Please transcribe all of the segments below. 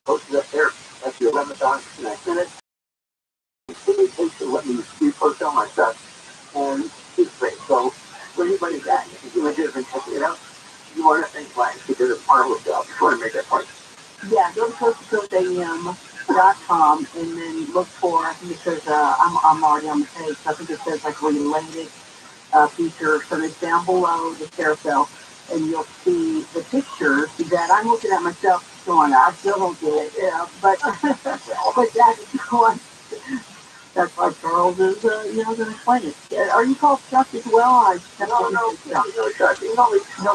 posted up there. That's the 11th hour, and I sent it. Somebody takes to let me repost all my stuff, and it's great. So, for anybody that, if you legitimately check it out, you want to think flags because it's marvelous job. Just want to make that point. Yeah, go to coasttocoastam.com and then look for, I think it says, I'm already on the page, so I think it says like related feature. So it's down below the carousel, and you'll see the pictures that I'm looking at myself going, I still don't get it, yeah, but, but that's one. That's why Charles is, going to explain it. Are you called Chuck as well? No, Chuck. You know, no Chuck. No Chuck. No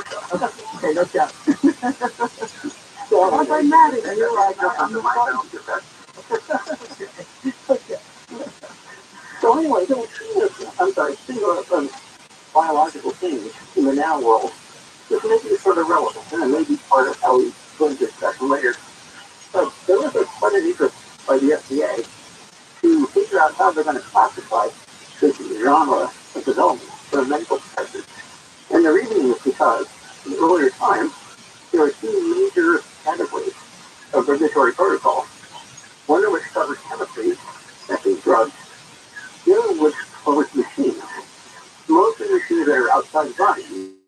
Chuck. Okay, no Chuck. So, I'm mad at you. I'm the mouth. Okay. So anyway, speaking of biological things in the now world, this may be sort of relevant, and it may be part of how we go into discussion later. But there is a quite an interest by the FDA to figure out how they're going to classify this genre of development for medical purposes. And the reason is because in earlier times, there were two major categories of regulatory protocol. One of which covers chemistry, that is drugs. The other which covers machines. Most of the machines that are outside the body,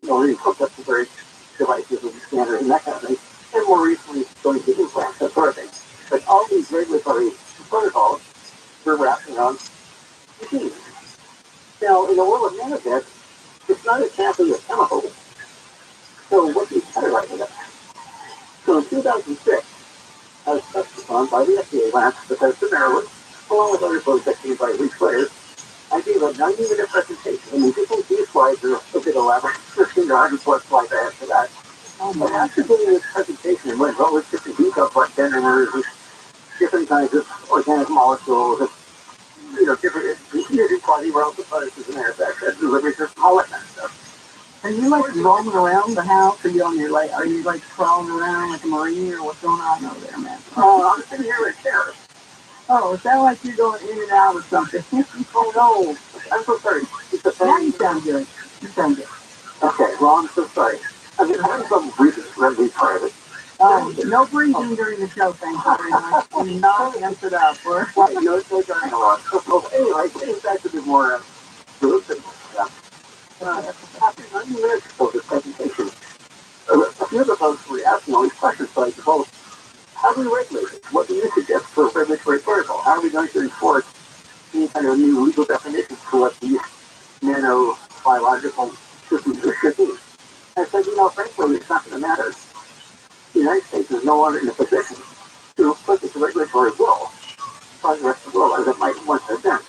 already hooked up to various devices and scanners and that kind of thing, and more recently going to implants, that sort of thing. But all these regulatory protocols were wrapping on machines. Now, in the world of nanotech, it's not exactly a chemical. So what do you categorize it as? So in 2006, I was touched upon by the FDA lab, Professor Maryland, along with other folks that came by weeks later. I gave a 90-minute presentation, and you think these slides are a bit elaborate. 1,500+ slides I have for that. But after giving this presentation, it went well with different details like dendrimers, different kinds of organic molecules, different using quasi-relativities and airbags, and delivery system, all that kind of stuff. Are you like roaming around the house? Are you like crawling around like a marine, or what's going on over there, man? I'm sitting here in a chair. Oh, it sounds like you're going in and out or something. Oh no, I'm so sorry. Now you sound good. You sound good. Okay, well, I'm so sorry. I've been having some breathing, really private. No breathing during the show, thank you very much. Do not answer that for. Right, no dialogue. So anyway, getting back to the more realistic stuff. After 90 minutes of this presentation, a few of the folks were asking all these questions like, well, how do we regulate it? What do you suggest for regulatory protocol? How are we going to enforce any kind of new legal definitions for what these nanobiological systems should be? I said, frankly, it's not going to matter. The United States is no longer in a position to put this regulatory will on the rest of the world as it might once have been.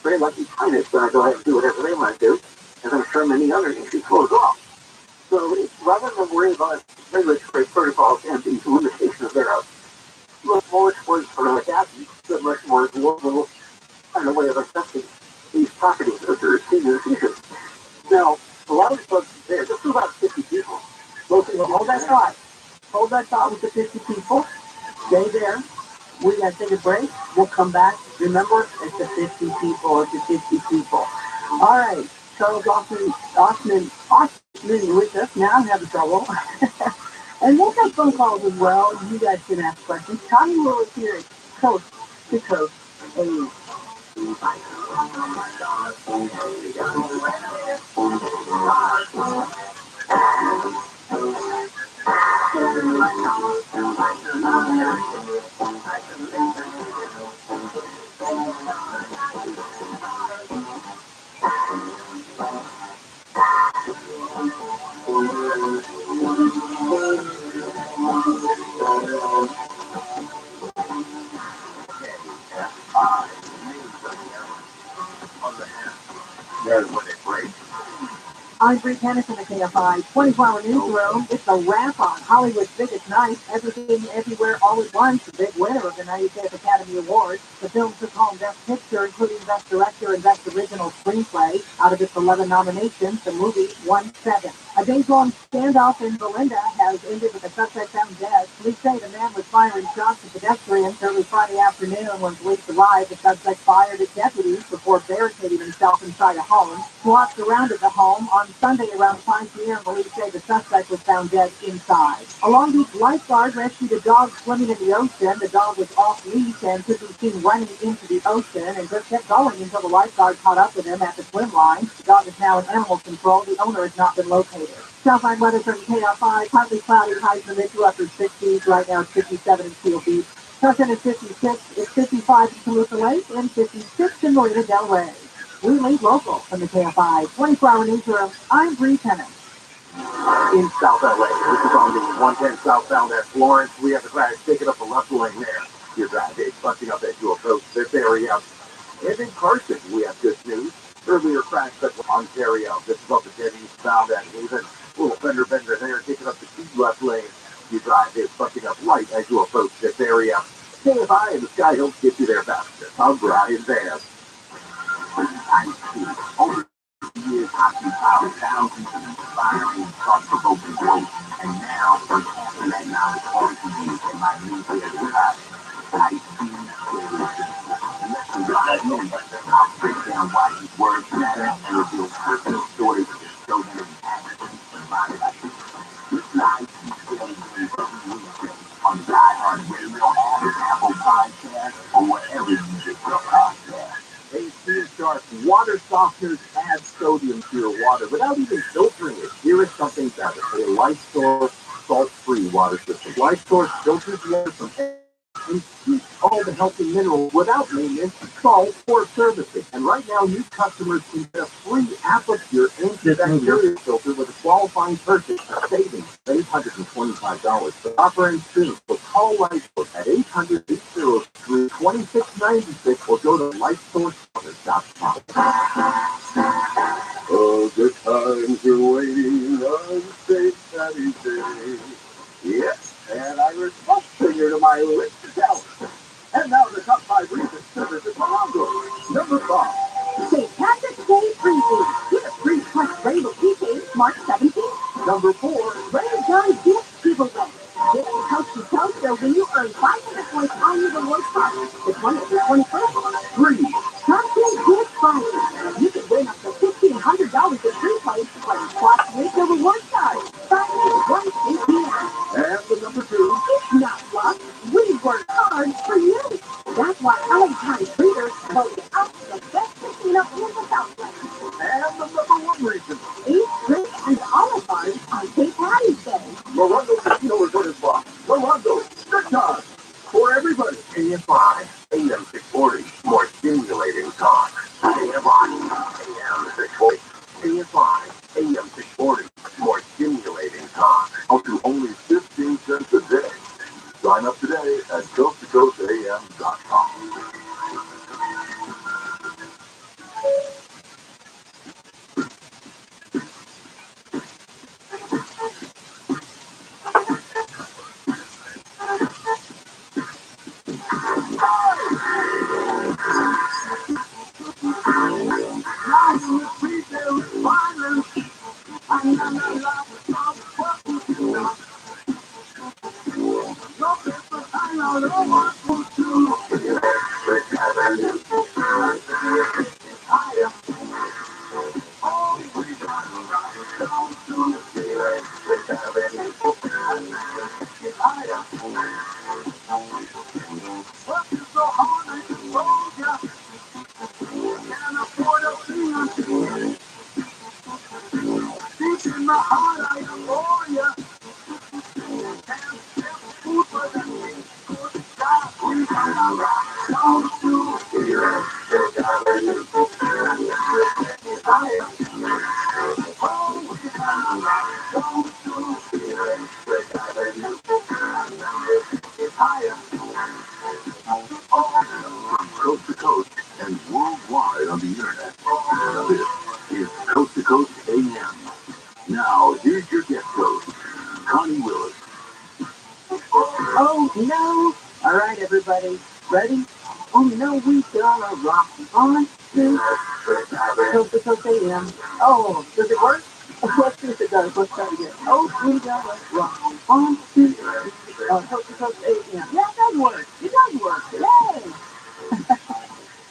Very lucky China is going to go ahead and do whatever they want to do, as I'm sure many other nations will as well. So rather than worry about regulatory protocols and the limitations thereof, look more towards heroic actions, but much more global kind of way of assessing these properties that are seen in the future. Now, a lot of the folks there, this is about 50 people. Hold that thought. Hold that thought with the 50 people. Stay there. We got to take a break. We'll come back. Remember, it's the 50 people. It's the 50 people. All right. Charles Austin with us. Now I'm having trouble. And we'll have phone calls as well. You guys can ask questions. Tommy Will is here at Coast to Coast. I'm Bree Tennis in the KFI 24-hour newsroom. It's a wrap on Hollywood's biggest night. Everything, everywhere, all at once. The big winner of the 95th Academy Awards. The film took home Best Picture, including Best Director and Best Original Screenplay. Out of its 11 nominations, the movie won 7. A days-long standoff in Belinda has ended with a suspect found dead. Police say the man was firing shots at pedestrians early Friday afternoon when police arrived. The suspect fired at deputies before barricading himself inside a home. SWAT surrounded the home. On Sunday around 5 p.m., police say the suspect was found dead inside. A Long Beach lifeguard rescued a dog swimming in the ocean. The dog was off leash and could be seen running into the ocean and just kept going until the lifeguard caught up with him at the swim line. The dog is now in animal control. The owner has not been located. Southline weather from KFI, partly cloudy, highs in the mid to upper 60s. Right now it's 57 in Seal Beach. Tucson is 56, it's 55 in Toluca Lake, and 56 in Marina Del Rey. We lead local from the KFI 24-hour newsroom. I'm Bree Tennant. In South LA, this is on the 110 southbound at Florence. We have a crash taking up the left lane there. Your drive is busting up as you approach this area. And in Carson, we have good news. Earlier crash at Ontario. This is up the 10 eastbound at Haven. Little fender bender there, taking up the key left lane. Your drive is busting up light as you approach this area. Stay by and the Sky Hills get you there faster. I'm Brian Van. Over the years, hockey powered thousands of inspiring, thought-provoking quotes, and now we're passing that knowledge on to you in my new podcast. I see listen to that number. I'll break down why these words matter and reveal personal stories that show them in action and body language. This live keeps getting every weekday on iHeart Radio app, Apple Podcasts, or wherever you get your podcast. AC Sharp water softeners add sodium to your water without even filtering it. Here is something better. A Life Source salt-free water system. Life Source filters water from and keeps all the healthy minerals without maintenance, salt, or servicing. And right now, new customers can get a free Applecure antibacterial filter with a qualifying purchase, saving $825. The offer ends soon. So call LifeSource at 800-803-2696 or go to LifeSourceWater.com. Oh, good times are waiting on St. Patty's Day. Yes, and Irish folk singer to my list of talent. And now the top 5 reasons to visit Morongo. Number 5. St. Patrick's Day preview. Get a free Flex Rainbow keychain March 17th. Number 4. Rain Johnny gift giveaway. Get a coast to coast so when you earn 500 points on your reward card. The 20th to 21st. 3. Something gift finder. You can win up to $1,500 in free plays playing slots with the reward card. Friday, 1 p.m. And the number 2. It's not luck. We work hard for you. That's why LA County Breeders voted us the best casino in the Southland. And the number 1 reason. Eat, drink, and olive bars on St. Patty's Day. Morongo Casino Resort is blocked. Morongo, good time. For everybody. AM5, AM 640. More stimulating talk. AM5, AM 640. AM5, AM 640. More stimulating talk. Up to only 15 cents a day. Sign up today at coasttocoastam.com. Coast to coast and worldwide on the internet. This is Coast to Coast AM. Now, here's your guest host, Connie Willis. Oh, no. All right, everybody. Ready? Oh, no, we gonna rock on to Coast to Coast AM. Oh, does it work? Let's see if it does. Let's try it again. Oh, we got it. Rock. 1, 2, 3. Coast to Coast AM. Yeah, it does work. It does work. Yay!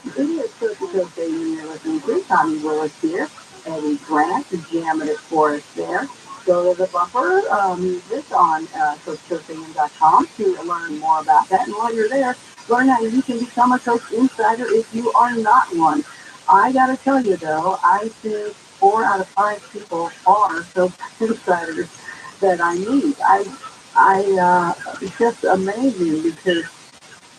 It is Coast to Coast AM you're listening to. Tommy Willis here. Eddie Grant is jamming it for us there. Go to the bumper music on CoastToCoastAM.com to learn more about that. And while you're there, learn how you can become a Coast Insider if you are not one. I got to tell you, though, I think 4 out of 5 people are Coast Insiders that I meet. It's just amazing because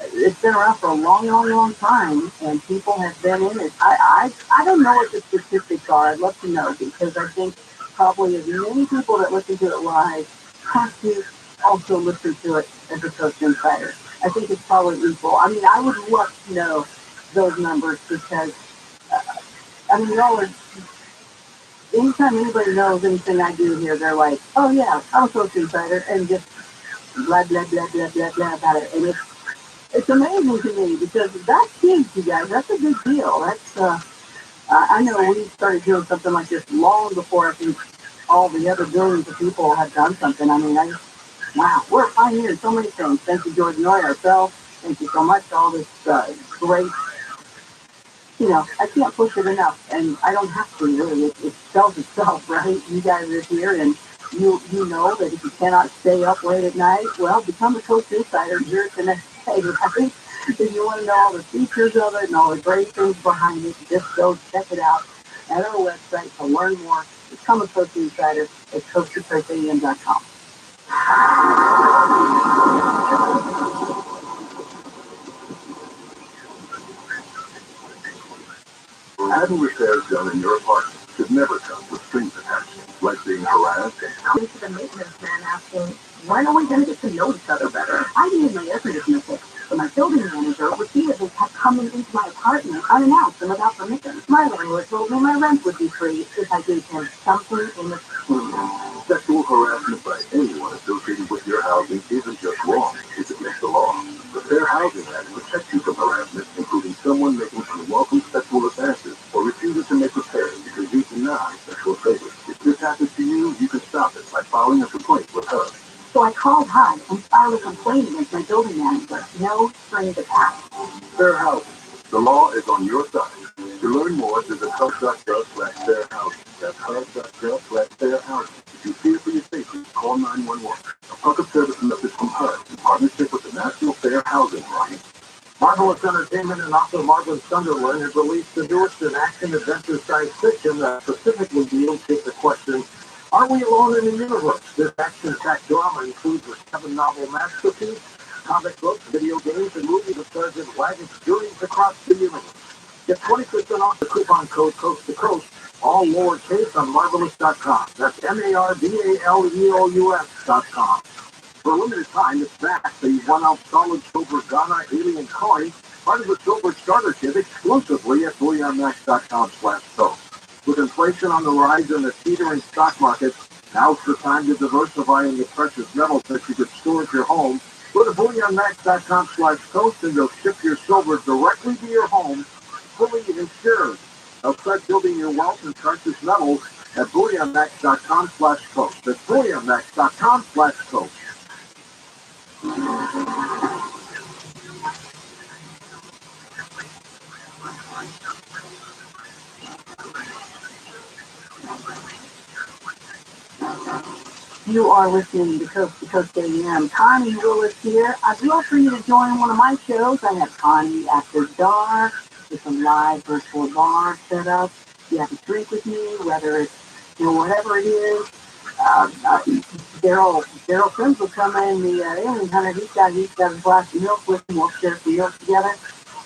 it's been around for a long, long, long time, and people have been in it. I don't know what the statistics are. I'd love to know because I think probably as many people that listen to it live have to also listen to it as a Coast Insider. I think it's probably equal. I mean, I would love to know those numbers because, I mean, anytime anybody knows anything I do here, they're like, oh yeah, I'm a Coast Insider, and just blah, blah, blah, blah, blah, blah about it. And it's amazing to me because that's huge, you guys. That's a big deal. I know we started doing something like this long before I think all the other billions of people have done something. I mean, wow, we're pioneering so many things. Thank you, George Noy, ourselves. Thank you so much. All this great, I can't push it enough, and I don't have to really. It sells itself, right? You guys are here, and you know that if you cannot stay up late at night, well, become a Coast Insider here the next day, right? If you want to know all the features of it and all the great things behind it, just go check it out at our website to learn more. Become a Coast Insider at CoastToCoastAM.com. Having repairs done in your apartment should never come with strings attached, like being harassed. To the maintenance man asking, when are we going to get to know each other better? I needed my air conditioner fixed, but my building manager repeatedly kept coming into my apartment unannounced and without permission. My landlord told me my rent would be free if I gave him something in exchange. Sexual harassment by anyone associated with your housing isn't just wrong, it's against the law. The Fair Housing Act protects you from harassment, including someone making unwelcome sexual advances or refusing to make repairs because you deny sexual favors. If this happens to you, you can stop it by filing a complaint with HUD. So I called HUD and filed a complaint against my building manager. No strings attached. Fair housing. The law is on your side. To learn more, visit HUD.gov/fairhousing. That's HUD.gov/fairhousing. If you fear for your safety, call 911. A public service message from HUD in partnership with the National Fair Housing Alliance. Marvelous Entertainment and also Marvelous Sunderland have released the newest in action adventure science fiction that specifically deals with the question, are we alone in the universe? This action-packed drama includes a 7-novel masterpiece, comic books, video games, and movies that stars in wagon journeys across the universe. Get 20% off the coupon code Coast to Coast, all lowercase on Marvelous.com. That's MARVALEOUS.com. For a limited time, it's back. The 1-ounce solid silver Ghana alien coin, part of the silver starter kit, exclusively at BullionMax.com/coast. With inflation on the rise and the teetering stock market, now's the time to diversify into precious metals that you could store at your home. Go to BullionMax.com/coast and they'll ship your silver directly to your home, fully insured. Now start building your wealth in precious metals at BullionMax.com/coast. That's BullionMax.com/coast. You are listening to Coast AM. Connie Willis here. I'd love for you to join one of my shows. I have Connie After Dark. It's a live virtual bar set up. You have a drink with me, whether it's, whatever it is. Daryl Sims will come in, the alien hunter. He's got a glass of milk with him. We'll share some milk together.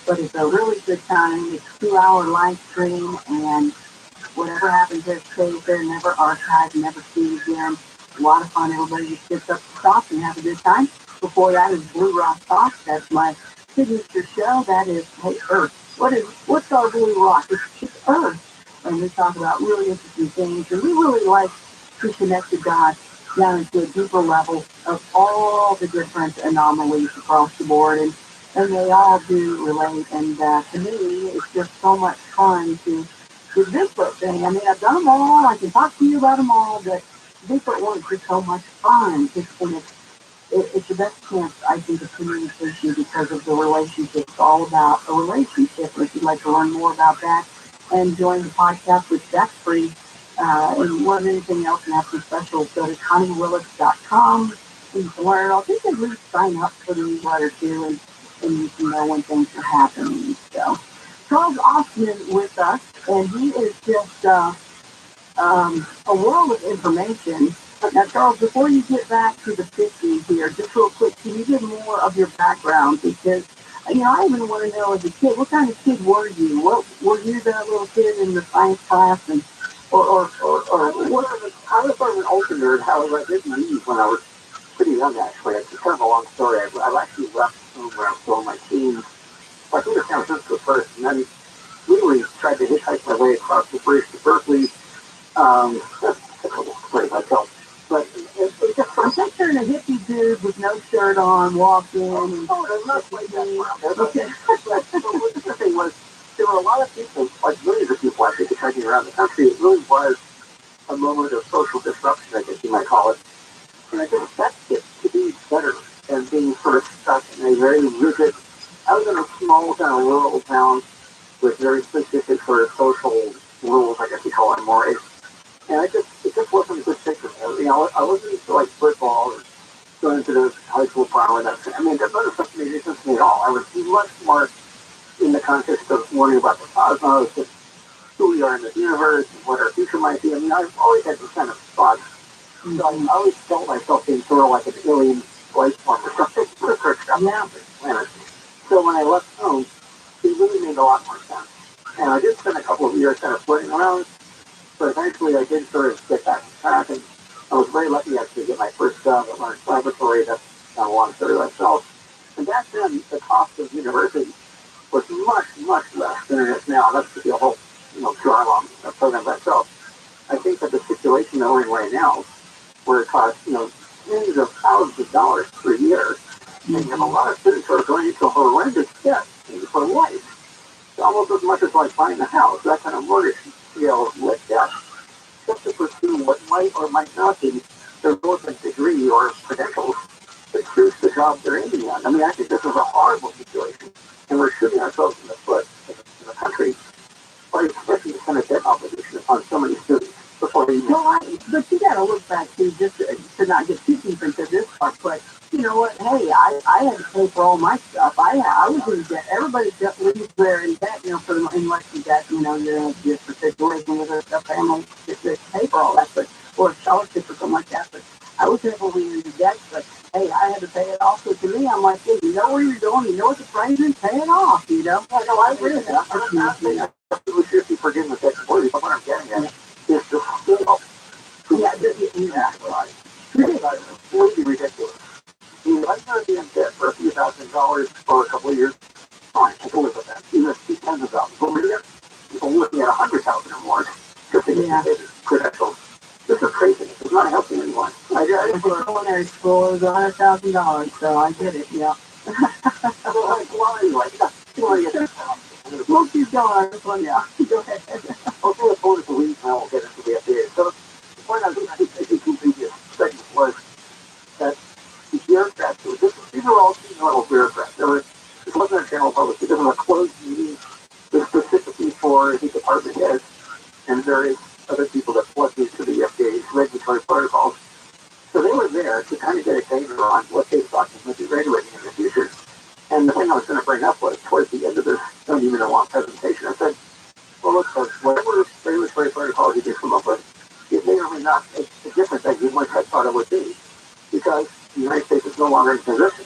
But it's a really good time. It's a 2-hour live stream, and whatever happens there stays there, never archived, never seen again. A lot of fun. Everybody just gets up to talk and have a good time. Before that is Blue Rock Talk. That's my signature show. That is, hey, Earth. What's our Blue Rock? It's Earth. And we talk about really interesting things. And we really like to connect the dots down into a deeper level of all the different anomalies across the board. And they all do relate. And to me, it's just so much fun to the Bigfoot thing. I mean, I've done them all. I can talk to you about them all, but Bigfoot ones are so much fun. It's the best chance, I think, of communication because of the relationship. It's all about a relationship. If you'd like to learn more about that and join the podcast, which that's free, and more than anything else, and have some specials, go to ConnieWillis.com. You can learn. I think at least sign up for the newsletter too, and you can know when things are happening. So, Charles Austin with us, and he is just a world of information. Now, Charles, before you get back to the 50s here, just real quick, can you give more of your background? Because, I even want to know as a kid, what kind of kid were you? What were you, that little kid in the science class, and or what? I was sort of an older nerd. However, I did leave when I was pretty young, actually. It's kind of a long story. I've actually left home when I was still in my teens. I think it was San Francisco first, and then literally tried to hitchhike my way across the bridge to Berkeley. That's a couple stories myself. But it just, I'm picturing a hippie dude with no shirt on, walking. And there's not quite that far. Okay. But the thing was, there were a lot of people, like millions of people, I think, hiking around the country. It really was a moment of social disruption, I guess you might call it. And I think that's it, to be better than being sort of stuck in a very rigid. I was in a small kind of rural town with very specific sort of social rules, I guess you call it, mores. And it just wasn't a good fit for me. I wasn't into like football or going to the high school prom and that. I mean, that wasn't something that interested me at all. I was much more in the context of learning about the cosmos and who we are in the universe and what our future might be. I mean, I've always had this kind of thought. So I always felt myself being sort of like an alien life form or something. Yeah. So when I left home, it really made a lot more sense. And I did spend a couple of years kind of floating around, but eventually I did sort of get back on track, and I was very lucky actually to get my first job at Lawrence Laboratory. That's kind of a long story myself. And back then, the cost of university was much, much less than it is now. That's the whole, curriculum program by itself. I think that the situation that we're in right now, where it costs, tens of thousands of dollars per year, and you have a lot of students who are going into horrendous debt for life. It's almost as much as like buying a house, that kind of mortgage, with debt, just to pursue what might or might not be their relevant degree or credentials to choose the job they're aiming at. I mean, I think this is a horrible situation, and we're shooting ourselves in the foot in the country by expressing this kind of debt obligation upon so many students before they even. But you got to look back too, just to not get too deep into this part. But you know what? Hey, I had to pay for all my stuff. I was in debt. Everybody leaves there in debt, for the unless you got, you're in just a situation with a family to pay for all that, or a scholarship or something like that. But I was able to leave in debt, but hey, I had to pay it off. So to me, I'm like, hey, you know where you're going, you know what the price is, pay it off. I agree with that. I'm not saying that we should be forgiveness that's worthy, but what I'm getting at is the scale. Right. It's really ridiculous. I'm going to be in debt for a few $1,000s for a couple of years. Fine, I can live with that. Even if it's tens of thousands. But we're looking at 100,000 or more just to get credentials. This is crazy. It's not helping anyone. The culinary school is $100,000, so I get it. Yeah. Well, anyway, we'll keep going on this one. Yeah. Go ahead. Okay, the point is the reason I won't get into the FDA. So the point I think the previous segment was that the bureaucrats, these are all senior-level bureaucrats. It wasn't a general public. It was a closed meeting specifically for the department heads and various other people that plugged into the FDA's regulatory protocols. So they were there to kind of get a finger on what they thought was going to be regulating in the future. And the thing I was going to bring up was towards the end of this 20-minute long presentation, I said, well, look, folks, whatever regulatory protocols you can come up with, it may or may not make the difference that you might have thought it would be, because the United States is no longer in position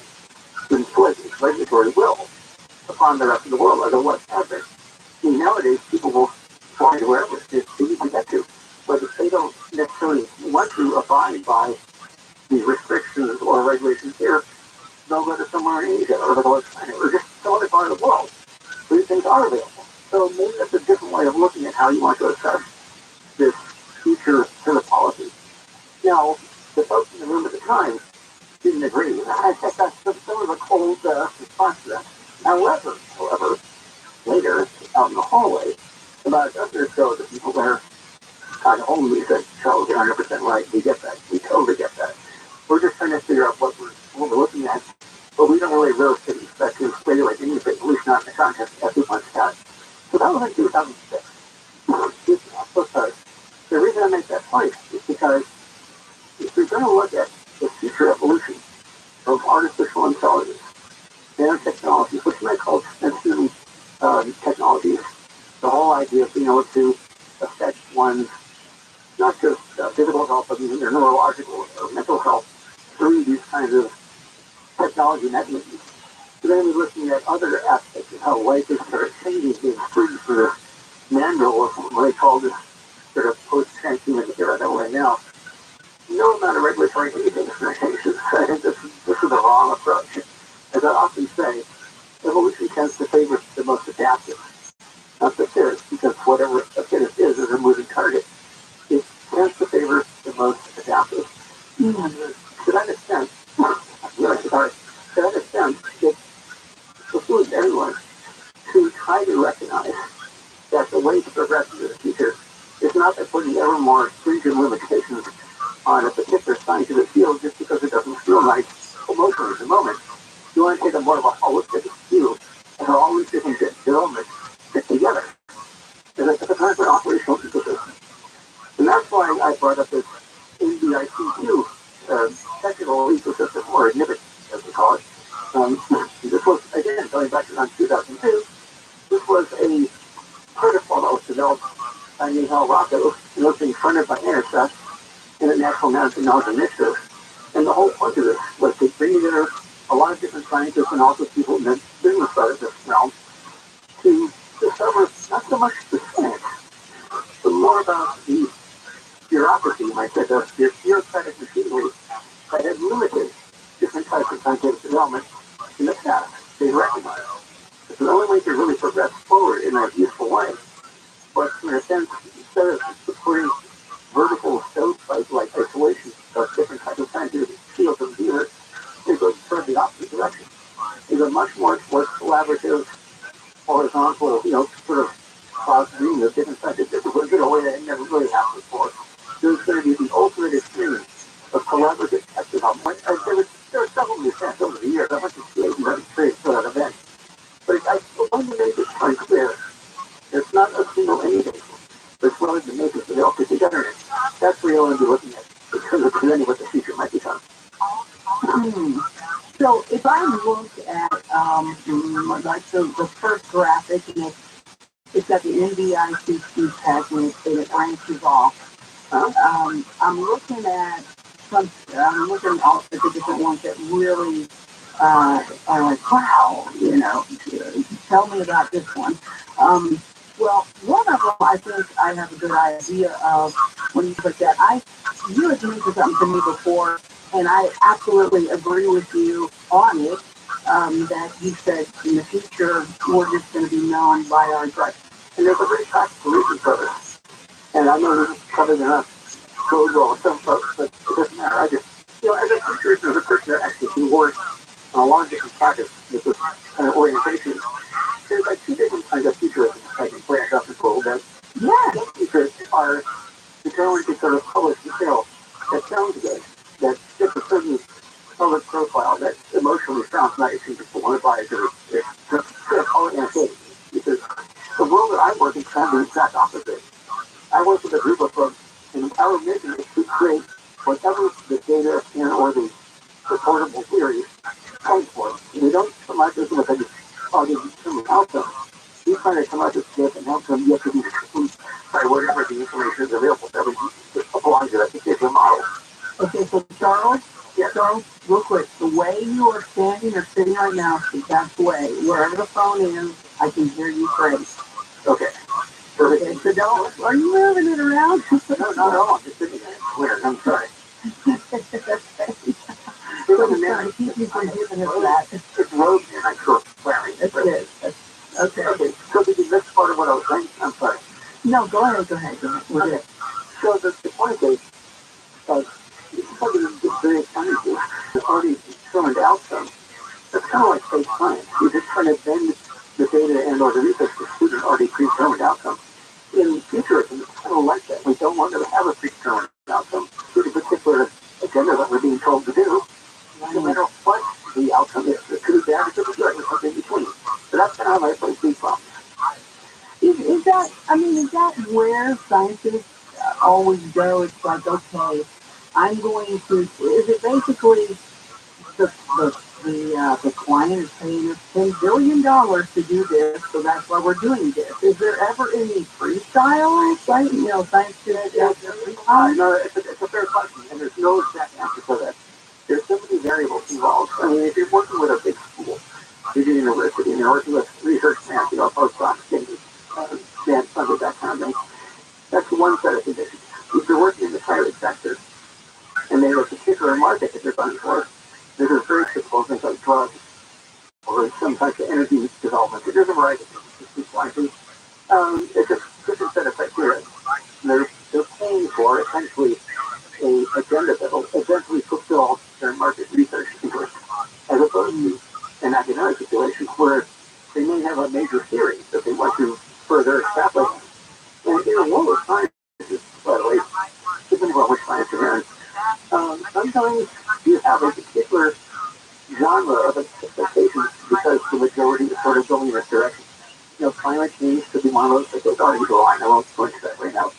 to inflict its regulatory will upon the rest of the world, as it was ever. Nowadays, people will fly to wherever they can get to, but if they don't necessarily want to abide by the restrictions or regulations here, they'll go to somewhere in Asia or the West Planet or just some other part of the world where these things are available. So maybe that's a different way of looking at how you want to assess this future sort of policy. Now, the folks in the room at the time didn't agree. I think that's some of a cold response to that. However, later, out in the hallway, about a dozen or so of the when we said Charles, you're 100% right. We get that. We totally get that. We're just trying to figure out what we're looking at, but we don't really realistically expect to speculate anything, at least not in the context of 2 months time. So that was in 2006. The reason I make that point is because if you're going to look at the future evolution of artificial intelligence, nanotechnologies, which you might call extension technologies, the whole idea of being able to affect one's not just physical health, but even their neurological or mental health through these kinds of technology mechanisms. So then we're looking at other aspects of how life is sort of changing, being free for this manual of what they call this sort of post-transhuman era that we're in now. No amount of regulatory anything is going to change this. I think this is the wrong approach. As I often say, evolution tends to favor the most adaptive, not the fittest, because whatever a fittest is a moving target. It tends to favor the most adaptive. To that extent, it behooves everyone to try to recognize that the way to progress into the future is not by putting ever more stringent limitations on a particular scientific field just because it doesn't feel right emotionally at the moment. You want to take a more of a holistic view of how all these different developments fit together as a kind of an operational ecosystem. And that's why I brought up this NBICQ technical ecosystem, or NIBIT as we call it. This was, again, going back to around 2002, this was a protocol that was developed by Mihail Rocco and was being funded by NSF in the National Nanotechnology Initiative. And the whole point of this was to bring together a lot of different scientists and also people in the business side of this realm to discover not so much the science, but more about the bureaucracy, you might say, the bureaucratic machinery that had limited different types of scientific development in the past. They recognized that the only way to really progress forward in a useful way was, in a sense, instead of supporting vertical stovepipe like isolation of different types of scientific fields of view, they go toward the opposite direction. They go much more towards collaborative, horizontal, sort of cross-breeding of different scientific disciplines in a way that never really happened before. There's going to be the ultimate experience of collaborative tech development. There were several of these events over the years. I went to see it and created for that event. But I want to make this point clear. It's not a single anything. It's willing to make it so they all fit together. That's what you're going to be looking at because of presenting what the future might become. So if I look at like the first graphic, and it's got the NBICQ tag and it branches off. I'm looking at all the different ones that really wow, tell me about this one. Well, one of them I think I have a good idea of when you put that. You had mentioned something to me before, and I absolutely agree with you on it, that you said in the future we're just going to be known by our drugs. And there's a very practical reason for this. And I know this is probably going to go well with some folks, but it doesn't matter. I just, as a futurist, as a person that actually can work on a lot of different projects with this kind of orientation, there's like two different kinds of futurists I can branch up into a little bit. Some futurists are determined to sort of publish material that sounds good, that fits a certain public profile that emotionally sounds nice and people want to buy it because it's all entertaining. Because the world that I work in kind of the exact opposite. I work with a group of folks, and our mission is to create whatever the data and or the supportable theories calls for. And we don't come out with a determined outcome. We try to come out with an outcome yet to be determined by whatever the information is available to everyone that belongs to that particular model. Okay, so Charles, real quick, the way you are standing or sitting right now is the best way. Wherever the phone is, I can hear you great. Okay. Okay, so don't, are you moving it around? No, not at all. I'm just sitting there. Weird, I'm sorry. So I'm trying to keep you from giving us that. It's road and I'm sure swearing. That's good. Okay, so this is part of what I was saying. I'm sorry. No, go ahead. We're good. So the point is, because of the various sciences, there's already determined outcomes. That's kind of like fake science. You're just trying to bend the data and or the research to suit an already predetermined outcome. in futurism, it's kind of like that. We don't want to have a predetermined outcome. There's a particular agenda that we're being told to do, no matter what the outcome is. It could be bad, it could be good, or something in between. But that's kind of how I play free from. Is that where scientists always go? It's like, okay, I'm going to, is it basically the client is paying us $10 billion to do this, so that's why we're doing this? Is there ever any freestyle, right? Science No, it's a fair question, and there's no exact answer for that. There's so many variables involved. I mean, if you're working with a big school, you're at university, and you're working with research grants, postdocs, grant funded, that kind of thing, that's one set of conditions. If you're working in the private sector, and they have a particular market that they're funding for, there's a very typical things like drugs, or some type of energy development. There's a variety of things. It's a different set of criteria. They're paying for essentially a agenda that will eventually fulfill their market research interests, as opposed to an academic situation where they may have a major theory that they want to further extrapolate. And in a world of sciences, by the way, depending on which science you're in, sometimes you have a particular genre of expectations because the majority is sort of going in this direction. Climate change could be one of those that goes already go on. I won't go into that right now.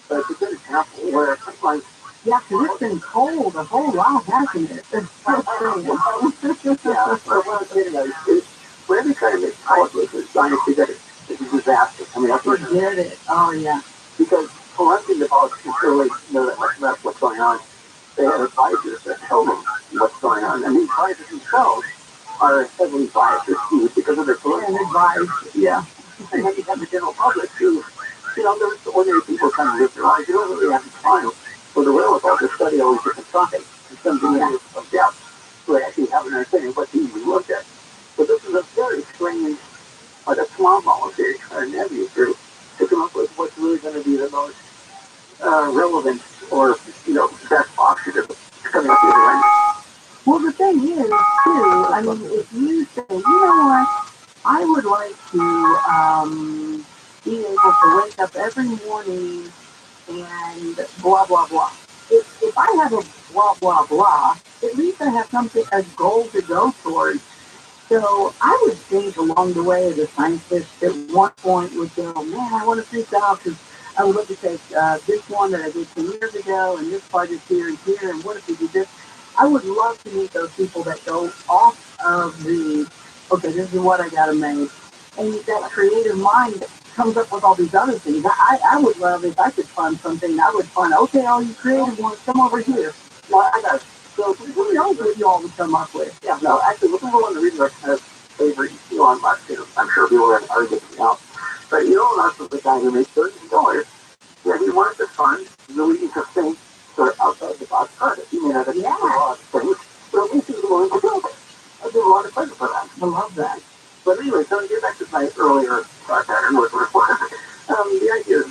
But it's a good example where sometimes, yeah, because it's been cold a whole lot, hasn't it? It's so strange. yeah, what I'm getting at is whenever you try to make politics with science, you get it's a disaster coming up. Forget it. Oh, yeah. Because collecting the politicians really know that much about what's going on. They have advisors that tell them what's going on. And these advisors themselves are heavily biased or skewed because of their political advice. Yeah. And then you have the general public who, there's the ordinary people trying to live their lives. You don't really have to time for the wherewithal to study all these different topics and something of depth to actually have an understanding of what's easily looked at. But this is a very strange, like a small molecule trying to navigate through to come up with what's really going to be the most relevant or, best option to coming up with the end. Well, the thing is, too, I mean, if you say, you know what, I would like to be able to wake up every morning and blah, blah, blah. If I have a blah, blah, blah, at least I have something, a goal to go towards. So I would think along the way, the scientist at one point would go, man, I want to freak out because I would look at this one that I did 10 years ago, and this project here and here, and what if we did this? I would love to meet those people that go off of okay, this is what I got to make. And that creative mind comes up with all these other things. I would love if I could fund something, I would fund, okay, all you creative ones, come over here. Well, I got it. So who knows what you all would come up with? Yeah, no, actually, looking for one of the reasons I kind of favor Elon Musk, I'm sure people are arguing now. But Elon Musk was the guy who made $30 million. Yeah, he wanted to fund really interesting, sort of outside the box projects. He may not have done a lot of things, but at least he was willing to build it. I give a lot of credit for that. I love that. But anyway, so to get back to my earlier thought pattern, the idea is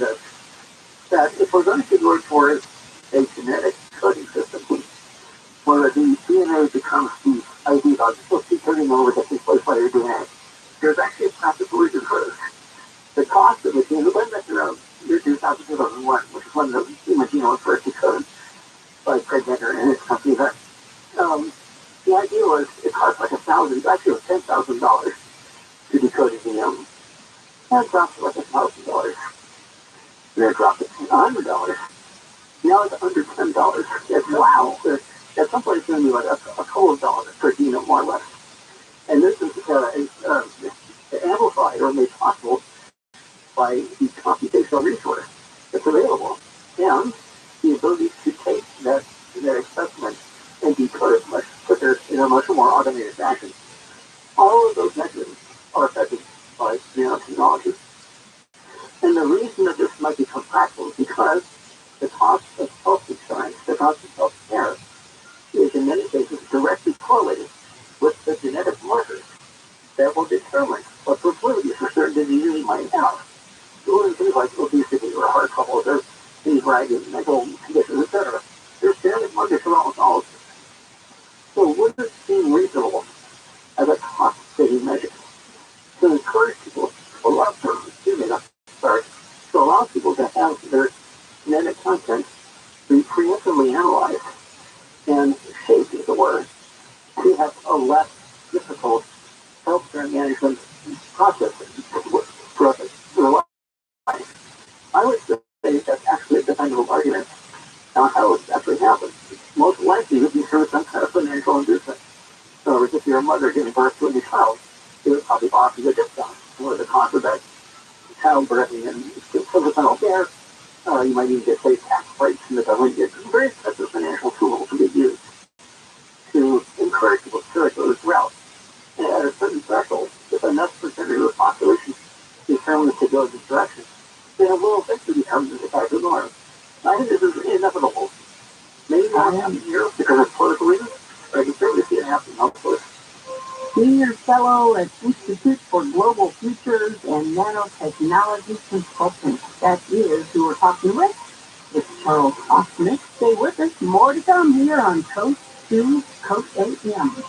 that if we're going to go towards a genetic coding system, where the DNA becomes the ID of supposed to be turning over that takes place by your DNA, there's actually a practical reason for this. The cost of the gene, the one that's around year 2001, which is when the human genome was first decoded by Craig Venter and his company there. The idea was it cost like actually it was $10,000 to decode a genome. That dropped to like $1,000. And then it dropped to $100. Now it's under $10. That's wow. At some point it's going to be like a couple of dollars per genome, more or less. And this is amplified or made possible by the computational resource that's available and the ability to take that specimen and decode it much quicker in a much more automated fashion. All of those methods are affected by nanotechnology. And the reason that this might become practical is because the cost of health insurance, the cost of health care, is in many cases directly correlated with the genetic markers that will determine what proclivities for certain diseases you might have. Doing things like obesity or heart trouble, or these ragged mental conditions, etc. There's genetic markers for almost all of them. So would it seem reasonable as a cost-saving measure to encourage people to allow people difficult healthcare management processes for their life. I would say that's actually a defendable argument on how it actually happened. Most likely would be through some kind of financial inducement. In other words, if your mother giving birth to a new child, it would probably offer you a discount for the cost of that childbirthing and supplemental care. You might even get safe tax breaks from the government. It's a very expensive financial tool to be used to encourage people to go this route. And at a certain threshold, if enough percentage of the population determines to go this direction, then it will eventually become the effective norm. I think this is inevitable. Maybe not happen here because of political reasons, but I can certainly see it happening elsewhere. Senior Fellow at Institute for Global Futures and Nanotechnology Consultant. That is who we're talking with. It's Charles Hoffman. Stay with us. More to come here on Coast to Coast AM.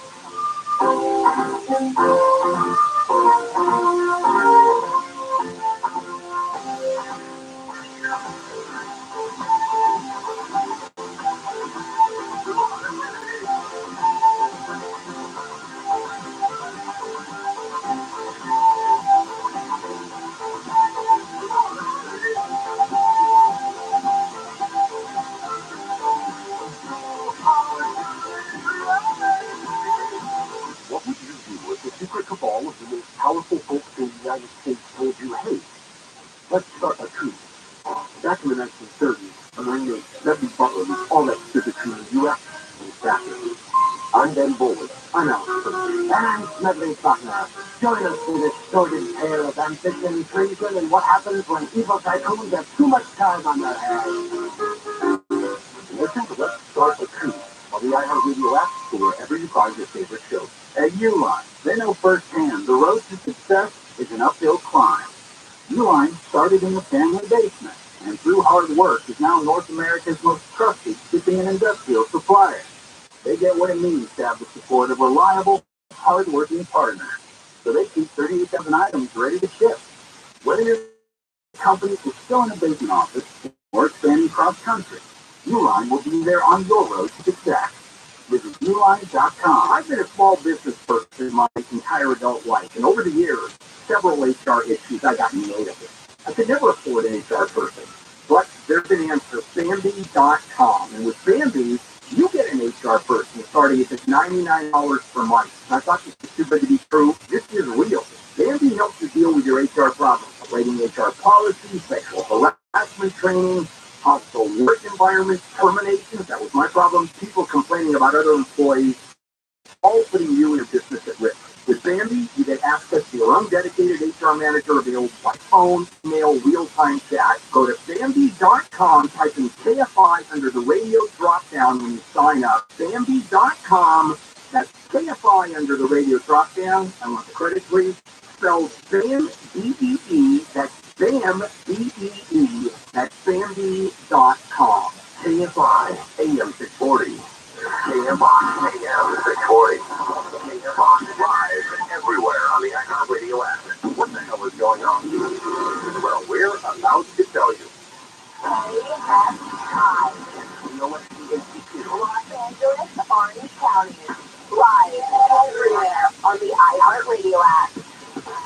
What would you do if the secret cabal of the most powerful folks in the United States told you, hey, let's start a coup? Back in the 1930s, among the 70 butlers, all that stood between the U.S. and fascism. I'm Ben Bolin. I'm Alex Ferguson. And I'm Smedley Buckner. Join us for this sordid tale of ambition, treason, and what happens when evil tycoons have too much time on their hands. Listen to Let's Start a Coup on the iHeartRadio app or wherever you find your favorite show. At Uline, they know firsthand the road to success is an uphill climb. Uline started in the family basement, and through hard work is now North America's most trusted shipping and industrial supplier. They get what it means to have the support of reliable, hard-working partners, so they keep 38,000 items ready to ship. Whether your company is still in a basement office or expanding cross-country, Uline will be there on your road to success. Visit Uline.com. I've been a small business person my entire adult life, and over the years, several HR issues I got nailed with. I could never afford an HR person, but there's an answer, Bambi.com. And with Bambi, you get an HR person starting at just $99 per month. And I thought this was too good to be true. This is real. Bambi helps you deal with your HR problems, writing HR policies, sexual harassment training, hostile work environments, terminations, that was my problem, people complaining about other employees, all putting you and your business at risk. With Bambi, you get access to your own dedicated HR manager available by phone, email, real-time chat. Go to Bambi.com, type in KFI under the radio drop-down when you sign up. Bambi.com, that's KFI under the radio drop-down. I want the credit, please. Spells BAM, B-E-E, that's BAM, B-E-E, that's Bambi.com. KFI, AM 640. KFI, AM 640. KFI live everywhere on the iHeartRadio app. What the hell is going on? Well, we're about to tell you. KFI, Los Angeles, Orange County, live everywhere on the iHeartRadio app.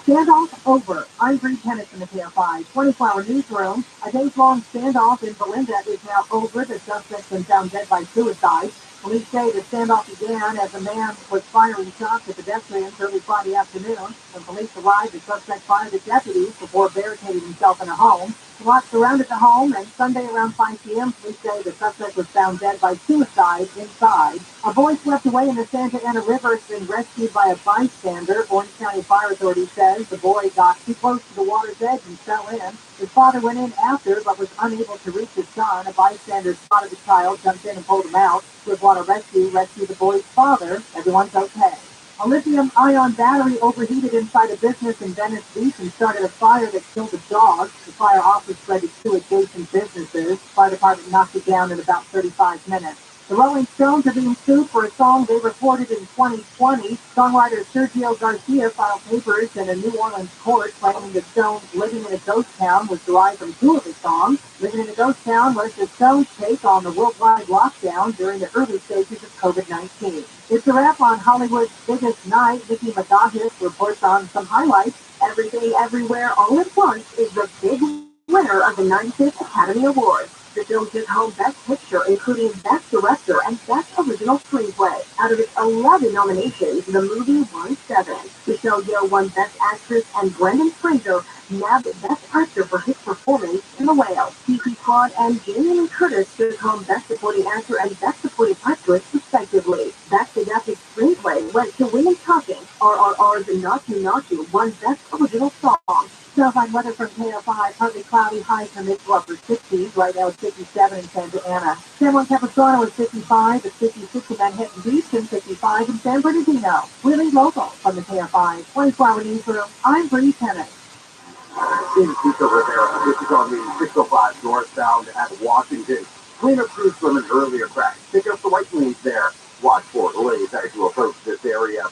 Standoff over. I'm Bree Tennis in the KFI 24-hour newsroom. A days-long standoff in Belinda is now over. The suspect's been found dead by suicide. Police say the standoff began as a man was firing shots at pedestrians early Friday afternoon. When police arrived, the suspect fired at deputies before barricading himself in a home. SWAT surrounded the home, and Sunday around 5 p.m., police say the suspect was found dead by suicide inside. A boy swept away in the Santa Ana River has been rescued by a bystander. Orange County Fire Authority says the boy got too close to the water's edge and fell in. His father went in after, but was unable to reach his son. A bystander spotted the child, jumped in and pulled him out. Swiftwater Rescue rescued the boy's father. Everyone's okay. A lithium-ion battery overheated inside a business in Venice Beach and started a fire that killed a dog. The fire also spread to two adjacent businesses. The fire department knocked it down in about 35 minutes. The Rolling Stones are being sued for a song they recorded in 2020. Songwriter Sergio Garcia filed papers in a New Orleans court claiming the Stones' Living in a Ghost Town was derived from two of his songs. Living in a Ghost Town was the Stones' take on the worldwide lockdown during the early stages of COVID-19. It's a wrap on Hollywood's biggest night. Nikki Magahis reports on some highlights. Everything, Everywhere, All at Once is the big winner of the 95th Academy Awards. The film took home Best Picture, including Best Director and Best Original Screenplay. Out of its 11 nominations, the movie won 7. Michelle Yeoh won Best Actress, and Brendan Fraser nabbed Best Actor for his performance in The Whale. Kiki Todd and Jamie Lee Curtis took home Best Supporting Actor and Best Supporting Actress, respectively. Best Adapted Screenplay went to Women Talking. RRR's Naatu Naatu won Best Original Song. Terrifying weather from KFI, partly cloudy, highs in the mid to upper 60s. Right now it's 57 in Santa Ana. San Juan Capistrano is 55, it's 56 in Manhattan Beach, and 55 in San Bernardino. Really local from the KFI 24-hour newsroom. I'm Bree Tennant. In Pico Rivera, this is on the 605 northbound at Washington. Cleanup crews from an earlier crash. Pick up the white lanes there. Watch for delays as you approach this area.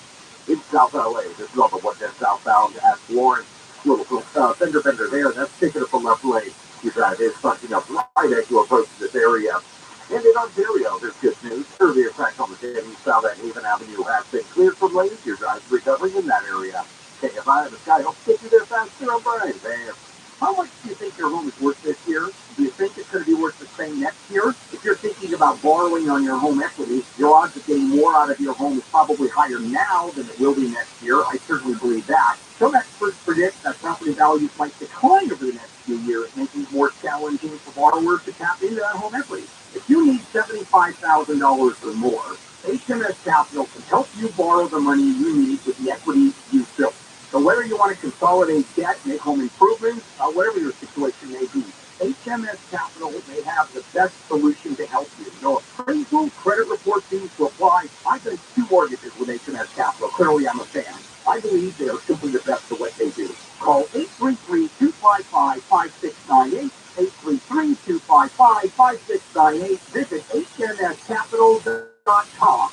In South LA, this is on the 110 southbound at Florence. Little fender bender there, that's picking up the left lane. Your drive is bunching up right as you approach this area. And in Ontario, there's good news. Earlier crash on the 10 south at Haven Avenue has been cleared from lanes. Your drive is recovering in that area. KFI, the sky helps get you there faster. I'm Brian Van. How much do you think your home is worth this year? Do you think it's going to be worth the same next year? If you're thinking about borrowing on your home equity, your odds of getting more out of your home is probably higher now than it will be next year. I certainly believe that. Some experts predict that property values might decline over the next few years, making it more challenging for borrowers to tap into that home equity. If you need $75,000 or more, HMS Capital can help you borrow the money you need with the equity you built. So whether you want to consolidate debt, make home improvements, whatever your situation may be, HMS Capital may have the best solution to help you. No appraisal, credit report fees to apply. I've done 2 mortgages with HMS Capital. Clearly, I'm a fan. I believe they are simply the best at what they do. Call 833-255-5698, 833-255-5698. Visit hmscapital.com.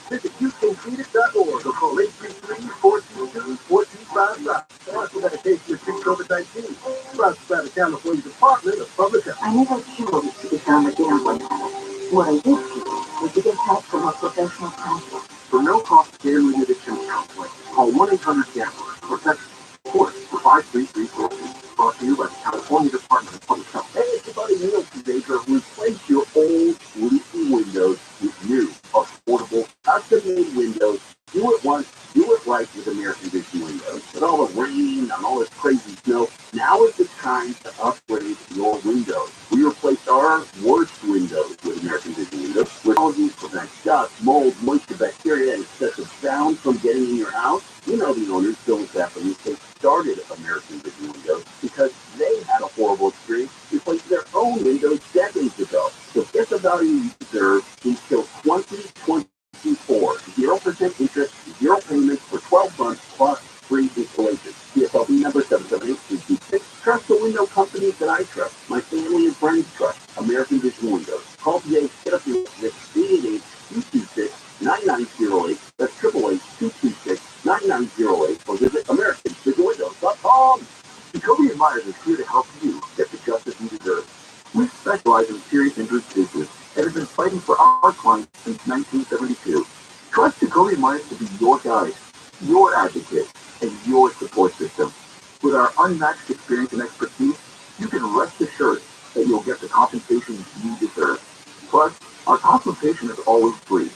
Visit HoustonCleanup.org or call 833-422-4255. Also medication to treat COVID-19. Brought to you by the California Department of Public Health. I never chose to become a gambling addict. What I did choose was to get help from a professional counselor. For no-cost gambling addiction counseling, call 1-800-GAMBLER or text SPORTS for 53342. Brought to you by the California Department of Public Health. Hey, everybody, Neil Baker, replace your old leaky windows with new, affordable, custom-made windows. Do it once, do it right with American Vision Windows. With all the rain and all this crazy snow, now is the time to upgrade your windows. We replaced our worst windows with American Vision Windows. Technology prevents dust, mold, moisture, bacteria, and excessive sound from getting in your house. You know the owners, Bill and Stephanie, they started American Vision Windows because they had a horrible experience replacing their own windows decades ago. So get the value you deserve until 2024. 0% interest, 0 payments for 12 months plus free installation. CSLB number 778-326. Trust the window company that I trust. My family and friends trust. American Vision Windows. Call today, get up your 888-226-9908. That's 888-226-9908. Or visit AmericanVisionWindows.com. Jacoby and Myers is here to help you get the justice you deserve. We specialize in serious injury cases and have been fighting for our clients since 1972. Trust Jacoby Myers to be your guide, your advocate, and your support system. With our unmatched experience and expertise, you can rest assured that you'll get the compensation you deserve. Plus, our consultation is always free.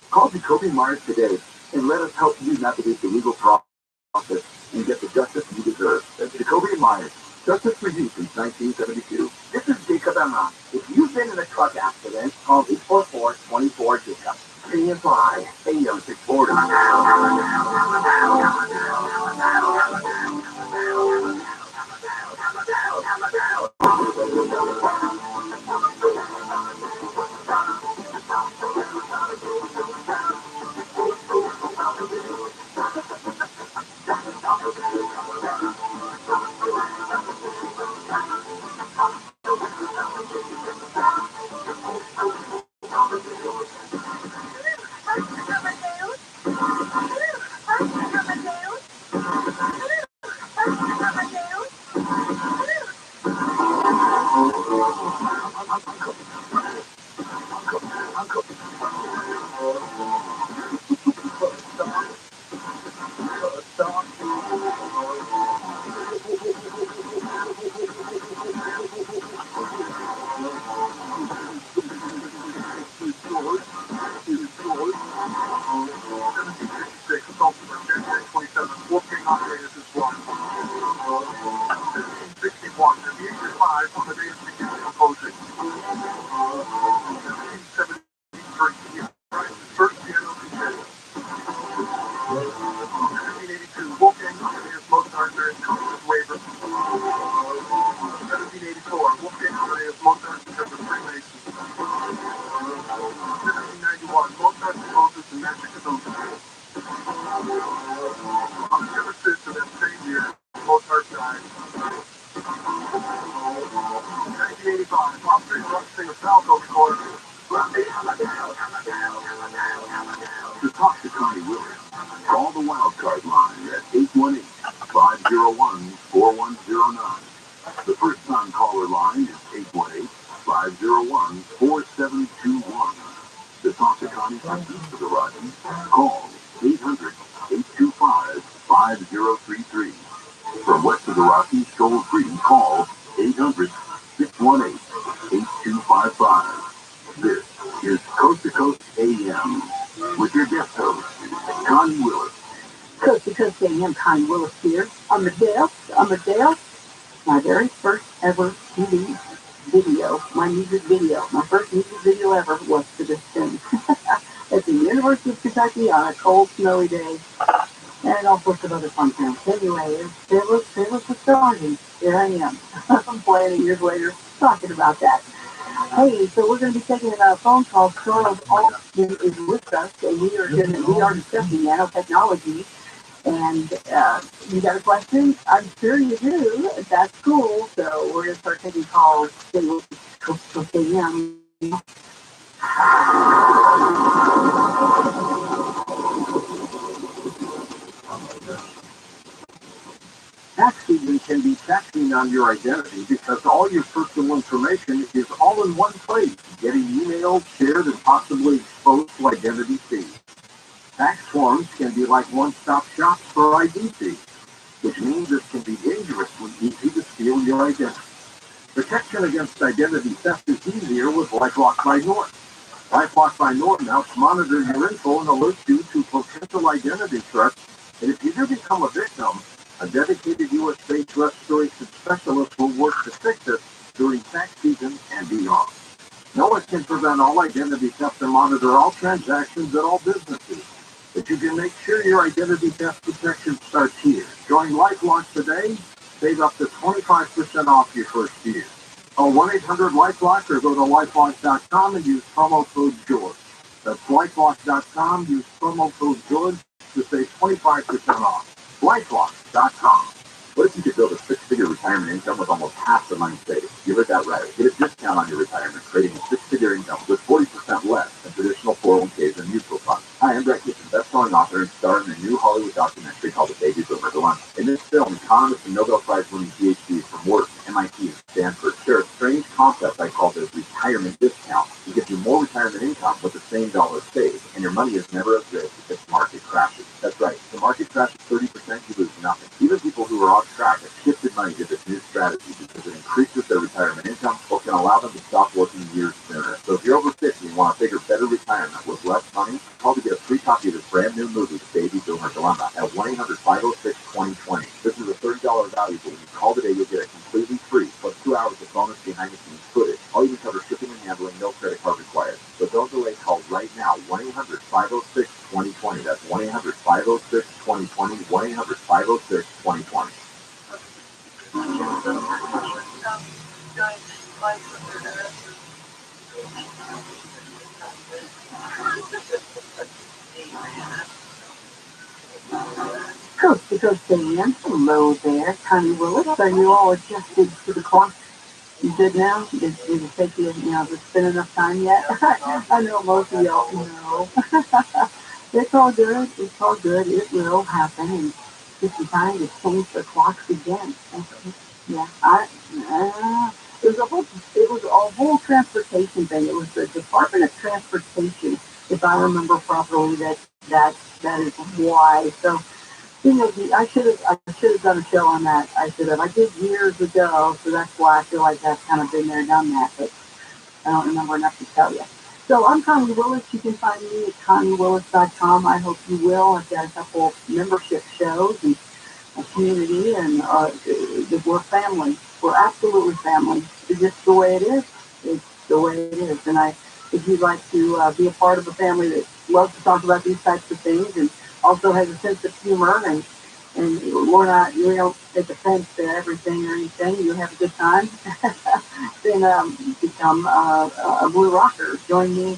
Call Jacoby Myers today and let us help you navigate the legal process and get the justice you deserve. That's Jacoby Myers. Justice for you since 1972. This is Jacob Emron. If you've been in a truck accident, call 844-24-JACOB. Costing apply. AM 640. To talk to Connie Williams, call the wildcard line at 818-501-4109. The first-time caller line is 818-501-4721. To talk to Connie from east of the Rockies, call 800-825-5033. From west of the Rockies, toll-free, call 800-618-8255. This is Coast to Coast AM with your guest host, Connie Willis. Coast to Coast AM, Connie Willis here. I'm Adele. My very first ever TV video, my music video, my first music video ever was to this thing. At the University of Kentucky on a cold, snowy day, and all sorts of other fun things. Anyway, there was the start, and here I am. I'm playing years later, talking about that. Hey, so we're going to be taking a phone call. Charles Austin is with us, and we are discussing nanotechnology. And you got a question? I'm sure you do. That's cool. So we're going to start taking calls. Tax season can be taxing on your identity because all your personal information is all in one place, getting emailed, shared, and possibly exposed to identity thieves. Tax forms can be like one-stop shops for ID thieves, which means it can be dangerously easy to steal your identity. Protection against identity theft is easier with LifeLock by Norton. LifeLock by Norton helps monitor your info and alerts you to potential identity threats, and if you do become a victim, a dedicated U.S.-based restoration specialist will work to fix it during tax season and beyond. No one can prevent all identity theft and monitor all transactions at all businesses, but you can make sure your identity theft protection starts here. Join LifeLock today. Save up to 25% off your first year. Call 1-800-LifeLock or go to LifeLock.com and use promo code George. That's LifeLock.com. Use promo code George to save 25% off. LifeLock.com. What if you could build a six-figure retirement income with almost half the money saved? You heard that right. Get a discount on your retirement, creating a six-figure income with 40% less than traditional 401ks and mutual funds. Hi, I'm Brett Kitchen, best-selling author and star in a new Hollywood documentary called The Baby Boomer Dilemma. In this film, economists and Nobel Prize-winning PhDs from Wharton, MIT, and Stanford share a strange concept I call the retirement discount. It gives you more retirement income with the same dollars saved, and your money is never at risk if the market crashes. That's right. If the market crashes 30%, you lose nothing. Even people who are off track have shifted money to this new strategy because it increases their retirement income or can allow them to stop working years sooner. So if you're over 50 and want a bigger, better retirement with less money, call to get a free copy of this brand new movie, The Baby Boomer Dilemma, at 1-800-506-2020. This is a $30 value, but when you call today, you'll get it completely free, plus 2 hours of bonus behind-the-scenes footage. All you can cover shipping and handling, no credit card required. So don't delay, call right now, 1-800 Coach, because Dan, hello there, Connie Willis. Are you all adjusted to the clock? You good now? Did it take you, has it been enough time yet? I know most of y'all know. It's all good. It's all good. It will happen. And it's time to change the clocks again. Yeah. It was a whole transportation thing. It was the Department of Transportation, if I remember properly, that is why. So, I should have done a show on that. I did years ago, so that's why I feel like that's kind of been there, done that. But I don't remember enough to tell you. So I'm Connie Willis. You can find me at ConnieWillis.com. I hope you will. I've got a couple membership shows and a community, and we're family. We're absolutely family. It's just the way it is. It's the way it is. And if you'd like to be a part of a family that loves to talk about these types of things and also has a sense of humor, and we don't take offense to everything or anything, you have a good time, then become a Blue Rocker. Join me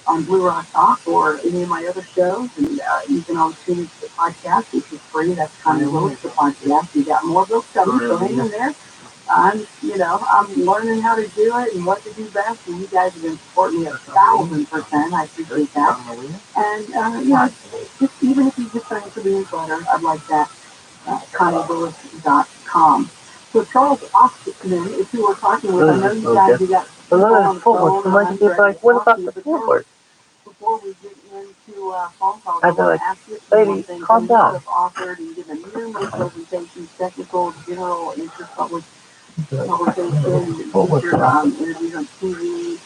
on Blue Rock Talk or any of my other shows, and you can always tune into the podcast, which is free. That's Connie Willis, the podcast. You got more books coming, so hang in there. I'm learning how to do it and what to do best, and you guys have been supporting me 1,000%. I appreciate that. And just even if you just sign up for the newsletter, I'd like that. ConnieWillis.com. So Charles Oxman, if you were talking with, I know you guys, you got people on the phone. What about the forward? Before we get into phone calls, I want to ask you some more things. Calm down. You have authored and given numerous presentations, technical, general interest publications, featured interviews on TV,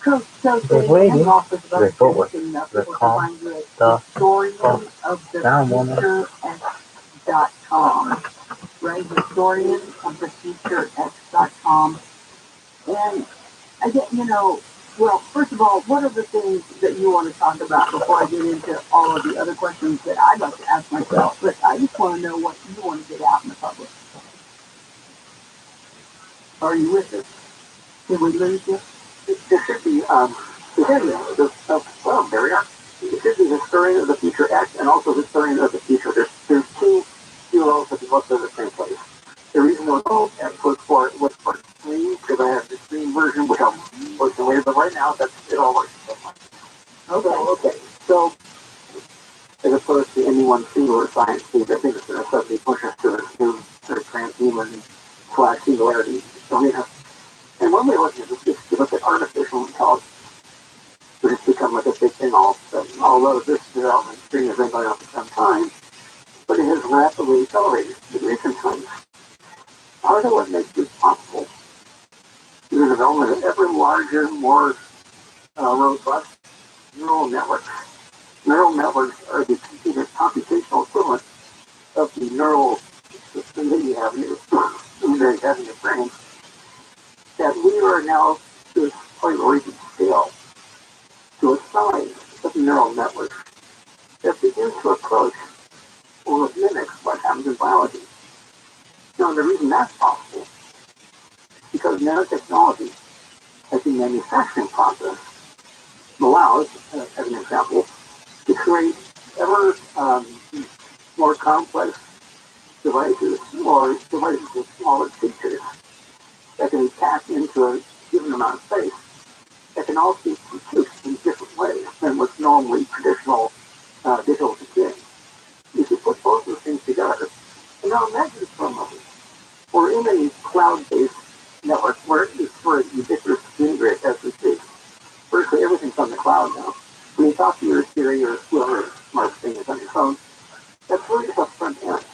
co-stating, and also other things. And people can find you at historianofthefuturex.com. Right? Historianofthefuturex.com. And I get, well, first of all, what are the things that you want to talk about before I get into all of the other questions that I'd like to ask myself? But I just want to know what you want to get out in the public. Are you with us? Did we lose you? There should be, there we are. It should be Historian of the Future X and also Historian of the Future. There's two URLs that both are the same place. The reason was X was for screen, because I have the screen version, which I'm working later, but right now it all works. Okay. So, as opposed to any one singular science feed, I think it's going to suddenly push us to this new sort of transhuman / singularity. So, and one way of looking at this is to look at artificial intelligence, which has become like a big thing all of a sudden. Although this development stream has been going on for some time, but it has rapidly accelerated in recent times. Part of what makes this possible is the development of ever larger, more robust neural networks. Neural networks are the computational equivalent of the neural system that you have in your brain. That we are now to a point where we can scale to a size of neural networks that begins to approach or mimic what happens in biology. Now, the reason that's possible is because nanotechnology, as the manufacturing process, allows, as an example, to create ever more complex devices or devices with smaller features that can be packed into a given amount of space that can also be produced in different ways than what's normally traditional digital computing. If you put both of those things together, and now imagine this for a moment. We're in a cloud-based network where it's for a ubiquitous computing grid as we speak. Virtually everything's on the cloud now. When you talk to your Siri or whoever smart thing is on your phone, that's really just a front end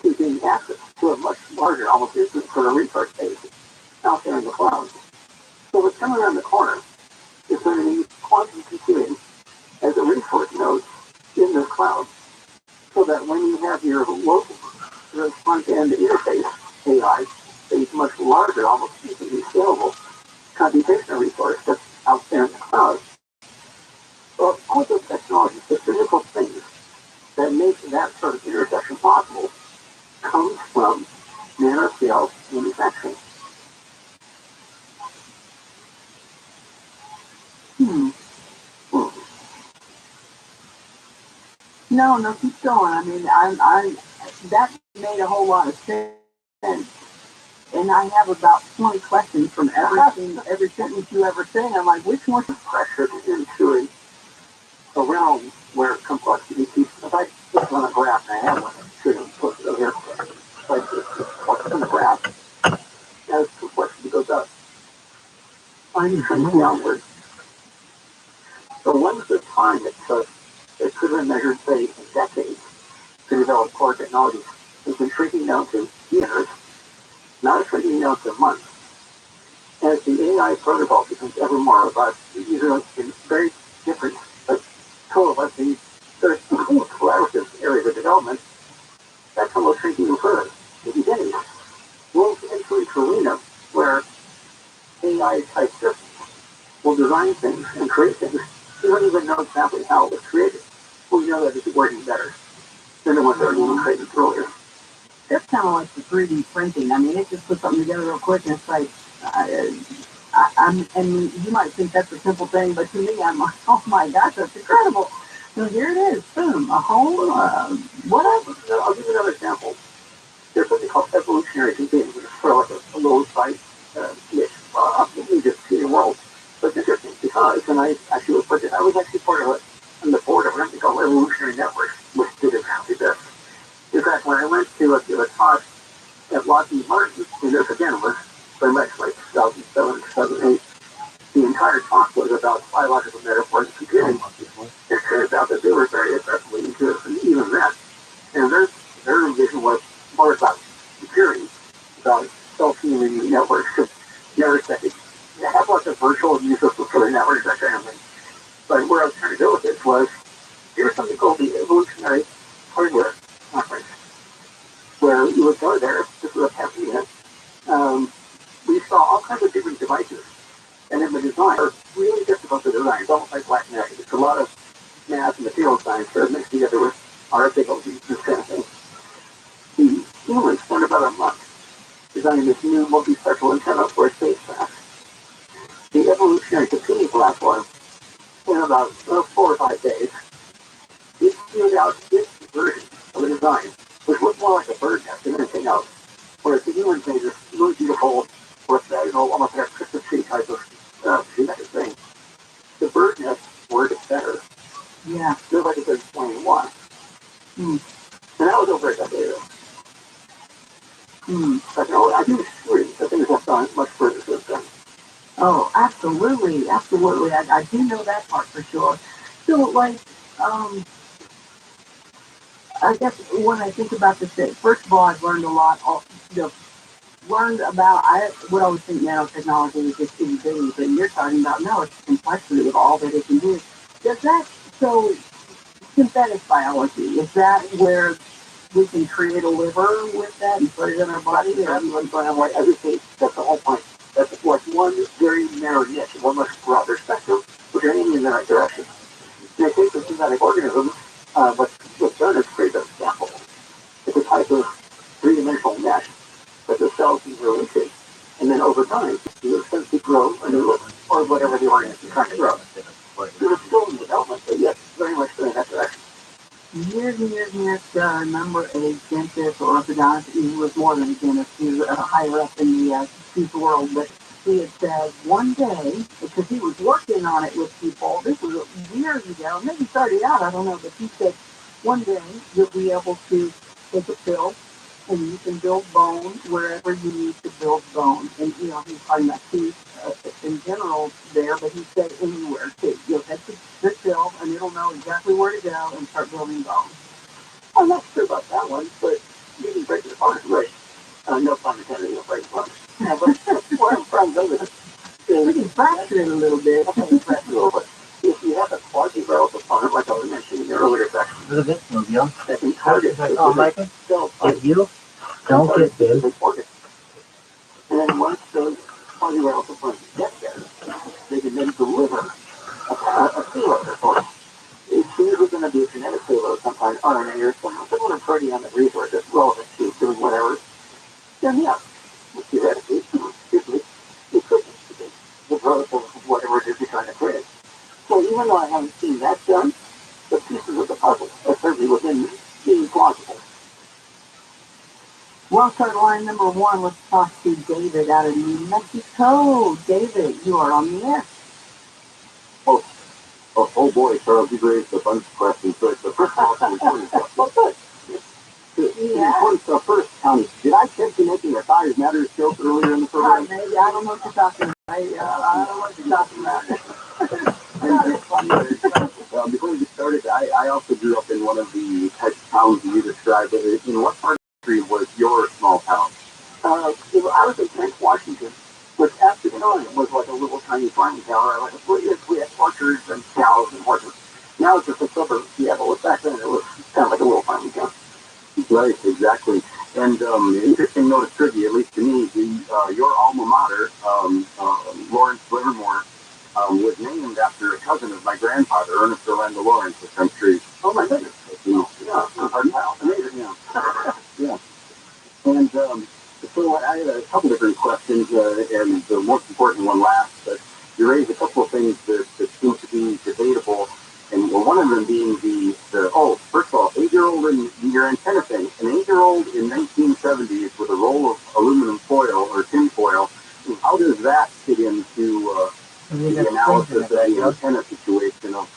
to being access to a much larger, almost instant sort of resource base out there in the cloud. So what's coming around the corner is going to be quantum computing as a resource node in this cloud, so that when you have your local front-end interface AI, a much larger, almost infinitely scalable computational resource that's out there in the cloud. So all those technologies, the physical things that make that sort of intersection possible, comes from nanoscale manufacturing. No, keep going. I mean, that made a whole lot of sense. And I have about 20 questions from every sentence you ever say. I'm like, which one? Pressure into a realm where complexity keeps. If I put on a graph, and I have one, shouldn't put it over here. If I put on a graph, as complexity goes up, I'm trending downward. The length of time it took, it could have been measured, say, in decades to develop core technologies, has been shrinking down to years, now shrinking down to months. As the AI protocol becomes ever more robust, these are in very different but coalescing, very collaborative areas of development. That's how much shrinking occurs. The beginning will eventually to arena where AI type systems will design things and create things. We don't even know exactly how it was created. We know that it's working better than the ones that were even created earlier. It's kind of like the 3D printing. I mean, it just puts something together real quick, and it's like, and you might think that's a simple thing, but to me, I'm like, oh my gosh, that's incredible. So here it is, boom, a whole, whatever. I'll give you another example. There's something called evolutionary computing, which is sort of like a little site niche. You just see the world. But it's interesting because, and I was actually part of on the board of something called Evolutionary Network, which did exactly this. In fact, when I went to give a talk at Lockheed Martin, and this again was very much like 2007, 2008, the entire talk was about biological metaphors and computing. It turns out that they were very aggressively into even that. And their vision was more about security, about self-healing networks, networks that have lots of virtual users for the networks, that kind of thing. But where I was trying to go with this was, here's something called the Evolutionary Hardware Conference, where you would go there, this was a past event, we saw all kinds of different devices, and in the design, are really difficult to design. It's almost like black magic. It's a lot of math and material science that are mixed together with articles and this kind of thing. The humans spent about a month designing this new multi-spectral antenna for a spacecraft. The evolutionary computing platform, in about 4 or 5 days, it figured out its version of the design, which looked more like a bird nest than anything else. Whereas the humans made this really beautiful, orthogonal, almost like a Christmas tree type of geometric thing. The bird nest worked better. Yeah. Nobody could explain why. And that was over a decade ago. But no, I do agree that things have gone much further since then. Oh, absolutely. I do know that part for sure. So, like, I guess when I think about this, first of all, I've learned a lot. Learned about, I would always think nanotechnology is just itty bitty, but you're talking about, no, it's the complexity of all that it can do. So synthetic biology, is that where we can create a liver with that and put it in our body? Or everyone's going to want everything. That's the whole point. That's like one very narrow niche, one much broader spectrum, which are aiming in the right direction. In the case of synthetic organisms, what's done is create a scaffold. It's a type of three-dimensional mesh that the cells can grow into. And then over time, you essentially grow a new liver, or whatever the organism is trying to grow. It's still in development, but yes, very much in that direction. Years ago, I remember a dentist or orthodontist, he was more than a dentist, he was higher up in the tooth world, but he had said one day, because he was working on it with people, this was years ago, maybe started out, I don't know, but he said one day you'll be able to take a pill and you can build bone wherever you need to build bone. And, you know, he's talking about teeth in general there, but he said anywhere too. You'll take the pill and it'll know exactly where to go and start building bone. I'm not sure about that one, but you can break it apart, right? No pun intended, you'll break it apart. Yeah, but where I'm from, we can fracture it a little bit. If you have a quasi-viral component, like I was mentioning in the earlier section, that can target If you don't get this, and then once those quasi-viral components get there, they can then deliver a payload for it. It's usually going to be a genetic payload, sometimes RNA or some similar protein that resource that's relevant to doing whatever. Then yeah, theoretically, usually, it could be the growth of whatever it is you're trying to create. So even though I haven't seen that done, the pieces of the puzzle, certainly within being plausible. Well, start line number one. Let's talk to David out of New Mexico. David, you are on the air. Oh boy, Charles, you raised a bunch of questions. So the first one, first, did I catch you making a size matters joke earlier in the program? Maybe. I don't know what you're talking about. I don't know what you're talking about. Before we get started, I also grew up in one of the types of towns you described. In what part of the country was your small town? I was in Kent, Washington, which at the time was like a little tiny farming town. We had orchards and cows and horses. Now it's just a suburb of Seattle. Back then it was kind of like a little farming town. Right, exactly. And interesting note of trivia, at least to me, your alma mater, Lawrence Livermore, was named after a cousin of my grandfather, Ernest Orlando Lawrence, which I'm sure. Oh my goodness! Yeah, Amazing. Yeah. Yeah. And so I had a couple different questions, and the most important one last. But you raised a couple of things that seem to be debatable, and one of them being first of all, 8-year-old in your antenna thing. An 8-year-old in 1970s with a roll of aluminum foil or tin foil. How does that fit into the analysis of the antenna situation of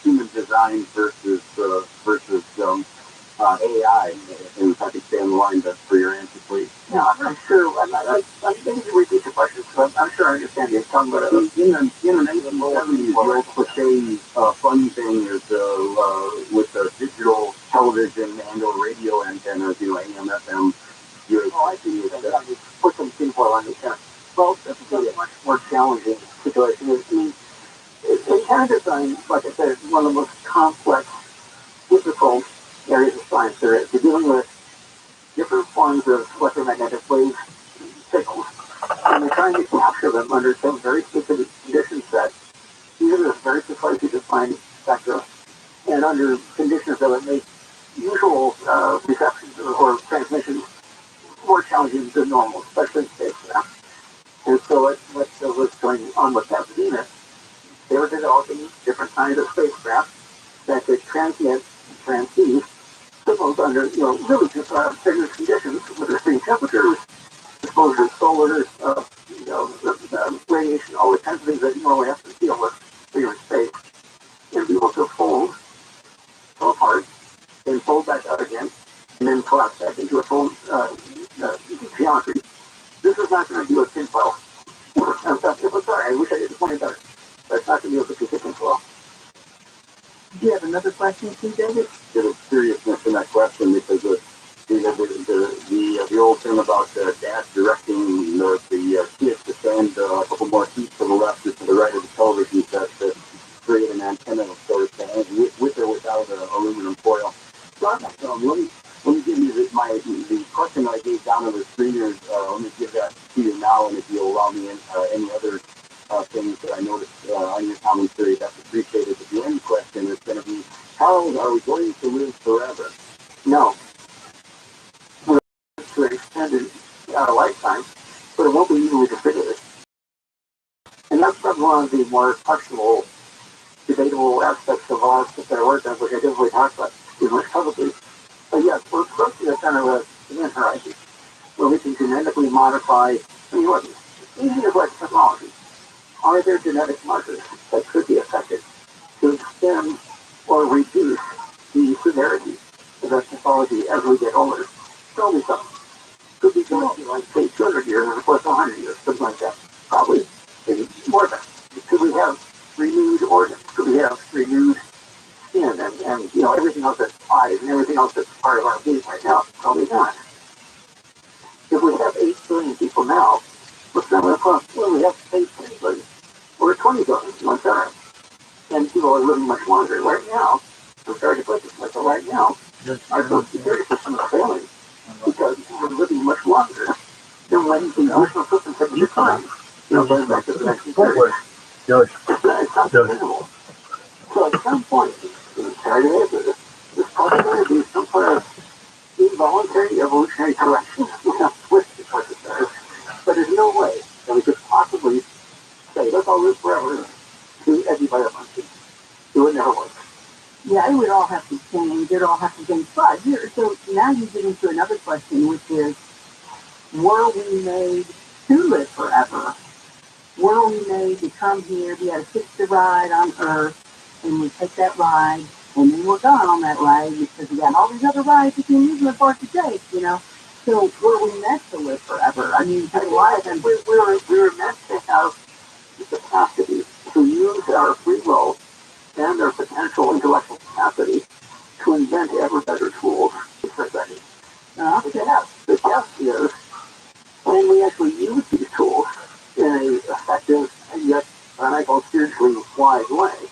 human design versus AI? And if I could stay on the line for your answer, please. No, I'm not sure. I think you repeat the question, so I'm sure I understand you. Talking about in the 1970s, the old cliche fun thing is with the digital television and/or radio antennas, AM, FM. I see. You put some tinfoil on the antenna. Well, this is a much more challenging situation. Antenna design, like I said, is one of the most complex, difficult areas of science there is. You're dealing with different forms of electromagnetic wave signals, and they're trying to capture them under some very specific condition set, using a very precisely defined spectra, and under conditions that would make usual receptions or transmissions more challenging than normal, especially in spacecraft. And so what's going on with Pasadena, they were developing different kinds of spacecraft that could transmit, transceive signals under, really just rigorous conditions with extreme temperatures, exposure to solar, radiation, all the kinds of things that you normally have to deal with when you're in space, and be able to fold apart, then fold back out again, and then collapse back into a fold geometry. This is not going to do a tinfoil. I'm sorry, I wish I didn't point better. But it's not going to be able to do a tinfoil. Do you have another question, too, David? There's a seriousness in that question because the old thing about dad directing the kids to stand a couple more feet to the left or to the right of the television set to create an antenna of sorts, with or without aluminum foil. So let me give you the question I gave down on the screeners. Let me give that to you now, and if you'll allow me any other things that I noticed on your commentary, that's appreciated. But the end question is going to be, how are we going to live forever? No. We're to an extended lifetime, but it won't be evenly distributed. And that's probably one of the more questionable, debatable aspects of all the work on which I didn't really talk about too much publicly. But yes, we're approaching a kind of an event horizon where we can genetically modify, even as like technology. Are there genetic markers that could be affected to extend or reduce the severity of that pathology as we get older? Probably some. Could be going to like say 200 years as opposed to 100 years, something like that. Probably maybe more than. Could we have renewed organs? Could we have renewed skin and everything else that's eyes and everything else that's part of our being right now? Probably not. If we have 8 billion people now, what's that going to cost? Well, we have 8 billion. We're 20 billion on Earth. And people are living much longer. Right now, I'm sorry to put this, but right now, our social security system is failing because we're living much longer than when the original system had declined. Going back to the 1930s. It's not sustainable. So at some point, there's probably going to be some sort of involuntary evolutionary correction. With the choices there. But there's no way that we could possibly say, let's all live forever to everybody else. It would never work. Yeah, it would it all happens in flood. So now you get into another question, which is, were we made to live forever? Were we made to come here, we had a fixed ride on Earth, and we take that ride, and then we're gone on that ride because we got all these other rides that you can use in the park to take, you know? So were we meant to live forever? I mean, a lot of them, we were meant to have the capacity to use our free will and our potential intellectual capacity to invent ever better tools for society. The test is, can we actually use these tools in an effective and yet, and I call spiritually wise way?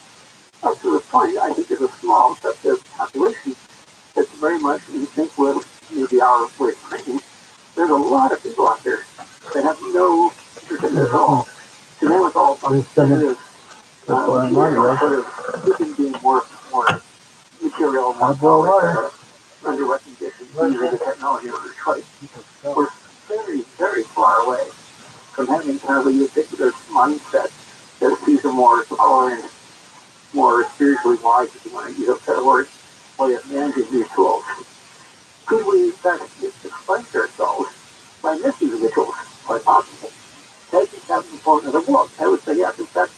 Up to the point, I think there's a small subset population that's very much in sync with maybe our way of thinking. There's a lot of people out there that have no interest in it at all. To them, it's all positive. Being more material, more under what conditions, using the technology under choice. We're very, very far away from having kind of a ubiquitous mindset that sees a more tolerant, more spiritually wise, if you want to use a better word, way of managing these tools. Could we, in fact, explain ourselves by misusing the tools? Quite possible. Taking that component of the world. I would say, yes, in fact,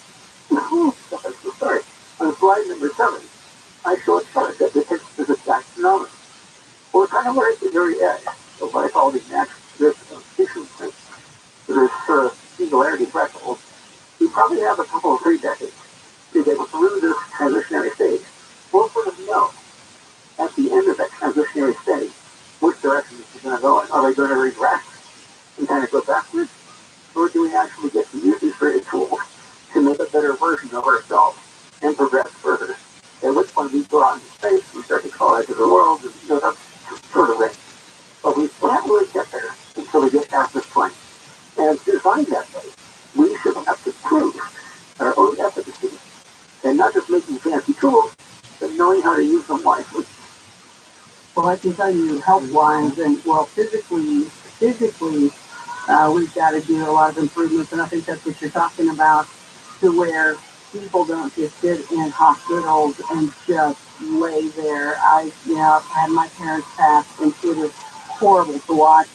that's the story. On slide number 7, I show a chart that depicts this exact phenomenon. We're kind of right at the very edge of what I call the this sequence, this sort of singularity threshold. We probably have a couple of 3 decades to get through this transitionary stage. We'll sort of know at the end of that transitionary stage which direction it's going to go in. Are they going to regress and kind of go backwards? Or do we actually get to use these very tools to make a better version of ourselves and progress further? At which point we go out into space, we start to collide to the world, and that sort of thing. But we can't really get there until we get past this point. And to find that way, we should have to prove our own efficacy. And not just making fancy tools, but knowing how to use them wisely. well, I can tell you health-wise, and well, physically, we've got to do a lot of improvements, and I think that's what you're talking about, to where people don't just sit in hospitals and just lay there. I've had my parents pass, and it is horrible to watch.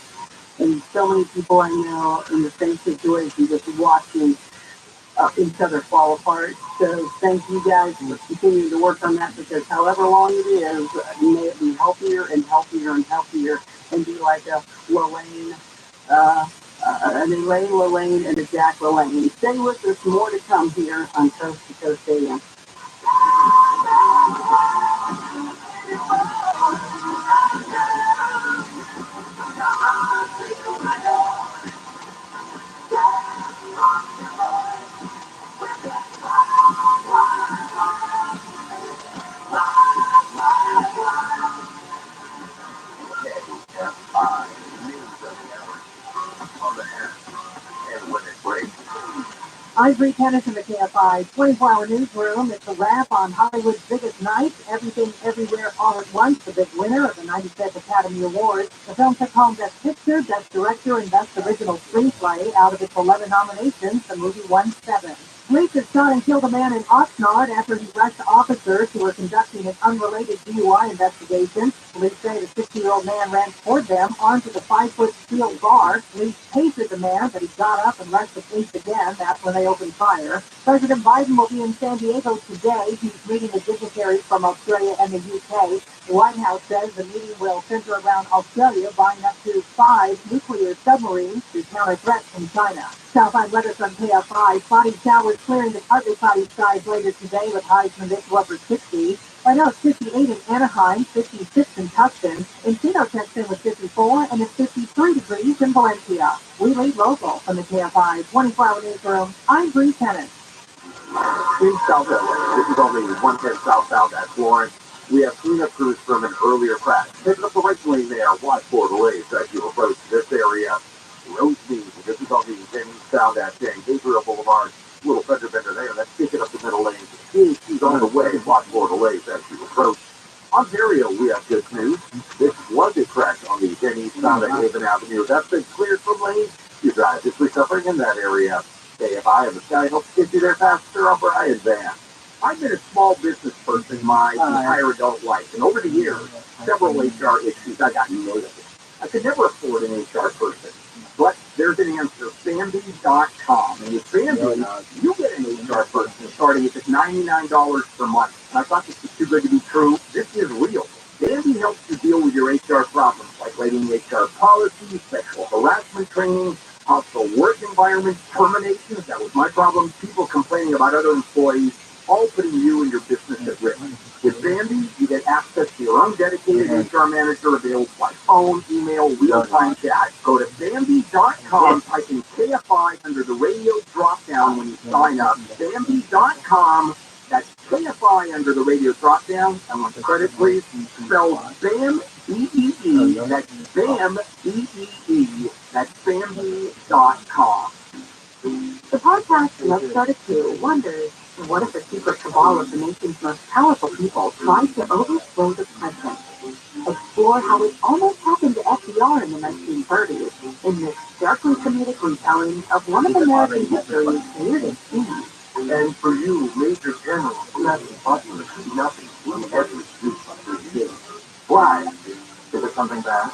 And so many people I know in the same situation, just watching each other fall apart. So thank you guys for continuing to work on that, because however long it is, may it be healthier and healthier and healthier, and be like a Lorraine, an Elaine Lorraine and a Jack Lorraine. Stay with us, more to come here on Coast to Coast AM. I'm Bree Tennis in the KFI 24-hour newsroom. It's a wrap on Hollywood's biggest night, Everything Everywhere All at Once, the big winner of the 95th Academy Awards. The film took home Best Picture, Best Director, and Best Original Screenplay. Out of its 11 nominations, the movie won 7. Police have shot and killed a man in Oxnard after he rushed officers who were conducting an unrelated DUI investigation. Police say the 60-year-old man ran toward them armed with a 5-foot steel bar. Police tased the man, but he got up and rushed the police again. That's when they opened fire. President Biden will be in San Diego today. He's meeting with dignitaries from Australia and the UK. The White House says the meeting will center around Australia buying up to 5 nuclear submarines to counter threats from China. Southline weather from KFI. Spotty showers clearing the partly cloudy skies later today with highs from mid to upper 60s. Right now it's 58 in Anaheim, 56 in Tucson. In Chino, Texas was 54, and it's 53 degrees in Valencia. We lead local from the KFI 24-hour newsroom. I'm Bree Tennis. In South LA, this is only 110 southbound at Florence. We have cleanup crews from an earlier crash. Picking up the right lane there, watch for delays as you approach this area. Road speed, this is on the southbound at San Gabriel Boulevard. Little fender bender there, that's picking up the middle lane. She's on the way, watch for delays as you approach. Ontario, we have good news. This was a crash on the eastbound at Haven Avenue. That's been cleared from lanes. You drive if we're suffering in that area. KFI and the Sky helps get you there faster on Brian Van. I've been a small business person my entire adult life, and over the years, several HR issues I got noticed. I could never afford an HR person. But there's an answer, Bambi.com. And with Bambi, you get an HR person starting at just $99 per month. And I thought this was too good to be true. This is real. Bambi helps you deal with your HR problems, like writing HR policies, sexual harassment training, hostile work environment, terminations. That was my problem. People complaining about other employees, all putting you and your business at risk. With Bambi, you get access to your own dedicated HR manager available by phone, email, real-time chat. Go to Bambi.com, type in KFI under the radio drop-down when you sign up. Bambi.com, that's KFI under the radio drop-down. I want the credit, please. Spell BAM, B-E-E, that's BAM, B-E-E, that's Bambi.com. The podcast Love Started 2 wonders, what if the secret cabal of the nation's most powerful people tried to overthrow the president? Explore how it almost happened to FDR in the 1930s in this darkly comedic retelling of one of American history's weirdest scenes. And for you, Major General, nothing butlers, nothing from every group of the Why? Is it something bad?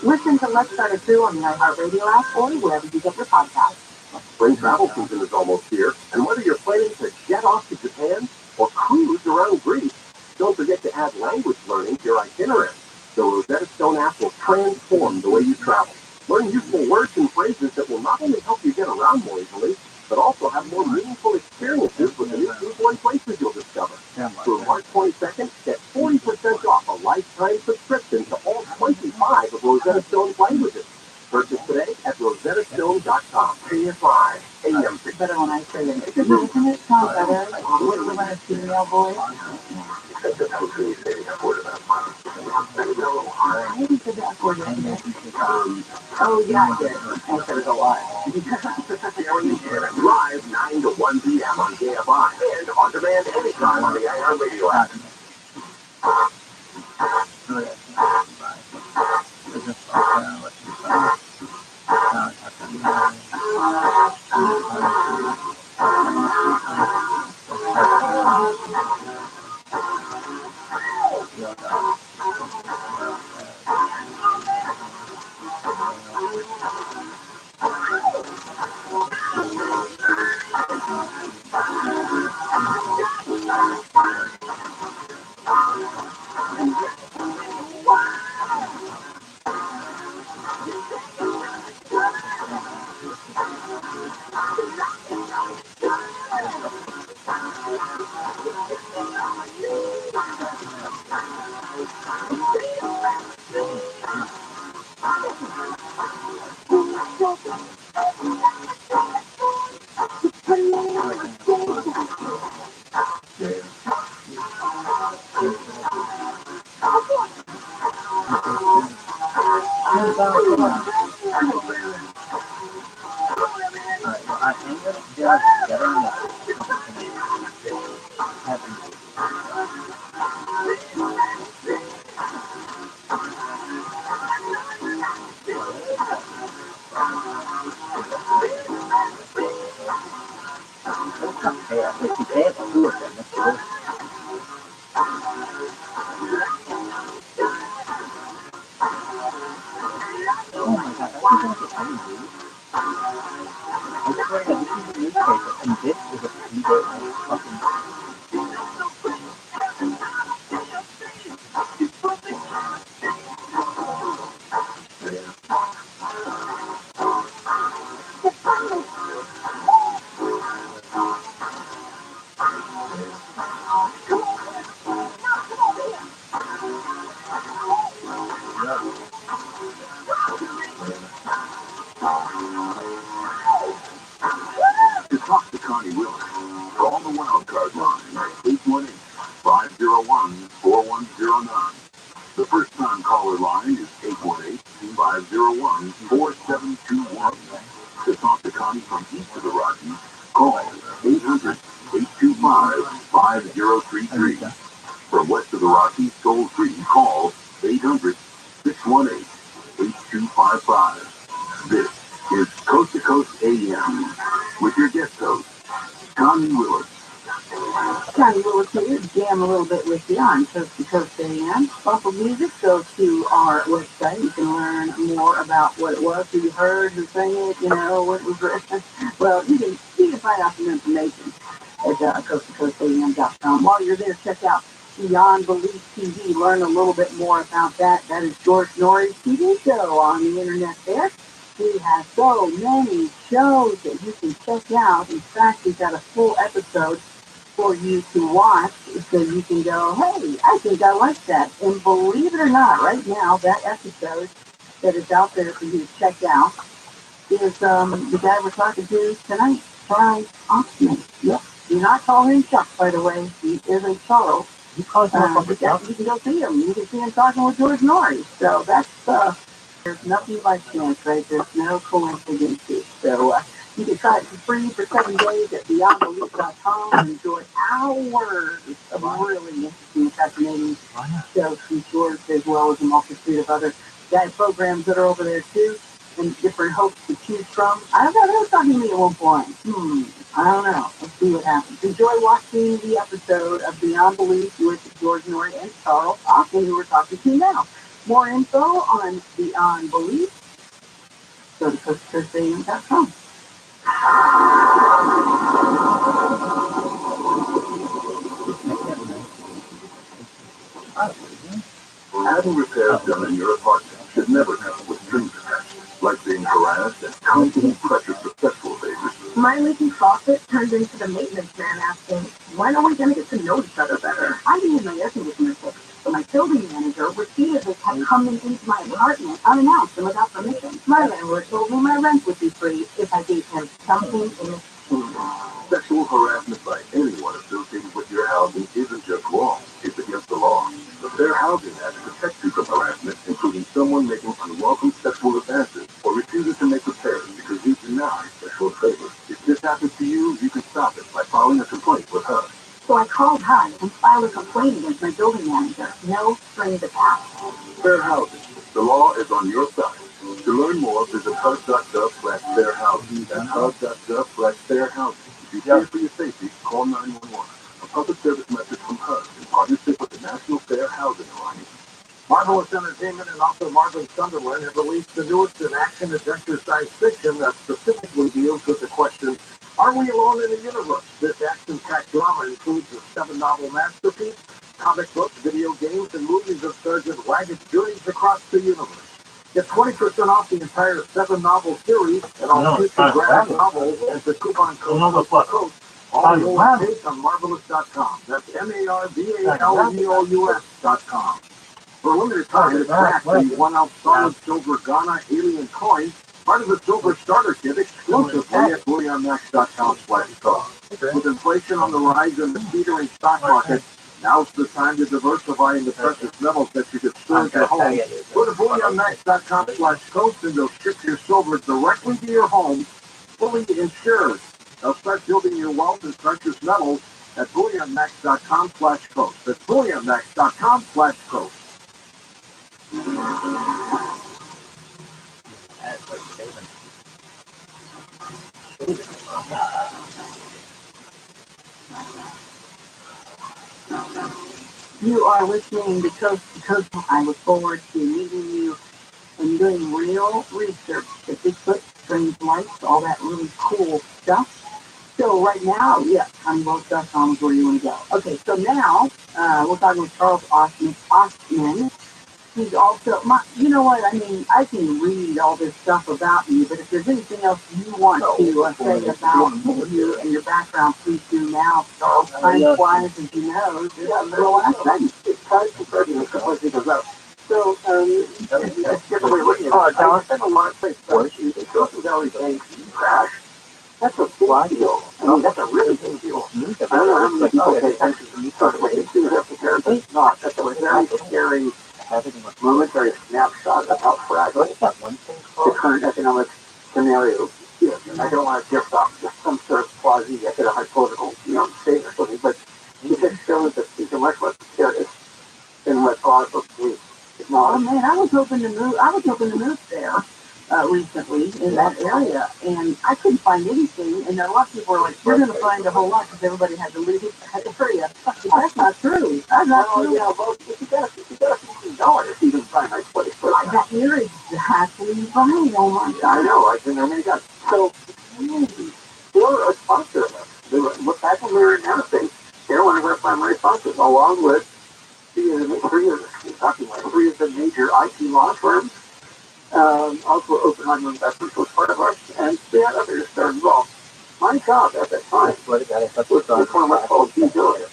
Listen to Let's Start a 2 on the iHeartRadio app or wherever you get your podcasts. Spring travel season is almost here, and whether you're planning to jet off to Japan or cruise around Greece, don't forget to add language learning to your itinerary. The Rosetta Stone app will transform the way you travel. Learn useful words and phrases that will not only help you get around more easily, but also have more meaningful experiences with the new people and places you'll discover. Through March 22nd, get 40% off a lifetime subscription to all 25 of Rosetta Stone's languages. Purchase today at RosettaStone.com. KFI AM. It's better when I say it. Doesn't it sound better with a female voice? That was really saying that word about I didn't say that word yet. Oh, yeah, I did. I said it a lot. Live 9 to 1 p.m. on KFI and on demand anytime on the iHeartRadio app. To talk to Connie from east of the Rockies, call 800-825-5033. From west of the Rockies, toll free, call 800-618-8255. This is Coast to Coast AM with your guest host, Connie Willis. Johnny, we'll jam a little bit with you on Coast to Coast AM. Bumper music. Go to our website. You can learn more about what it was, who you heard, who sang it, what was written. Well, you can find out some information at coasttocoastam.com. While you're there, check out Beyond Belief TV. Learn a little bit more about that. That is George Norrie's TV show on the internet there. We have so many shows that you can check out. In fact, we've got a full episode for you to watch, so you can go, hey, I think I like that. And believe it or not, right now, that episode that is out there for you to check out is the guy we're talking to tonight, Charles Oxman. Yep. Do not call him Chuck, by the way. He isn't Charles. You call him You can go see him. You can see him talking with George Norrie. So that's, there's nothing by chance, right? There's no coincidences. So you can try it for free for 7 days at beyondbelief.com and enjoy hours of really interesting, fascinating shows from George, as well as a multitude of other guide programs that are over there too, and different hosts to choose from. I don't know, they were talking to me at one point. I don't know. Let's see what happens. Enjoy watching the episode of Beyond Belief with George Norrie and Charles Austin, who we're talking to now. More info on Beyond Belief. Go to coasttocoastam.com. Having repairs done in your apartment should never come with strings attached, like being harassed and constantly pressured for sexual favors. My leaky faucet turned into the maintenance man asking, when are we going to get to know each other better? I didn't even air conditioner fixed, so my building manager repeatedly kept coming into my apartment unannounced and without permission. My landlord told me my rent would be free if I gave him something in exchange. Sexual harassment by anyone associated with your housing isn't just wrong, it's against the law. The Fair Housing Act protects you from harassment, including someone making unwelcome sexual advances or refusing to make repairs because you deny sexual favors. If this happens to you, you can stop it by filing a complaint with HUD. So I called HUD and filed a complaint against my building manager. No strings attached. Fair Housing. The law is on your side. To learn more, visit HUD.gov/fairhousing. That's HUD.gov/fairhousing. If you fear for your safety, call 911. A public service message from HUD in partnership with the National Fair Housing Alliance. Marvelous Entertainment and also Marvin Sunderland have released the newest in action adventure science fiction that specifically deals with the question, are we alone in the universe? This action-packed drama includes a 7-novel masterpiece, comic books, video games, and movies of Sergeant Ragged's journeys across the universe. Get 20% off the entire 7-novel series and all future graphic novels and the coupon code Coast. All lowercase on Marvelous.com. That's MARVALUOUS.com. For a limited time, it's back the 1-ounce solid silver Ghana alien coin, part of the silver starter kit exclusively at BullionMax.com/cost. With inflation on the rise in the teetering stock market, now's the time to diversify into precious metals that you could store at home. Go to BullionMax.com/coast and they'll ship your silver directly to your home, fully insured. Now start building your wealth in precious metals at BullionMax.com/coast. That's BullionMax.com/coast. You are listening to Coast to Coast. I look forward to meeting you and doing real research to Bigfoot, strange lights, all that really cool stuff. So right now, HoneyBoat.com is where you want to go. Okay, so now we're talking with Charles Austin. He's also, you know what, I mean, I can read all this stuff about you, but if there's anything else you want to say about you and your background, please do now. Charles, time-wise, as you know, it's a little last time. It's time to start to completely develop. So, that's different way of looking at it. I spent a lot of places on issues in Silicon Valley Bank crash. That's a big deal. I mean, that's a really big deal. I don't know how many people pay attention when you start looking into that comparison. Not. That's a very scary momentary snapshot of how fragile the current economic scenario is. And I don't want to drift off just some sort of quasi-economic political, state or something, but it just shows that these are much less serious than what a lot of folks believe. Oh man, I was hoping to move there recently in that area, and I couldn't find anything. And a lot of people were like, "You're going to find a whole lot," because everybody had to leave, had to hurry up. That's not true. That's not true. Yeah, well, if you got $15, you can find a nice place for that. You're exactly right. Oh my I God. know, I can only got. So, they're a sponsor of us. Look back when we were in Aerospace, they're one of our primary sponsors, along with three of the major IT law firms. Also, Oppenheimer Investments was part of us, and we had others that are involved. My job at that time was to form what's called due diligence.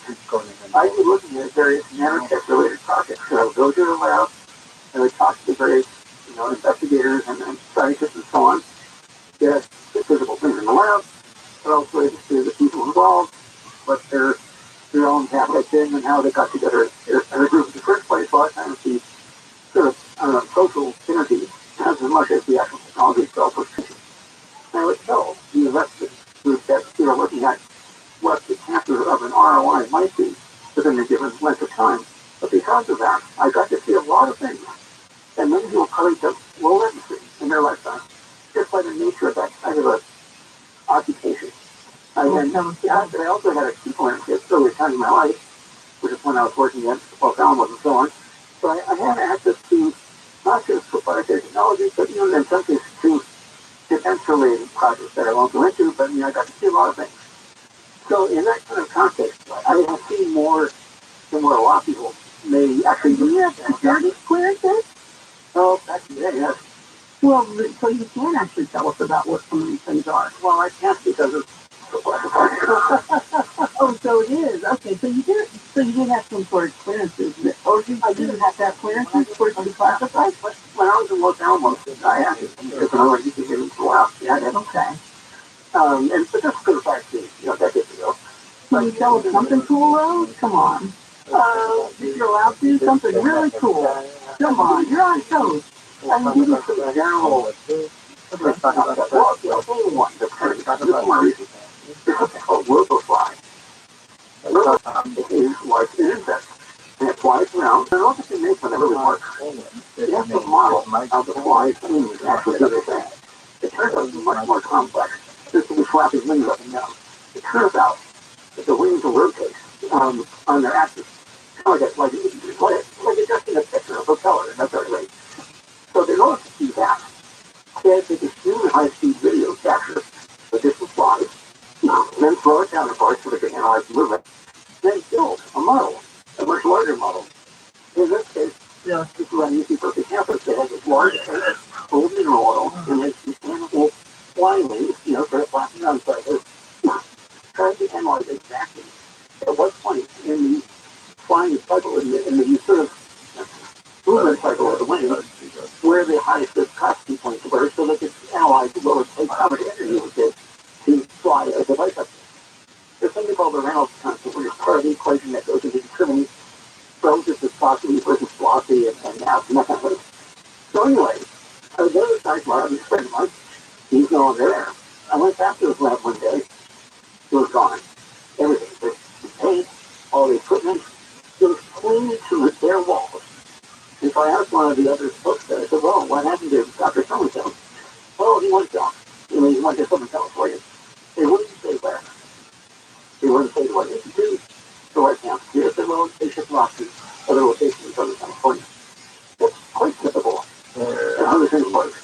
I was looking at various nanotech-related projects. So go to the lab, and we talk to various, investigators and scientists and so on. Get physical things in the lab, but also to the people involved, what their own path has been, and how they got together as a group in the first place. A lot of times the sort of social synergy as much as the actual technology itself was. And I would tell the investment group that we were looking at what the chances of an ROI might be within a given length of time. But because of that, I got to see a lot of things that many people probably just will never see in their lifetime, just by the nature of that kind of a occupation. I also had a key point at early time in my life, which is when I was working at Los Alamos and so on. So I had access to not just proprietary technology, but in some cases to defense-related projects that I won't go into, but I got to see a lot of things. So in that kind of context, I have seen more than what a lot of people may actually do. You have security clearances? Oh, back in the day, yes. Well, so you can actually tell us about what some of these things are. Well, I can't because it's Oh, so it is. Okay, so you did have some sort of clearances. Or you didn't have to have clearances for it to be classified? when I was in Los Alamos, I had to because I was using it to go out. Yeah, okay. And but that's good back to decades ago. Can you tell us something cool, though? Come on. If you're allowed to, something really cool. Come on, you're on toast. I can give you some general. This is called ROTHSCHILD. ROTHSCHILD is like an insect, and it flies around. And also can make when it really works. It has to model how the fly's wings actually do their thing. It turns out it's much more complex. This will be flapping wings up and down. It turns out that the wings will rotate on their axis. Like adjusting a picture, a propeller, and that's everything. So in order to see that, they had to take extremely high-speed video capture the distant flies, then slow it down, of course, so they could analyze the movement, then build a model, a much larger model. In this case, this is on UC Berkeley campus. They had this large tank full of mineral oil, and they had these mechanical flying wings, sort of flapping around sideways, trying to analyze exactly at what point in the flying cycle, in the sort of movement cycle of the wing, where the highest viscosity points were, so they could analyze the lowest how much energy it would take to fly a device up there. There's something called the Reynolds constant, which is part of the equation that goes into determining relative viscosity versus velocity and mass and that kind of thing. So anyway, I was there at the lab, and friend of mine, he's no longer there. I went back to his lab one day, it was gone. Everything, the paint, all the equipment, it was clean to their walls. And so I asked one of the other folks there, I said, well, what happened to Dr. So-and-so? Oh, he went down. He went to Southern California. They wouldn't say where. They wouldn't say what they could do. So I can't. They said, well, they should lost to other locations in Southern California. That's quite typical. And other things work.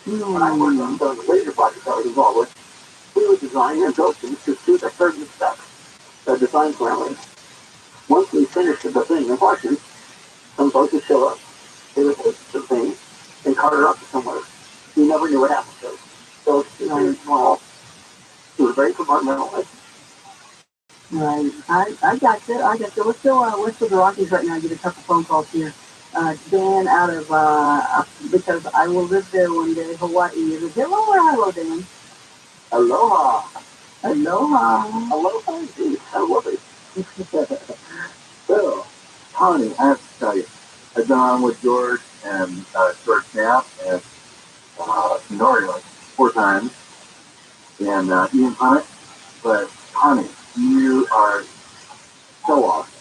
When I worked on some of the laser projects I was involved with, we would design and build things to suit a certain spec, the design parameters. Once we finished the thing in Washington, some folks would show up. They would take the thing and cart it up to somewhere. You never knew what happened to it. So it's very small. It was very compartmentalized. Right. I got you. Let's go to the Rockies right now and get a couple phone calls here. Dan out of, because I will live there one day, Hawaii. Is it hello or hello, Dan? Aloha. Aloha. Aloha indeed. How lovely. So, Connie, I have to tell you, I've been on with George and George Knapp and Nori like 4 times, and Ian Punnett. But Connie, you are so awesome.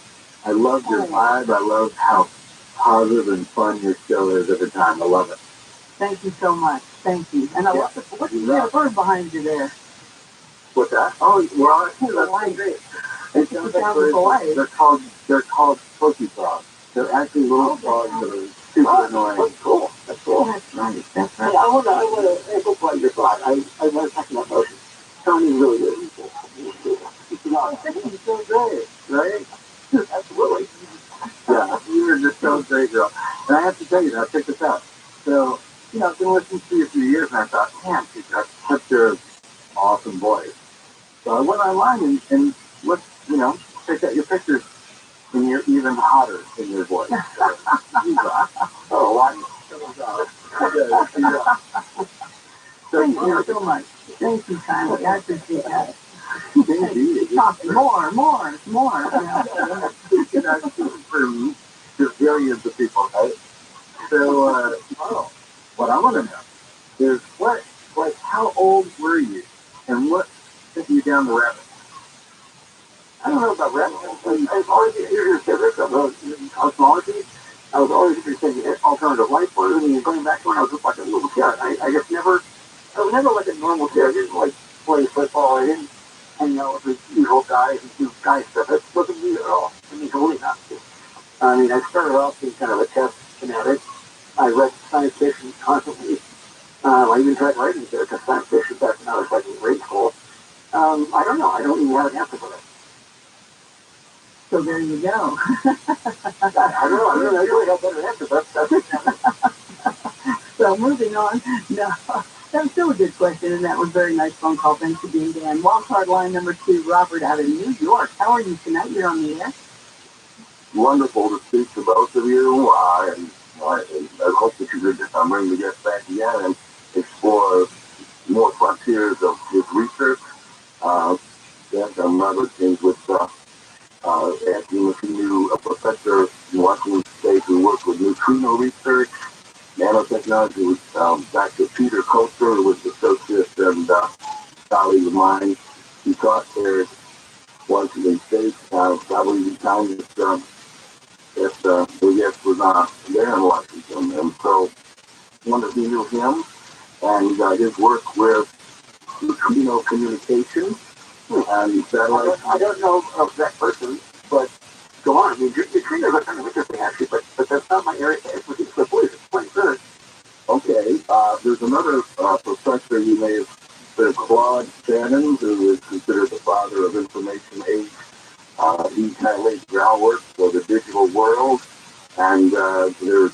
I love your vibe. I love how positive and fun your show is every time. I love it. Thank you so much. Thank you. And I love what's the bird behind you there? What's that? Oh, well, that's great. It sounds like birds. They're called pokey frogs. They're actually little frogs that are super annoying. That's cool. That's cool. That's right. That's right. Hey, I want to amplify your thought. I want to talk about motion. Tony really is. It's so great, right? Absolutely. Yeah, you were just so great, girl. And I have to tell you, now check this out. So, I've been listening to you a few years, and I thought, man, she's got such an awesome voice. So I went online and looked, checked out your pictures, and you're even hotter in your voice. Oh, wow. Thank you so much. Thank you kindly. I appreciate that. Indeed. More. For billions of people, right? So, what I want to know is how old were you, and what took you down the rabbit? I don't know about rabbit. I was always interested in cosmology. I was always interested in alternative life forms. I mean, going back to when I was just like a little kid, I was never like a normal kid. I didn't like play football. I didn't hang out with the usual guys and do guy stuff. That wasn't me at all. I mean, totally not. I mean, I started off being kind of a test fanatic. I read science fiction constantly. I even tried writing because science fiction back when I was like in grade school. I don't know. I don't even have an answer for that. So there you go. I don't know. I really have better answers. That's So moving on. No, that's still a good question, and that was a very nice phone call. Thanks for being Dan. Wildcard line number 2, Robert out of New York. How are you tonight? You're on the air. Wonderful to speak to both of you, and I hope that you could bring the guest back again and explore more frontiers of his research. Yes, I'm leveraging with asking if you knew a professor in Washington State who worked with neutrino research, nanotechnology, with Dr. Peter Coaster, who was associate and colleague of mine. He taught there at Washington State, probably the time that the guest was there in Washington. And so I wanted to knew him and his work with neutrino communication and satellite. I don't know of that person, but go on. I mean, neutrinos are kind of interesting, actually, but that's not my area of expertise. But please explain further. Okay, there's another professor you may have heard, Claude Shannon, who is considered the father of information age. He kind of laid the groundwork for the digital world, and there's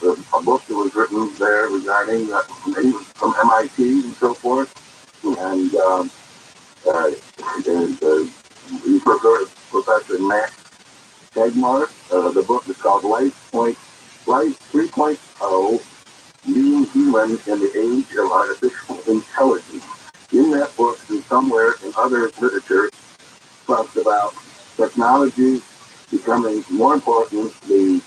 a book that was written there regarding he was from MIT and so forth, and Professor Max Tegmark. The book is called Life 3.0, Being Human in the Age of Artificial Intelligence. In that book, and somewhere in other literature, talks about technology becoming more important, the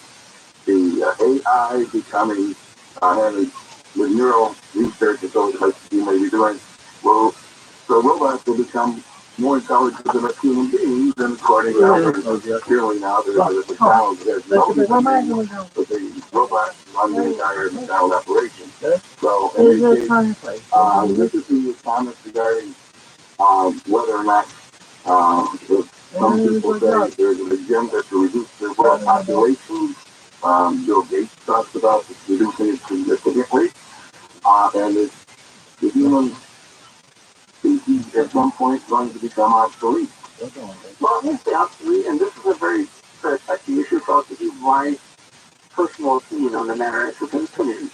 AI becoming, having with neural research and so like you may be doing, well, so robots will become more intelligent than us human beings, and according to clearly now there's a challenge. There's no human beings, but the robots run the entire sound operation. So in this case, this is the comments regarding whether or not some people say there's an agenda to reduce the world population. Bill Gates talks about reducing it significantly, and the human species at some point going to become obsolete. Well, it's obsolete, and this is a very touchy issue, so I'll give you my personal opinion on the matter. It's a opinion.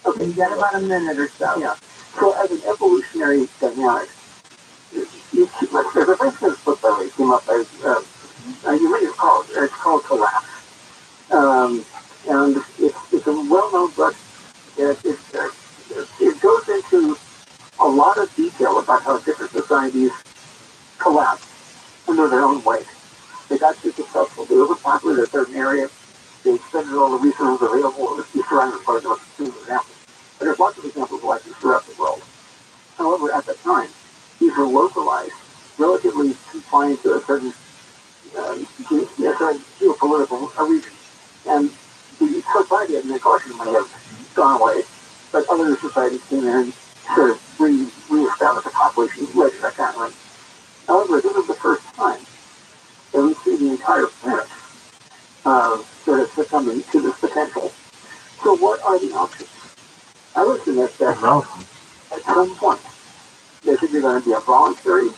Okay, you got about a minute or so. Yeah. So as an evolutionary dynamic, there's a famous book that came up as, you may have called it, it's called Collapse. And it's a well-known book. It goes into a lot of detail about how different societies collapse under their own weight. They got too successful. They overpopulated a certain area. They expended all the resources available. The surrounding part of two examples. But there's lots of examples like this throughout the world. However, at the time, these were localized, relatively confined to a certain geopolitical region. And the society and the caution might have gone away, but other societies came in and sort of re-established the population later, that kind of thing. However, this is the first time that we see the entire planet sort of succumbing to this potential. So what are the options? I would suggest that at some point there's either going to be a voluntary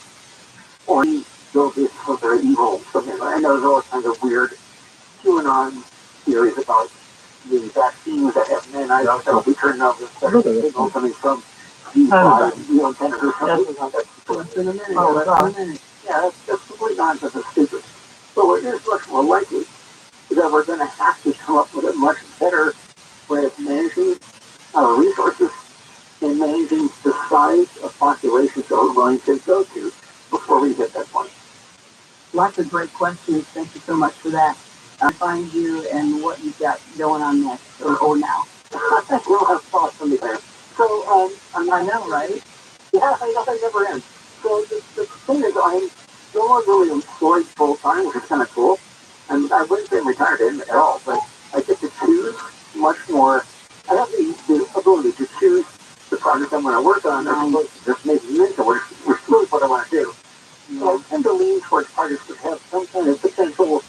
or there'll be some very evil something. I know there's all kinds of weird QAnon theories about the vaccines that have men that'll be turned off the signal coming from D5, Senator or something like that. Less than a minute. Less than a minute. Yeah, that's complete nonsense. It's stupid. But what is much more likely is that we're going to have to come up with a much better way of managing our resources and managing the size of populations that we're willing to go to before we get that point. Lots of great questions. Thank you so much for that. I'll find you and what you've got going on next or now. We'll have thoughts from me there. So, I know, right? Yeah, I know that never ends. So the thing is, I'm no longer really employed full time, which is kind of cool. And I wouldn't say I'm retired at all, but I get to choose much more. I have the ability to choose the project I'm going to work on, as opposed to just making mental, which is really what I want to do. So I tend to lean towards projects that have some kind of potential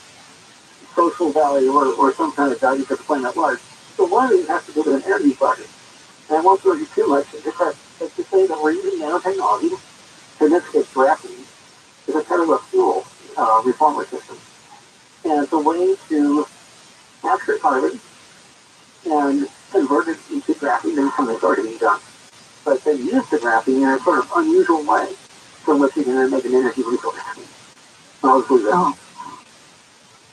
social value or some kind of value to the planet at large. So one of these has to do with an energy project. And I won't go into too much, just to say that we're using nanotechnology, in this case graphene, as a kind of a fuel reformer system. And it's a way to capture carbon and convert it into graphene and something that's already being done. But then use the graphene in a sort of unusual way from which you can then make an energy resource. I'll just leave that. Oh.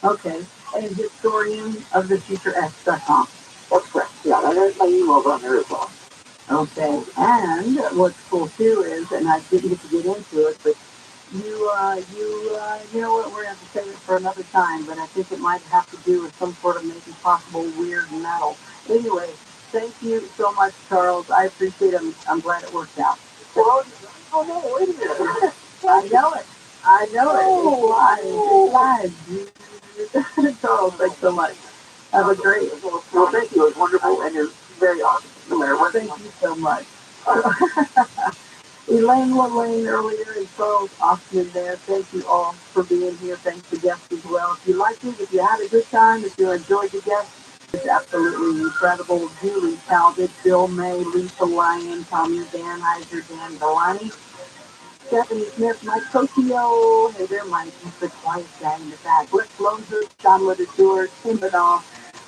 Okay. And historian of the futurex.com. That's correct. Yeah, and my email's on there as well. Okay. And what's cool too is, and I didn't get to get into it, but you know what, we're going to have to save it for another time, but I think it might have to do with some sort of maybe possible weird metal. Anyway, thank you so much, Charles. I appreciate it. I'm glad it worked out. Well, oh no, wait a minute. I know it. It's live. Charles, thanks so much. Have a great. Well, thank you. It was wonderful, and you're very awesome. No matter what. Thank you so much. Elaine earlier and Charles Austin there. Thank you all for being here. Thanks to guests as well. If you liked it, if you had a good time, if you enjoyed the guests, it's absolutely incredible. Julie Talbot, Bill May, Lisa Lyon, Tommy Van Heiser, Dan Galani, Stephanie Smith, Mike Tokyo, hey there, Mike, the quiet guy in the back, Rick Lozer, John Ledatour, Tim Benoff,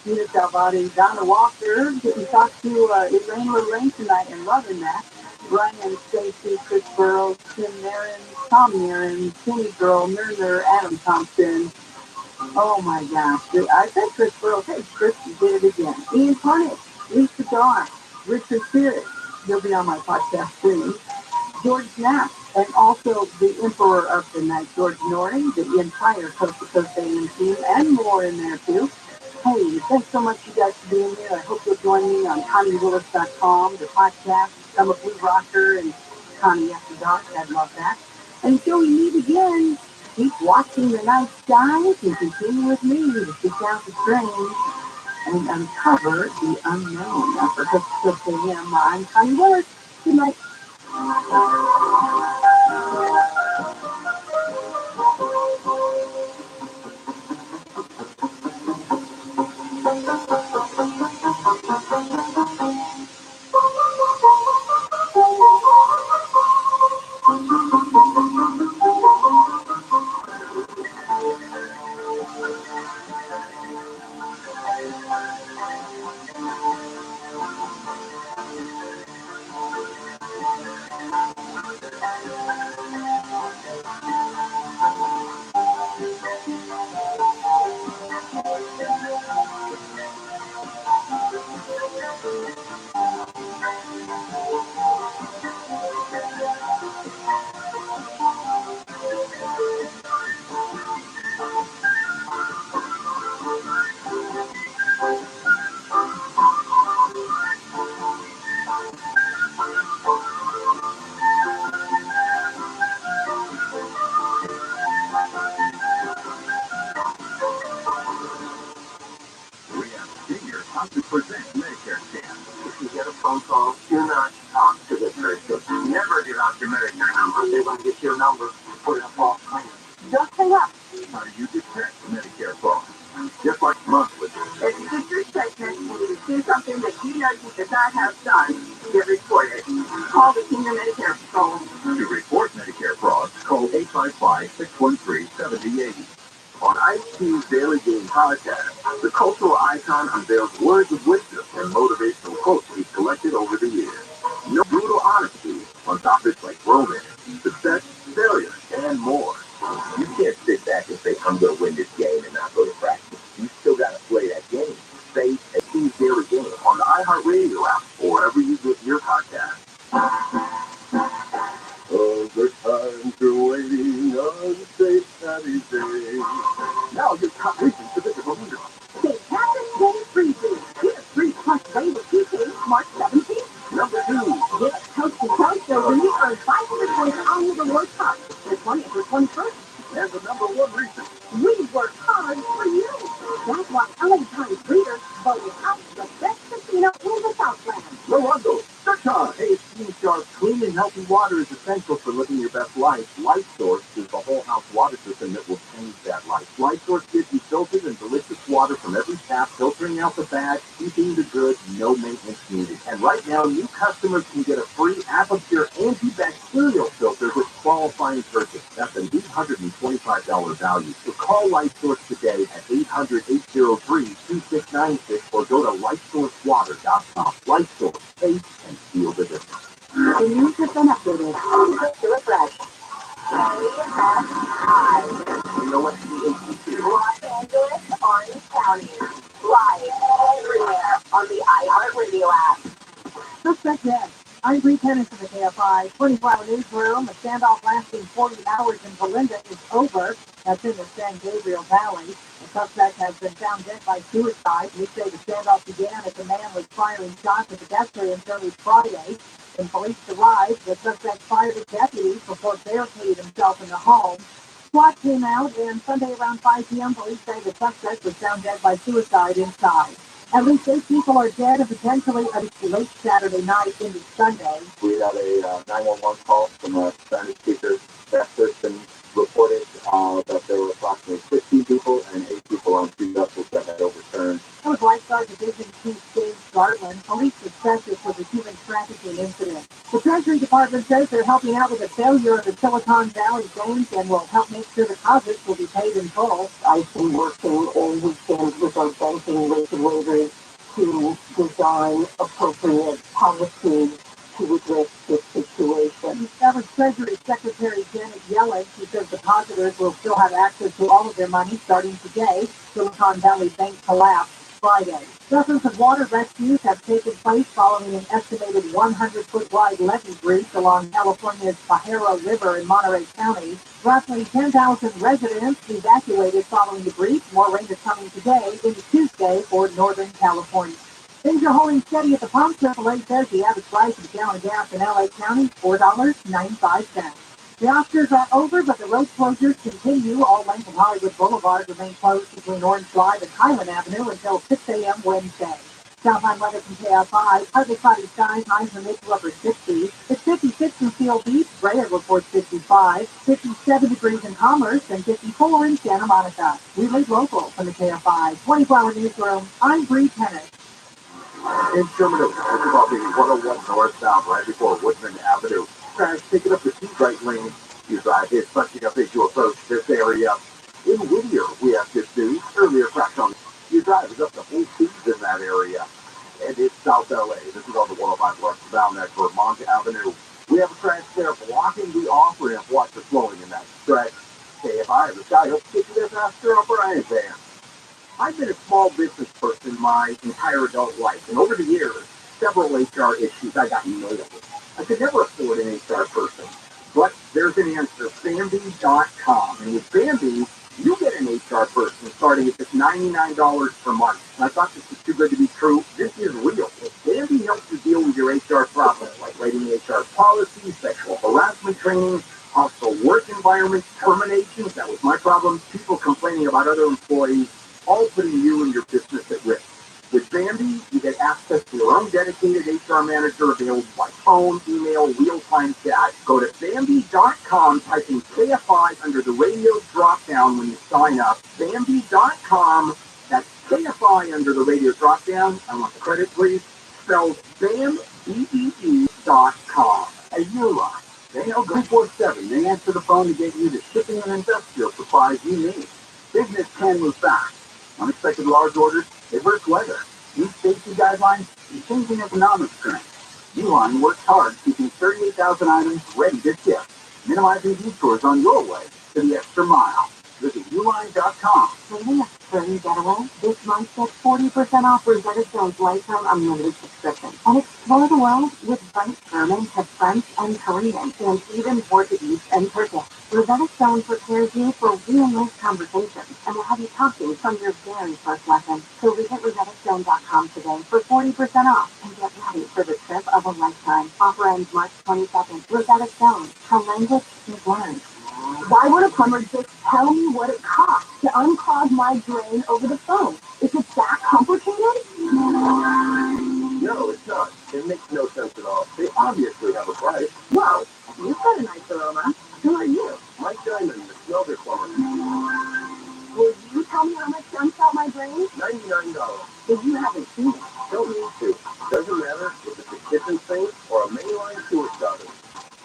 Nina Salvati, Donna Walker, getting to talk to Elaine tonight and loving that. Brian Stacy, Chris Burrows, Tim Nairn, Tom Nairn, Kenny Girl, Nerner, Adam Thompson. Oh my gosh. I said Chris Burrows. Hey, Chris, you did it again. Ian Carnage, Lisa Dawn, Richard Spirit. He'll be on my podcast soon. George Knapp, and also the Emperor of the Night, George Norton, the entire Coast to Coast AM team, and more in there too. Hey, thanks so much, you guys, for being here. I hope you'll join me on ConnieWillis.com, the podcast, I'm a Blue Rocker, and Connie After Dark. I'd love that. And until we meet again, keep watching the night skies and continue with me to seek out the strange and uncover the unknown. Now, for Coast to Coast AM, I'm Connie Willis. Good night. Phone call, do not talk to the nurse. Never give out your Medicare number. They want to get your number, put it up judgment does not have done, get reported. Call the Senior Medicare Patrol. To report Medicare fraud, call 855-613-7080. On IQ's Daily Game podcast, the cultural icon unveils words of wisdom and motivational quotes he's collected over the years. No brutal honesty on topics like romance, success, failure, and more. You can't sit back and say, I'm going to win this game and not go to practice. You still got to play that game. Stay at IQ's Daily Game on the iHeartRadio app or wherever you get your podcast. Over time to waiting on safe sunny days. Now your top reaching to physical window. St. Patrick's Day freezing. Get a free plus play with PK March 17th. Number 2. Get a Coast to Coast over you earn 500 points on the World Cup. The 20th or 21st. And the number 1 reason. We work hard for you. That's why LA Times readers voted out the best casino in the Southland. Rolando, search on. Hey, Steam Sharp, clean and healthy water is essential for living your best life. Life Source is the whole house water system that will change that life. Life Source gives you filtered and delicious water from every tap, filtering out the bad, keeping the good, no maintenance needed. And right now, new customers can get a free Applepure antibacterial filter with qualifying purchase. That's an $825 value. So call Life Source today at 800-803-2696 or go to lifesourcewater.com. Life Source, taste and feel the difference. The news has been updated. To refresh. You know what? The Los Angeles, Orange County. Live everywhere on the iHeartRadio app. Suspect dead. I'm Bree Tennis of the KFI 24-hour newsroom. A standoff lasting 40 hours in Belinda is over. That's in the San Gabriel Valley. The suspect has been found dead by suicide. We say the standoff began as a man was firing shots at pedestrians early Friday. When police arrived, the suspect fired at deputies before barricaded himself in the home. SWAT came out, and Sunday around 5 p.m., police say the suspect was found dead by suicide inside. At least 8 people are dead and potentially late Saturday night into Sunday. We got a 911 call from a Spanish speaker. That person reported that there were approximately 15 people and 8 people on 2 vessels that had overturned. That was Lifeguard Division Chief Dave Garland. Police suspect this was a human trafficking incident. The Treasury Department says they're helping out with the failure of the Silicon Valley Bank and will help make sure deposits will be paid in full. I've been working all weekend with our banking regulators to design appropriate policies to address this situation. That was Treasury Secretary Janet Yellen. She says depositors will still have access to all of their money starting today. Silicon Valley Bank collapsed Friday. Dozens of water rescues have taken place following an estimated 100-foot wide levee breach along California's Pajaro River in Monterey County. Roughly 10,000 residents evacuated following the breach. More rain is coming today into Tuesday for Northern California. Things are holding steady at the pump. AAA says the average price of a gallon of gas in LA County, $4.95. The Oscars are over, but the road closures continue. All length of Hollywood Boulevard remain closed between Orange Drive and Highland Avenue until 6 a.m. Wednesday. Southline weather from KFI, partly cloudy skies, highs in the mid to upper 60s. It's 56 in Seal Beach, Brea reports 55, 57 degrees in Commerce, and 54 in Santa Monica. We live local from the KFI 24-hour newsroom. I'm Bree Tennis. In Sherman Oaks, this is about being 101 northbound right before Woodman Avenue. Crash picking up the two right lanes. You drive is bunching up as you approach this area. In Whittier, we have good news. Earlier crash on you drive is up to full speeds in that area. And it's South LA. This is on the 105 westbound at Vermont Avenue. We have a crash there blocking the off-ramp. Watch the flowing in that stretch. KFI, the sky hopes to get you there faster on Brian Van. I've been a small business person my entire adult life, and over the years, several HR issues I got nailed with. I could never afford an HR person, but there's an answer, Bambi.com, and with Bambi, you get an HR person starting at just $99 per month. And I thought this was too good to be true. This is real. Bambi helps you deal with your HR problems, like writing HR policies, sexual harassment training, hostile work environments, terminations, that was my problem, people complaining about other employees, all putting you and your business at risk. With Bambi, you get access to your own dedicated HR manager available by phone, email, real-time chat. Go to Bambi.com, type in KFI under the radio drop-down when you sign up. Bambi.com, that's KFI under the radio drop-down. I want the credit, please. spelled BAMEE.com. At Uline, they know 24/7. They answer the phone to get you the shipping and industrial supplies you need. Business can move fast. Unexpected large orders, adverse weather, new safety guidelines, and changing economic trends. Uline works hard keeping 38,000 items ready to ship, minimizing detours on your way to the extra mile. Visit Uline.com. Planning a spring getaway? This month get 40% off Rosetta Stone's lifetime unlimited subscription. And explore the world with French, German to French and Korean, and even Portuguese and Turkish. Rosetta Stone prepares you for real-life conversations and will have you talking from your very first lesson. So visit RosettaStone.com today for 40% off and get ready for the trip of a lifetime. Offer ends March 22nd. Rosetta Stone. How language is learned. Why would a plumber just tell me what it costs to unclog my drain over the phone? Is it that complicated? No, it's not. It makes no sense at all. They obviously have a price. Whoa, you've got a nice aroma. Who are you? Mike Diamond, the smell good plumber. Will you tell me how much to unclog my drain? $99. If you haven't seen it. Don't need to. Doesn't matter if it's a kitchen sink or a mainline sewer stopper.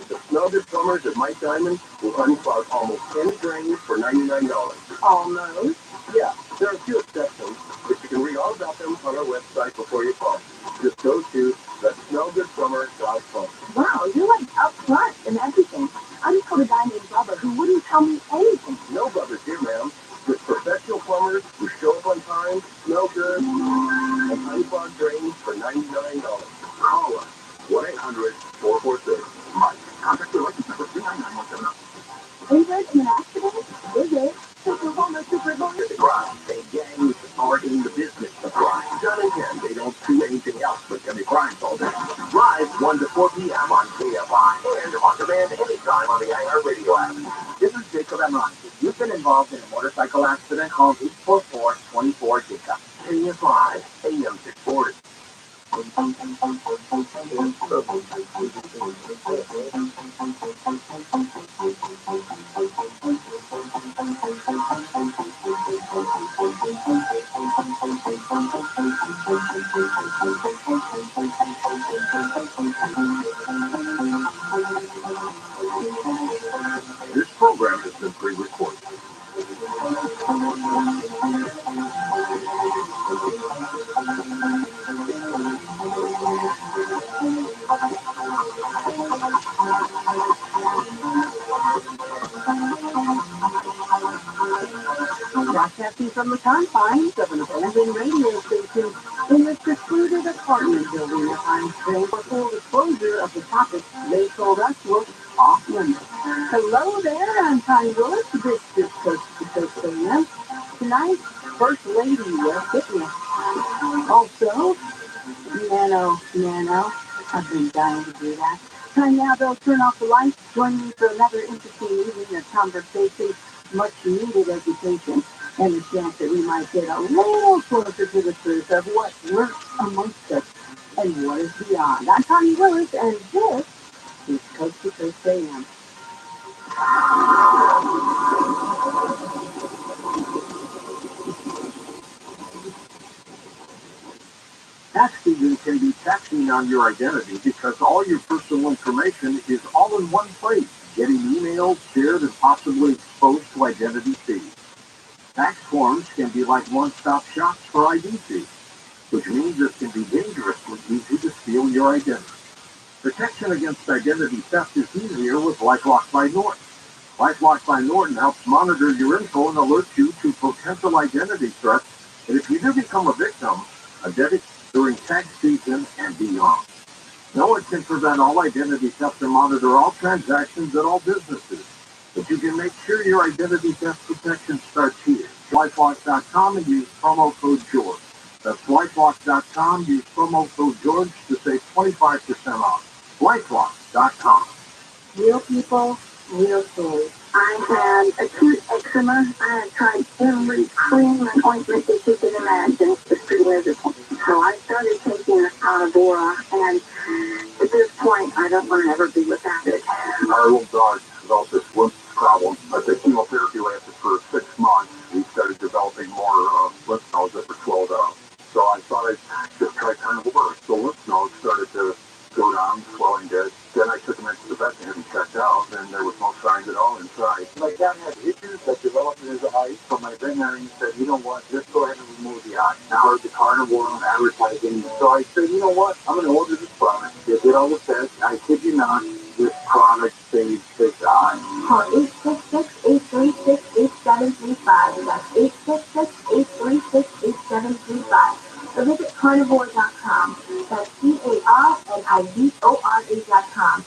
The smell good plumbers at Mike Diamond will unclog almost any drain for $99. Almost. Yeah, there are a few exceptions, but you can read all about them on our website before you call. Just go to thesmellgoodplumber.com. Wow, you're like upfront and everything. I just told a guy named Rabbi who wouldn't tell me anything. No brothers here, ma'am. Just professional plumbers who show up on time, smell good, and unclog drains for $99. Call us. 1-800-446-MIKE. Contact your license number 39917. Injured in an accident? Is it? Oklahoma Super Bowl? The crime. They gangs are in the business of crime. Done again, they don't do anything else but commit crimes all day. Live 1 to 4 p.m. on KFI and on demand anytime on the iHeartRadio app. This is Jacob Emron. If you've been involved in a motorcycle accident, call 844-24-JACOB. KFI, AM 640. This program has been pre-recorded. Broadcasting from the confines of an abandoned radio station in the secluded apartment building at Pine Trail for full disclosure of the topics they told us were off limits. Hello there, I'm Connie Willis. This is Coast to Coast AM. Tonight's First Lady will fitness. Also, Nano. I've been dying to do that. Time now, they'll turn off the lights. Join me for another interesting evening of conversation, much needed education, and the chance that we might get a little closer to the truth of what lurks amongst us and what is beyond. I'm Connie Willis, and this is Coast to Coast AM. Tax season can be taxing on your identity because all your personal information is all in one place, getting emailed, shared, and possibly exposed to identity thieves. Tax forms can be like one-stop shops for ID thieves, which means it can be dangerously easy to steal your identity. Protection against identity theft is easier with LifeLock by Norton. LifeLock by Norton helps monitor your info and alert you to potential identity threats, and if you do become a victim, identity during tax season and beyond. No one can prevent all identity theft and monitor all transactions at all businesses, but you can make sure your identity theft protection starts here. LifeLock.com and use promo code George. That's LifeLock.com. Use promo code George to save 25% off. LifeLock.com. Real people, real stories. I had acute eczema. I had tried every cream and ointment that you can imagine. It's pretty miserable. So I started taking Avora, and at this point, I don't want to ever be without it. Our little dog developed this lymph problem, but the chemotherapy lasted for 6 months. We started developing more lymph nodes that were swelled up. So I thought I'd just try carnivore. So lymph nodes know what, just go ahead and remove the eye. I heard the carnivore on advertising, so I said, you know what, I'm going to order this product. They did all the tests. I kid you not, this product saves 6 eyes. Call 866-836-8735. That's 866-836-8735. Or visit carnivore.com. That's CARNIVORA.com.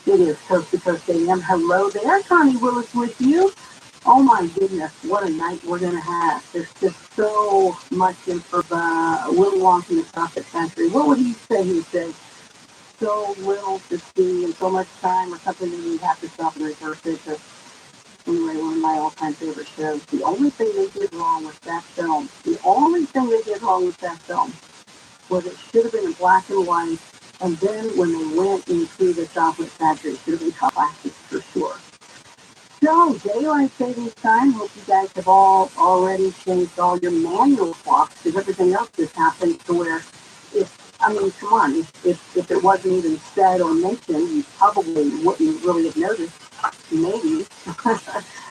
It is Coast to Coast AM. Hello there, Connie Willis with you. Oh my goodness, what a night we're going to have. There's just so much info. Willy Wonka in the Chocolate Factory. What would he say? He would say, so little to see and so much time or something that you'd have to stop and reverse it. But anyway, one of my all-time favorite shows. The only thing they did wrong with that film, was it should have been in black and white. And then when they went into the chocolate factory, it should have been classic for sure. So, daylight savings time. Hope you guys have all already changed all your manual clocks, because everything else has happened to where, come on, if it wasn't even said or mentioned, you probably wouldn't really have noticed. Maybe.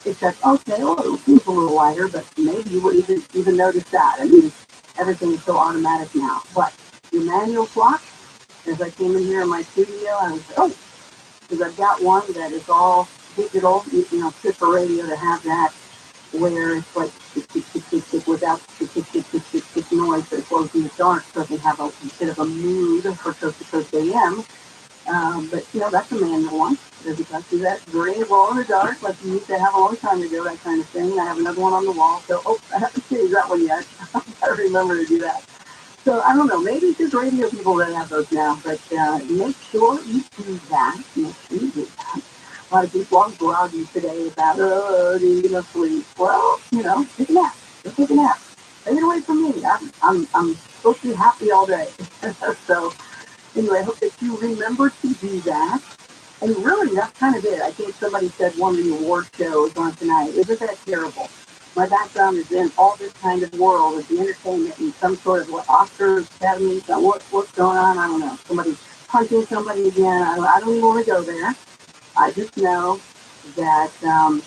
Except, okay, well, it seems a little lighter, but maybe you wouldn't even notice that. I mean, everything is so automatic now. But your manual clock, as I came in here in my studio, I was, because I've got one that is all digital, good for radio to have that, where it's like tick, without tick noise, but it glows in the dark, so it can have a bit of a mood for Coast to Coast AM. But, that's a manual one. Doesn't touch you that gray glow in the dark like you used to have a long time ago, that kind of thing. I have another one on the wall, so, I haven't changed that one yet. I remember to do that. So, I don't know, maybe it's just radio people that have those now, but make sure you do that. A lot of people are groggy today about, needing to sleep. Well, take a nap. Just take a nap. Take it away from me. I'm supposed to be happy all day. So, anyway, I hope that you remember to do that. And really, that's kind of it. I think somebody said one of the award shows on tonight. Isn't that terrible? My background is in all this kind of world of the entertainment and some sort of Oscars, Academy, what's going on? I don't know. Somebody's punching somebody again. I don't even want to go there. I just know that, I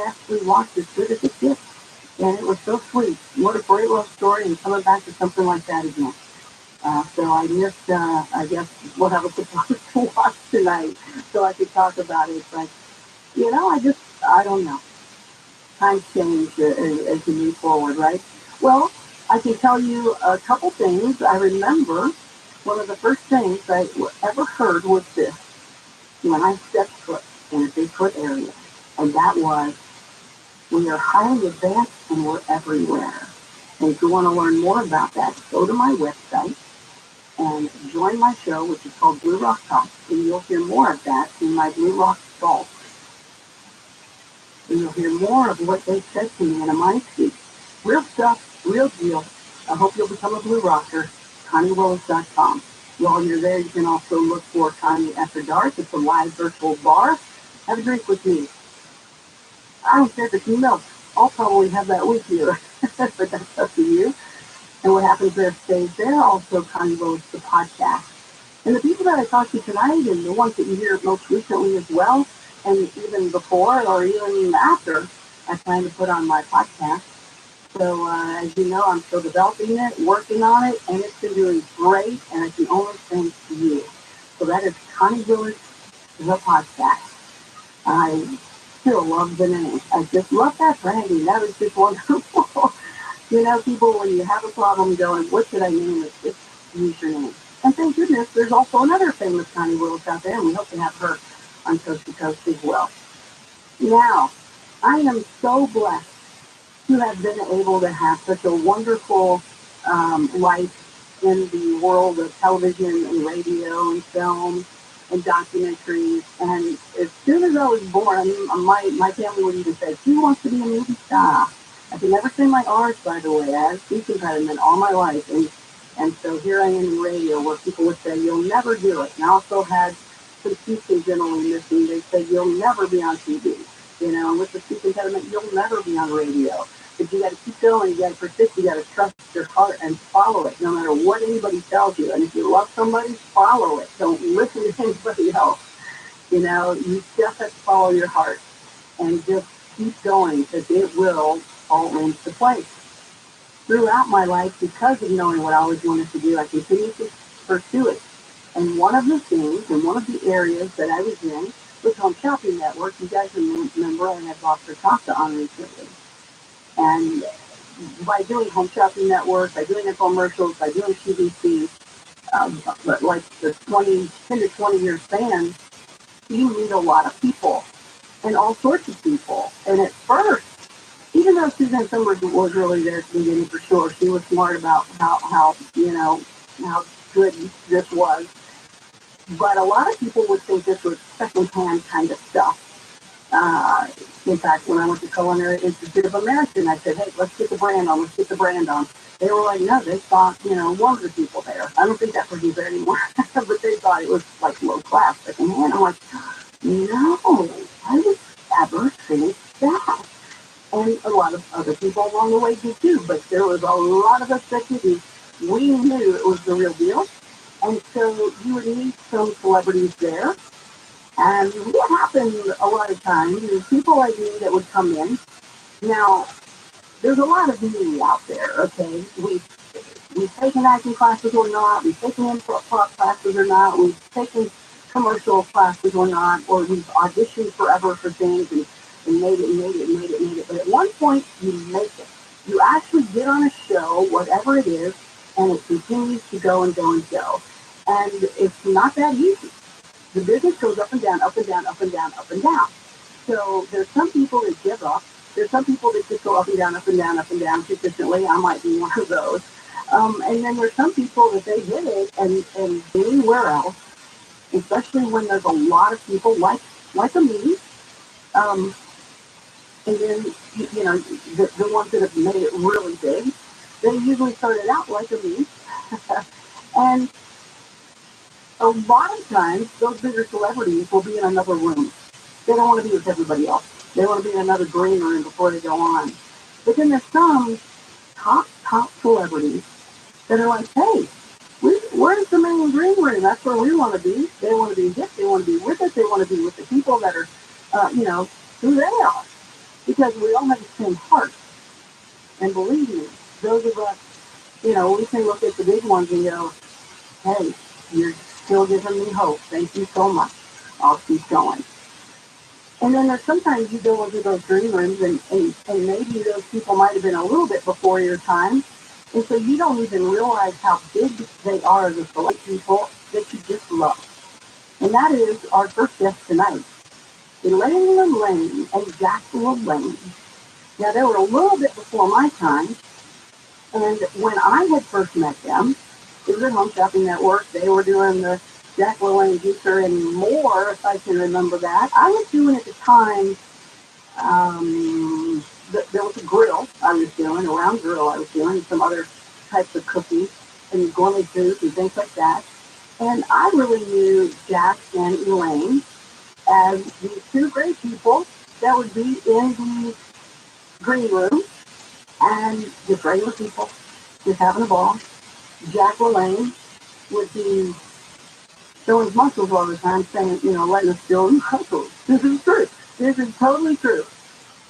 actually watched As Good as It Gets, and it was so sweet. What a great love story, and coming back to something like that again. So I missed, I guess, what I was supposed to watch tonight, so I could talk about it. But, I don't know. Times change as you move forward, right? Well, I can tell you a couple things. I remember one of the first things I ever heard was this, when I stepped foot in a Bigfoot area, and that was, we are highly advanced and we're everywhere. And if you want to learn more about that, go to my website and join my show, which is called Blue Rock Talk, and you'll hear more of that in my Blue Rock Talk. And you'll hear more of what they said to me in a mind speak. Real stuff, real deal. I hope you'll become a Blue Rocker. ConnieWillis.com. While you're there, you can also look for Connie After Dark. It's a live virtual bar. Have a drink with me. I don't care if it's email. I'll probably have that with you. But that's up to you. And what happens there stays there. Also, Connie Willis, the podcast. And the people that I talked to tonight, and the ones that you hear most recently as well, and even before or even after, I plan to put on my podcast. So, as you know, I'm still developing it, working on it, and it's been doing great, and I can only thank you. So that is Connie Willis, the podcast. I still love the name. I just love that branding. That was just wonderful. People, when you have a problem going, what should I name it? Just use your name. And thank goodness, there's also another famous Connie Willis out there, and we hope to have her on Coast to Coast as well. Now, I am so blessed to have been able to have such a wonderful life in the world of television and radio and film and documentaries. And as soon as I was born, my family would even say, "She wants to be a movie star." I can never say my R's, by the way. I had a speech impediment all my life. And so here I am in radio where people would say, "You'll never do it." And I also had some speaking generally missing. They said, "You'll never be on TV." And with the speech impediment, you'll never be on radio. But you got to keep going. You got to persist. You got to trust your heart and follow it, no matter what anybody tells you. And if you love somebody, follow it. Don't listen to anybody else. You know, you just have to follow your heart and just keep going, because it will fall into place. Throughout my life, because of knowing what I always wanted to do, I continued to pursue it. And one of the things, and one of the areas that I was in, was Home Shopping Network. You guys remember I had Dr. Costa on recently. And by doing Home Shopping Network, by doing infomercials, by doing QVC, but like the 10 to 20 year span, you meet a lot of people and all sorts of people. And at first, even though Suzanne Summers was really there at the beginning for sure, she was smart about how good this was. But a lot of people would think this was secondhand kind of stuff. In fact, when I went to Culinary Institute of America, I said, hey, let's get the brand on, let's get the brand on. They were like, no, they thought, one of the people there. I don't think that person's there anymore, but they thought it was like low class secondhand. I'm like, no, I would never think that. And a lot of other people along the way did too, but there was a lot of us that didn't. We knew it was the real deal. And so you would meet some celebrities there. And what happened a lot of times is people like me that would come in. Now, there's a lot of me out there, okay? We've taken acting classes or not. We've taken improv classes or not. We've taken commercial classes or not. Or we've auditioned forever for things and made it. But at one point, you make it. You actually get on a show, whatever it is, and it continues to go and go and go. And it's not that easy. The business goes up and down, up and down, up and down, up and down. So there's some people that give up. There's some people that just go up and down, up and down, up and down consistently. I might be one of those. And then there's some people that they hit it and anywhere else, especially when there's a lot of people like me. And then, the ones that have made it really big, they usually started out like me. And a lot of times, those bigger celebrities will be in another room. They don't want to be with everybody else. They want to be in another green room before they go on. But then there's some top celebrities that are like, hey, where's the main green room? That's where we want to be. They want to be hip. They want to be with us. They want to be with the people that are, who they are. Because we all have the same heart. And believe me, those of us, we can look at the big ones and go, hey, you're still giving me hope. Thank you so much. I'll keep going. And then there's sometimes you go into those green rooms and maybe those people might have been a little bit before your time. And so you don't even realize how big they are as a select people that you just love. And that is our first guest tonight, Elaine Lane and Joshua Lane. Now, they were a little bit before my time. And when I had first met them, it was at Home Shopping Network. They were doing the Jack LaLanne juicer and more, if I can remember that. I was doing at the time, there was a grill I was doing, a round grill I was doing, and some other types of cookies and gourmet foods and things like that. And I really knew Jack and Elaine as these two great people that would be in the green room and just regular people, just having a ball. Jack LaLanne would be showing his muscles all the time, saying, letting us show his muscles. This is true. This is totally true.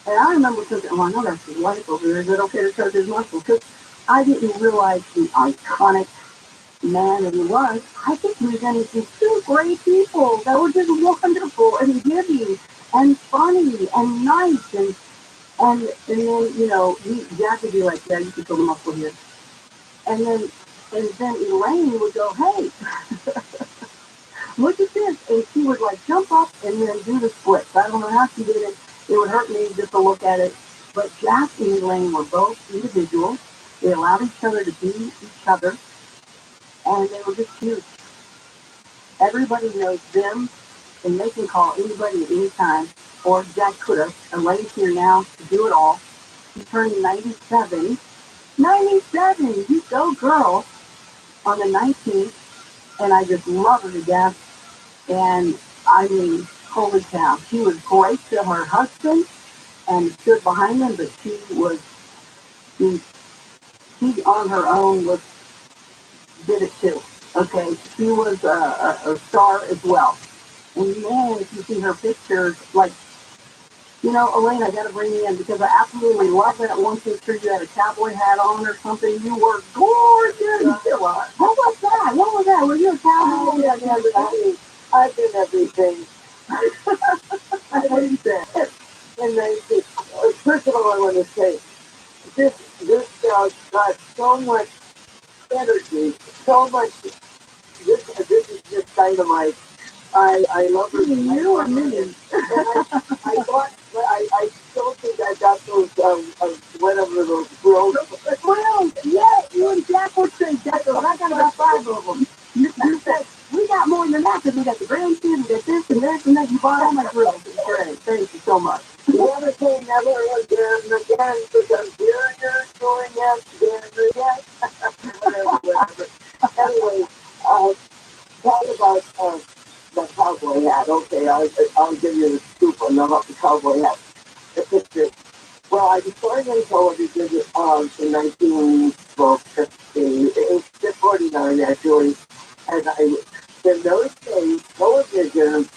And I remember thinking, well, I know that's his wife over there. Is it okay to show his muscles? Because I didn't realize the iconic man that he was. I think he was in these two great people that were just wonderful and giving and funny and nice. And then, Jack would be like, yeah, you can show the muscle here. And then Elaine would go, hey, look at this. And she would like jump up and then do the splits. I don't know how she did it. It would hurt me just to look at it. But Jack and Elaine were both individuals. They allowed each other to be each other. And they were just huge. Everybody knows them, and they can call anybody at any time. Or Jack could have. Elaine's here now to do it all. She turned 97. 97! You go, girl! On the 19th. And I just love her to death. And I mean, holy cow. She was great to her husband and stood behind him, but she was she on her own did it too. Okay, she was a star as well. And man, if you see her pictures, like, Elaine, I got to bring you in because I absolutely love that one picture. You had a cowboy hat on or something. You were gorgeous. What was that? What was that? Were you a cowboy? I've been everything. What did you say? And first of all, I want to say, this got so much energy, so much. This is just dynamite. I love her. You and me. I thought, but I still think I got those whatever those grills. Well, yeah, you and Jack would say, Jack, I got about 5 of them. You said, we got more than that because we got the grandkids, we got this and that. You bought all my grills. It's great. Thank you so much. Never say never again because here you're doing it again. Whatever. Anyway, talk about the cowboy hat. Okay, I'll give you the scoop on about the cowboy hat. The picture. Well, I started in television in 1949 actually, and in those days television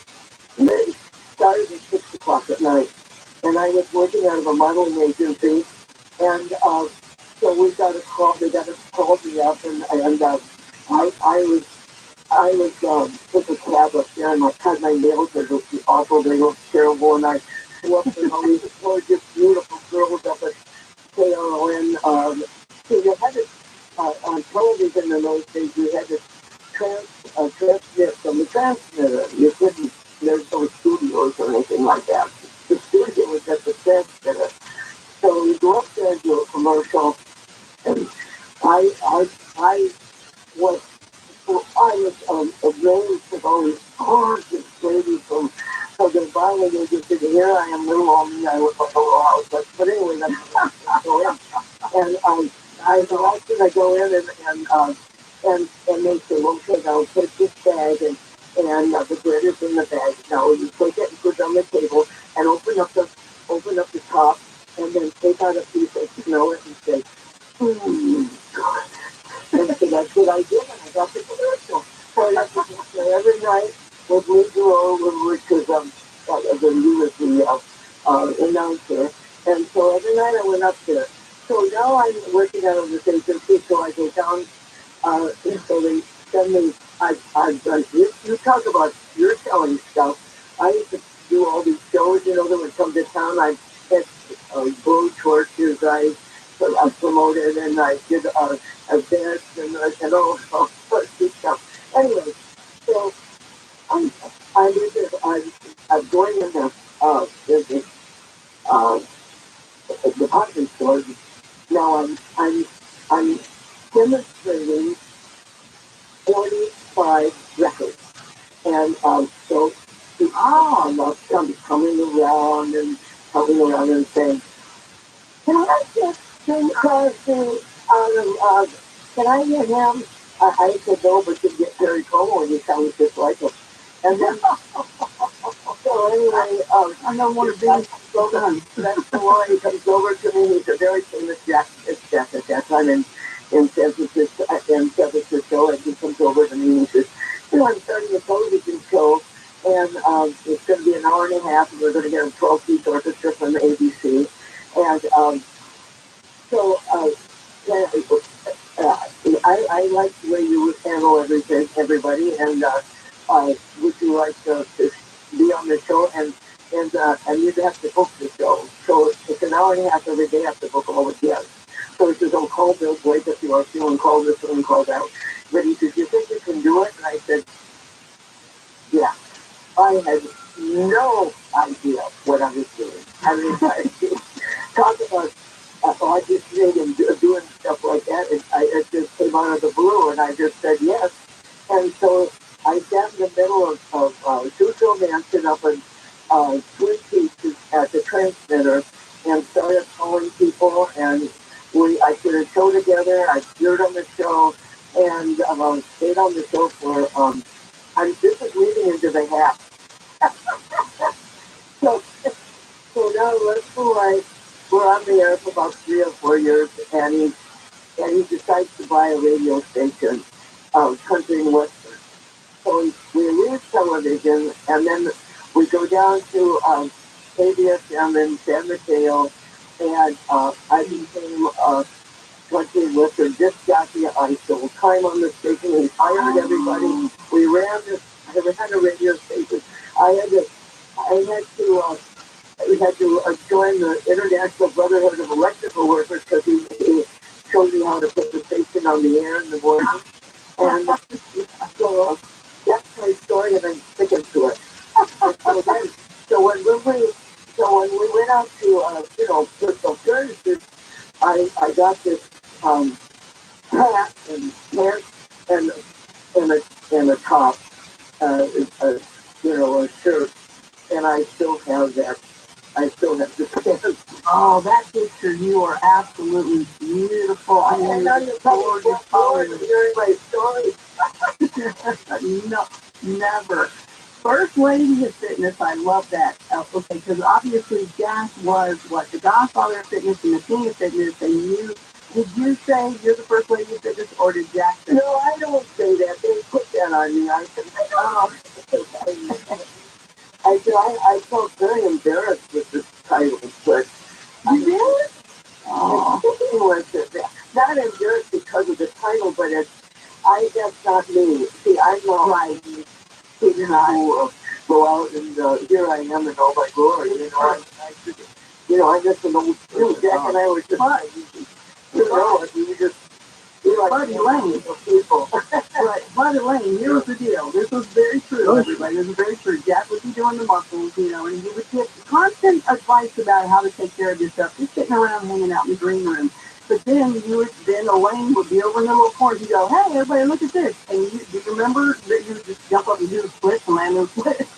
started at 6 o'clock at night, and I was working out of a modeling agency, and so we got a call. They got to call me up, and I was took a cab up there, and I cut my nails because it was awful. They looked terrible, and I walked with all these gorgeous, beautiful girls up at KRON. So you had to on television in those days. You had to transmit from the transmitter. You couldn't. There's no studios or anything like that. The studio was at the transmitter. So we go up there and do a commercial, and I was amazed with all these gorgeous ladies from the violin agency. Here I am, little old me. I was like, oh, but anyway, that's go in. And I go in and they say, okay, now take this bag and the bread is in the bag. Now you take it and put it on the table and open up the top and then take out a piece and smell it and say, God. And so that's what I did, and I got the commercial. So every night with Lee Jerome, which was he was the announcer, and so every night I went up there. So now I'm working out of this agency, so I go down. So they send me. I've done. You talk about you're selling stuff. I used to do all these shows. That would come to town. I had blow torches. I promoted, and I did events and all sorts of stuff. Anyway, so I'm going in the department store. Now I'm demonstrating 45 records, and so I'm coming around and saying, can I just sing Crosby out of can I get him? I said no, but you get Terry Como and he sounds just like him. And then, so anyway, I don't want to be so done. that's the one. He comes over to me. He's a very famous Jack at that time in San Francisco, and he comes over to me and he says, I'm starting a television show, and it's going to be an hour and a half, and we're going to get a 12-piece orchestra from the ABC. And so I like the way you handle everybody, and would you like to be on the show? And you'd have to book the show. So it's an hour and a half every day. I have to book all the guests. So he says, call Bill Blake if you are feeling called this one, called out. But he says, you think you can do it? And I said, yeah. I had no idea what I was doing. I mean, talk about auditioning and doing stuff like that. It just came out of the blue, and I just said yes. And so I sat in the middle of two Truman up in Twin Peaks at the transmitter and started calling people, and I put a show together. I appeared on the show, and stayed on the show for this is leading into the half. So now let's go right. we're on the air for about 3 or 4 years, and he decides to buy a radio station, country and western. So we leave television, and then we go down to KBSM in San Mateo, and I became a country and western disc jockey. I still time on the station. We hired everybody. We ran this. I had a radio station. We had to join the International Brotherhood of Electrical Workers because he showed me how to put the station on the air in the morning. And so that's my story, and I'm sticking to it. So when we went out to Crystal Services, I got this hat and pants and a top, a shirt, and I still have that. I still have the pants. Oh, that picture, you are absolutely beautiful. I mean, you're gorgeous. Hearing my story. No, never. First Lady of Fitness, I love that. Okay, because obviously Jack was the godfather of fitness and the king of fitness, and did you say you're the first lady of fitness, or did Jack say? No, I don't say that. They put that on me. I felt very embarrassed with this title, but you did? Oh. Not embarrassed because of the title, but that's not me. See, I'm not like kids who go out and here I am in all my glory. I just an old school. Jack and I were just, we were just, Buddy Lane of people. Right, Buddy Lane, here's the deal. This was very true, everybody. This was very true. Jack would be doing the muscles, and he would get constant advice about how to take care of yourself, just sitting around hanging out in the green room. But then Elaine would be over in the little corner. He'd go, hey, everybody, look at this. And do you remember that you would just jump up and do the splits and land those splits?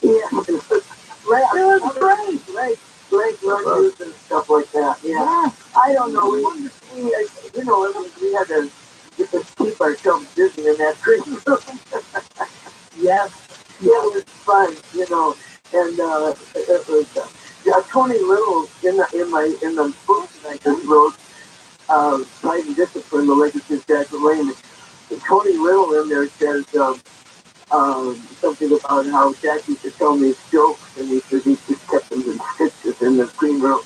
Yeah. It was great. Leg lunges and stuff like that. Yeah. I don't know. We had to keep ourselves busy in that green room. Yes. Yeah, it was fun, and it was Tony Little in the book that I just wrote, Pride and Discipline, the Legacy of Jack Lane. Tony Little in there says something about how Jack used to tell me jokes, and he said he just kept them in stitches in the green room.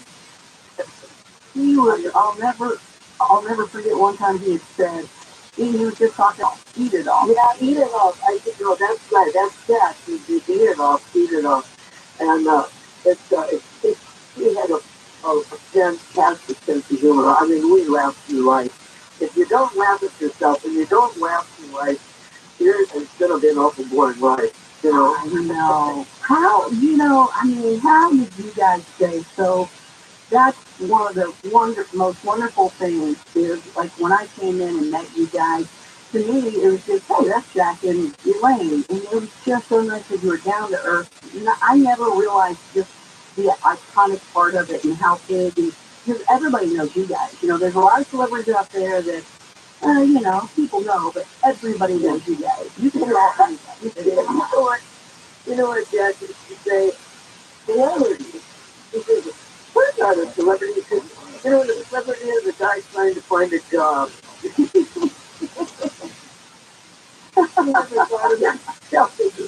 I'll never forget one time he had said, he was just talking, eat it off. Yeah, eat it off. I said, no, that's right, that's Jack. You eat it off, and he had a fantastic sense of humor. I mean, we laughed through life. If you don't laugh at yourself and you don't laugh through life, it's going to be an awful boring life, I know. How did you guys stay so? That's one of the most wonderful things is, like, when I came in and met you guys, to me, it was just, hey, that's Jack and Elaine. And it was just so nice that you were down to earth. I never realized just the iconic part of it and how big, because everybody knows you guys. There's a lot of celebrities out there that, people know, but everybody knows you guys. You can all You know what, Jack used to say? Celebrity. He says, we're not a celebrity. The celebrity is a guy trying to find a job.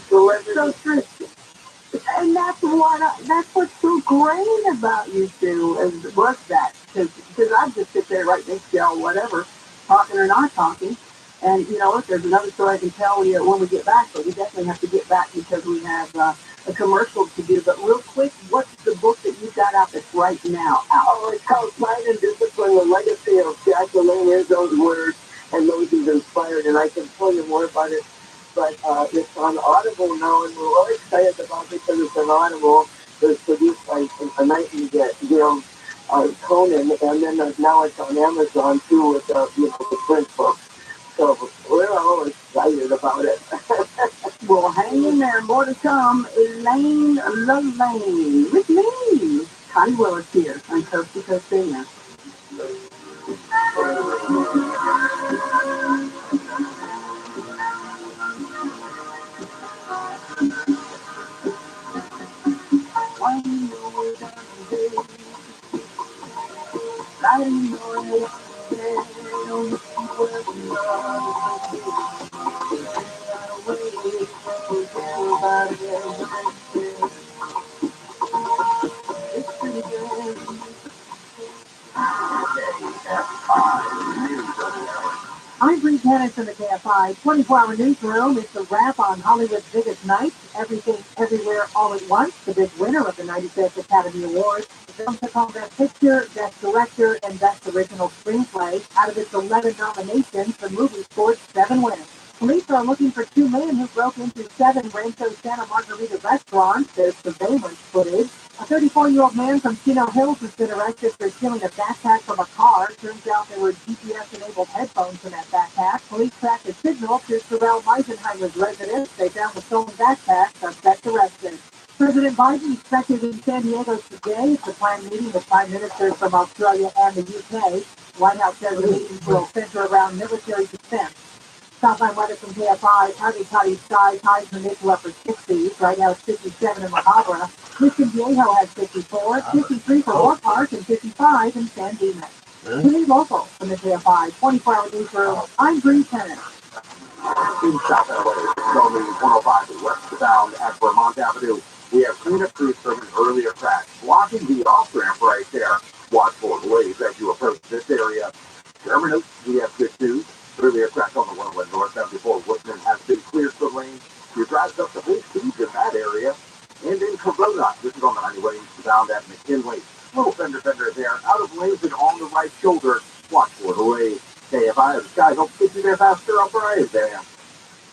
So true. And that's what's so great about you two, was that. Because I just sit there right next to y'all, whatever, talking or not talking. And, there's another story I can tell you when we get back, but we definitely have to get back because we have a commercial to do. But real quick, what's the book that you got out that's right now out? Oh, it's called Pride and Discipline, the Legacy of Jack Lane, his own words, and those he's inspired. And I can tell you more about it. But it's on Audible now, and we're all excited about it because it's on Audible. It's produced by a Nightingale, Conan, and then now it's on Amazon too with the print book. So we're all excited about it. Well, hang in there, more to come. Elaine Lane with me. Connie Willis here on Coast to Coast Singer. I'm Bree Tennis in the KFI 24-hour newsroom. It's a wrap on Hollywood's biggest night, Everything, Everywhere, All at Once, the big winner of the 95th Academy Awards. The film took home Best Picture, Best Director, and Best Original Screenplay. Out of its 11 nominations, the movie scored 7 wins. Police are looking for 2 men who broke into 7 Rancho Santa Margarita restaurants. There's surveillance footage. A 34-year-old man from Chino Hills has been arrested for stealing a backpack from a car. Turns out there were GPS-enabled headphones in that backpack. Police tracked a signal to Sorrel Meisenheimer's residence. They found the stolen backpack. Suspect arrested. President Biden expected in San Diego today. It's a planned meeting with Prime Ministers from Australia and the UK. White House says the meetings will center around military defense. Southline weather from KFI, cloudy skies, highs in the mid to upper 60s. Right now it's 57 in La Habra. Mission Viejo has 54, 53 for Moore Park, and 55 in San Dimas. Today local from the KFI 24-hour newsroom. I'm Bree Tennis. In South LA, slowly 105 westbound at Vermont Avenue. We have cleanup crews from an earlier crash, blocking the off-ramp right there. Watch for delays as you approach this area. Remember, note, we have good news. Earlier crash on the 101 North 74 Woodman has been cleared for lanes. Your drive's up to full speed in that area. And in Corona, this is on the 90 bound at McKinley. Little fender there, out of lanes and on the right shoulder. Watch for delays. KFI, the sky helps get you there faster. I'm Brian there.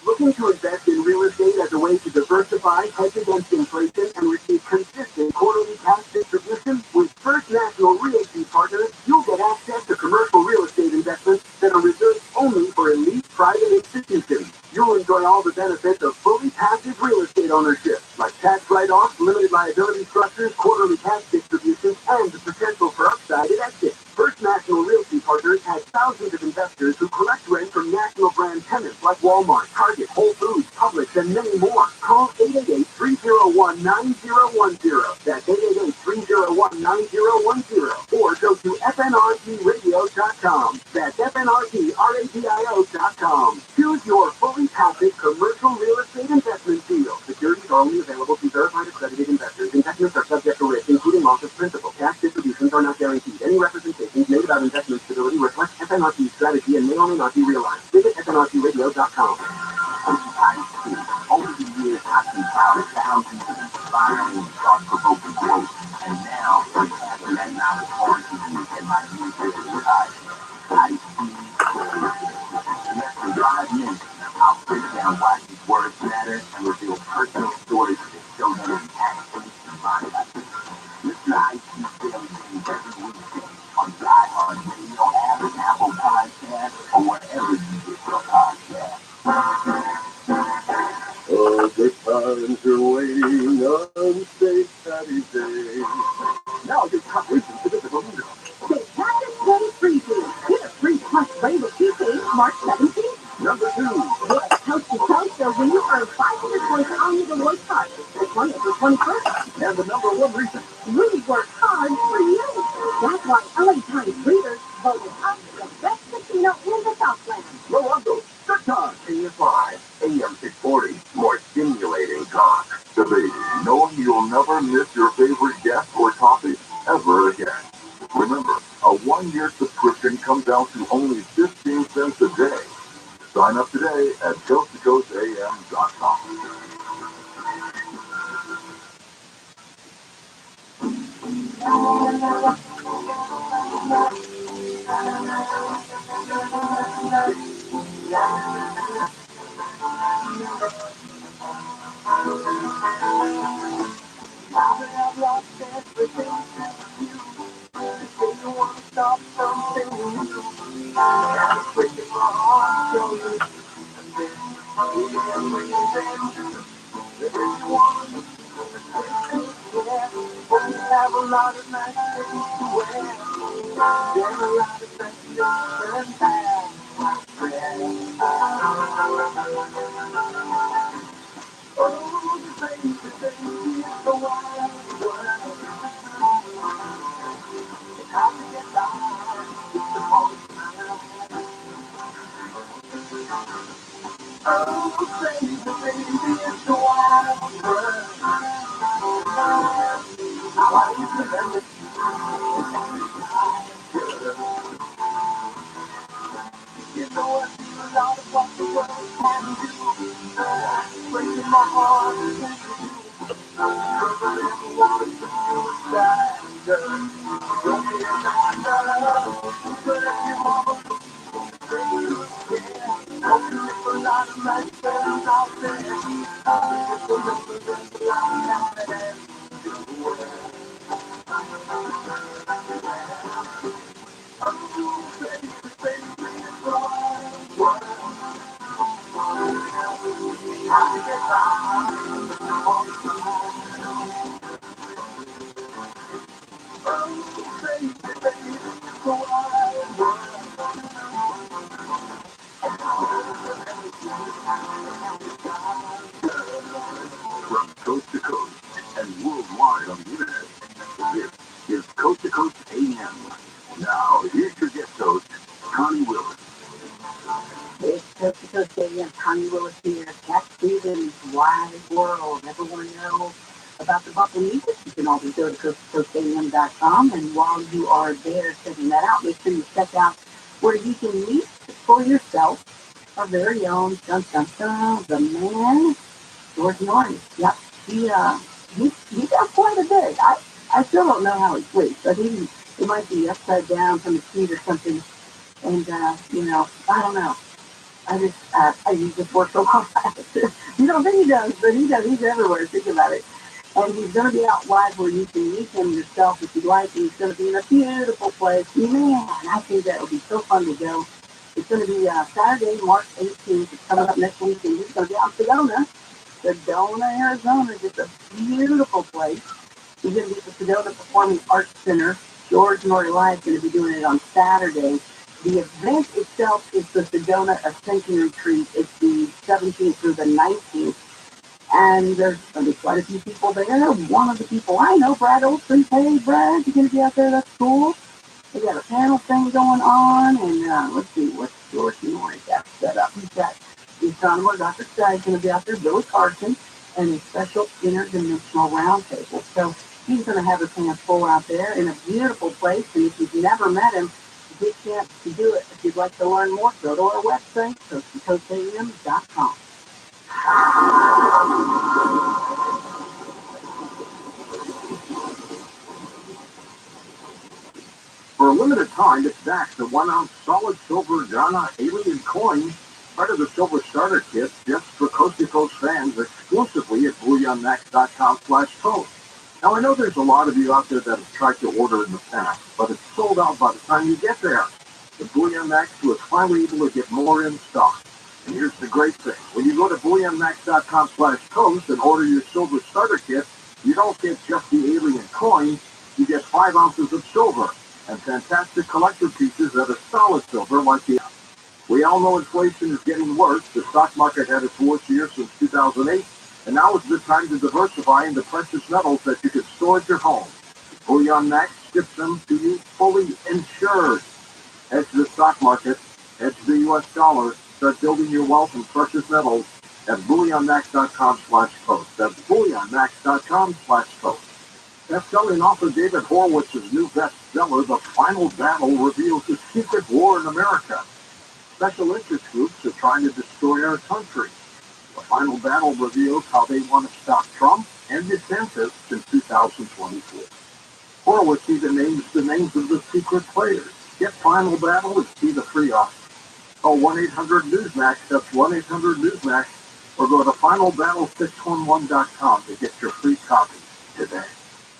Looking to invest in real estate as a way to diversify, hedge against inflation, and receive consistent quarterly cash distribution? With First National Realty Partners, you'll get access to commercial real estate investments that are reserved only for elite private institutions. You'll enjoy all the benefits of fully passive real estate ownership, like tax write-offs, limited liability structures, quarterly cash distributions, and the potential for upside at exit. First National Realty Partners has thousands of investors who collect rent from national brand tenants like Walmart, Target, Whole Foods, Publix, and many more. Call 888-301-9010. That's 888-301-9010. Or go to fnrtradio.com. That's fnrtradio.com. Choose your fully passive commercial real estate investment deal. Securities are only available to verified accredited investors. Investments are subject to risk, including loss of principal. Cash distributions are not guaranteed. Any representations made about investment stability reflect FNRT's strategy and may or may not be realized. Visit fnrtradio.com. Over the years, I've been proud of thousands of inspiring, thought-provoking quotes, and now I'm passing that knowledge on to you in my new business life. I see next 5 minutes. I'll break down why these words matter and reveal personal stories that show them in action in my life. Listen, I see daily things every weekday on iHeart Radio, Apple Podcast, or wherever you get your podcast. Oh, good times are waiting on St. Patty's Day. Now get top reasons to visit the window. St. Patrick's Day preview. Get a free plus rainbow toothpaste March 17th. Number 2. Get Coast to Coast, or when you earn 500 points on the Deloitte card. The 20th or 21st. And the number 1 reason. We work hard for you. That's why LA Times readers voted us the best casino in the Southland. Rolando, good time. KFI, AM 640. More stimulating talk. Debate, knowing you'll never miss your favorite guest or topic ever again. Remember, a 1-year subscription comes out to only 15 cents a day. Sign up today at coasttocoastam.com. I've lost everything to you. Say you want to stop something new. I'm breaking my heart, show you. If you want to, yeah. But you have a lot of nice things to wear. There's a lot of things you turn back. Oh, the things that they feel so wild. How to get by. You know I feel a lot of what the world can do. Breaking my heart again. But every lot of suicide, girl. Don't be a doctor, but if you want to yeah. Don't you live a lot of nice girls out there. I'll be just a lot of them. From coast to coast and worldwide on the internet, this is Coast to Coast AM. Now, here's your guest host, Connie Willis. It's Coast to Coast AM. Connie Willis here. Cat Stevens, Wide World. Everyone know about the Buffalo music? You can always go to coasttocoastam.com, and while you are there checking that out, make sure you check out where you can meet for yourself our very own the man George Norton. Yep, he does quite a bit. I still don't know how he sleeps, but he might be upside down from his feet or something. And I don't know. He just works so hard. You don't think he does, but he does. He's everywhere. Think about it. And he's going to be out live where you can meet him yourself if you'd like. And he's going to be in a beautiful place. Man, I think that would be so fun to go. It's going to be Saturday, March 18th. It's coming up next week. And he's going to be out in Sedona, Arizona. Just a beautiful place. He's going to be at the Sedona Performing Arts Center. George Norton Live is going to be doing it on Saturday. The event itself is the Sedona Ascension Retreat. It's the 17th through the 19th. And there's going to be quite a few people there. One of the people I know, Brad Olson. Hey, Brad, you're going to be out there? That's cool. We got a panel thing going on. And let's see, what's George Norton got set up? He's got the astronomer, Dr. Stein, going to be out there, Billy Carson, and a special interdimensional roundtable. So he's going to have his hands full out there in a beautiful place. And if you've never met him, get a chance to do it. If you'd like to learn more, go to our website, coasttocoastam.com. For a limited time, it's back. The 1-ounce solid silver Ghana alien coin, part of the silver starter kit, just for Coast to Coast fans exclusively at BullionMax.com/code. Now, I know there's a lot of you out there that have tried to order in the past, but it's sold out by the time you get there. The Bullion Max was finally able to get more in stock. And here's the great thing. When you go to BullionMax.com/coast and order your silver starter kit, you don't get just the alien coin. You get 5 ounces of silver and fantastic collector pieces that are solid silver like the. We all know inflation is getting worse. The stock market had its worst year since 2008, and now is the time to diversify into precious metals that you can store at your home. Bullion Max ships them to you fully insured. Hedge the stock market, hedge the U.S. dollar, start building your wealth in precious metals at BullionMax.com/post. That's BullionMax.com/post. Best-selling author David Horowitz's new bestseller, The Final Battle, reveals the secret war in America. Special interest groups are trying to destroy our country. The Final Battle reveals how they want to stop Trump and DeSantis in 2024. Horowitz even names the names of the secret players. Get Final Battle and see the free offer. Call 1-800-NEWSMAX, that's 1-800-NEWSMAX, or go to FinalBattle611.com to get your free copy today.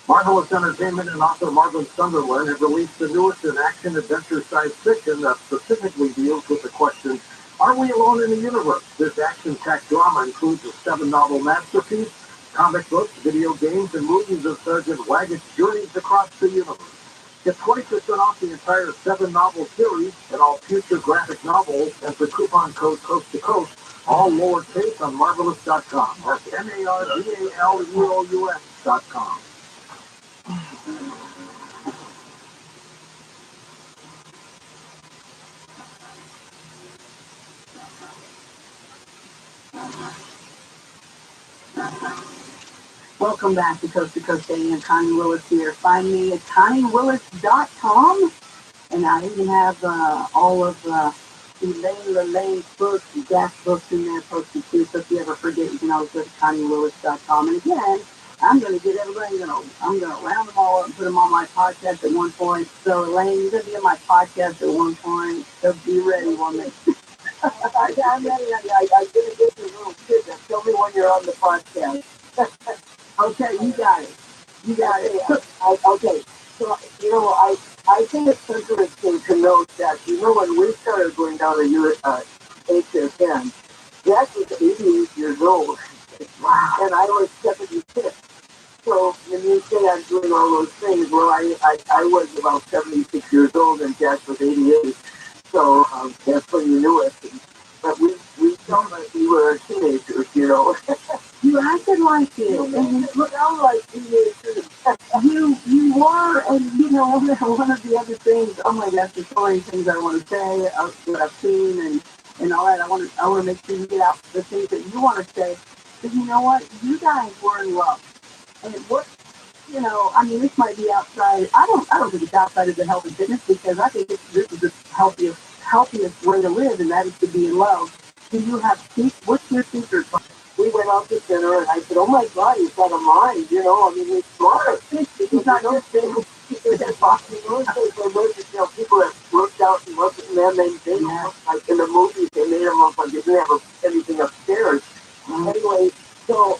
Marvelous Entertainment and author Marvin Sunderland have released the newest in action-adventure science fiction that specifically deals with the question, are we alone in the universe? This action-packed drama includes a 7-novel masterpiece, comic books, video games, and movies of Sergeant Waggott's journeys across the universe. Get 20% off the entire 7-novel series and all future graphic novels and the coupon code Coast to Coast, all lowercase on Marvelous.com. That's MARVALEOUS.com. Welcome back to Coast AM. Connie Willis here. Find me at ConnieWillis.com. And I even have all of Elaine's books and Jack's books in there posted too. So if you ever forget, you can always go to ConnieWillis.com. And again, I'm going to get everybody, I'm going to round them all up and put them on my podcast at one point. So Elaine, you're going to be on my podcast at one point. So be ready, woman. I'm ready. I'm going to get you a little kid that tell me when you're on the podcast. Okay, you got it. Okay, so, I think it's interesting to note that, when we started going down to HSN, Jack was 88 years old, and I was 76. So when you say I'm doing all those things, well, I was about 76 years old, and Jack was 88. So that's when you knew it. But we felt like we were teenagers, You acted like it, and you look out like teenagers. You were, and one of the other things. Oh my gosh, there's so many things I want to say that I've seen and all that. I want to make sure you get out the things that you want to say. But you know what? You guys were in love, and what? This might be outside. I don't think it's outside of the health and fitness, because I think this is the healthiest way to live, and that is to be in love. Do you have what's your secret? We went out to dinner, and I said, "Oh my God, he's got a mind, he's smart. He's not just people that worked out and worked, and then they look like in the movies, they made them look like they didn't have anything upstairs." Anyway, so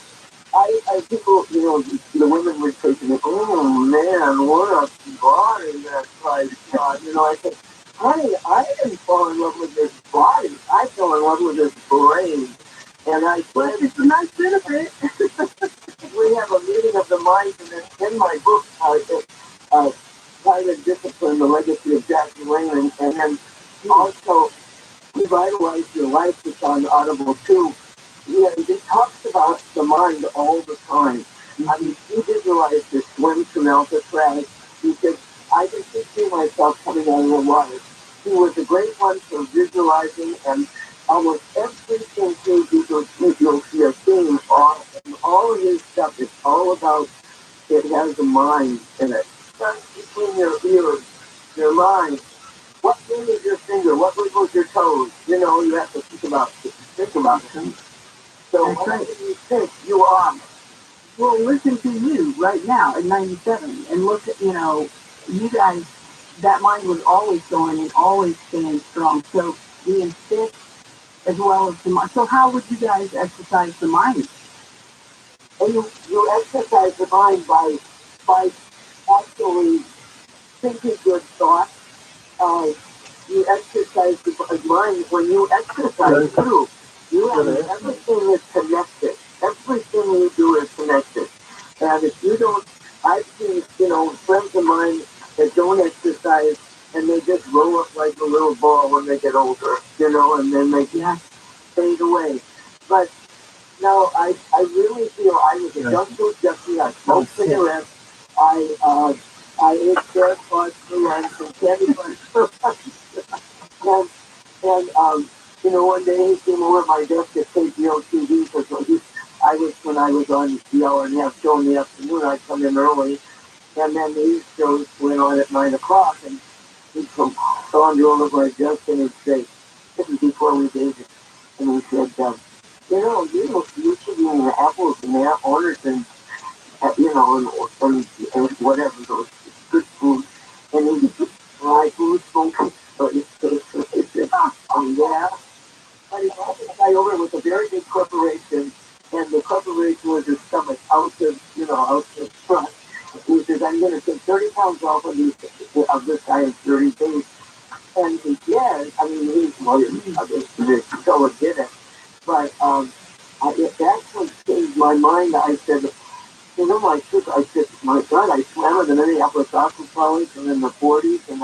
people, the women were taking it, "Oh man, what a body that guy's got." I said, "Honey, I didn't fall in love with his body. I fell in love with his brain." And I said, "It's a nice benefit." We have a meeting of the mind, and then in my book, Pride and Discipline, The Legacy of Jack Lane, and then also Revitalize Your Life, it's on Audible too. Yeah, it talks about the mind all the time. He visualized this swim from Alcatraz. He said, "I can see myself coming out of the water." He was a great one for visualizing, and almost everything you'll see a theme, all of his stuff is all about, it has a mind in it. Just between your ears, your mind. What moves your finger? What wiggles your toes? You have to think about it. So what do you think you are? Well, listen to you right now at 97, and look at, you guys, that mind was always going and always staying strong. So being fit as well as the mind. So how would you guys exercise the mind? Well, you exercise the mind by actually thinking good thoughts. You exercise the mind when you exercise too. Everything is connected. Everything you do is connected. And if you don't, I've seen, friends of mine that don't exercise, and they just roll up like a little ball when they get older, and then they fade away. But no, I really feel I was a junk food junkie. I smoked cigarettes. I ate carrot bars for lunch and candy bars for lunch. And one day he came over my desk at KGO TV, because when I was on the hour and a half show in the afternoon, I'd come in early, and then these shows went on at 9 o'clock, and he'd come saunter over my desk, and he'd say, this is before we dated, and he said, you should be in the apples and the oranges and whatever, those good food, and he said, "My food smoking." So he said, yeah. But he brought this guy over with a very big corporation, and the corporation was his stomach out the front. He says, "I'm going to take 30 pounds off of this guy in 30 days. And he did. The show did it. But that's what changed my mind. I said, I said, my God, I swam in the Minneapolis Aqua College and in the 40s, and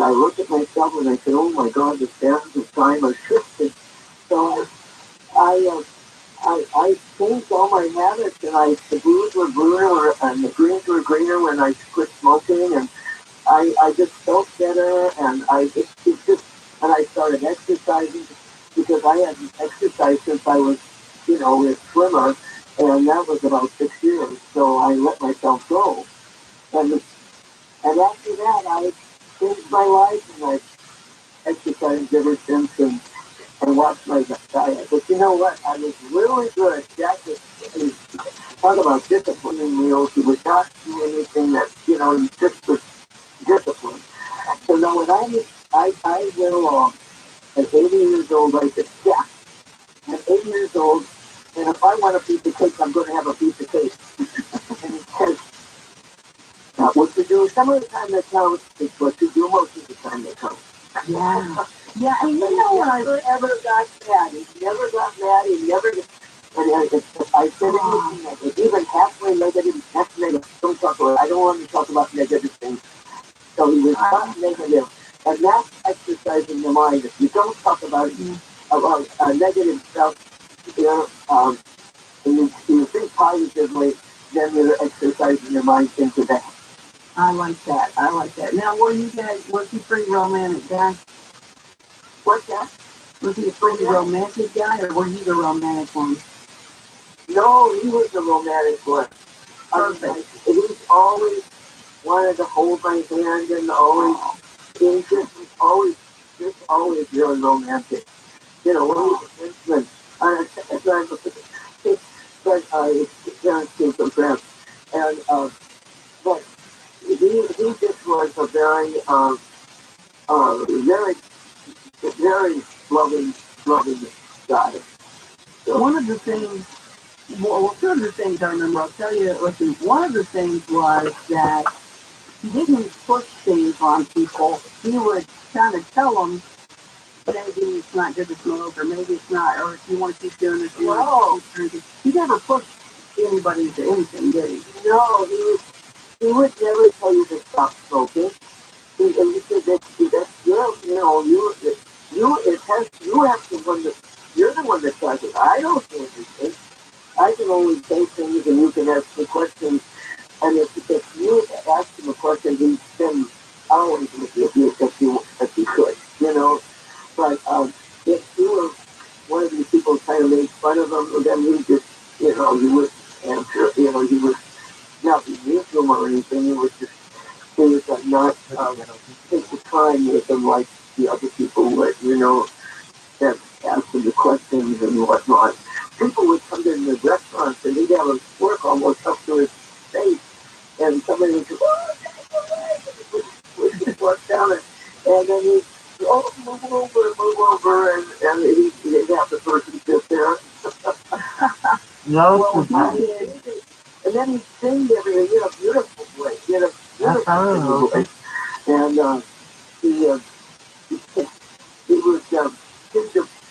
I looked at myself and I said, oh my God, the sands of time are shifted. So I changed all my habits, and the blues were bluer and the greens were greener when I quit smoking, and I just felt better, and and I started exercising, because I hadn't exercised since I was, a swimmer, And that was about 6 years. So I let myself go. And after that, I changed my life and I exercised ever since and watched my diet. But you know what? I was really good. Jack is talk about disciplining meals. He would not do anything that, he just was disciplined. So now when I went along at 80 years old, I said, yeah, at 80 years old, and if I want a piece of cake, I'm going to have a piece of cake. And he says, not what you do some of the time that counts, it's what you do most of the time that counts. Yeah. Yeah, and you know what? He never got mad. He never got mad. He never. And I said anything negative, even halfway negative, half negative. Don't talk about. I don't want to talk about negative things. So he was not negative, and that's exercising the mind. If you don't talk about negative stuff, and you think positively, then you're exercising your mind into that. I like that. I like that. Now, was he pretty romantic guy? What's that? Was he a pretty romantic guy, or was he the romantic one? No, he was the romantic one. Perfect. He's always wanted to hold my hand and he's always really romantic. When he was intimate, but parents came from France. And, but he just was a very, very loving guy. So, one of the things I remember, I'll tell you, listen, one of the things was that he didn't push things on people. He would kind of tell them, maybe it's not good to smoke, or maybe it's not, or if you want to keep doing this, you want to keep drinking. He never pushed anybody to anything, did he? No, he would never tell you to stop smoking. He said that's you have to you're the one that does it. I don't do anything. I can only say things and you can ask me questions. And if you ask him a question, he'd spend hours with you if you could, But if you were one of these people trying to make fun of him, then he just, he would answer, he would not be mean to him or anything. He was not take the time with him like the other people would, that ask him the questions and whatnot. People would come in the restaurants and he'd have a fork almost up to his face, and somebody would go, would just walk down it, and then he'd move over, and he'd have the person sit there. No, Well, he did. And then he'd sing everything in a beautiful voice, voice. And he would,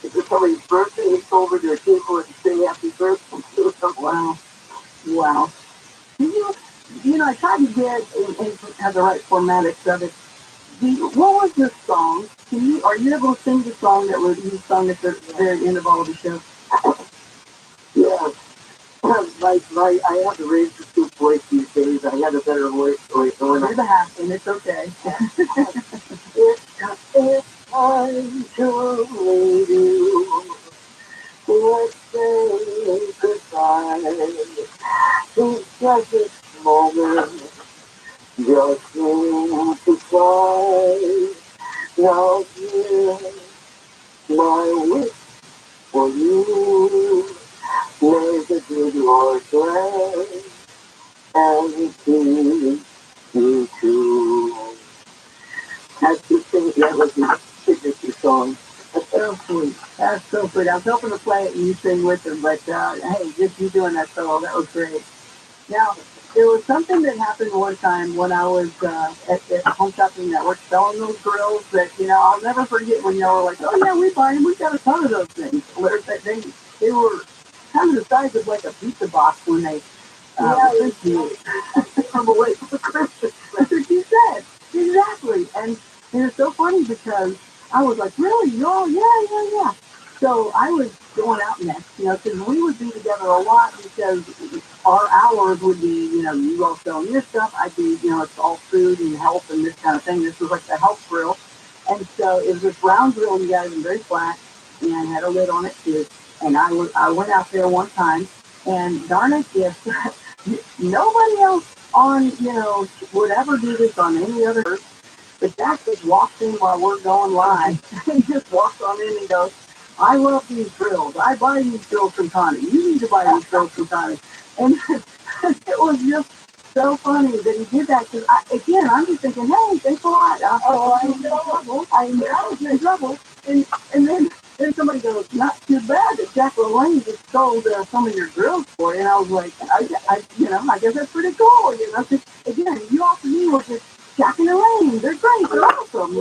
if it's somebody's birthday, he'd go over to their table and say happy birthday to them. Wow. I tried to get and have the right formatics of it. What was this song? Are you able to sing the song that you sung at the very end of all of the show? Yeah. I have to raise the two voice these days. I had a better voice. You're the half, and it's okay. It's time to leave you. Let's say goodbye. It's just this moment. Just need to try. Now here's my wish for you. Where's the good Lord bless and keep you true. That's the thing. That was my signature song. That's so sweet. That's so sweet. I was hoping to play it and you sing with them, but hey, just you doing that solo, that was great. Now, there was something that happened one time when I was at Home Shopping Network selling those grills that, I'll never forget when y'all were like, oh yeah, we buy them. We got a ton of those things. They were kind of the size of like a pizza box when they From away from the Christmas. That's what you said. Exactly. And it's so funny because I was like, really? Yeah. So I was going out next, because we would be together a lot because our hours would be, you all selling your stuff. I'd be, it's all food and health and this kind of thing. This was like the health grill. And so it was this round grill, and you guys, very flat, and had a lid on it too. And I went out there one time, And darn it, if nobody else on, would ever do this on any other earth, but Jack just walks in while we're going live. He just walks on in and goes, I love these drills. I buy these drills from Connie. You need to buy these drills from Connie. And it was just so funny that he did that. Because, again, I'm just thinking, hey, thanks a lot. I'm in trouble. I was in trouble. And then somebody goes, not too bad that Jack LaLanne just sold some of your drills for you. And I was like, I guess that's pretty cool. Again, you all for me were just Jack and LaLanne. They're great. They're awesome.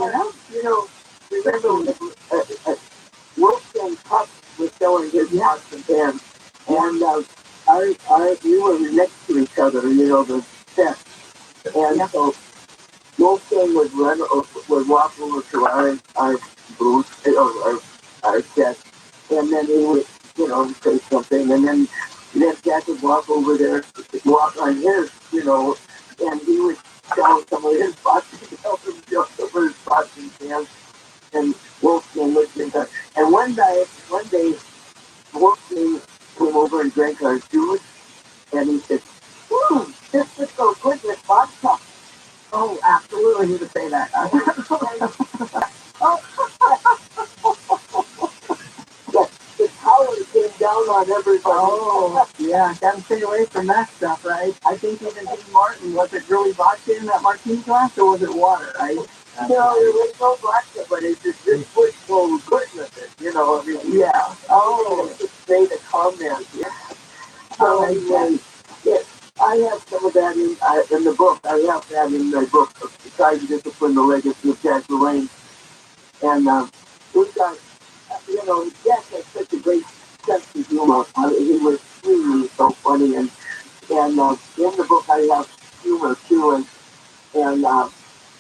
Remember, Wolfgang Puck was selling his pots and pans, and we were next to each other, the set, and so Wolfgang would walk over to our booth, or our set, and then he would, say something, and then Jack would walk over there, walk on his, and he would sell some of his pots and help him sell some of his pots and pans. And Wolfgang looked into it. And one day, Wolfgang came over and drank our juice, and he said, this would go good with vodka. Oh, absolutely, he would say that. The tower came down on everybody. Oh, yeah, gotta stay away from that stuff, right? I think even Dean Martin, was it really vodka in that martini glass, or was it water, right? No, there was no vodka, but it just would go good with it, Yeah. Oh, just say the comment. Yeah. So anyway, I have some of that in the book. I have that in my book, Trying to Discipline the Legacy of Jack LaLanne. And we've got, Jack had such a great sense of humor. He was really so funny. And in the book, I have humor too. And I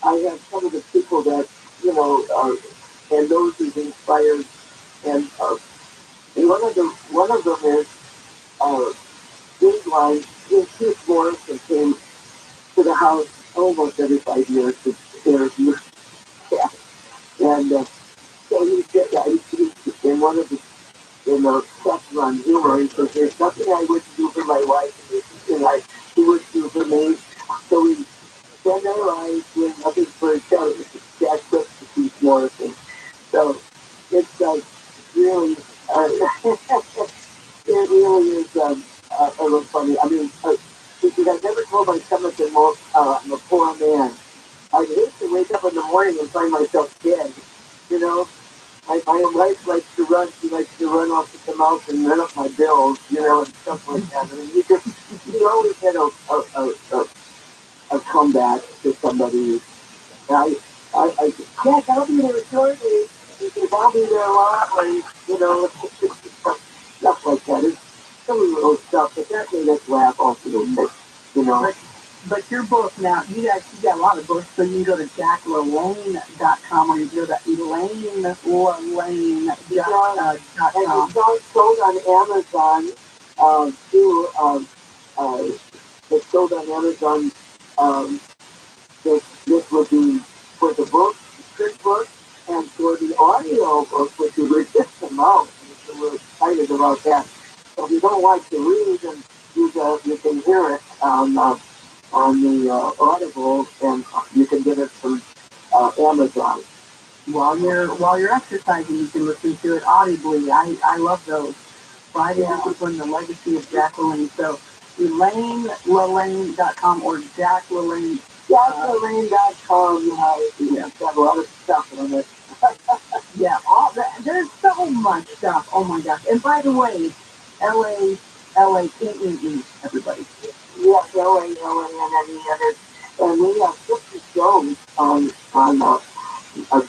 have some of the people that, and those who've inspired. And one of them is Dateline. Keith Morrison came to the house almost every 5 years to share his music. Yeah. And so he said that in one of the stuff on humor, he says, there's nothing I wouldn't do for my wife, and there's nothing he would do for me. So we spend our lives doing nothing for each other. Jack Brooks to Keith Morrison. So it's really, it really is a little funny. I mean, because I never told my stomach that I'm a poor man. I'd hate to wake up in the morning and find myself dead. My wife likes to run. She likes to run off to the mountain and run up my bills, and stuff like that. I mean, you always get a comeback to somebody. Jack, I'll be there shortly. Because I'll be there a lot, stuff like that. It's silly little stuff, but that made us laugh also, But your book now, you got a lot of books, so you can go to JackLaLanne.com, or you go to ElaineLaLanne.com. And it's sold on Amazon, too. It's sold on Amazon. This would be for the book, the script book, and for the audio book, which we were just about. So we're excited about that. So if you don't like to read, and you can hear it on the Audible, and you can get it from Amazon. While you're exercising, you can listen to it audibly. I love those. Friday Discipline, the Legacy of Jack LaLanne. So ElaineLaLanne.com or Jack LaLanne. JackLaLanne.com. Got a lot of stuff on it. Yeah, there's so much stuff. Oh my gosh! And by the way, LA, everybody. Yeah, LA, and we have 50 shows on a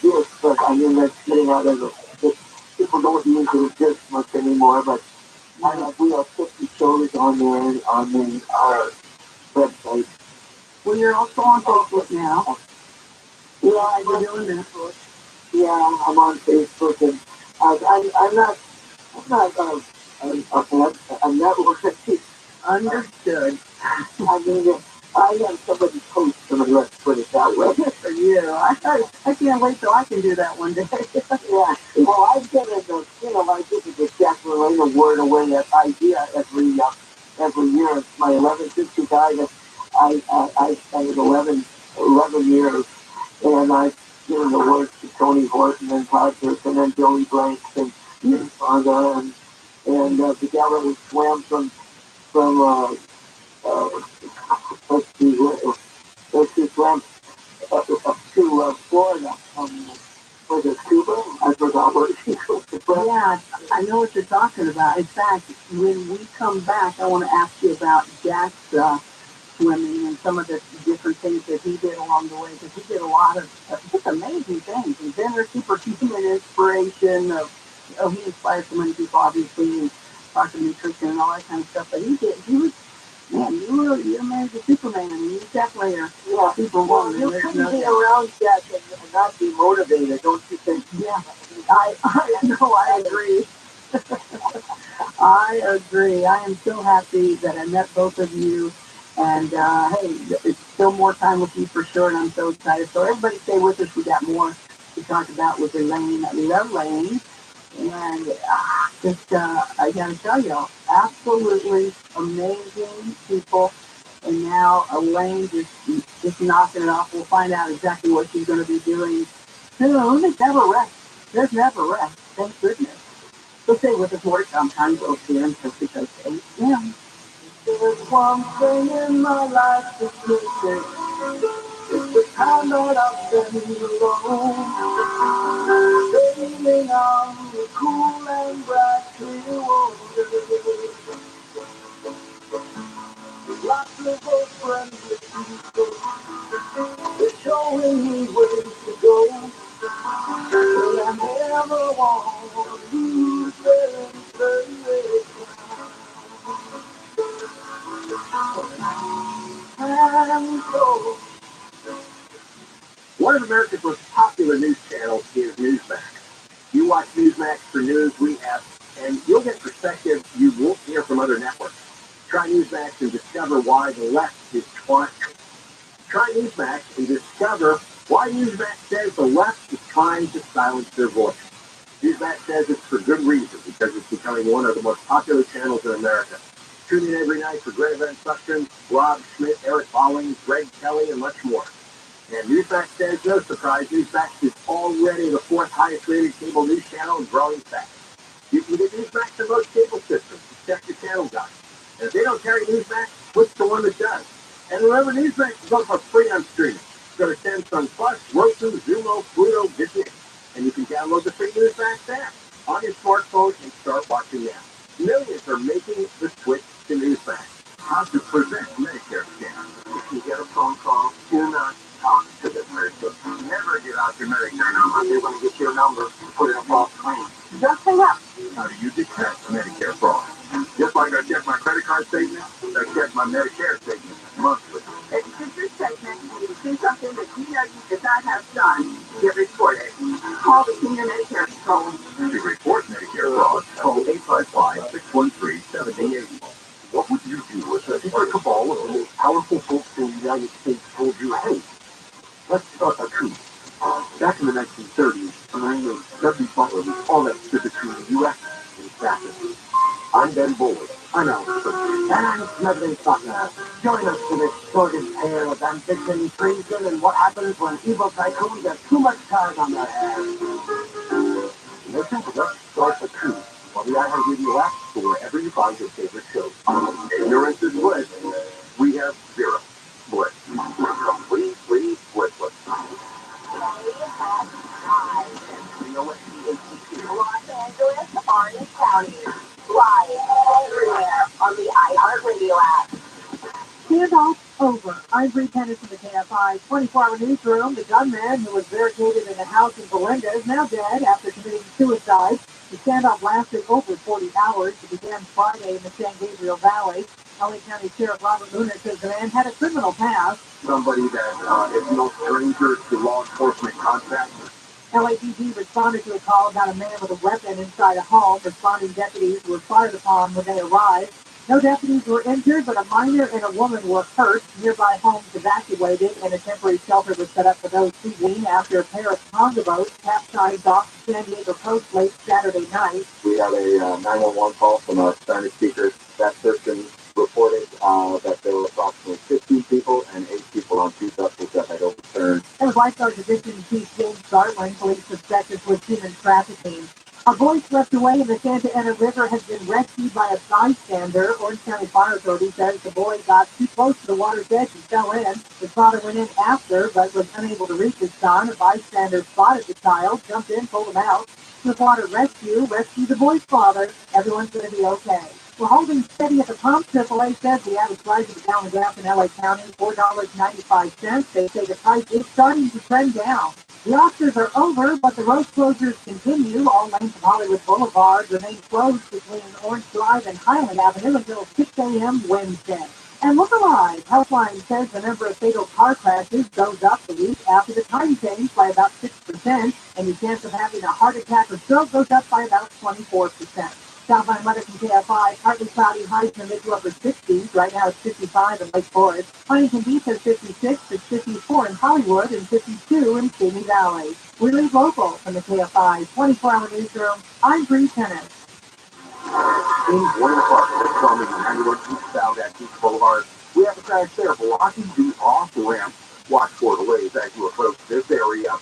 disc, but I mean that's getting out of the people don't use the disc much anymore, but we have 50 shows on there on our website. Well, you're also on Facebook now. Yeah, you're doing this. Yeah, I'm on Facebook, and I'm not working. Understood. I mean, I have somebody post for me, let's put it that way. For you. I can't wait till I can do that one day. Yeah. Well, I've given I give the Jack LaLanne Award away idea every every year. My 11th guy, I spent 11 years, and I've given awards to Tony Horton and Todd Pearson and Billy Blanks and Fonda and the gal that swam from let's see, swam up to Florida. Was it Cuba? I forgot where she was from. Yeah, I know what you're talking about. In fact, when we come back, I want to ask you about Jack's swimming and some of the different things that he did along the way, because he did a lot of just amazing things. Inventor, superhuman inspiration. He inspired so many people, obviously, and talked to nutrition and all that kind of stuff. But man, you're married to Superman, and you definitely are Superwoman. You couldn't be around Jack and not be motivated, don't you think? Yeah, I know, I agree. I agree. I am so happy that I met both of you. And, hey, it's still more time with you for sure, and I'm so excited. So everybody stay with us. We got more to talk about with Elaine. I love Elaine. And I got to tell you, absolutely amazing people. And now Elaine just knocking it off. We'll find out exactly what she's going to be doing soon. There's never rest. There's never rest. Thank goodness. So stay with us. More to come. Time goes here and Coast to Coast 8 p.m. There's one thing in my life that's missing. It's the time that I've been alone. Sailing on the cool and bright clear water. Lots of old friendly people. They're showing me where to go. But I never want to lose them. One of America's most popular news channels is Newsmax. You watch Newsmax for news, recaps, and you'll get perspective you won't hear from other networks. Try Newsmax and discover why the left is trying. Try Newsmax and discover why Newsmax says the left is trying to silence their voice. Newsmax says it's for good reason, because it's becoming one of the most popular channels in America. Tune in every night for great event discussions, Rob Schmidt, Eric Bowling, Greg Kelly, and much more. And Newsmax says, no surprise, Newsmax is already the fourth highest rated cable news channel and growing fast. You can get Newsmax in most cable systems. Check your channel guide. And if they don't carry Newsmax, switch to one that does. And remember, Newsmax is also free on streaming. Go to Samsung Plus, Roku, Zumo, Pluto, Disney, and you can download the free Newsmax app on your smartphone and start watching now. Millions are making the switch to Newsmax. How to prevent Medicare scam. If you get a phone call, do not talk to the person. Never give out your Medicare number. They want to get your number and put in a false claim. Just hang up. How do you detect Medicare fraud? Just like I check my credit card statement, I check my Medicare statement monthly. If your statement and you see something that you know you did not have done, get reported. Call the Senior Medicare Control. To report Medicare fraud, call 855-613-7080. What would you do if a secret cabal of the most powerful folks in the United States told you, hey, let's start a coup? Back in the 1930s, a man named W. Butler was all that stood between the U.S. and fascism. I'm Ben Bullard. I'm Alex Burke. And I'm Smedley Butler. Join us for this sordid tale of ambition, treason, and what happens when evil tycoons have too much time on their hands. Listen to Let's Start a Coup on the iHeartRadio app or wherever you find your favorite shows. Ignorance is bliss. We have zero bliss. We're completely blissless. Los Angeles, Orange County. Live everywhere on the iHeartRadio app. Handoff over. I'm Bree Henderson, the KFI 24-hour newsroom. The gunman who was barricaded in a house in Belinda is now dead after committing suicide. The standoff lasted over 40 hours. It began Friday in the San Gabriel Valley. LA County Sheriff Robert Luna says the man had a criminal past. Somebody that is no stranger to law enforcement contact. LAPD responded to a call about a man with a weapon inside a home. Responding deputies were fired upon when they arrived. No deputies were injured, but a minor and a woman were hurt. Nearby homes evacuated, and a temporary shelter was set up for those fleeing after a pair of conga boats capsized off the San Diego coast late Saturday night. We had a 911 call from a Spanish speaker. That person reported that there were approximately 15 people and 8 people on 2 vessels that had overturned. As lifeguard division chief James Garland, police suspected with human trafficking. A boy swept away in the Santa Ana River has been rescued by a bystander. Orange County Fire Authority says the boy got too close to the water's edge and fell in. His father went in after, but was unable to reach his son. A bystander spotted the child, jumped in, pulled him out. The water rescued the boy's father. Everyone's going to be okay. We're holding steady at the pump. AAA says the average price of a gallon of gas in LA County, $4.95. They say the price is starting to trend down. The Oscars are over, but the road closures continue. All lanes of Hollywood Boulevard remain closed between Orange Drive and Highland Avenue until 6 a.m. Wednesday. And look alive. Helpline says the number of fatal car crashes goes up the week after the time change by about 6%, and the chance of having a heart attack or stroke goes up by about 24%. Southbound weather from KFI, partly cloudy, highs in the mid to upper 60s. Right now it's 55 in Lake Forest. Huntington Beach has 56, it's 54 in Hollywood, and 52 in Simi Valley. We leave local from the KFI 24-hour newsroom. I'm Bree Tennis. In Buena Park, we're coming on 91 eastbound at Beach Boulevard. We have a crash there blocking the off-ramp. Watch for delays as you approach this area.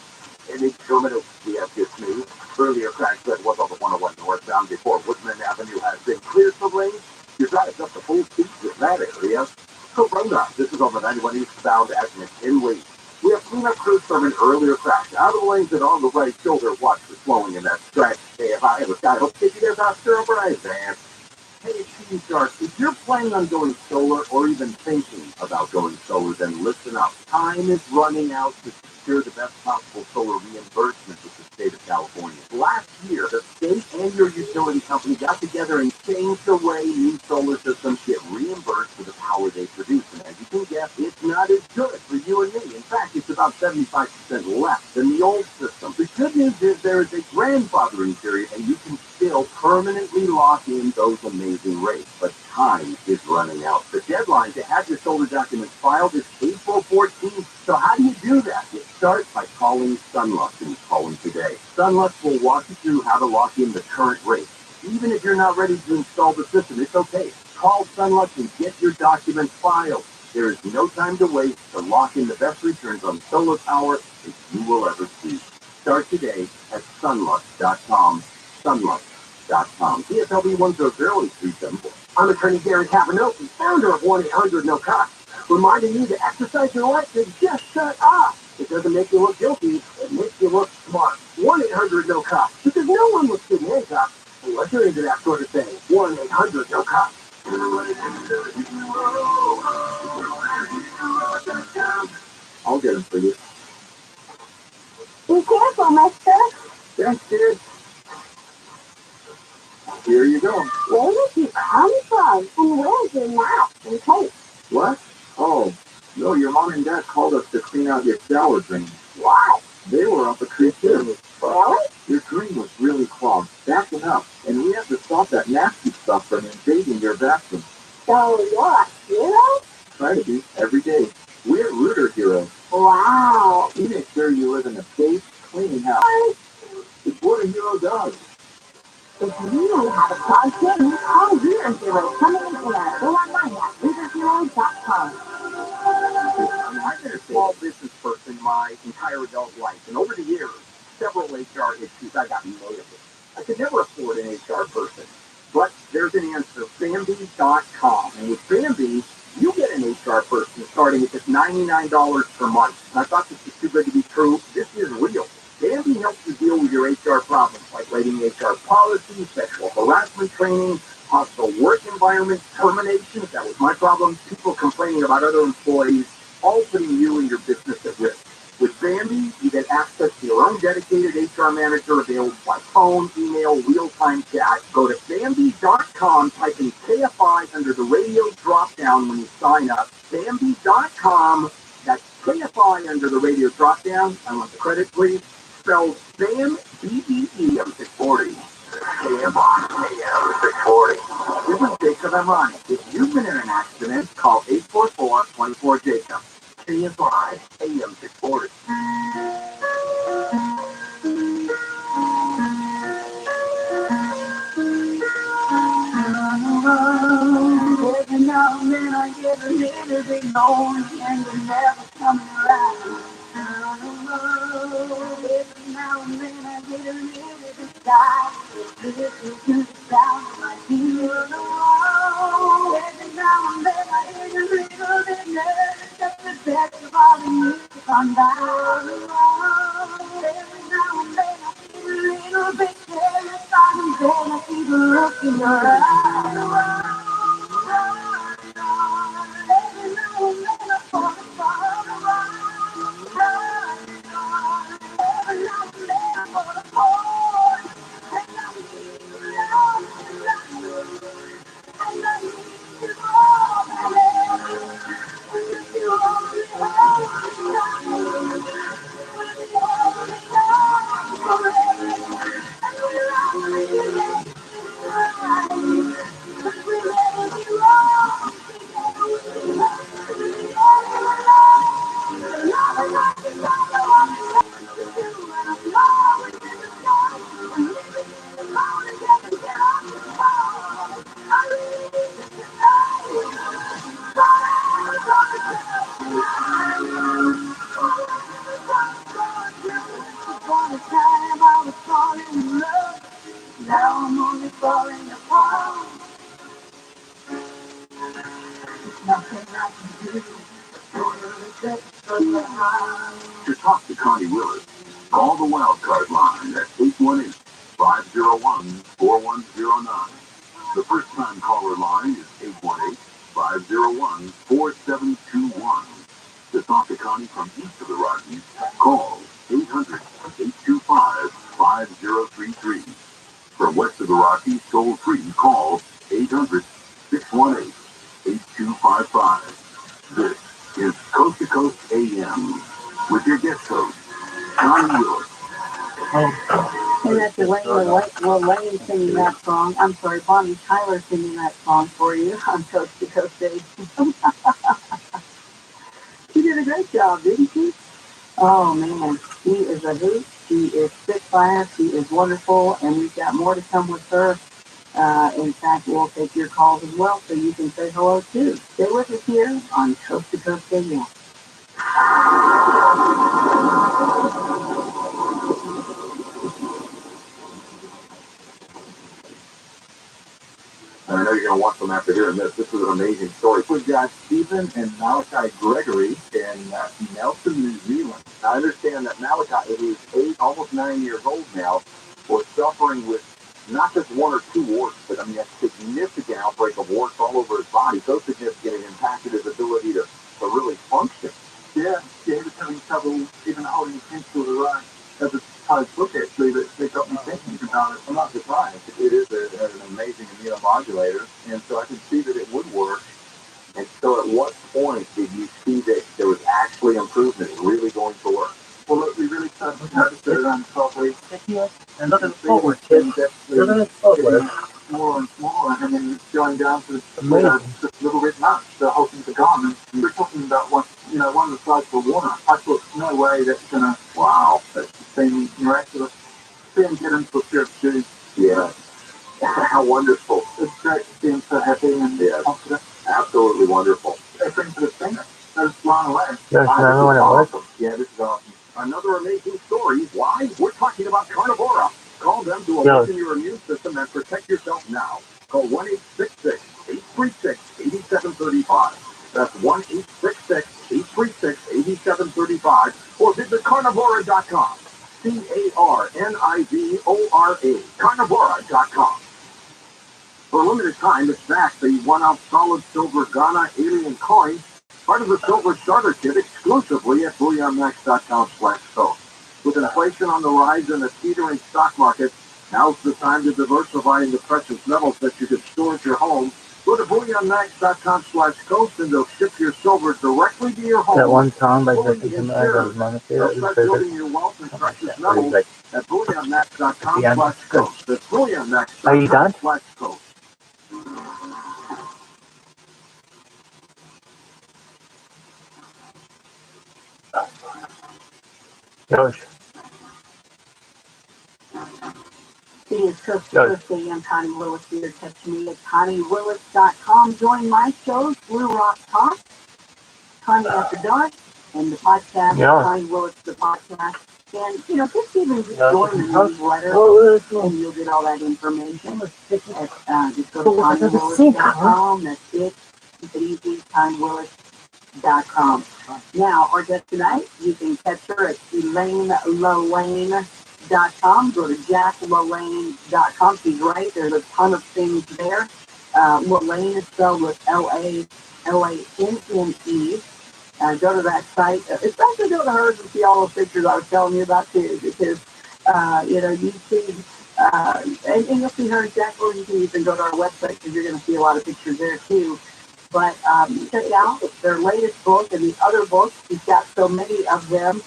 And in Terminal, we have Disney. Earlier crash that was on the 101 northbound before Woodman Avenue has been cleared for lanes. Your drive up to full speed in that area. Corona, this is on the 91 eastbound at McKinley. We have cleanup crews from an earlier crash out of the lanes and on the right shoulder. Watch for slowing in that stretch. Hey, if I have a guy, hope to get you there faster over Ivan. Hey, Team Shark, if you're planning on going solar or even thinking about going solar, then listen up. Time is running out to secure the best possible solar reimbursement with the state of California. Last year, the state and your utility company got together and changed the way new solar systems get reimbursed for the power they produce. And as you can guess, it's not as good for you and me. In fact, it's about 75% less than the old system. The good news is there is a grandfathering period, and you can still permanently lock in those amazing rates. But time is running out. The deadline to have your solar documents filed is April 14th. So how do you do that? You start by calling Sunlux, and call them today. Sunlux will walk you through how to lock in the current rate. Even if you're not ready to install the system, it's okay. Call Sunlux and get your documents filed. There is no time to waste to lock in the best returns on solar power that you will ever see. Start today at sunlux.com. Sunlux.com. DSLB 100-374. I'm attorney Gary Cavanoti, founder of 1-800-NO-COST, reminding you to exercise your right to just shut up. It doesn't make you look guilty, it makes you look smart. 1-800-NO-COST, because no one looks good in handcuffs unless you're into that sort of thing. 1-800-NO-COST. I'll get them for you. Be careful, mister. Thanks, kid. Here you go. Where did you come from? And where's your mouth and tape? What? Oh, no, your mom and dad called us to clean out your shower drain. What? They were up a creek too. Really? Your drain was really clogged, backing up, and we have to stop that nasty stuff from invading your bathroom. So you're a hero? Try to be every day. We're Rooter Heroes. Wow. We make sure you live in a safe, clean house. It's what a hero does. If you have a question, call Rooter Hero coming in air. Go online at RooterHero.com. I've been a small business person my entire adult life, and over the years, several HR issues I got nailed. I could never afford an HR person. But there's an answer, Bambi.com. And with Bambi, you get an HR person starting at just $99 per month. And I thought this was too good to be true. This is real. Bambi helps you deal with your HR problems, like writing HR policies, sexual harassment training, hostile work environment, terminations. That was my problem. People complaining about other employees, all putting you and your business at risk. With Bambi, you get access to your own dedicated HR manager available by phone, email, real-time chat. Go to Bambi.com, type in KFI under the radio drop-down when you sign up. Bambi.com, that's KFI under the radio drop-down. I want the credit, please. Spells BAM, B-E-E, I'm 640. KFI, AM 640. This is Jacob Amani. If you've been in an accident, call 844-24-JACOB. KFI, AM 640. There's no Every now and then I get a little bit shy. Listen to the sound of my feet on the wall. Every now and then I get a little bit nervous. Just the best of all the music on down the wall. Every now and then I get a little bit careless. And then I see the look in your eyes. Every now and then I fall apart. To talk to Connie Willis, call the wildcard line at 818-501-4109. The first-time caller line is 818-501-4721. To talk to Connie from east of the Rockies, call 800-825-5033. From west of the Rockies, toll-free, call 800-618-8255. This is Coast to Coast AM with your guest host, Connie Willis. And that's Lane singing that song. I'm sorry, Bonnie Tyler singing that song for you on Coast to Coast AM. She did a great job, didn't she? Oh, man. She is a hoot. She is spitfire. She is wonderful. And we've got more to come with her. In fact, we'll take your calls as well, so you can say hello, too. Stay with us here on Coast to Coast AM. I know you're going to want them after hearing this. This is an amazing story. We've got Stephen and Malachi Gregory in Nelson, New Zealand. I understand that Malachi, who's 8, almost 9 years old now, was suffering with not just 1 or 2 warts, but I mean a significant outbreak of warts all over his body, so significant it impacted his ability to really function. Yeah, he was having trouble even holding his pencil to write. As a post book, actually, that got me thinking about it. I'm not surprised. It is an amazing immunomodulator, and so I could see that it would work. And so at what point did you see that there was actually improvement really going to work? Well, look, we really started to notice it around 12 weeks. And look at the forward, kids. Look at the forward. More and more, and then it's going down to just a little bit much. The whole thing's gone. And we're talking about one of the slides for water. I thought, no way that's gonna. Wow, that's been miraculous. See him get into a pair of shoes. Yeah. How wonderful. It's great to see him so happy and confident. Absolutely wonderful. They bring to the finger. They're just blown away. There's another one at work. Yeah, this is awesome. Another amazing story. Why? We're talking about Carnivora. Call them to awaken your immune system and protect yourself now. Call 1-866-836-8735. That's 1-866-836-8735. Or visit carnivora.com. CARNIVORA. Carnivora.com. For a limited time, it's back. The 1-ounce solid silver Ghana alien coin, part of the silver starter kit, exclusively at bullionmax.com/coast. With inflation on the rise and a teetering stock market, now's the time to diversify into precious metals that you can store at your home. Go to bullionmax.com/coast and they'll ship your silver directly to your home. That one song by Justin They'll start building your wealth in precious metals at bullionmax.com/coast. That's bullionmax.com/coast. George. It is Coast to Coast AM. Connie Willis here. Catch me at ConnieWillis.com. Join my shows, Blue Rock Talk, Connie After Dark, and the podcast, Yeah. Kind Willis, the podcast. And, just even join the newsletter, and you'll get all that information. Just go to kindwillis.com. That's it. Keep it easy, kindwillis.com. Now, our guest tonight, you can catch her at ElaineLaLane.com. Go to JackLaLane.com. She's right. There's a ton of things there. Lane is spelled with L-A-L-A-N-N-E. Go to that site, especially go to hers and see all those pictures I was telling you about too, because, you see, and you'll see her exactly. You can even go to our website because you're going to see a lot of pictures there too. But check out their latest book and the other books. She's got so many of them.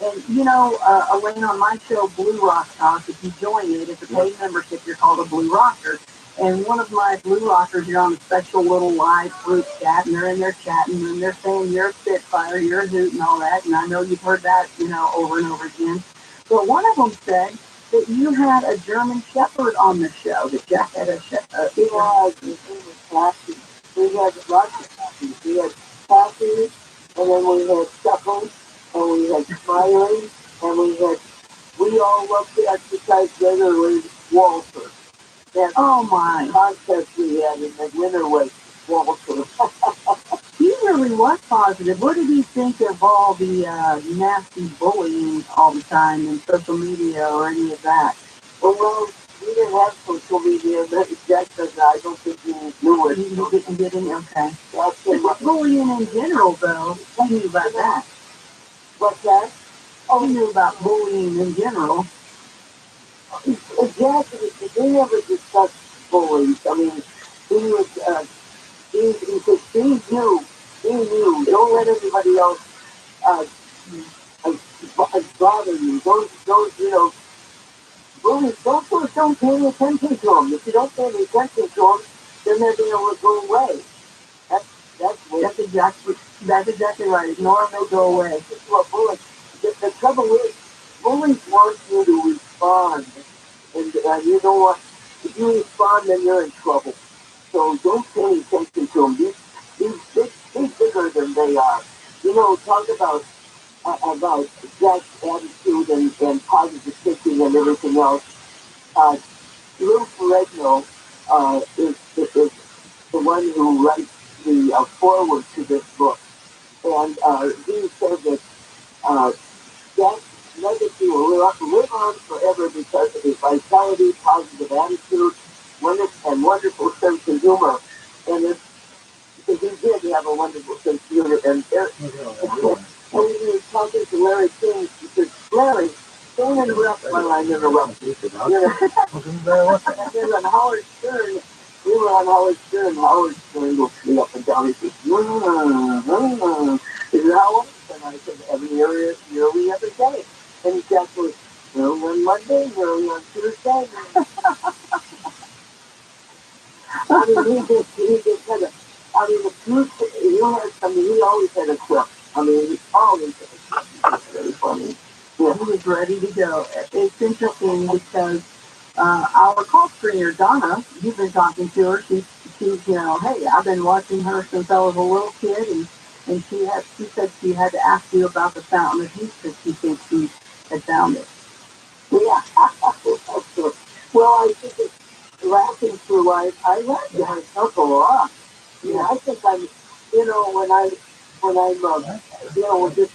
And, Elaine, on my show, Blue Rock Talk, if you join it, it's a paid membership. You're called a Blue Rocker. And one of my Blue Rockers, you're on a special little live group chat, and they're in there chatting, and they're saying you're a Spitfire, you're a Hoot, and all that. And I know you've heard that, over and over again. But one of them said that you had a German Shepherd on the show, that Jack had a Shepherd. He was Cassie. We had lots of Cassie. We had Cassie, and then we had Shuffles, and we had Smiley, and we all loved to exercise regularly Walter. That my contest we had in the winter was Walter. He really was positive. What did he think of all the nasty bullying all the time in social media or any of that? Well, we didn't have social media. Jack said that I don't think he knew it. He didn't get any? Okay. That's bullying in general, though, he knew about that. What's that? Oh, he knew about bullying in general. Exactly. They never discussed bullies. I mean, he was, he knew. Don't let anybody else bother you. Don't bullies, don't pay attention to them. If you don't pay attention to them, then they're going to go away. That's exactly right. Ignore them, they'll go away. Well, bullies, the trouble is, bullies want you to respond. And you know what? If you respond, then you're in trouble. So don't pay attention to them. He's bigger than they are. Talk about Jack's attitude and positive thinking and everything else. Lou Ferrigno is the one who writes the foreword to this book. And he said that Jack's legacy will live on forever because of his vitality, positive attitude, and wonderful sense of humor. And because he did have a wonderful sense of humor. And he was talking to Larry King, because Larry, don't interrupt while I interrupt you. And then on Howard Stern, we were on Howard Stern. Howard Stern looked me up and down. He said, is it Howard? And I said, nearly every day. And he said, nearly on Monday, nearly on Tuesday. I mean, he just had the truth, he always had a quip. I mean, he always had a quip. It's very funny. Yeah. He was ready to go. It's interesting because our call screener, Donna, you've been talking to her. She's hey, I've been watching her since I was a little kid, and she said she had to ask you about the Fountain of Youth because she thinks she had found it. Yeah. Well, I think it's laughing through life. I laugh at myself a lot. I think I'm, when I'm just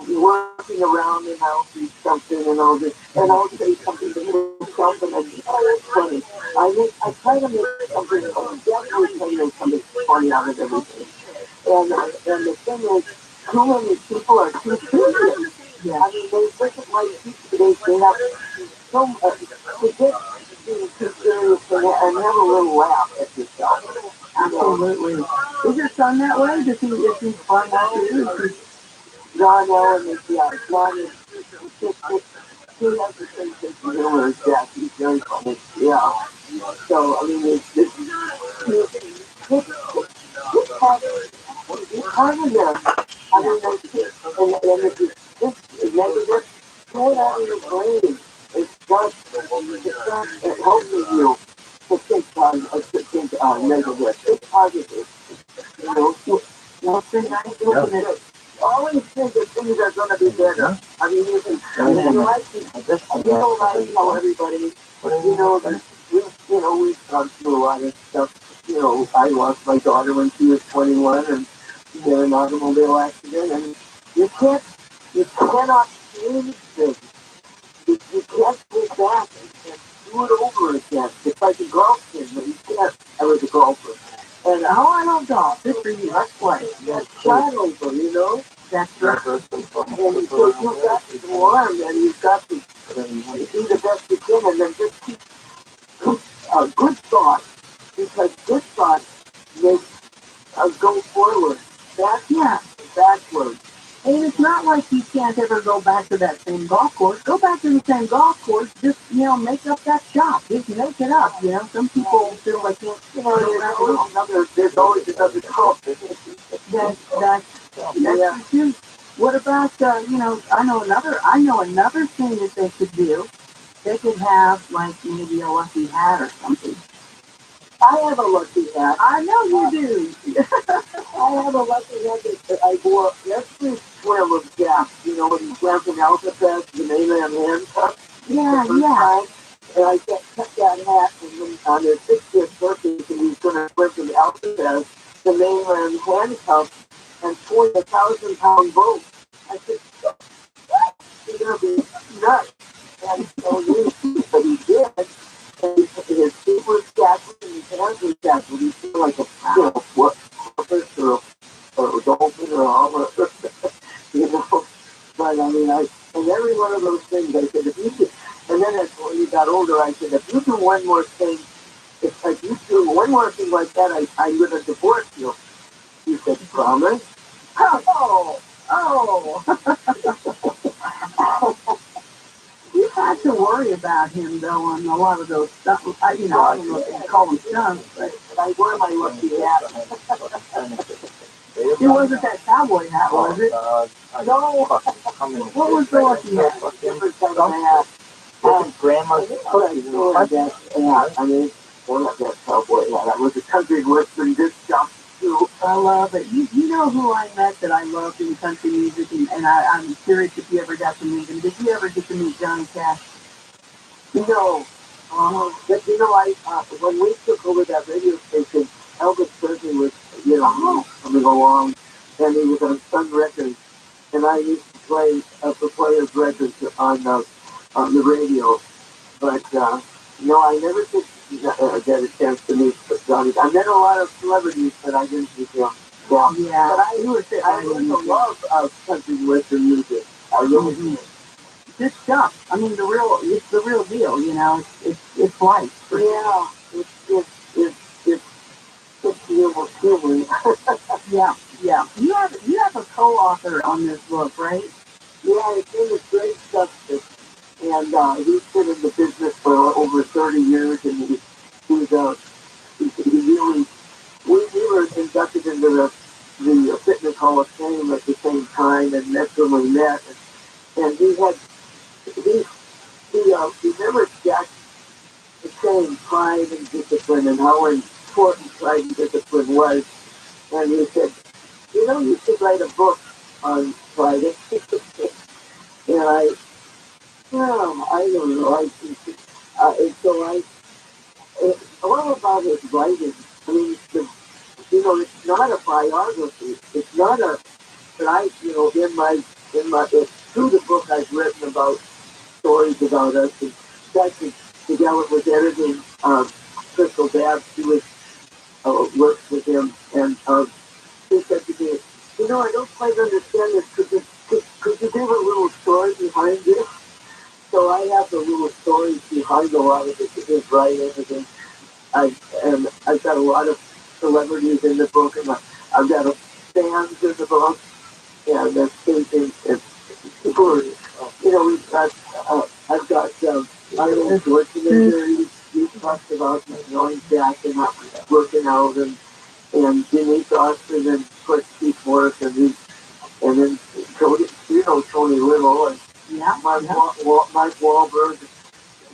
working around and I'll do something and I'll say something to myself and that's funny. I try to make something funny. Definitely try to make something funny out of everything. And the thing is, too many people are too serious. Yeah. I mean, they look at my people, they have so much to get being too serious and have a little laugh at yourself. Absolutely. Is your son that way? Does he fun that too? John Ellen is, John is, he has the same sense of humor as Jack. He's very funny. Yeah. So, I mean, it's part of them. I mean, and it's just negative. Throw it out of your brain. It's just helping you to think negative. Think positive. Well, it's been nice looking at always think that things are going to be better. I mean, you can, people like tell everybody, that we've gone through a lot of stuff. I lost my daughter when she was 21 and she had an automobile accident, and you cannot change things. You can't go back and do it over again. It's like a golf thing, but you can't. I was a golfer. And I love golf. Good for you. Let's play. Shot over, That's right. And so you've got to go on, and you've got to do the best you can, and then just keep good thoughts, because good thoughts make us go forward. Backwards. And it's not like you can't ever go back to that same golf course. Go back to the same golf course. Just, make up that shot. Just make it up, Some people feel like, there's always another golf. That's true. What about, I know another thing that they could do. They could have, like, maybe a lucky hat or something. I have a lucky hat. I know you do. I have a lucky hat that I wore every swim of gas. When you swam from Alcatraz to the mainland handcuffs. Yeah. Time, and I kept that hat, and then on their 60th birthday, he was going to swim from Alcatraz to the mainland handcuffs and 40,000-pound boat. I said, what? You're going to be nuts. And so he did. And his feet were shackled and his hands were shackled. He felt like a porpoise or a dolphin or all of But I mean, and every one of those things, I said, if you could, and then when he got older, I said, if you do one more thing, if you do one more thing like that, I'm going to divorce you. He said, promise? Oh. You had to worry about him, though, on a lot of those stuff. I don't know if you call them stunts, but I wore my lucky hat. It wasn't that cowboy hat, was it? No. What was the lucky hat? Different kind of hat. Grandma's hat. I mean, one of that cowboy hat. That was a country western disc jockey, too. I love it. You know who I met that I loved in country music, and I'm curious if you ever got to meet him. Did you ever get to meet Johnny Cash? No. But when we took over that radio station, Elvis Presley was, coming along, and he was on Sun Records, and I used to play his records on the radio. But I never did get a chance to meet Johnny. I met a lot of celebrities, but I didn't meet him. Yeah. But I really love country western music. I really do. Good stuff. I mean, it's the real deal. It's life. Yeah. It's almost human. Yeah. You have a co-author on this book, right? Yeah, his name is Greg Justice, and he's been in the business for over 30 years, and he really. We were inducted into the Fitness Hall of Fame at the same time, and that's when we met. And he never got the same pride and discipline, and how important pride and discipline was. And he said, you should write a book on Friday. And I don't know. All about his writing. I mean, it's not a biography. It's not a. But through the book I've written about stories about us, and Dr. Gallup was editing Crystal Babb. She was worked with him, and he said to me, I don't quite understand this. Could you give a little story behind it? So I have the little stories behind a lot of his writing, and I've got a lot of celebrities in the book, and I've got fans in the book, and there's paintings and people. We've got I've got Arnold Schwarzenegger. He talks about going back and working out, and Denise Austin, and of course Keith Morris, and then Tony Little, and Mike Wahlberg.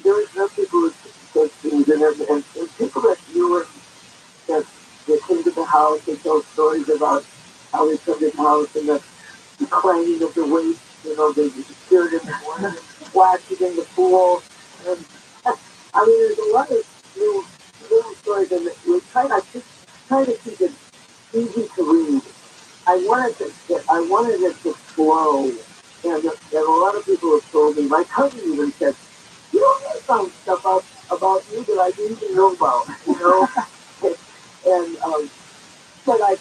There's no people and people that that came to the house and tell stories about how they come to the house, and the clanging of the weights, the spirit in the morning, splashing in the pool. And, I mean, there's a lot of little stories, and we try to keep it easy to read. I wanted it to flow, and a lot of people have told me. My cousin even said, "You know, found stuff out about you that I didn't even know about," and but I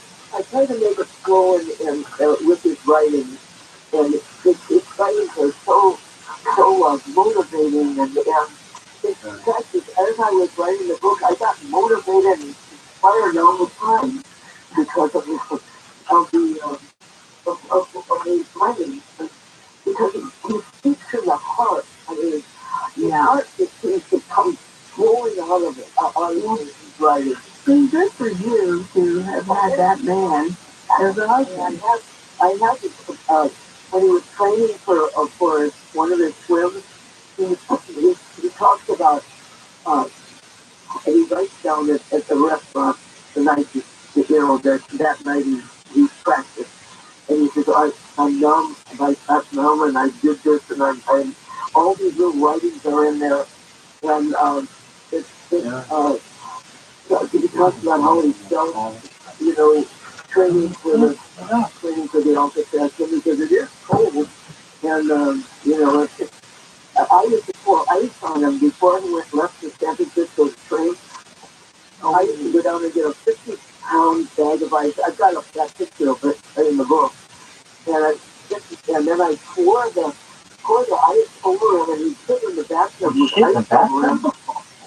try to make it flow and with his writing, and his writings are so motivating, and it's fact, as I was writing the book, I got motivated and inspired all the time because of the of his writing, because he speaks to the heart. I mean, the heart just seems to come flowing out of it, out of his writing. It's good for you to have had that man as a husband. I had when he was training for one of his swims, he talks about, and he writes down at the restaurant the night, that night he practiced. And he says, I'm numb, I'm numb, and I did this, and I'm all these little writings are in there. And he talks about how he felt, training for the Alpha test, because it is cold. And, I used to on him before he left to San Francisco to train. I used to go down and get a 50-pound bag of ice. I've got that picture of it in the book. And then I pour the ice over him, and he'd sit in the bathtub with ice over him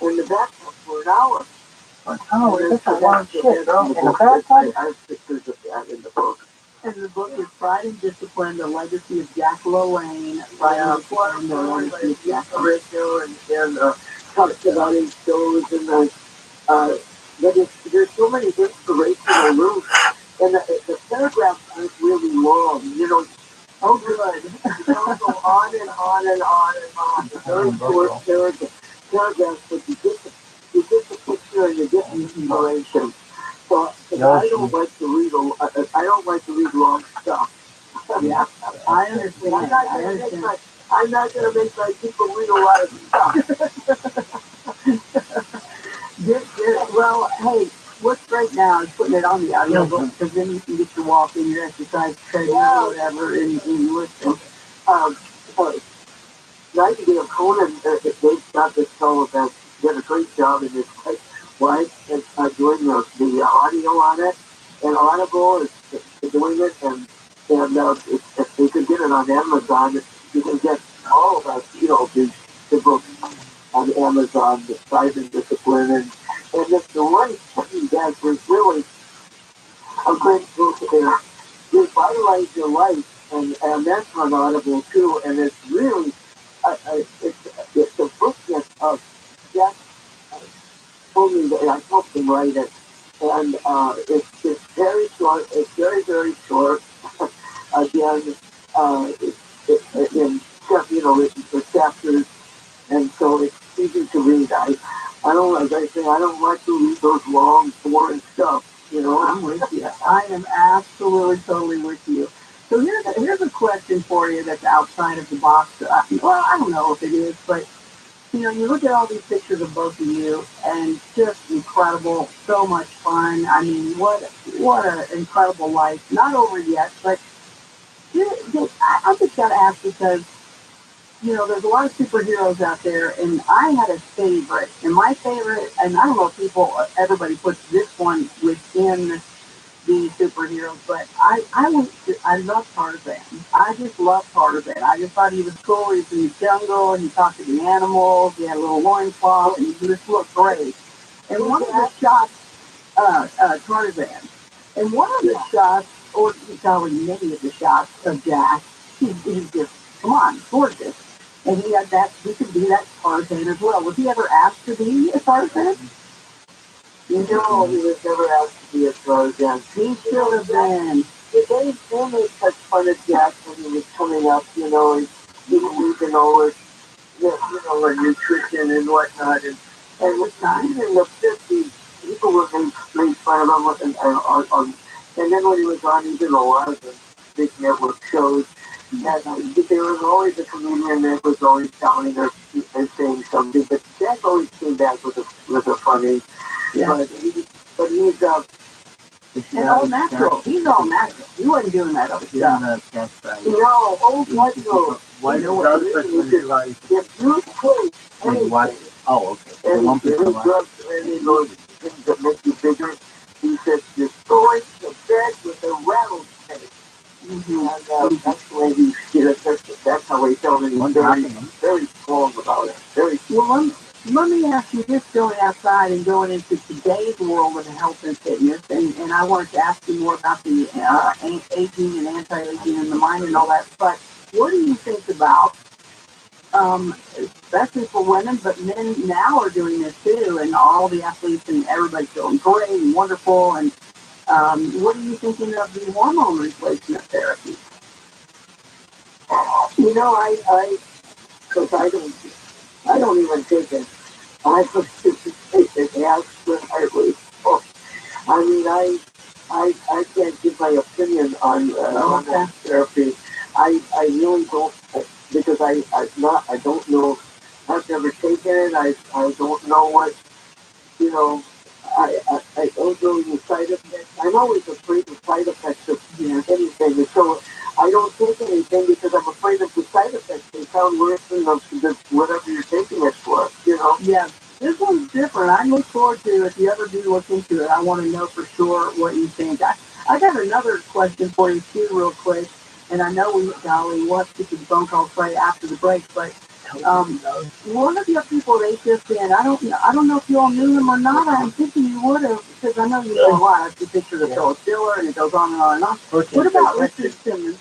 in the bathtub for an hour. That's a long shit, bro. In the bathtub? I have pictures of that in the book. And the book is Pride and Discipline, The Legacy of Jack LaLanne. The Legacy of Jack LaLanne. And talks about his shows, and there's so many inspirational roots. And the paragraphs aren't really long, Oh, good. They don't go on and on and on and on. It's very short paragraphs, but you get the picture and you get the inspiration. So I don't like to read long stuff. Yeah, I understand. I'm not going to make my people read a lot of stuff. Well, hey, what's great now is putting it on the audio book, because then you can get your walk and your exercise treadmill or whatever, and listen. Nightingale Conan, they've got this fellow that did a great job in his wife is doing the audio on it, and Audible is doing it, and if you can get it on Amazon, you can get all of us, the books on Amazon, the Pride and Discipline, and if the one thing that was really a great book there, revitalize your life, and that's on Audible too, and it's really, it's a book that Jack told me that I helped him write it, and it's very short, it's very, very short, again, written for chapters, and so it's easy to read. I don't, as I say, I don't like to read those long, boring stuff. I'm with you. I am absolutely, totally with you. So here's a question for you that's outside of the box. Well, I don't know if it is, but you look at all these pictures of both of you, and just incredible, so much fun. I mean, what an incredible life. Not over yet, but I just got to ask, because there's a lot of superheroes out there, and I had a favorite. And my favorite, and I don't know if everybody puts this one within the superheroes, but I love Tarzan. I just love Tarzan. I just thought he was cool. He was in the jungle, and he talked to the animals. He had a little loincloth, and he just looked great. And one of the shots, Tarzan, and one of the shots, or probably many of the shots of Jack, he's just, come on, gorgeous. And he could be that Tarzan as well. Was he ever asked to be a Tarzan? He was never asked to be a Tarzan. He should have been. They made such fun of Jack when he was coming up, he was losing all his, nutrition and whatnot. And even in the 50s, people were made fun of him, and then when he was on, even the 11, big network shows. And there was always a comedian that was always telling her and saying something, but Jack always came back with a funny. Yeah. But he's and all natural. He's all natural. He wasn't doing that other stuff. No, old white girl. What is the other person like? If you take anything, Oh, okay. any drugs or any of those things that make you bigger, he says destroy the bed with a rattlesnake. And that's the way he did it. That's how he felt, and he's very strong about it. Very strong. Well, let me ask you this, going outside and going into today's world of health and fitness, and I wanted to ask you more about the aging and anti-aging and the mind and all that, but what do you think about, especially for women, but men now are doing this too, and all the athletes and everybody's feeling great and wonderful, and what are you thinking of the hormone replacement therapy? You know, because I don't even take it. I don't take it absolutely. I mean, I can't give my opinion on that therapy. I really don't, because I don't know. I've never taken it. I don't know what, you know. I don't know the side effects. I'm always afraid of side effects of anything. And so I don't take anything because I'm afraid of the side effects. They sound worse than whatever you're taking it for, you know? Yeah, this one's different. I look forward to, if you ever do look into it, I want to know for sure what you think. I got another question for you too, real quick. And I know we'll have to get some phone calls right after the break, but one of your people at HSN, I don't know if you all knew him or not. I'm thinking you would have, because I know you know a lot. I see pictures of Phyllis Diller, and it goes on and on and on. What about Richard Simmons?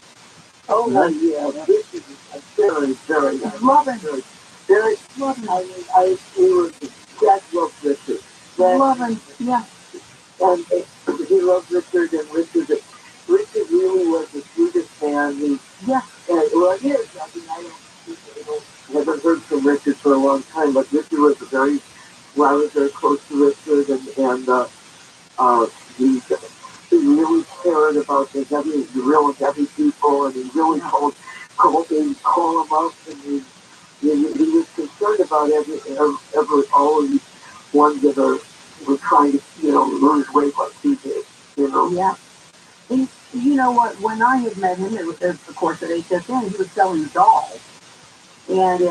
Oh, yeah, this is very, very nice. Love him. Very, love him. I mean, he was Jack loved Richard. Love him, yeah. And he loved Richard, and Richard really was the sweetest man. Yeah. Well, he is. I mean, I haven't heard from Richard for a long time, but Richard was I was very close to Richard, and he really cared about the real heavy people, and he really called him up, and he was concerned about all of these ones that were trying to, lose weight like he did, Yeah. You know what, when I had met him, it was, of course, at HSN, he was selling dolls. And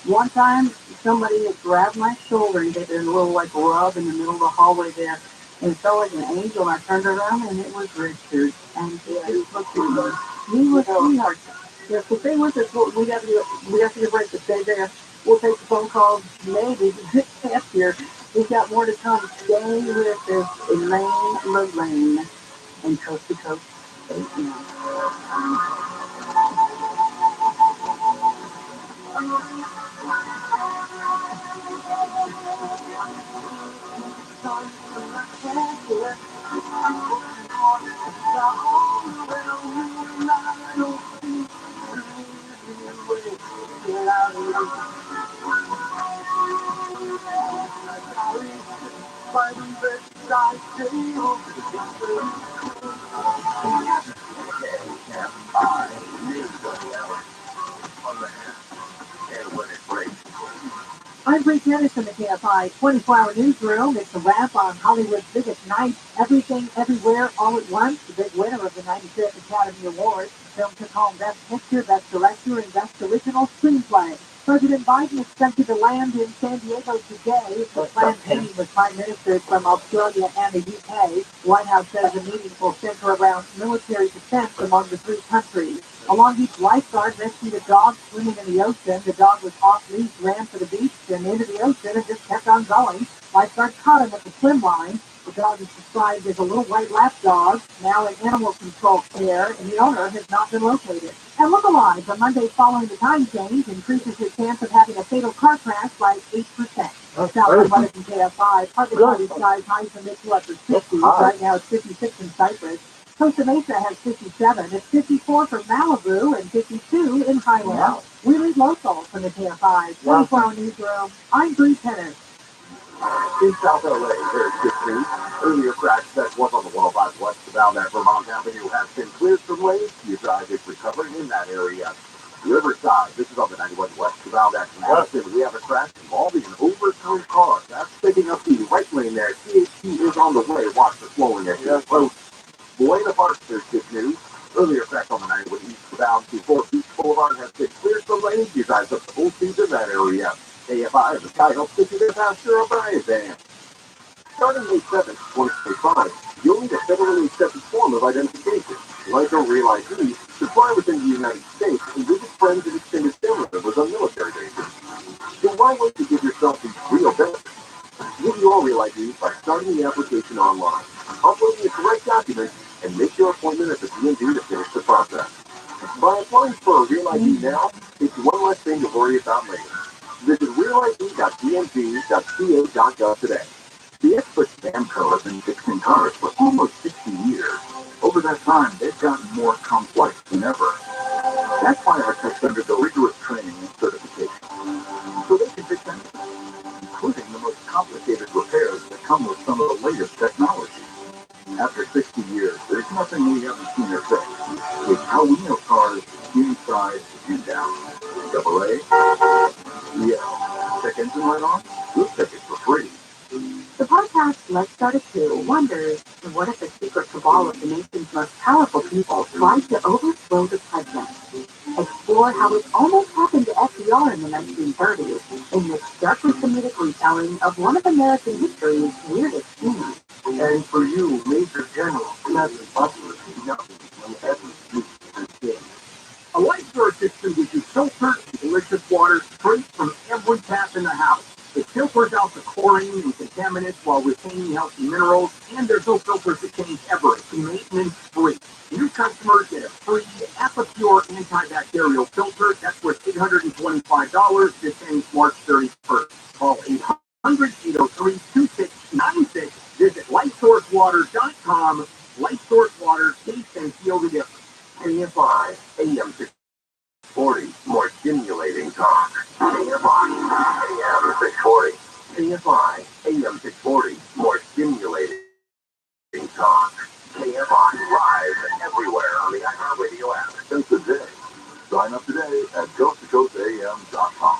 one time, somebody had grabbed my shoulder and did a little, rub in the middle of the hallway there. And it felt like an angel, and I turned around, and it was Richard. And he just looked at me. He was sweetheart. Yeah, so stay with us. We have to get a break, to stay there. We'll take the phone calls, maybe, after. We've got more to come. Stay with us, Elaine Lane, and Coast to Coast. Thank you. I'm Bree Dennis in the KFI 24-hour newsroom. It's a wrap on Hollywood's biggest night. Everything, everywhere, all at once. The big winner of the 95th Academy Awards. The film took home Best Picture, Best Director, and Best Original Screenplay. President Biden expected to land in San Diego today. The planned meeting with prime ministers from Australia and the UK. White House says the meeting will center around military defense among the three countries. A Long Beach lifeguard rescued a dog swimming in the ocean. The dog was off leash, ran to the beach and into the ocean and just kept on going. Lifeguard caught him at the swim line. The dog is described as a little white lap dog, now in animal control care, and the owner has not been located. And look alive, the Monday following the time change increases your chance of having a fatal car crash by 8%. South weather from KFI, partly cloudy skies, highs in mid to upper 60s. Right now it's 56 in Cypress. Costa Mesa has 57. It's 54 for Malibu and 52 in Highland. Wow. We lead local from the KFI 24-hour newsroom. I'm Bree Dennis. In South LA, there's good news. Earlier crash that was on the 105 west of that Vermont Avenue has been cleared from lanes. The drive is recovering in that area. Riverside, this is on the 91 west of that Madison. We have a crash involving an overturned car. That's picking up the right lane there. CHP is on the way. Watch for slowing as you approach. Buena Park, there's good news. Earlier crash on the 91 eastbound to 4 Beach Boulevard has been cleared from lanes. You drive up the full speed in that area. AFI, the sky helps get you there faster on Brian Van. Starting May 7th, 2025, you'll need a federally accepted form of identification, like a real ID, to fly within the United States and visit friends and extended family members on military bases. So why wait to give yourself these real benefits? Give your real ID by starting the application online, uploading the correct documents, and make your appointment at the DMV to finish the process. By applying for a real ID now, it's one less thing to worry about later. Visit realid.dmv.ca.gov today. The expert Bamco has been fixing cars for almost 60 years. Over that time, they've gotten more complex than ever. That's why our techs undergo rigorous training and certification, so they can fix anything, including the most complicated repairs that come with some of the latest technology. After 60 years, there's nothing we haven't seen or fixed. It's how we know cars inside and out. Double A? Yeah. Check engine light on? We'll check it for free. The podcast Let's Start a Coup wonders, what if the secret cabal of the nation's most powerful people tried to overthrow the president? Explore how it almost happened to FDR in the 1930s in this darkly comedic retelling of one of American history's weirdest scenes. And for you, Major General Smith and Butler, nothing will ever be the same. A light source distributes filtered and delicious water straight from every tap in the house. It filters out the chlorine and contaminants while retaining healthy minerals, and there's no filters that change ever. It's maintenance-free. New customers get a free Apapure antibacterial filter. That's worth $825. This ends March 31st. Call 800-803-2696. Visit lightsourcewater.com. Light Source Water, taste and feel the difference. AFI, AM 640, more stimulating talk. AFI, AM 640. AFI, AM 640, more stimulating talk. KFI live and everywhere on the iHeartRadio app since the day. Sign up today at coasttocoastam.com.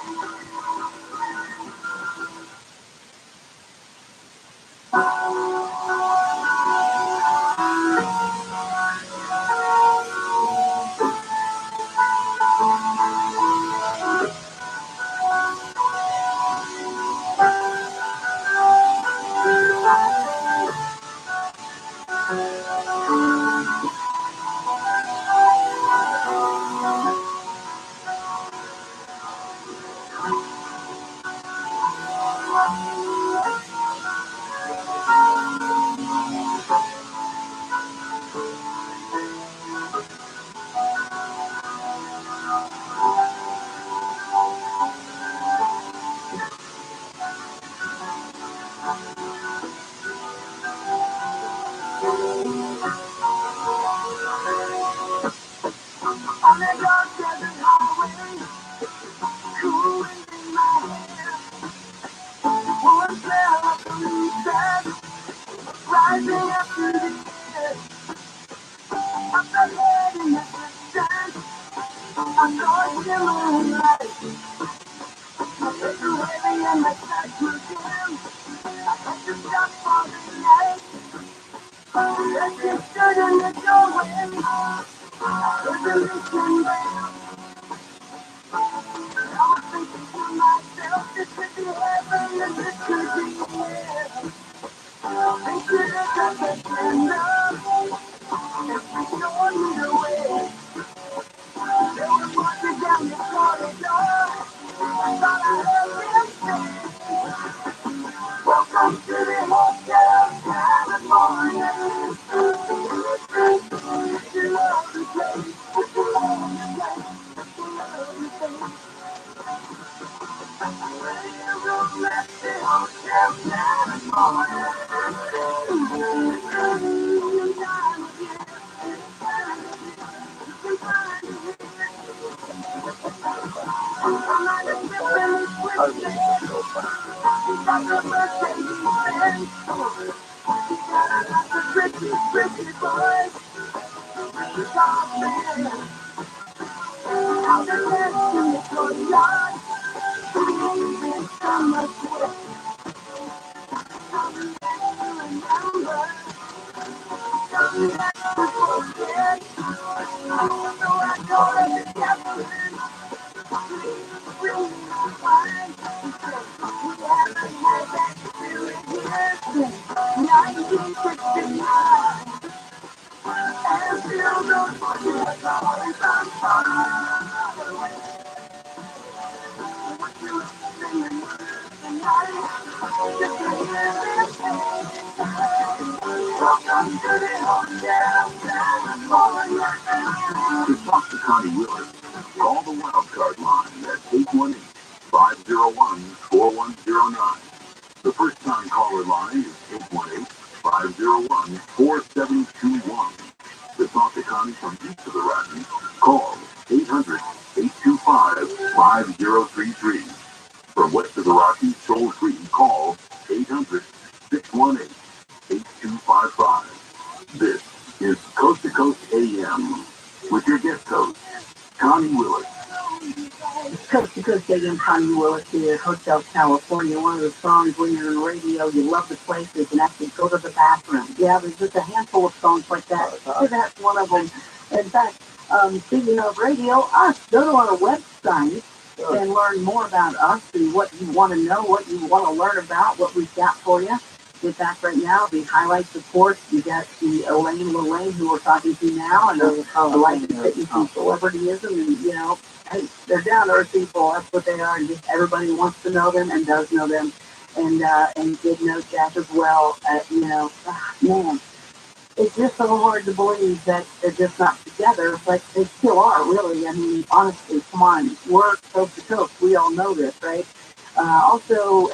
To talk to Connie Willis, call the wildcard line at 818-501-4109. The first-time caller line is 818-501-4721. To talk to Connie from each of the Rockies, call 800-825-5033. From west of the Rockies, toll-free, call 800-618-8255. This is Coast to Coast AM with your guest host, Connie Willis. Coast to Coast AM, Connie Willis here, Hotel California. One of the songs when you're on radio, you love the place, you can actually go to the bathroom. Yeah, there's just a handful of songs like that. So that's one of them. In fact, speaking of radio, go to our website and learn more about us and what you want to know, what you want to learn about, what we've got for you. In fact, right now, the highlights, of course, you got the Elaine Lorraine, who we're talking to now, and the life and fitness and celebrityism, and, you know, hey, they're down-to-earth people. That's what they are, and just everybody wants to know them and does know them, and did know Jack as well. You know, man, it's just so hard to believe that they're just not together, but they still are, really. I mean, honestly, come on, we're coast to coast. We all know this, right? Also,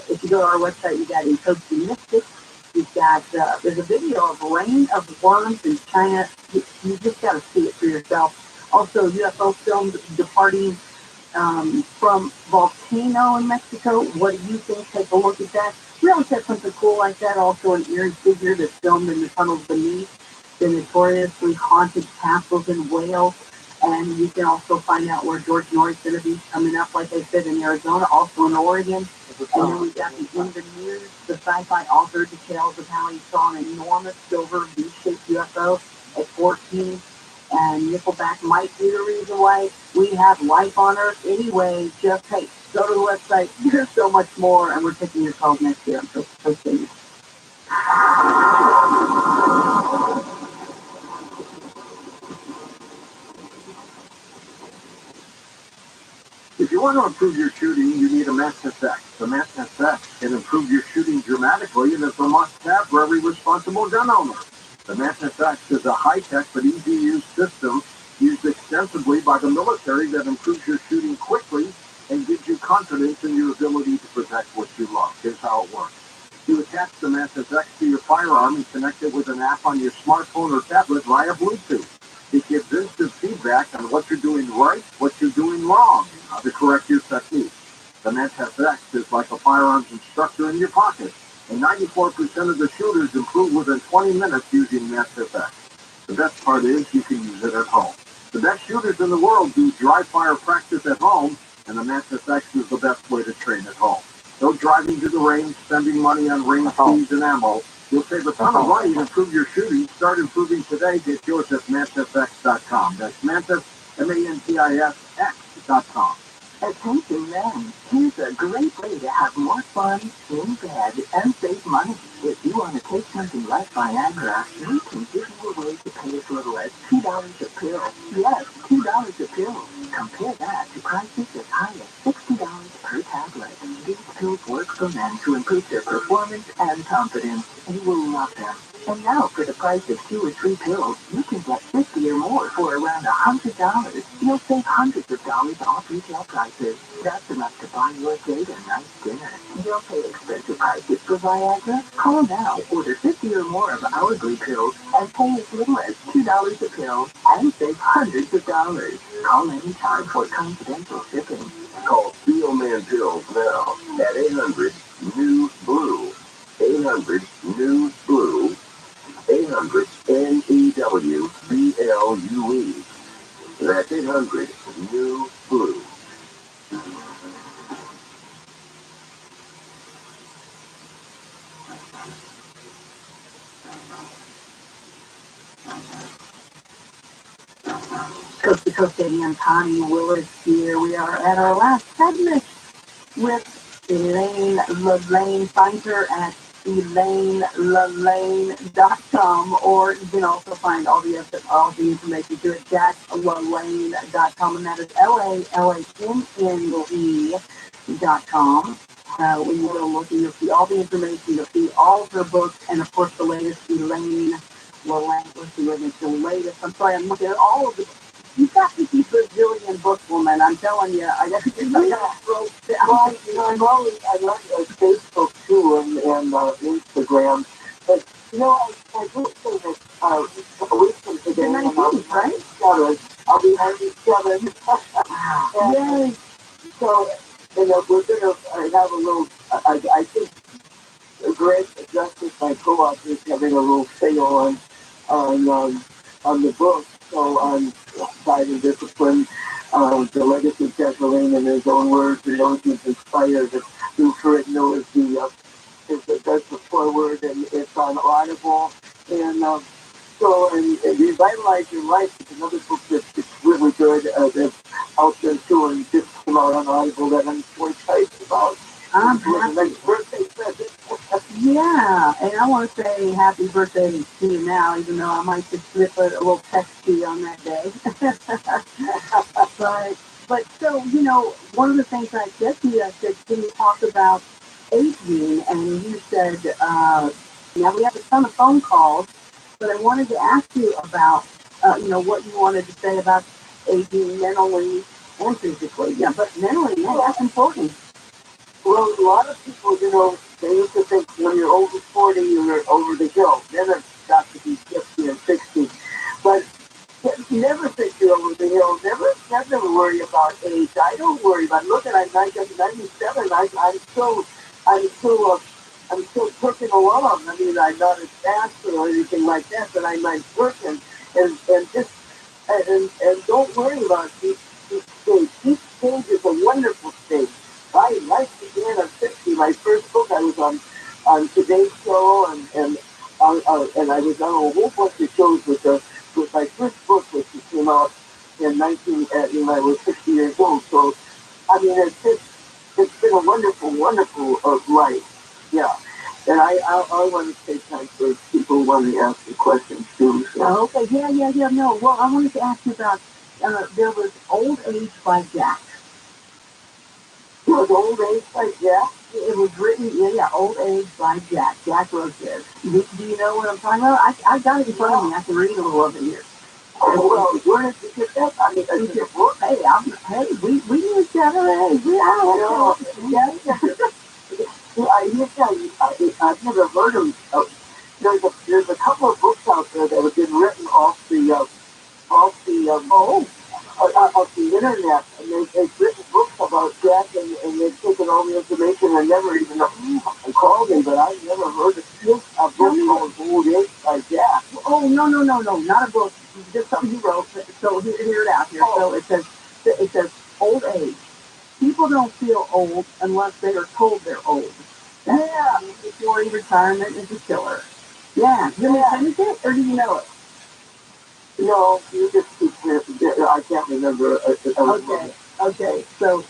if you go to our website, you got Coasty Mystics. You've got, there's a video of Rain of Worms in China. You just got to see it for yourself. Also, UFO filmed departing from volcano in Mexico. What do you think? Take a look at that. We always have something cool like that. Also, an eerie figure that's filmed in the tunnels beneath the notoriously haunted castles in Wales. And you can also find out where George Norrie's going to be coming up, like I said, in Arizona, also in Oregon. And then we've got the In the News, the sci-fi author details of how he saw an enormous silver V-shaped UFO at 14. And Nickelback might be the reason why we have life on Earth anyway. Just, hey, go to the website. There's so much more. And we're taking your calls next year. I'm so excited. If you want to improve your shooting, you need a Mass Effect. The Mass Effect can improve your shooting dramatically, and it's a must-have for every responsible gun owner. The Mass Effect is a high-tech but easy-to-use system used extensively by the military that improves your shooting quickly and gives you confidence in your ability to protect what you love. Here's how it works. You attach the Mass Effect to your firearm and connect it with an app on your smartphone or tablet via Bluetooth. It gives instant feedback on what you're doing right, what you're doing wrong, and how to correct your technique. The Mass Effect is like a firearms instructor in your pocket, and 94% of the shooters improve within 20 minutes using Mass Effect. The best part is you can use it at home. The best shooters in the world do dry fire practice at home, and the Mass Effect is the best way to train at home. No driving to the range, spending money on range fees and ammo. You'll save a ton of money and improve your shooting. Start improving today. Get yours at MantisX.com. That's Mantis, MantisX.com. Attention men, here's a great way to have more fun in bed and save money. If you want to take something like Viagra, we can give you a way to pay as little as $2 a pill. Yes, $2 a pill. Compare that to prices as high as $60 per tablet. These pills work for men to improve their performance and confidence. You will love them. And now, for the price of 2 or 3 pills, you can get 50 or more for around $100. You'll save hundreds of dollars off retail prices. That's enough to buy your date a nice dinner. You'll pay expensive prices for Viagra? Call now, order 50 or more of our blue pills, and pay as little as $2 a pill, and save hundreds of dollars. Call anytime for confidential shipping. Call Steel Man Pills now at 800 hungry for new food. Coast to Coast Eddie and Connie Willis here. We are at our last segment with Elaine LaLanne. Find her at ElaineLaLanne.com, or you can also find all the information to it at JackLaLanne.com, and that is LaLanne.com. When you go looking, you'll see all the information, you'll see all of her books, and of course the latest Elaine LaLanne. Let's see whether it's the latest. I'm sorry, I'm looking at all of the. You've got to keep Brazilian book, woman. I'm telling you, I got to get my throat down. Well, I love Facebook too and Instagram. But, I do say that a week from today, You're 19, right? I'll be 97. Yay. So, we're going to have a little, I think, Greg Justice, my co-author, is having a little sale on the book. So on Pride and Discipline, the legacy of Jacqueline in his own words, and those who's inspired, who've written is that's the foreword, and it's on Audible. And and Revitalize Your Life is another book that's really good, that's out there too, and just came out on Audible that I'm so excited about. I'm happy. Nice birthday present. Yeah, and I want to say happy birthday to you now, even though I might just slip a little text to you on that day. but so, one of the things I said to you, I said, can you talk about aging? And you said, now we have a ton of phone calls, but I wanted to ask you about, what you wanted to say about aging mentally and physically. Yeah, but mentally, that's important. Well, a lot of people, they used to think when you're over 40, you're over the hill. Then it's got to be 50 and 60. But never think you're over the hill. Never worry about age. I don't worry about. Look at I'm 97. I'm still cooking along. I mean, I'm not as fast or anything like that, but I'm working and don't worry about each stage. Each stage is a wonderful stage. Life began at 60. My first book, I was on Today's Show, and I was on a whole bunch of shows with my first book, which came out in when I was 60 years old. So, I mean, it's been a wonderful life. Yeah. And I want to take time for people who want to ask me questions too. So. Okay, yeah, no. Well, I wanted to ask you about, there was Old Age by Jack. It was Old Age by Jack? It was written, Old Age by Jack. Jack wrote this. Do you know what I'm talking about? I got it in front of me. I can read a little of it here. Well, where did you get that? I mean, it's a book. Hey, we knew each other. I've never heard of. There's a couple of books out there that have been written off the internet, and they've written books about Jack, and they've taken all the information and never even called me, but I've never heard of a book called Old Age by Jack. Oh, no, not a book, just something he wrote. So hear it out here. So it says old age. People don't feel old unless they are told they're old. Mandatory retirement is a killer. Yeah. You want me to finish it, or do you know it? No, you just keep I can't remember. Okay. So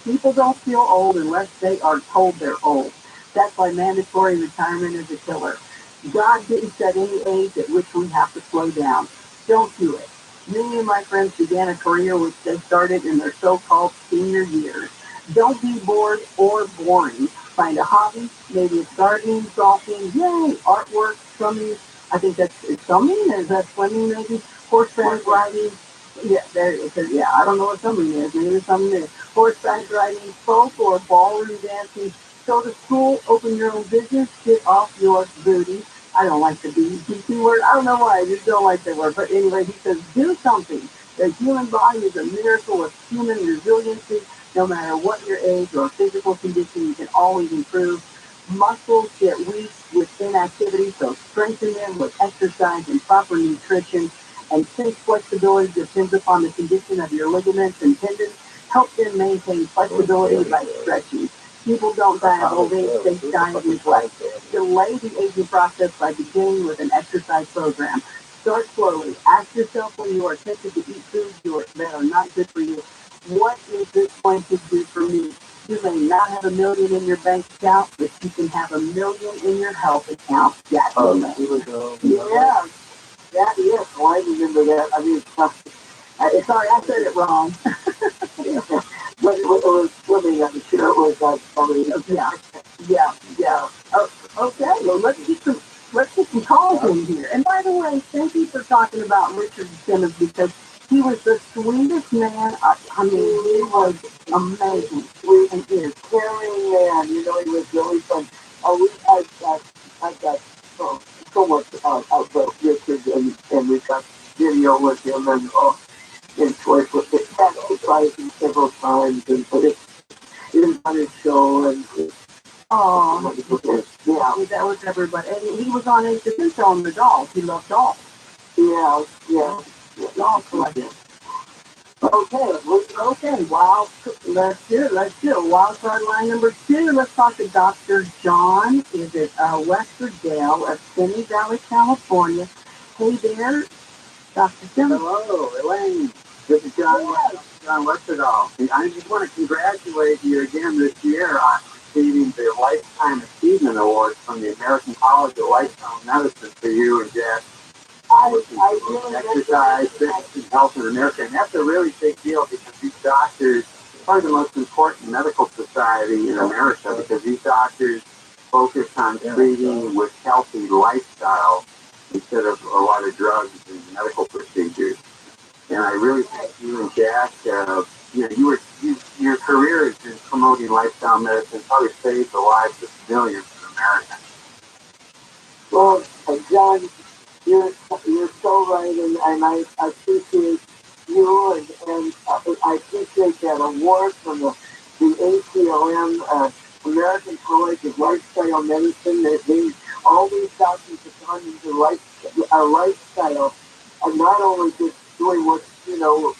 people don't feel old unless they are told they're old. That's why mandatory retirement is a killer. God didn't set any age at which we have to slow down. Don't do it. Me and my friends began a career which they started in their so-called senior years. Don't be bored or boring. Find a hobby. Maybe it's gardening, golfing, artwork, swimming. I think that's swimming. Is that swimming maybe? Horseback riding. Yeah, there it is. Yeah, I don't know what swimming is. Maybe it's something there. Horseback riding, folk or ballroom dancing. Go to school, open your own business, get off your booty. I don't like the BT word. I don't know why. I just don't like that word. But anyway, he says, do something. The human body is a miracle of human resiliency. No matter what your age or physical condition, you can always improve. Muscles get weak with inactivity, so strengthen them with exercise and proper nutrition. And since flexibility depends upon the condition of your ligaments and tendons, help them maintain flexibility by stretching. People don't die of old age, they die of neglect. Delay the aging process by beginning with an exercise program. Start slowly. Ask yourself when you are tempted to eat foods that are not good for you, what is this going to do for me? You may not have $1 million in your bank account, but you can have $1 million in your health account. Yeah. Yeah. That is. Well, I remember that. I mean, Sorry, I said it wrong. but it was swimming. I'm sure it was somebody. Yeah. Oh, okay. Well, let's get some calls in here. And by the way, thank you for talking about Richard Simmons because he was the sweetest man. I mean, he was amazing. Sweet and is caring man. You know, he was really fun. I've got so much out of Richard, and we've got video with him and choice with it. He tried him several times and put it on his show and. Oh, yeah, that was everybody. And he was on HSN on the dolls. He loved dolls. Yeah. Doll collection. Okay. Wow. Let's do it. Wild card line number 2. Let's talk to Dr. John. Is it Westerdale of Simi Valley, California? Hey there, Dr. Simmons. Hello, Elaine. This is John Westerdale. And I just want to congratulate you again this year on receiving the Lifetime Achievement Award from the American College of Lifestyle Medicine for you and Jack. Exercise, fitness, and health in America. And that's a really big deal because these doctors are the most important medical society in America because these doctors focus on treating with healthy lifestyle instead of a lot of drugs and medical procedures. And I really thank you and Jack. Your career is in promoting lifestyle medicine probably saved the lives of millions of Americans. Well, John, you're so right, and I appreciate you, and I appreciate that award from the ACLM, American College of Lifestyle Medicine. That all these doctors have gone into lifestyle, and not only just doing what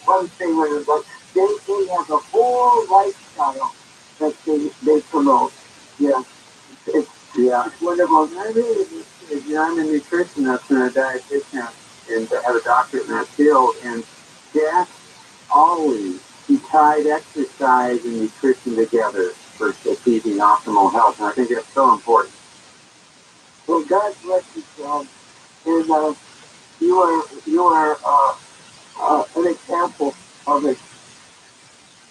one thing or another, they have a whole lifestyle that they promote. Yeah, it's wonderful. And I really I'm a nutritionist and a dietitian and I have a doctorate in that field. And Jack always he tied exercise and nutrition together for achieving optimal health. And I think that's so important. Well, God bless you, John. And you are an example of it.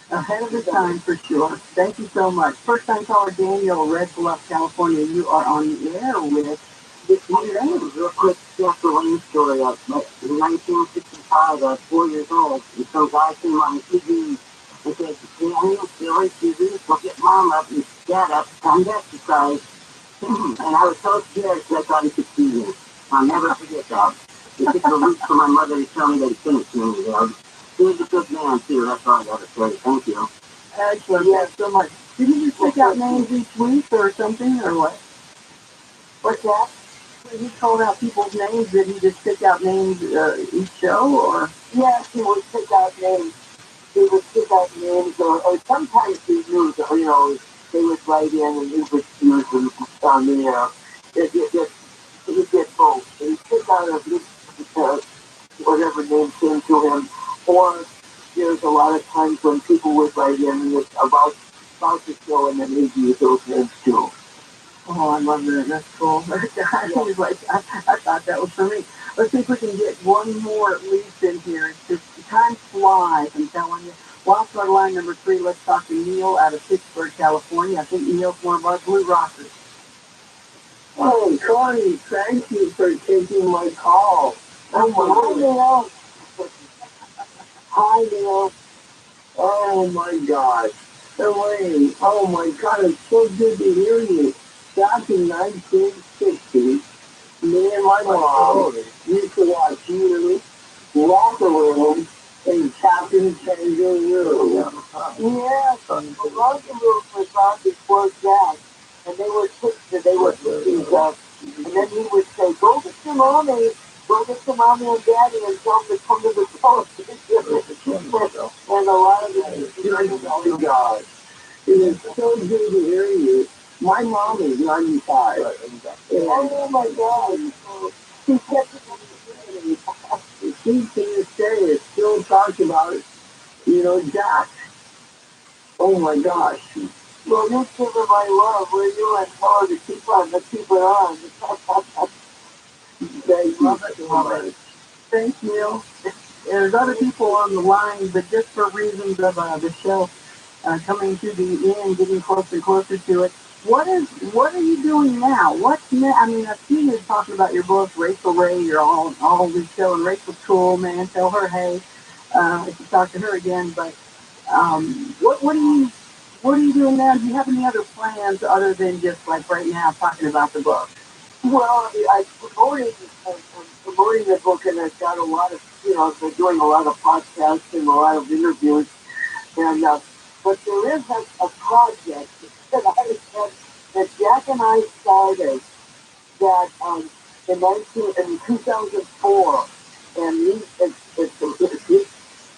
Ahead of the time, for sure. Thank you so much. First time caller Daniel, Red Bluff, California. You are on the air with Real quick, just a little story. In 1965, I was 4 years old, and some guy came on TV and said, Daniel, Billy, Susan, go get mom up and dad up, time to exercise. And I was so scared that I thought he could see me. I'll never forget that. It took a week for my mother to tell me that he finished me. He was a good man, too. That's all I got to say. Thank you. Excellent. Thanks so much. Did you just pick out names each week or something, or what? What's that? When he called out people's names, did he just pick out names each show, or? Yes, he would pick out names. Or sometimes he knew, they would write in and he would use them on the air. He did both. He picked out at least whatever name came to him. Or there's a lot of times when people would write in about the show and then he'd use those names too. Oh, I love that. That's cool. I thought that was for me. Let's see if we can get one more at least in here. It's just time flies, I'm telling you. Wild card line number 3, let's talk to Neil out of Pittsburgh, California. I think Neil's one of our Blue Rockers. Oh, Connie, thank you for taking my call. Hi, Neil. Hi, Neil. Oh, my God. Elaine, oh, my God, it's so good to hear you. Back in 1960, me and my mom used to watch you, Locker Room, and Captain Kangaroo. Yes, the Locker Room was on before that, and they were and then he would say, go get your mommy, Go get to mommy and daddy and tell them to come to the television. And a lot of the God. It is so good to hear you. My mom is 95. Oh my God. She kept it. She to this day still talks about it. You know, Jack. Oh my gosh. Well, you give her my love, will you? And tell her to keep it on. Love it. Thank you. There's other people on the line, but just for reasons of the show coming to the end, getting closer and closer to it. What are you doing now? What's next? I mean, I've seen you talking about your book, Rachel Ray. You're all this show, and Rachel's cool, man. Tell her hey. If you talk to her again, but what are you doing now? Do you have any other plans other than just like right now talking about the book? Well, I'm promoting the book, and I've got a lot of, I've been doing a lot of podcasts and a lot of interviews, and but there is a project that Jack and I started that in 2004, and it's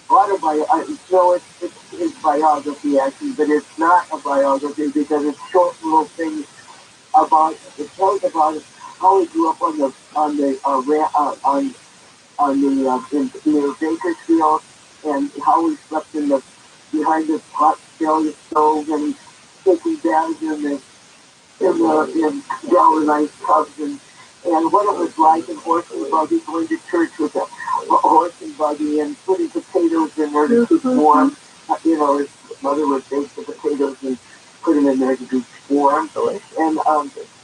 autobiography. No, it's his biography actually, but it's not a biography because it's short little things about. It tells about how he grew up in near Bakersfield, and how he slept behind the hot stove and taking baths in galvanized tubs, and what it was like in horse and buggy, going to church with a horse and buggy and putting potatoes in there to keep warm. His mother would bake the potatoes and put them in there to be warm. And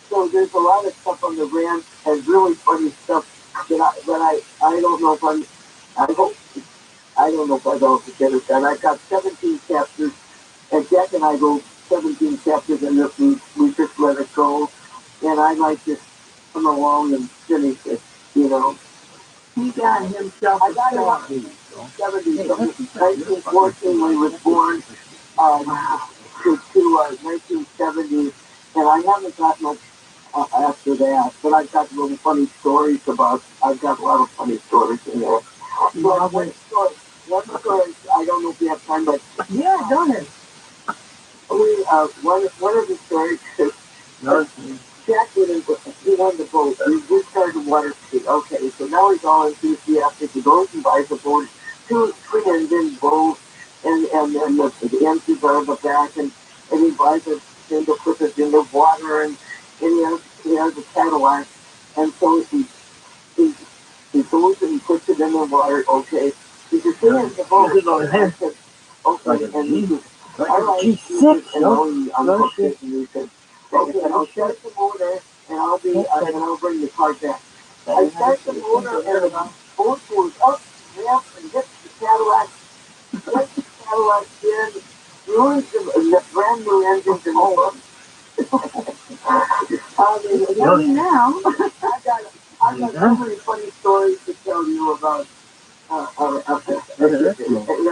so there's a lot of stuff on the ranch and really funny stuff that I don't know if I don't know if I'll ever get it done. I've got 17 chapters, and Jack and I wrote 17 chapters, and we just let it go. And I might just come along and finish it, He got himself. I got him 70. 1914 when he was born to 1970, and I haven't got much after that. But I've got really funny stories I've got a lot of funny stories in there. But one story, I don't know if you have time, but yeah, go ahead. One of the stories is Jack he won the boat. We started water ski. Okay, so now he's all enthusiastic. He goes and buys a boat, two twin-engine boat, and the engines are on the back, and he buys a thing to put it in the water, and he has a Cadillac, and so he goes and he puts it in the water. Okay, he says, "Hey, the boat." I said, "Okay," and he says, "All right." He said, he said, "Okay, I'll start the motor, and I'll bring the car back." I start the motor, and the boat goes up, ramp, and hits the Cadillac. Hits the Cadillac in, ruins the brand new engines and all of now. I've got so many funny stories to tell you about. There's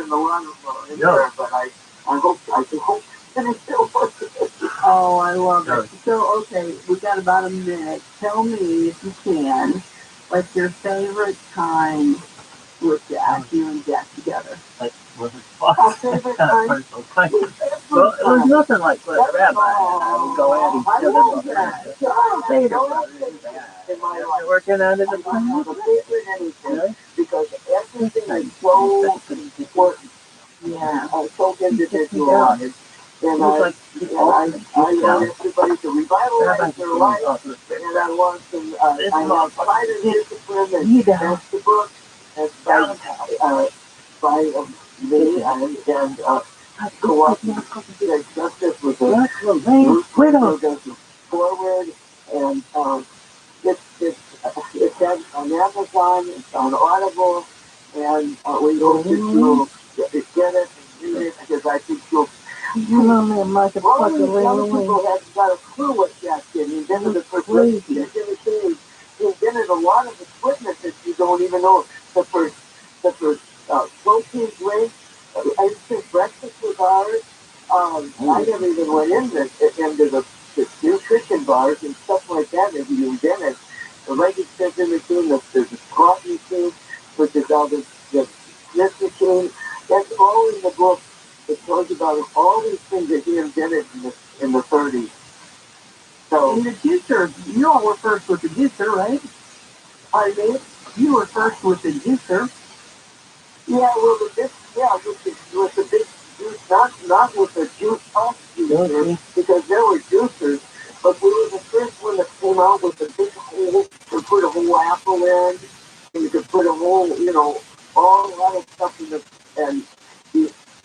a lot of in there, but I hope finish it. Oh, I love it. So, okay, we got about a minute. Tell me, if you can, what's your favorite time with Jack, you and Jack together? Our favorite time? Well, it was nothing like what Rabbi I would go at each other. I love that. You're working on it. Because everything is so important. Yeah, so individualized. And I want everybody to revitalize their life, and I want them, I have pride and discipline, and that's the book. That's by me, and co-opted justice with the forward, and it's on Amazon, it's on Audible, and we hope that you'll get it and read it, because I think you'll. Most people haven't got a clue what Jack did. He invented the first he invented a lot of equipment that you don't even know. The first protein drink, instant breakfast with ours. I never even went into the nutrition bars and stuff like that that he invented. the leg extension machine, there's a squat machine, which is all the Smith machine. That's all in the book. It talks about all these things that he invented in the 30s. So, in the juicer, you all were first with the juicer, right? I mean, You were first with the juicer. yeah, well, with the big juice, not with the juice pump juicer, because there were juicers, but we were the first one that came out with the big hole to put a whole apple in, and you could put a whole, all a lot of stuff in and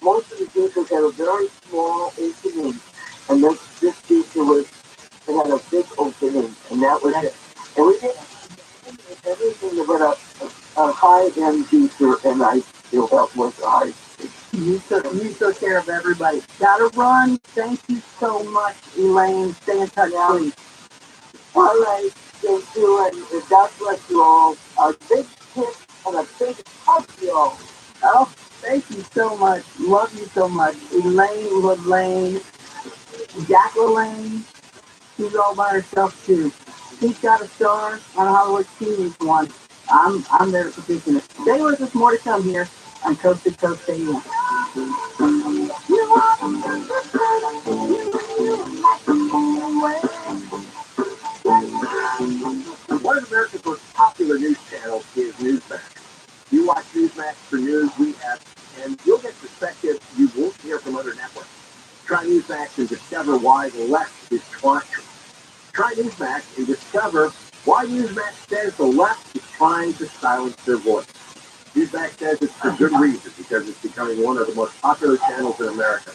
most of the juicers had a very small opening, and this juicer it had a big opening, and that was it. And we did everything but a high-end juicer, and I feel that was high. You took care of everybody. Gotta run. Thank you so much, Elaine. Stay in touch, please. All right, thank you, and God bless you all. A big kiss and a big hug, you all. Oh, thank you so much. Love you so much. Elaine, Jack LaLanne. She's all by herself too. She's got a star on Hollywood Series one. I'm there to petition it. Stay with us, more to come here on Coast to Coast AM. One of America's most popular news channels is Newsmax. You watch Newsmax for news, we have, and you'll get perspective you won't hear from other networks. Try Newsmax and discover why the left is trying. Try Newsmax and discover why Newsmax says the left is trying to silence their voice. Newsmax says it's for good reason, because it's becoming one of the most popular channels in America.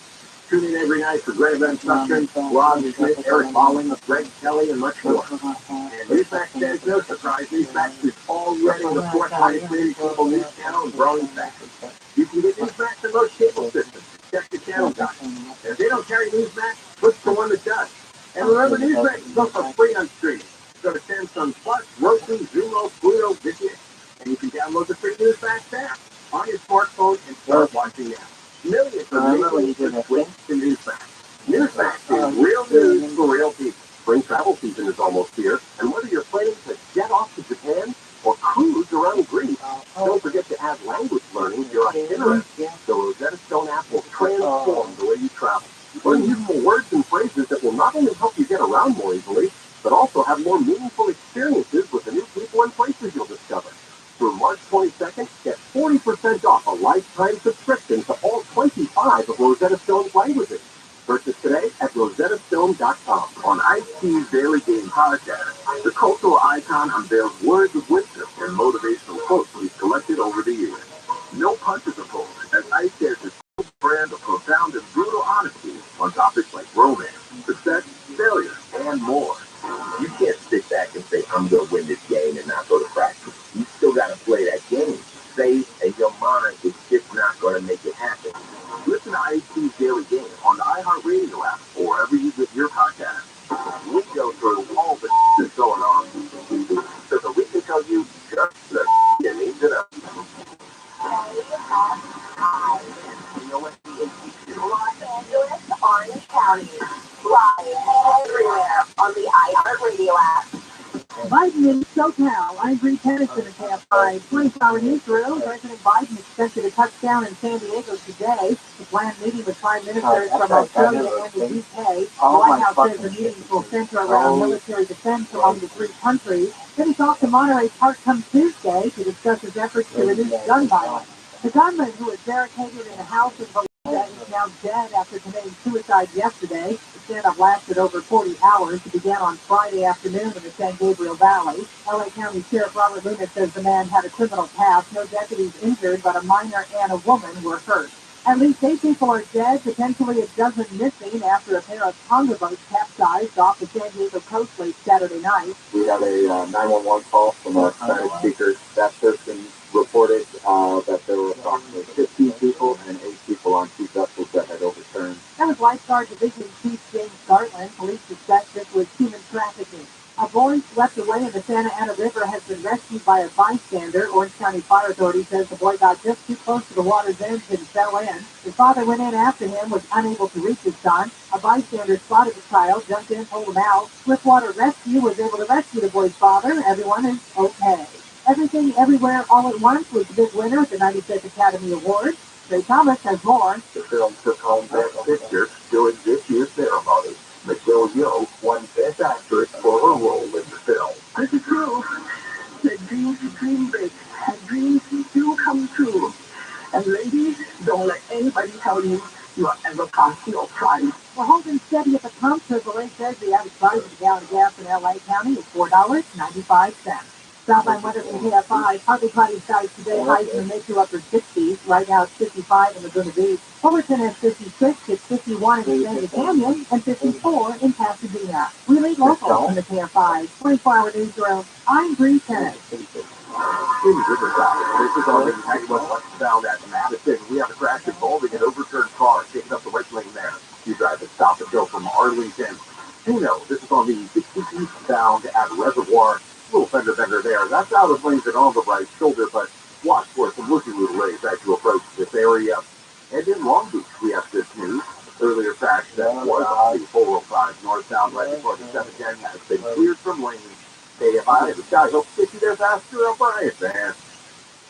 Tune in every night for Greg Van Susteren, Rob Smith, Eric Bolling, Greg Kelly, and much more. And Newsmax says no surprise, Newsmax is already the fourth highest rated cable news channel and growing fast. You can get Newsmax in most cable systems. Check the channel guide. And if they don't carry Newsmax, look for one that does. And remember, Newsmax is also free on streaming. Go to Samsung Plus, Roku, Xumo, Pluto, Vizio, and you can download the free Newsmax app on your smartphone and start watching now. Millions of Newsmax switch to Newsmax. Newsmax is real news for real people. Spring travel season is almost here, and whether you're planning to jet off to Japan or cruise around Greece, don't forget to add language learning to your itinerary. The Rosetta Stone app will transform the way you travel. Learn useful words and phrases that will not only help you get around more easily, but also have more meaningful experiences with the new people and places you'll discover. Through March 22nd, get 40% off a lifetime subscription to all 25 of Rosetta Stone's languages. Purchase today at rosettastone.com. On IT's Daily Game podcast, the cultural icon unveils words of wisdom and motivational quotes he's collected over the years. No punches are pulled, as Ice shares his brand of profound and brutal honesty on topics like romance, success, failure, and more. You can't sit back and say, I'm going to win this game and not go to practice. You still got to play that game. Faith and your mind is just not going to make it happen. Listen to IT's Daily Game on the iHeartRadio app or wherever you get your podcast. We go through all the that's going on so that we can tell you just the you need to know. Los Angeles, Orange County, live everywhere on the iHeartRadio app. Biden in SoCal. I'm Bree Tennyson at half 24-hour newsroom. President Biden expected a touchdown in San Diego today. The planned meeting with prime ministers from Australia and the UK. The White House says the meetings will center around military defense among the three countries. Then he talked to Monterey Park come Tuesday to discuss his efforts to reduce gun violence. The gunman who was barricaded in a house in Valencia is now dead after committing suicide yesterday. The standoff lasted over 40 hours. It began on Friday afternoon in the San Gabriel Valley. LA County Sheriff Robert Luna says the man had a criminal past. No deputies injured, but a minor and a woman were hurt. At least 8 people are dead, potentially a dozen missing after a pair of Tonga boats capsized off the San Diego coast late Saturday night. We have a 911 call from a Spanish speaker. That person reported that there were approximately 15 people and 8 people on 2 vessels that had overturned. That was Lifeguard Division Chief James Gartland. Police suspect this was human trafficking. A boy swept away in the Santa Ana River has been rescued by a bystander. Orange County Fire Authority says the boy got just too close to the water's edge and fell in. His father went in after him, was unable to reach his son. A bystander spotted the child, jumped in, pulled him out. Swiftwater Rescue was able to rescue the boy's father. Everyone is okay. Everything, Everywhere, All at Once was the big winner at the 95th Academy Awards. Ray Thomas has more. The film took home Best Picture during this year's ceremony. Michelle Yeoh won Best Actress for her role in the film. This is true. The dreams you dream big, and dreams do come true. And ladies, don't let anybody tell you you are ever past your prime. We're holding steady at the pump. Chevrolet says the average price of a gallon of gas in LA County is $4.95. Southline weather from KFI. Partly cloudy skies today. Highs in the mid to upper 60s. Right now it's 55 in Laguna Beach. Fullerton has 56. It's 51 in San Canyon and 54 in Pasadena. We lead local from the KFI 24-hour newsroom. I'm Bree Tennant. In Riverside, this is on the westbound at Madison. We have a crash involving an overturned car taking up the right lane there. You drive the stop and go from Arlington. This is on the 60 eastbound at Reservoir. Little fender bender there. That's out of lanes and on the right shoulder, but watch for some looking-little ways as you approach this area. And in Long Beach, we have good news. Earlier crash that was on the 405 northbound right before the 710 has been cleared from lanes. KFI, the guy hopes to get you there faster. I'm Brian, man.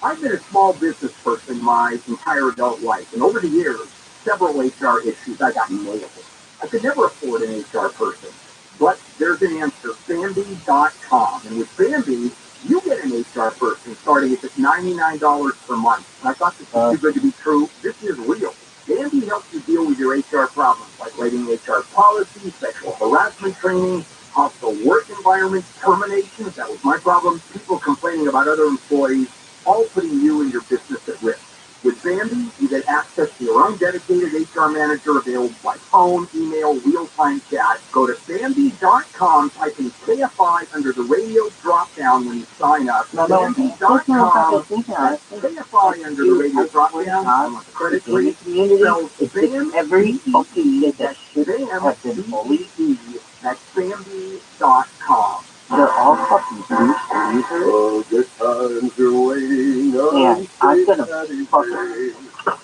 I've been a small business person my entire adult life, and over the years, several HR issues I got nailed. I could never afford an HR person. But there's an answer, Bambi.com. And with Bambi, you get an HR person starting at just $99 per month. And I thought this was too good to be true. This is real. Bambi helps you deal with your HR problems, like writing HR policies, sexual harassment training, hostile work environments, terminations. That was my problem. People complaining about other employees, all putting you and your business at risk. With Bambi, you get access to your own dedicated HR manager available by phone, email, real-time chat. Go to Bambi.com, type in KFI under the radio drop-down when you sign up. Bambi.com, that's KFI under the radio drop-down. On the credit card, spells every fucking kid that should have been bullied. That's Bambi.com. They're all fucking douche users. Oh, good times are waiting on. And I'm gonna fucking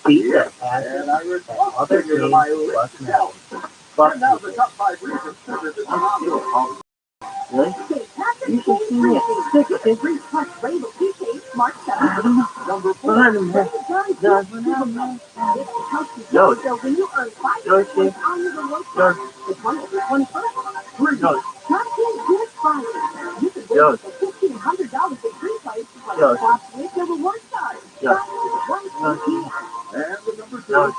beat their ass. And I was Other figured games my list plus out. Fuck And that was the top 5 reasons for this phenomenal. Really? You should see me at 6. Number 4. Yo, And the number 2.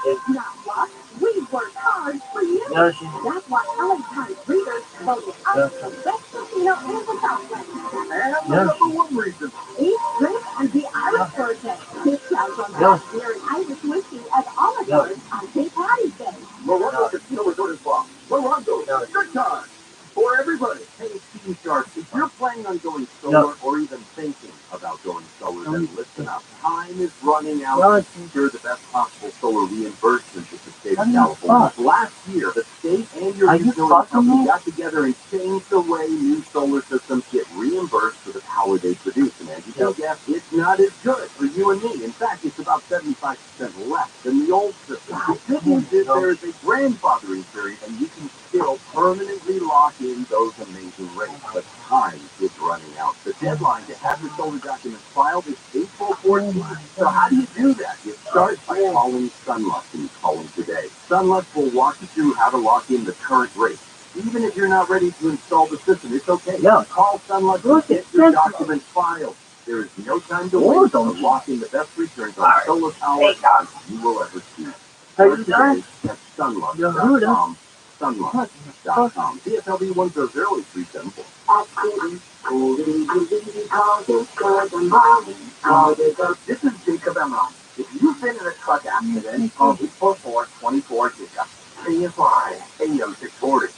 We work hard for you. That's why LA Times readers voted us the best casino in the Southwest. And the number 1 reason. Eat, drink, and be Irish birthday. Discounts on Blackberry Irish whiskey at Oliver's on St. Patty's Day. Morongo Casino Resort and Spa. Morongo, good time. For everybody. Hey, Steve Sharp, if you're planning on going solar or even thinking about going solar, then listen up. Time is running out to secure the best possible solar reimbursement with the state of California. Last year, the state and your utility company got together and changed the way new solar systems get reimbursed for the power they produce. And as you can guess, it's not as good for you and me. In fact, it's about 75% less than the old system. The good news is there is a grandfathering period, and you can still permanently lock in those amazing rates. But time is running out. The deadline to have your solar documents filed is April 14th. So how do you do that? You start by calling Sunlux, and you call them today. Sunlux will walk you through how to lock in the current rate. Even if you're not ready to install the system, it's okay. Call Sunlux and get your documents filed. There is no time to wait to lock in the best returns on solar power you will ever see. Start today at Sunlux.com. Sunlux.com. DSLB 100374. This is Jacob Emma. If you've been in a truck accident, call 844-24 Jacob. KFI AM 640.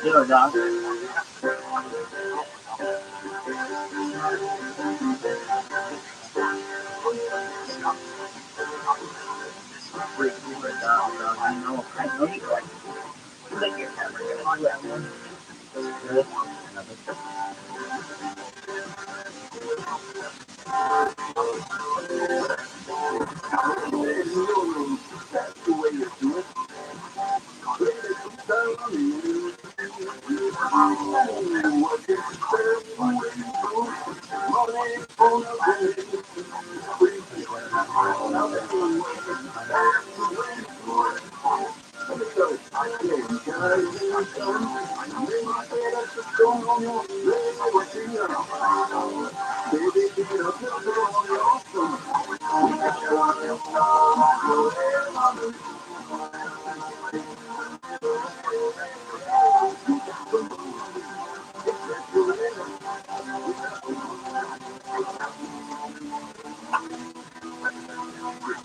You're a doctor. I know you like it. But you're never going to do that one. Good. Another. That's the way you do it.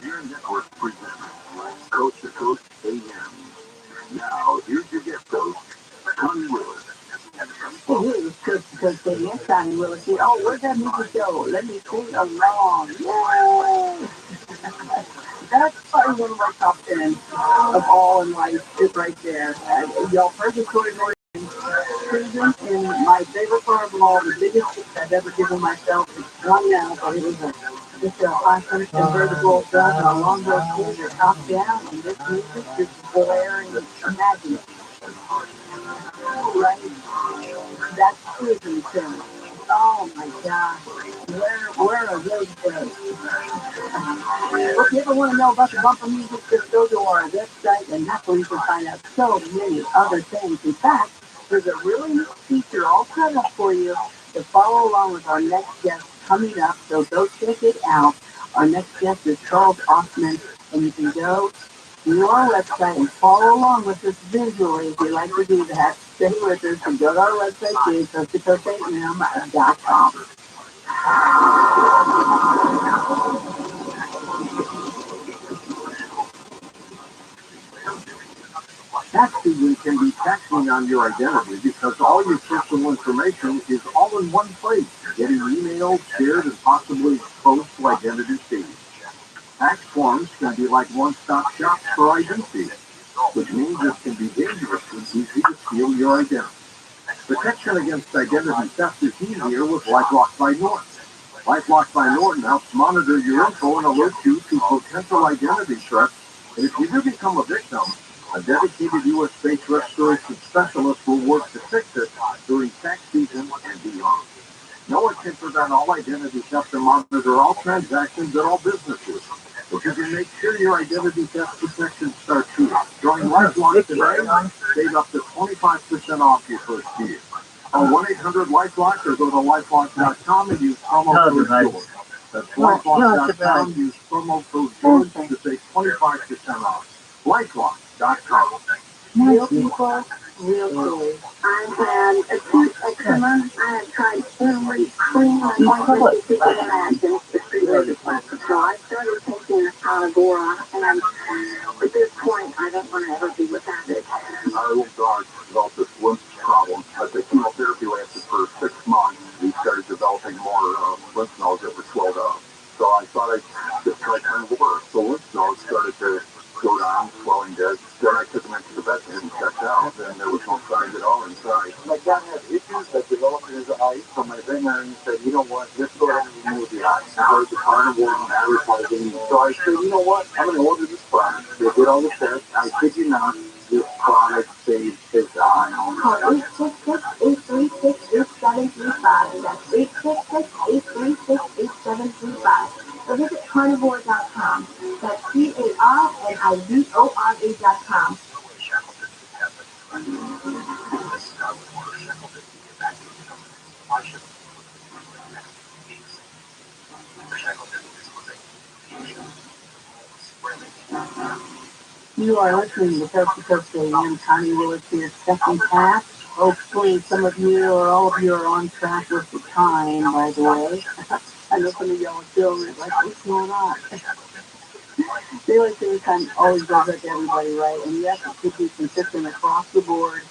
Your network presents Coast to Coast AM. Now, here's your guest host, Connie Willis. Well, here was because they ain't Connie Willis here. Oh, where's that music go? Let me sing along. Yay! That's probably one of my top 10 of all in life is right there. Y'all heard the story more prison in my favorite part of all, the biggest gift I've ever given myself. It's one now, but it was just a iconic convertible done on long road cruiser, top down, and this music is blaring. Imagine it, right? That's prison tune. Oh my gosh. Where are those days? If you ever want to know about the bumper music, just go to our website, and that's where you can find out so many other things. In fact, there's a really neat feature all set up for you to follow along with our next guest coming up. So go check it out. Our next guest is Charles Osman, and you can go to our website and follow along with us visually if you like to do that. Stay with us and go to our website too, coasttocoastam.com. Taxing can be taxing on your identity because all your personal information is all in one place, getting emailed, shared, and possibly exposed to identity thieves. Tax forms can be like one-stop shops for ID thieves, which means it can be dangerous and easy to steal your identity. Protection against identity theft is easier with LifeLock by Norton. LifeLock by Norton helps monitor your info and alert you to potential identity threats. And if you do become a victim, a dedicated U.S.-based restoration specialist will work to fix it during tax season and beyond. No one can prevent all identity theft and monitor all transactions at all businesses. But you can make sure your identity theft protection starts here. Join LifeLock today. Save up to 25% off your first year. Call 1-800-LifeLock or go to LifeLock.com and use promo code George. That's LifeLock.com. Use promo code George to save 25% off. LifeLock.com. Real people, real stories. I had acute eczema. I had tried every cream and moisturizer you could imagine to treat it. So I started taking Avora, and at this point, I don't want to ever be without it. Our little dog developed this lymph problem. But the chemotherapy lasted for 6 months. We started developing more lymph nodes that were swelled up. So I thought I'd just try carnivore. So lymph nodes started to go down, swelling dead. Then I took them into the vet and checked out, and there was no signs at all inside. My cat had issues that developed in his eye from my veterinarian said, you know what, just go ahead and remove the eye. I heard the carnivore advertising. So I said, you know what, I'm going to order this product. They did all the tests. I kid you not, this product saved his eye. Call 866-836-8735. That's 866-836-8735. Or visit carnivore.com. That's carnivore.com. You are listening to Coast to Coast AM. Connie Willis here, second half. Hopefully some of you or all of you are on track with the time, by the way. I know some of y'all are feeling it, like, what's going on? Daylight savings time always does that to everybody, right? And you have to be consistent across the board.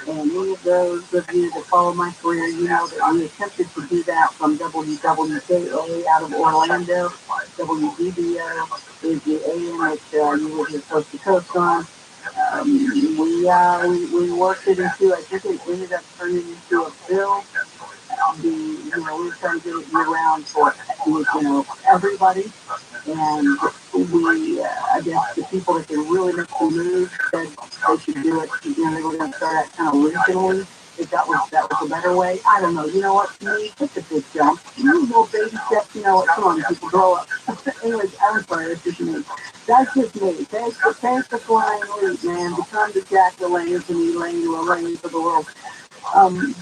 And any of those of you that follow my career, you know that we attempted to do that from WWKA out of Orlando. WDBO is the AM that you were supposed to coast on. We worked it into, I think it ended up turning into a bill. We were trying to get it year round for, everybody. And I guess the people that can really make the move said they should do it. They were going to start out kind of regionally. If that was a better way. I don't know. You know what? To me, it's a big jump. Little baby steps. You know what? Come on, people, grow up. Anyways, I'm sorry. That's just me. That's just me. Take the flying leap, man. Become the Jack LaLanne to me, Lane to Elaine for the world.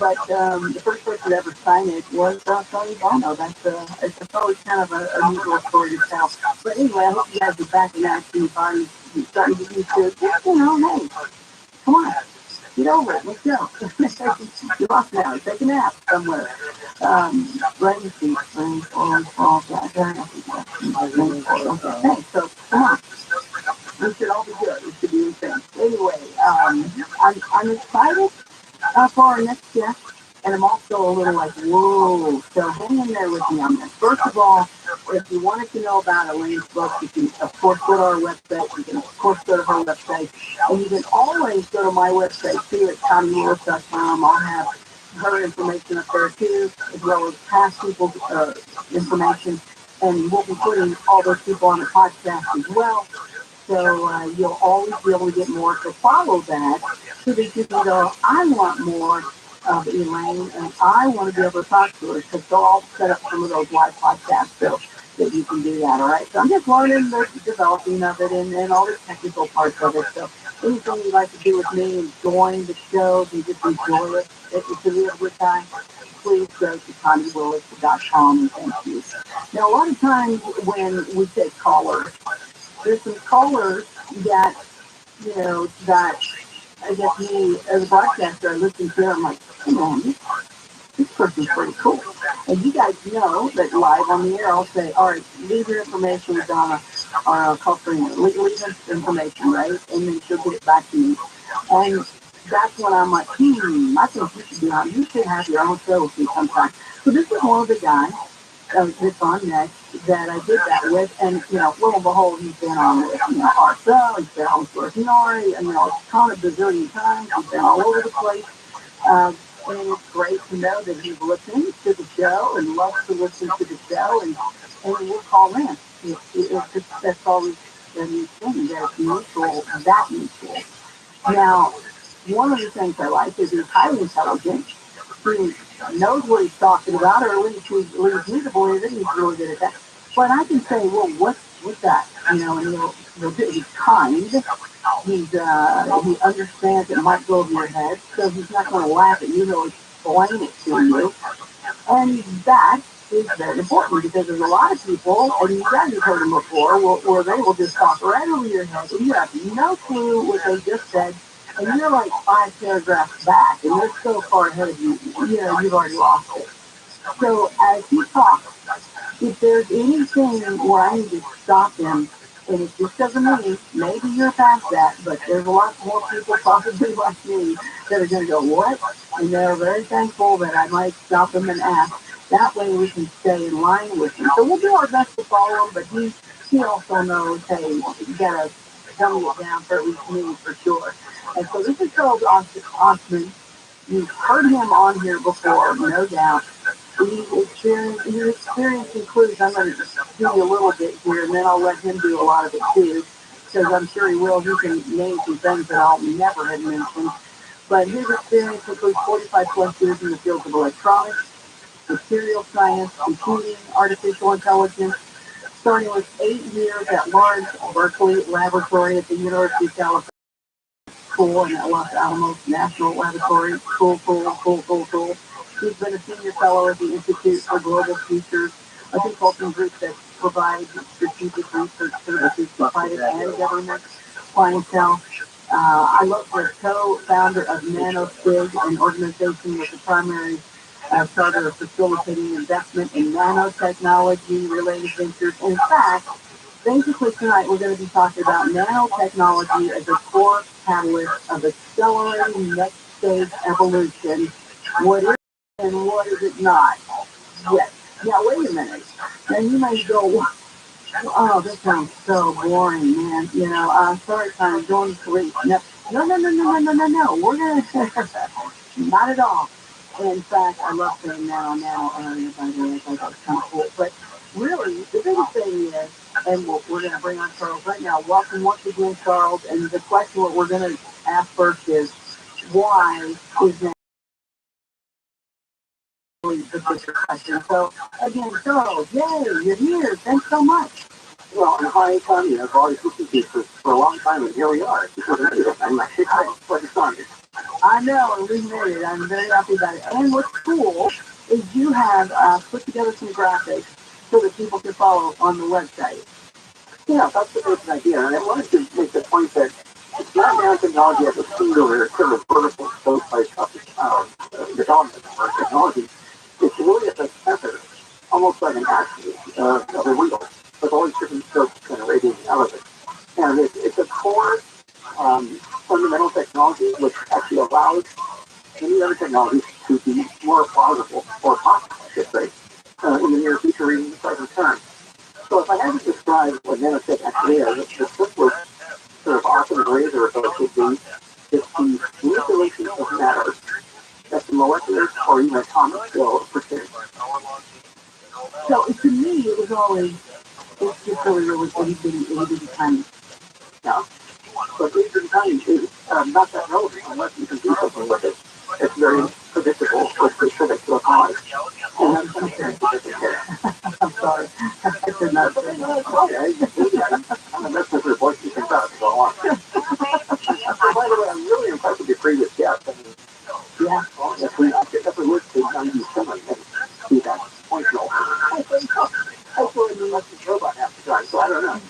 But the first person to ever sign it was Sonny Bono. It's always kind of a neat little story to tell. But anyway, I hope you guys are back in action. Bodies starting to get used to it. Hey, come on. Get over it. Let's go. You're off now. Take a nap somewhere. Rain seat. Rain falls back. Okay, so come on. We should all be good. We should be insane. Anyway, I'm excited for our next guest, and I'm also a little like, whoa. So hang in there with me on this. First of all, if you wanted to know about Elaine's book, you can, of course, go to our website. You can, of course, go to her website. And you can always go to my website, too, at TommyWolf.com. I'll have her information up there, too, as well as past people's information. And we'll be putting all those people on the podcast as well. So you'll always be able to get more. So follow that so that you can go, I want more of Elaine, and I want to be able to talk to her, because they'll all set up some of those live podcasts so that you can do that, all right? So I'm just learning the developing of it and all the technical parts of it. So anything you'd like to do with me and join the show and just enjoy it, if it's a real good time, please go to TommyWillis.com, and thank you. Now, a lot of times when we take callers, there's some callers that, that I guess me as a broadcaster, I listen to, I'm like, come on, this person's pretty cool. And you guys know that live on the air, I'll say, all right, leave your information with Donna, or I'll call for you. Leave us information, right? And then she'll get it back to me. And that's when I'm like, I think you should be on. You should have your own show with me sometime. So this is one of the guys that's on next that I did that with, and lo and behold, he's been on with RSL, he's been on with ROTHSCHILD, a ton of bazillion times. He's been all over the place, and it's great to know that he's listening to the show and loves to listen to the show, and we'll call in. That's always a new thing. That's mutual. That mutual. Now, one of the things I like is he's highly intelligent. He knows what he's talking about, or at least leads me to believe that he's really good at that. But I can say, well, what's that? And he's kind. He understands it might go over your head, so he's not going to laugh at you. He'll explain it to you. And that is very important, because there's a lot of people, and you guys have heard them before, where they will just talk right over your head, and you have no clue what they just said. And you're like 5 paragraphs back, and you're so far ahead of you, you've already lost it. So as he talks, if there's anything where I need to stop him, and it just doesn't mean, maybe you're past that, but there's a lot more people possibly like me that are going to go, what? And they're very thankful that I might stop him and ask. That way we can stay in line with him. So we'll do our best to follow him, but he also knows, hey, you got to dumb it down for at least me, for sure. And so this is called Osman. You've heard him on here before, no doubt. His experience includes, I'm going to do a little bit here, and then I'll let him do a lot of it too, because I'm sure he will. He can name some things that I'll never have mentioned. But his experience includes 45 plus years in the fields of electronics, material science, computing, artificial intelligence, starting with 8 years at large Berkeley Laboratory at the University of California. Cool, and at Los Alamos National Laboratory. Cool. He's been a senior fellow at the Institute for Global Futures, a consulting group that provides strategic research services to private and government clientele. I love the co-founder of NanoSig, an organization with the primary charter of facilitating investment in nanotechnology-related ventures. In fact, basically tonight we're going to be talking about nanotechnology as a core catalyst of accelerating next stage evolution. What is and what is it not? Yes. Now, wait a minute. Now, you may go, oh, that sounds so boring, man. You know, sorry, I'm going to sleep. No, no. We're going to, not at all. In fact, I love saying now, area, by the way. I think that's kind of cool. But really, the biggest thing is, and we're going to bring on Charles right now. Welcome once again, Charles. And the question what we're going to ask first is, why is that really the bigger question? So, again, Charles, yay, you're here. Thanks so much. Well, and hi, Tommy. I've always listened to you for a long time, and here we are. I'm like, it's on it. I know, and we made it. I'm very happy about it. And what's cool is you have put together some graphics so that people can follow on the website. Yeah, that's the basic idea. And I wanted to make the point that it's not nanotechnology as a singular sort of vertical scope like development or technology. It's really a sensor, almost like an axis of a wheel, with all these different scopes kind of radiating out of it. And it's a core fundamental technology which actually allows any other technologies to be more plausible or possible, I should say, in the near future, even the present term. So if I had to describe what nanotech actually is, the simplest sort of Occam's razor approach would be it's the manipulation of matter at the molecular or even atomic scale of precision. So to me, it was always, it's just really itty bitty tiny. Yeah. But itty tiny is not that relevant unless you can do something with it. It's very predictable or specific to a cause. And that's very specific. I'm sorry. I could not say that. I'm a message with voice you can talk to go on. By the way, I'm really impressed with your previous guest. I mean, yeah. Well, if we look to use someone and see that point goal, I really knew much to robot half the time, so I don't know.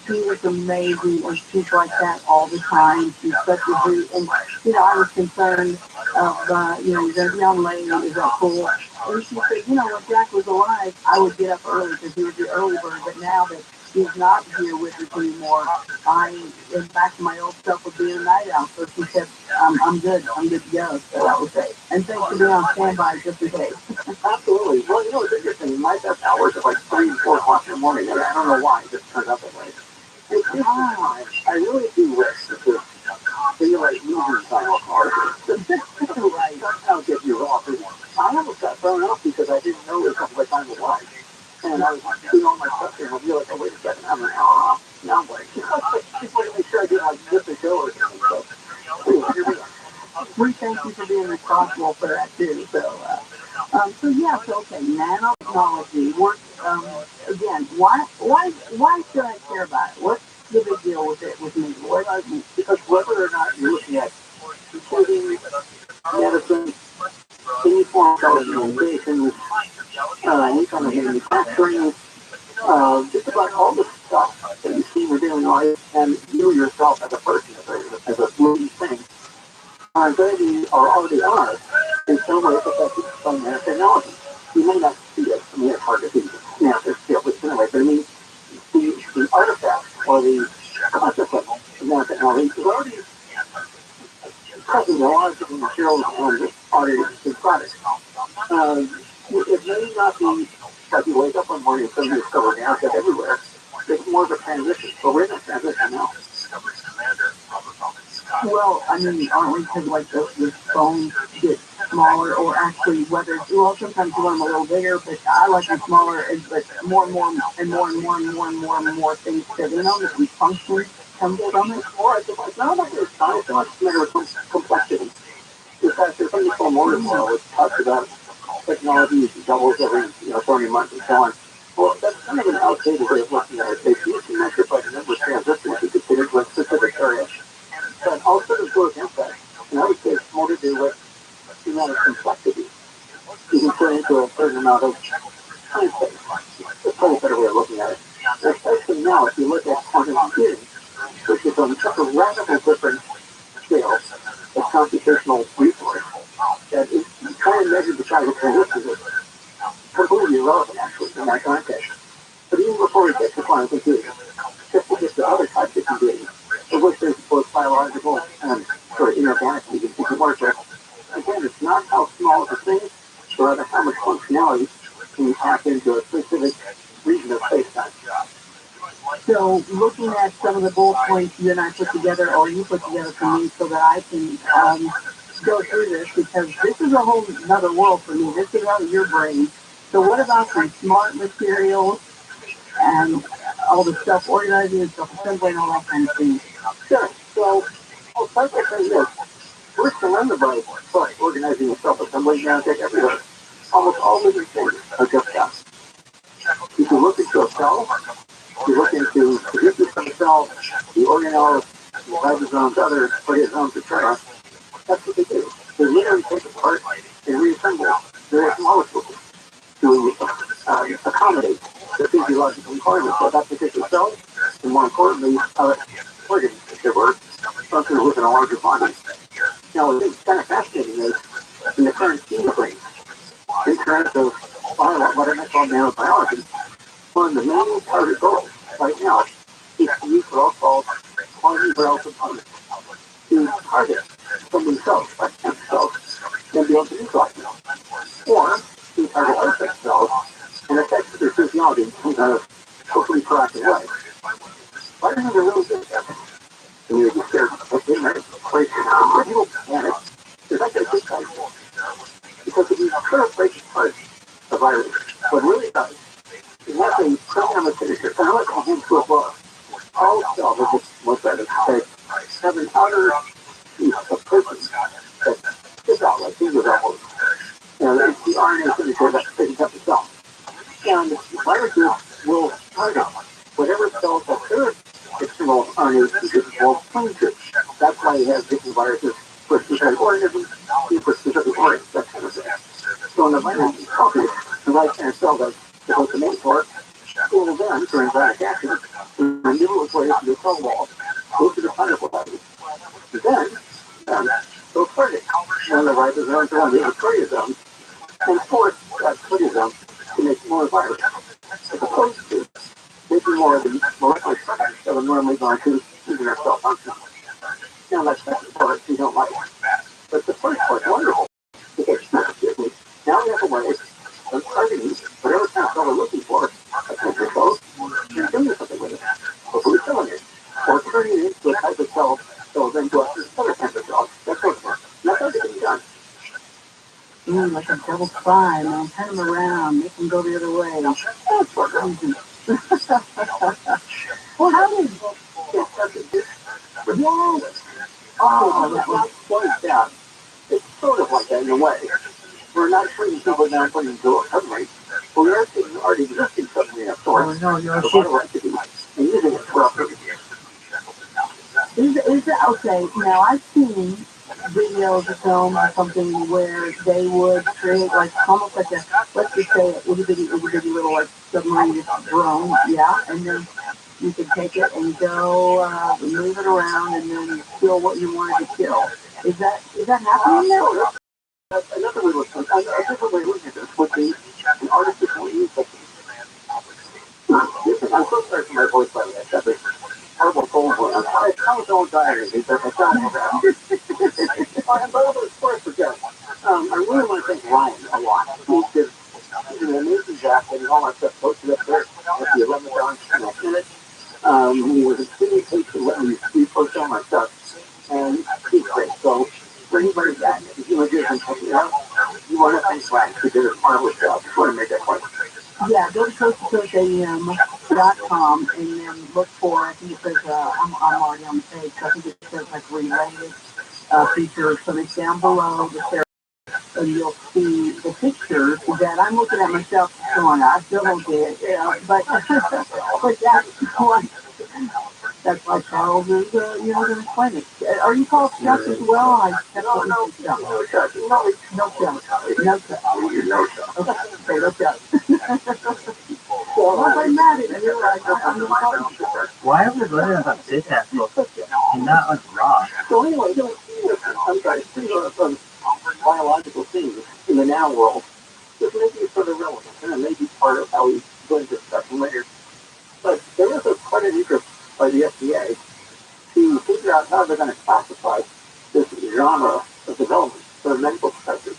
He was amazing, and she's like that all the time. She's such a hoot. And, I was concerned of, the young lady, is that cool? And she said, when Jack was alive, I would get up early because he was the early bird. But now that he's not here with us anymore, I am back to my old self of being a night owl. So she said, I'm good. I'm good to go. So that was it. And thanks for being on standby just in case. Absolutely. Well, it's interesting. My best hours are like 3 and 4 o'clock in the morning, and I don't know why it just turns out that way. I really do wish to feel like moving time off art. Right. I'll get you off. I almost got thrown off because I didn't know it was what time it was. And I was doing all my stuff there, and I'll be like, oh, wait a second, I'm an hour off. Now I'm like, just want to make sure I get like just a show or something. So, anyway, here we are. We thank you for being responsible for that too. So okay, nanotechnology. Again, why should I care about it? What's the big deal with it with me? Because whether or not you're looking at computing, medicine, any form of telecommunications, any kind of manufacturing, just about all the stuff that you see in your daily life, and you yourself as a person, as a living thing, are already are in some way affected by nanotechnology. You may not see it. I mean, it's hard to see it anyway, but I mean, the artifact or the consequence of nanotechnology is already present in a lot of different materials and already products. It may not be that you wake up one morning and suddenly discover nanotech everywhere. It's more of a transition. So we're in a transition now. Well, I mean, aren't we because like the phones get smaller, or actually sometimes you want them a little bigger, but I like them smaller, but more and more things fit in on it and function comes from it. Or it's not like it's not so much a matter of complexity. In fact, there's something called motor flow, which talks about technology doubles every 30 months and so on. Well, that's kind of an outdated way of looking at it. They used to measure by the number of transistors you could fit into a specific area. But all sort of go against that. And I would say it's more to do with the amount of complexity you can turn into a certain amount of time space. That's probably a better way of looking at it. And especially now, if you look at quantum computing, which is on such a radical different scale of computational resource, that you try and measure the size of transistors is completely irrelevant, actually, in that context. But even before we get to quantum computing, just to get to other types of computing, of which there's both biological and sort of inorganically to keep it more effective. Again, it's not how small the thing is, but rather how much functionality can you tap into a specific region of space-time. So looking at some of the bullet points you and I put together, or you put together for me, so that I can go through this, because this is a whole another world for me. This is out of your brain. So what about some smart materials and all the stuff organizing and stuff assembly and all that kind of thing? Sure. So I'll start by saying this. We're surrounded by organizing and self-assembly now everywhere. Almost all living things are just that. If you look into a cell, if you look into the history of a cell, the organelles, the ribosomes, other proteasomes, etc., that's what they do. They literally take apart and reassemble various molecules to accommodate the physiological requirements of that particular cell, and more importantly, how it organs, if there were, function within a larger body. Now, what's kind of fascinating is, in the current scheme of things, in terms of what I call nanobiology, one of the main target goals right now is to use what I'll call quantity relative components to target something cells, like cancer cells, and be able to neutralize them. Or to target other cells and affect their physiology in some kind of hopefully proactive way. Viruses are really good at that. And you're just scared of being right place where people panic. There's actually a good side to it. Because if you try to break apart a virus, what it really does is have a program of signature, and let's go into a book. All cells are just most of it, have an outer piece of protein that sticks out like these are almost. It's the RNA signature that sticks up the cell. And viruses will target whatever cells have their external RNA signature will cling to. That's why you have different viruses for specific organisms, for specific organs, that kind of thing. So when the virus is healthy, the right kind of cell that's supposed to make for it, it will then, during viral action, maneuver its way up to the cell wall, go to the cytoplasm. Then, go target one of the ribosomes or one of the proteasomes, and force that proteasome to make more virus, as opposed to making more of the molecular structures that are normally going to even our cell function. Now, that's the part we don't like. But the first part is wonderful. Because now we have a way of targeting whatever kind of cell we're looking for, a cancer cell, and doing something with it. Hopefully killing it. Or turning it into a type of cell that will then go after other cancer cells. That sort of thing. And that's everything done. Like a double spy, man. Turn them around, make them go the other way. That's what reason. Well, how did yes. Oh, that's not quite that. It's sort of like that in a way. We're not treating people down putting into a submarine, but we are taking already existing submarine of sorts, no, you're and using it for our Is it okay? Now I've seen videos of films or something where they would create like almost like a, let's just say a itty bitty little like submarine drone, yeah, and then you could take it and go move it around and then kill what you wanted to kill. Is that happening now? Another way a different way of looking at this would be an artificial insect. I'm so sorry for my voice, by the way. I've got this horrible cold one. I don't diary because I sound over out. But over the course of this, I really want to thank Ryan a lot. He's an amazing jacket and all that stuff posted up there at the 11th hour and I sent it. He was extremely patient to let me repost all my stuff. And he's great. So for anybody that if you want to check it out, you want to thank Ryan who did a marvelous job. Just want to make that point. Yeah, go to coasttocoastam.com and then look for, I think it says, I'm already on the page, so I think it says like related features. So it's down below the series, and you'll see the pictures that I'm looking at myself going, I still don't get it, but that's why Charles is, going to explain it. Are you called Chuck as well? No, no Chuck. No Chuck. Okay, no Chuck. Well, I'm mad at you. Why are we running about this asshole and not on rock? So anyway, I'm sorry, some biological things in the now world that may be sort of relevant, and it may be part of how we go into discussion later. But there is quite an interest by the FDA to figure out how they're going to classify this genre of development for medical professors.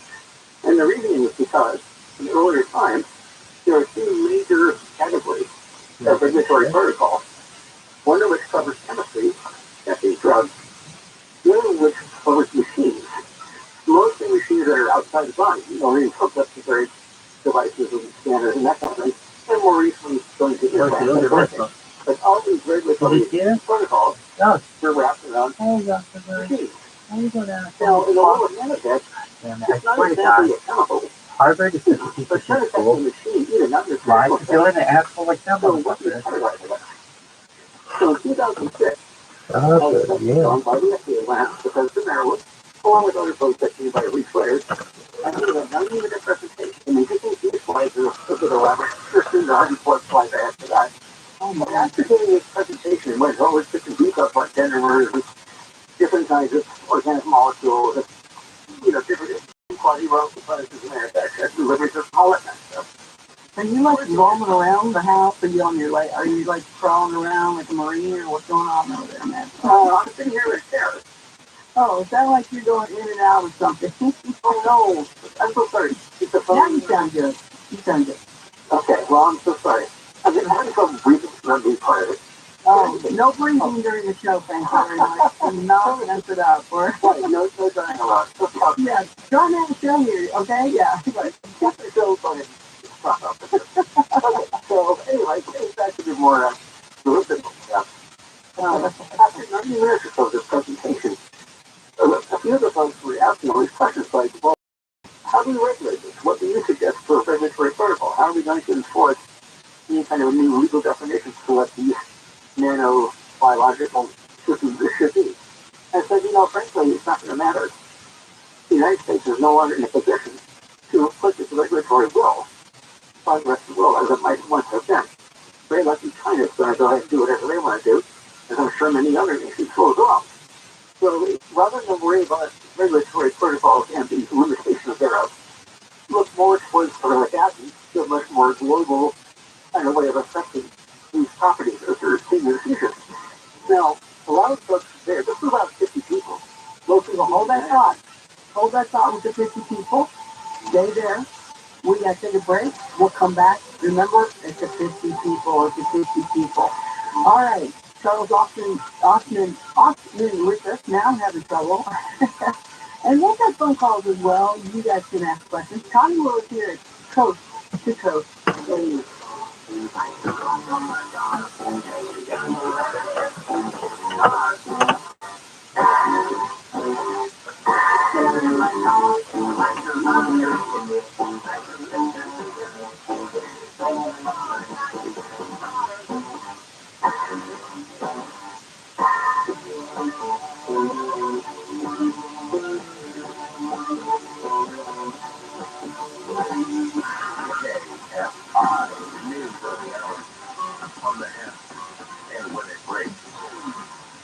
And the reasoning is because in earlier times, there are two major categories of regulatory protocols. One of which covers chemistry, that is drugs. The other of which covers machines. Mostly machines that are outside the body, really hooked up to various devices and scanners and that kind of thing. And more recently, going to implants. But all these regulatory protocols are wrapped around machines. Now, in the world of nanotech, it's not exactly a chemical. Harvard is such a piece But of shit nanotech school. is a machine, even not just Right? If you're in an asshole like that, so what do you motherfucker. categorize it as? So in 2006, I was on by the FDA lab, Professor Maryland, along with other folks that came by reach-players, and we had a 90-minute presentation. And we did these slides are a bit elaborate. Just in the 104 slides I had for that. But after doing this presentation, it went over to details like dendrimers and different kinds of organic molecules, and, different quasi-royal components and manufacturers, deliveries, and all that kind of stuff. Are you like roaming around the house? Are you on your are you like crawling around like a marine, or what's going on over there, man? I'm sitting here with stairs. Oh, is that like you're going in and out of something? Oh no, I'm so sorry. It's a phone. Now you sound good. You sound good. Okay, well, I'm so sorry. I've been having trouble breathing from being part of it. Oh, no breathing during the show, thank you very much. Do not mess it up. Or no dying allowed. yeah, don't have a show here, okay? Yeah. Right. So funny. Okay, so anyway, getting back to the more deliberate stuff. After 90 minutes or so of this presentation, a few of the folks were asking all these questions like, well, how do we regulate this? What do you suggest for a regulatory protocol? How are we going to enforce any kind of new legal definitions for what these nanobiological systems should be? I said, frankly, it's not going to matter. The United States is no longer in a position to put this regulatory will on the rest of the world as it might once have been. Very lucky China's going to go ahead and do whatever they want to do, as I'm sure many other nations will as well. So rather than worry about regulatory protocols and the limitation thereof, look more towards sort of adapting to a much more global kind of way of affecting these properties as they're seen in the future. Now, a lot of folks there, this is about 50 people. Most people Hold that thought. Hold that thought with the 50 people. Stay there. We got to take a break. We'll come back. Remember, it's the 50 people. It's the 50 people. All right. Charles Austin with us now having trouble. And we'll get phone calls as well. You guys can ask questions. Connie will here at Coast to Coast.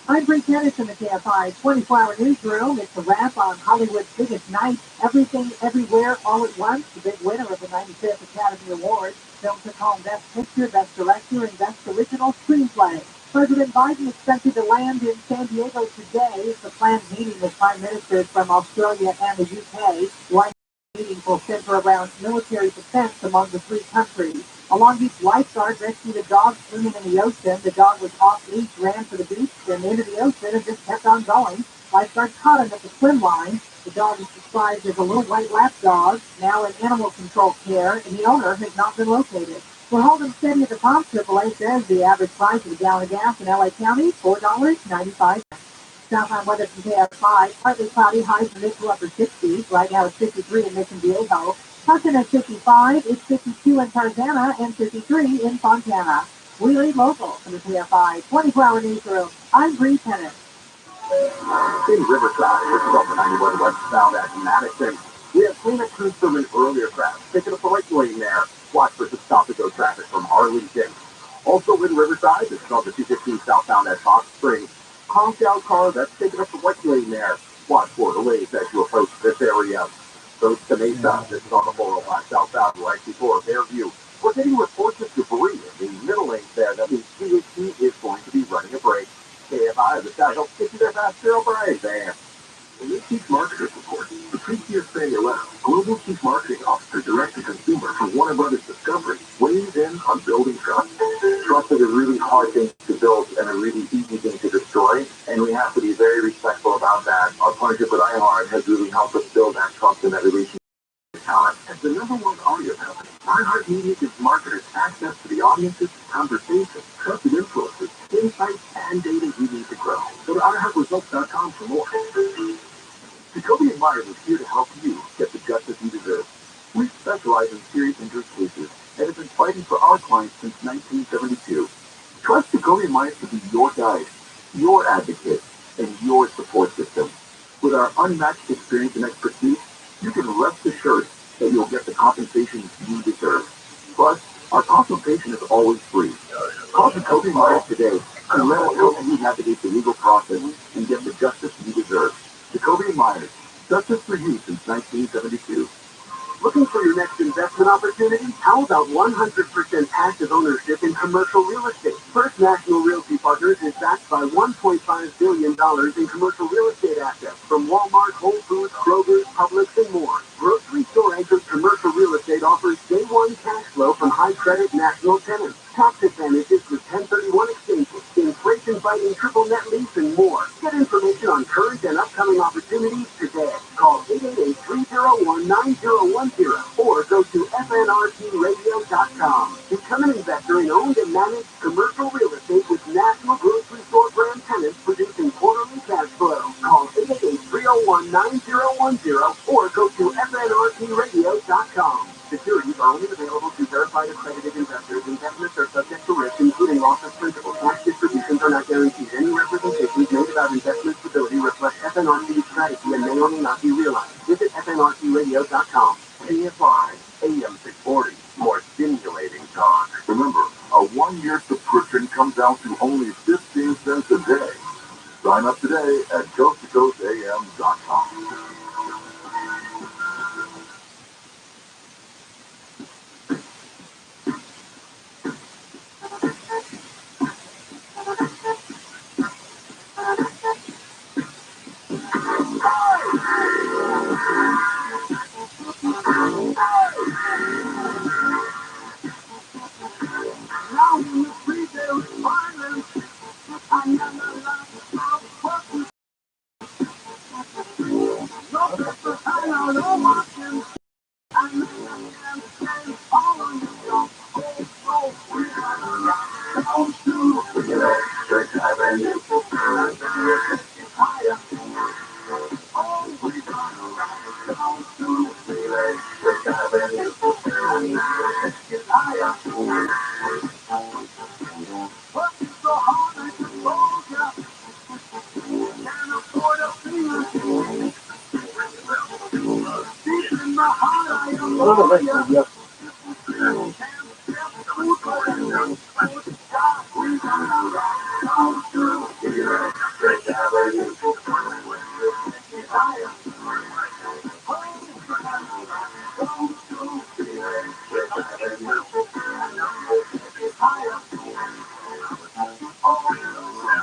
I'm Bree Tennis in the KFI 24-hour newsroom. It's a wrap on Hollywood's biggest night. Everything, everywhere, all at once. The big winner of the 95th Academy Awards. Film took home Best Picture, Best Director, and Best Original Screenplay. President Biden expected to land in San Diego today. The planned meeting with prime ministers from Australia and the UK. One meeting will center around military defense among the three countries. A Long Beach lifeguard rescued a dog swimming in the ocean. The dog was off leash, ran to the beach, and into the ocean, and just kept on going. Lifeguard caught him at the swim line. The dog is described as a little white lap dog, now in animal control care, and the owner has not been located. We're holding steady at the pump. AAA says the average price of a gallon of gas in LA County, $4.95. Southbound weather from KF5, partly cloudy, highs in the mid to upper 60s. Right now it's 53 in Mission Viejo. Tucson at 55, it's 52 in Tarzana, and 53 in Fontana. We lead local from the KFI 24-hour newsroom. I'm Bree Tennis. In Riverside, which is off the 91 westbound at Madison, we have clean crews from an earlier crash. Picking up the right lane there. Watch for some stop-and-go traffic from Arlington. Also in Riverside, this is on the 215 southbound at Hot Springs. Honked out car that's taking up the right lane there. Watch for delays as you approach this area. Goes to Mesa, this is on the 405 southbound right before Fairview. We're getting reports of debris in the middle lane there. That means CHP is going to be running a break. KFI, this guy helps get you there fast, Zero Brian there. The Chief Marketer Support. Patricia Sayaletta, Global Chief Marketing Officer, Direct to Consumer for Warner Brothers Discovery, weighs in on building trust. Trust is a really hard thing to build and a really easy thing to destroy, and we have to be very respectful about that. Our partnership with iHeart has really helped us build that trust and that relationship. Talent. As the #1 audio company, iHeartMedia gives marketers access to the audiences, conversations, trusted influencers, insights, and data you need to grow. Go to iHeartResults.com for more. Jacoby and Myers is here to help you get the justice you deserve. We specialize in serious injury cases and have been fighting for our clients since 1972. Trust Jacoby and Myers to be your guide, your advocate, and your support system. With our unmatched experience and expertise, you can rest assured that you'll get the compensation you deserve. Plus, our consultation is always free. Call Jacoby Myers today and let us help you navigate the legal process and get the justice you deserve. Jacoby Myers, justice for you since 1972. Looking for your next investment opportunity? How about 100% passive ownership in commercial real estate? First National Realty Partners is backed by $1.5 billion in commercial real estate assets from Walmart, Whole Foods, Kroger's, Publix, and more. Grocery store anchored commercial real estate offers day one cash flow from high credit national tenants, tax advantages with 1031 exchanges, inflation-fighting triple net lease, and more. Get information on current and upcoming opportunities today. Call 888-301-9010 or go to fnrtradio.com. Become an investor in owned and managed commercial real estate with national grocery store brand tenants producing quarterly cash flow. Call 888-301-9010 or go to fnrtradio.com. Securities are only available to verified accredited investors. Investments are subject to risk, including loss of principal. Cash distributions are not guaranteed. Any representations made about investment stability reflect FNRC's strategy and may or may not be realized. Visit fnrtradio.com. KFI, AM 640, more stimulating talk. Remember, a one-year subscription comes out to only 15 cents a day. Sign up today at coasttocoastam.com.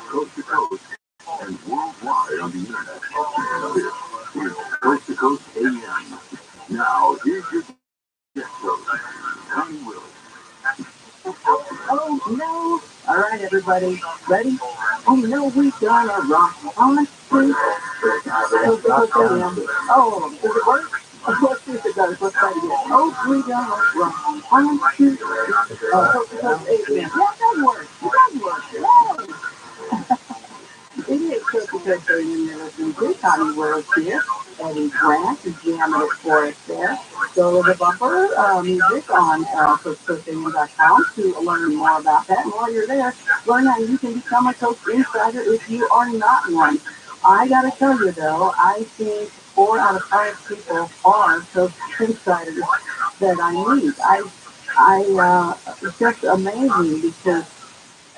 Coast to coast and worldwide on the internet. This is Coast to Coast AM. Now, here's your guest host, Connie Willis. Oh no! All right, everybody, ready? Oh no, we gonna rock on through. Oh, does it work? Let's see if it does. Let's try it again. Oh, we gonna rock on through. Coast to Coast AM. Yeah, that works. That works. Yay! It is Coast to Coast AM. You're listening to Connie Willis here. Eddie Grant is jamming it for us there. Go to the bumper music on coasttocoastam.com to learn more about that. And while you're there, learn how you can become a Coast Insider if you are not one. I got to tell you, though, I think 4 out of 5 people are Coast Insiders that I meet. It's just amazing because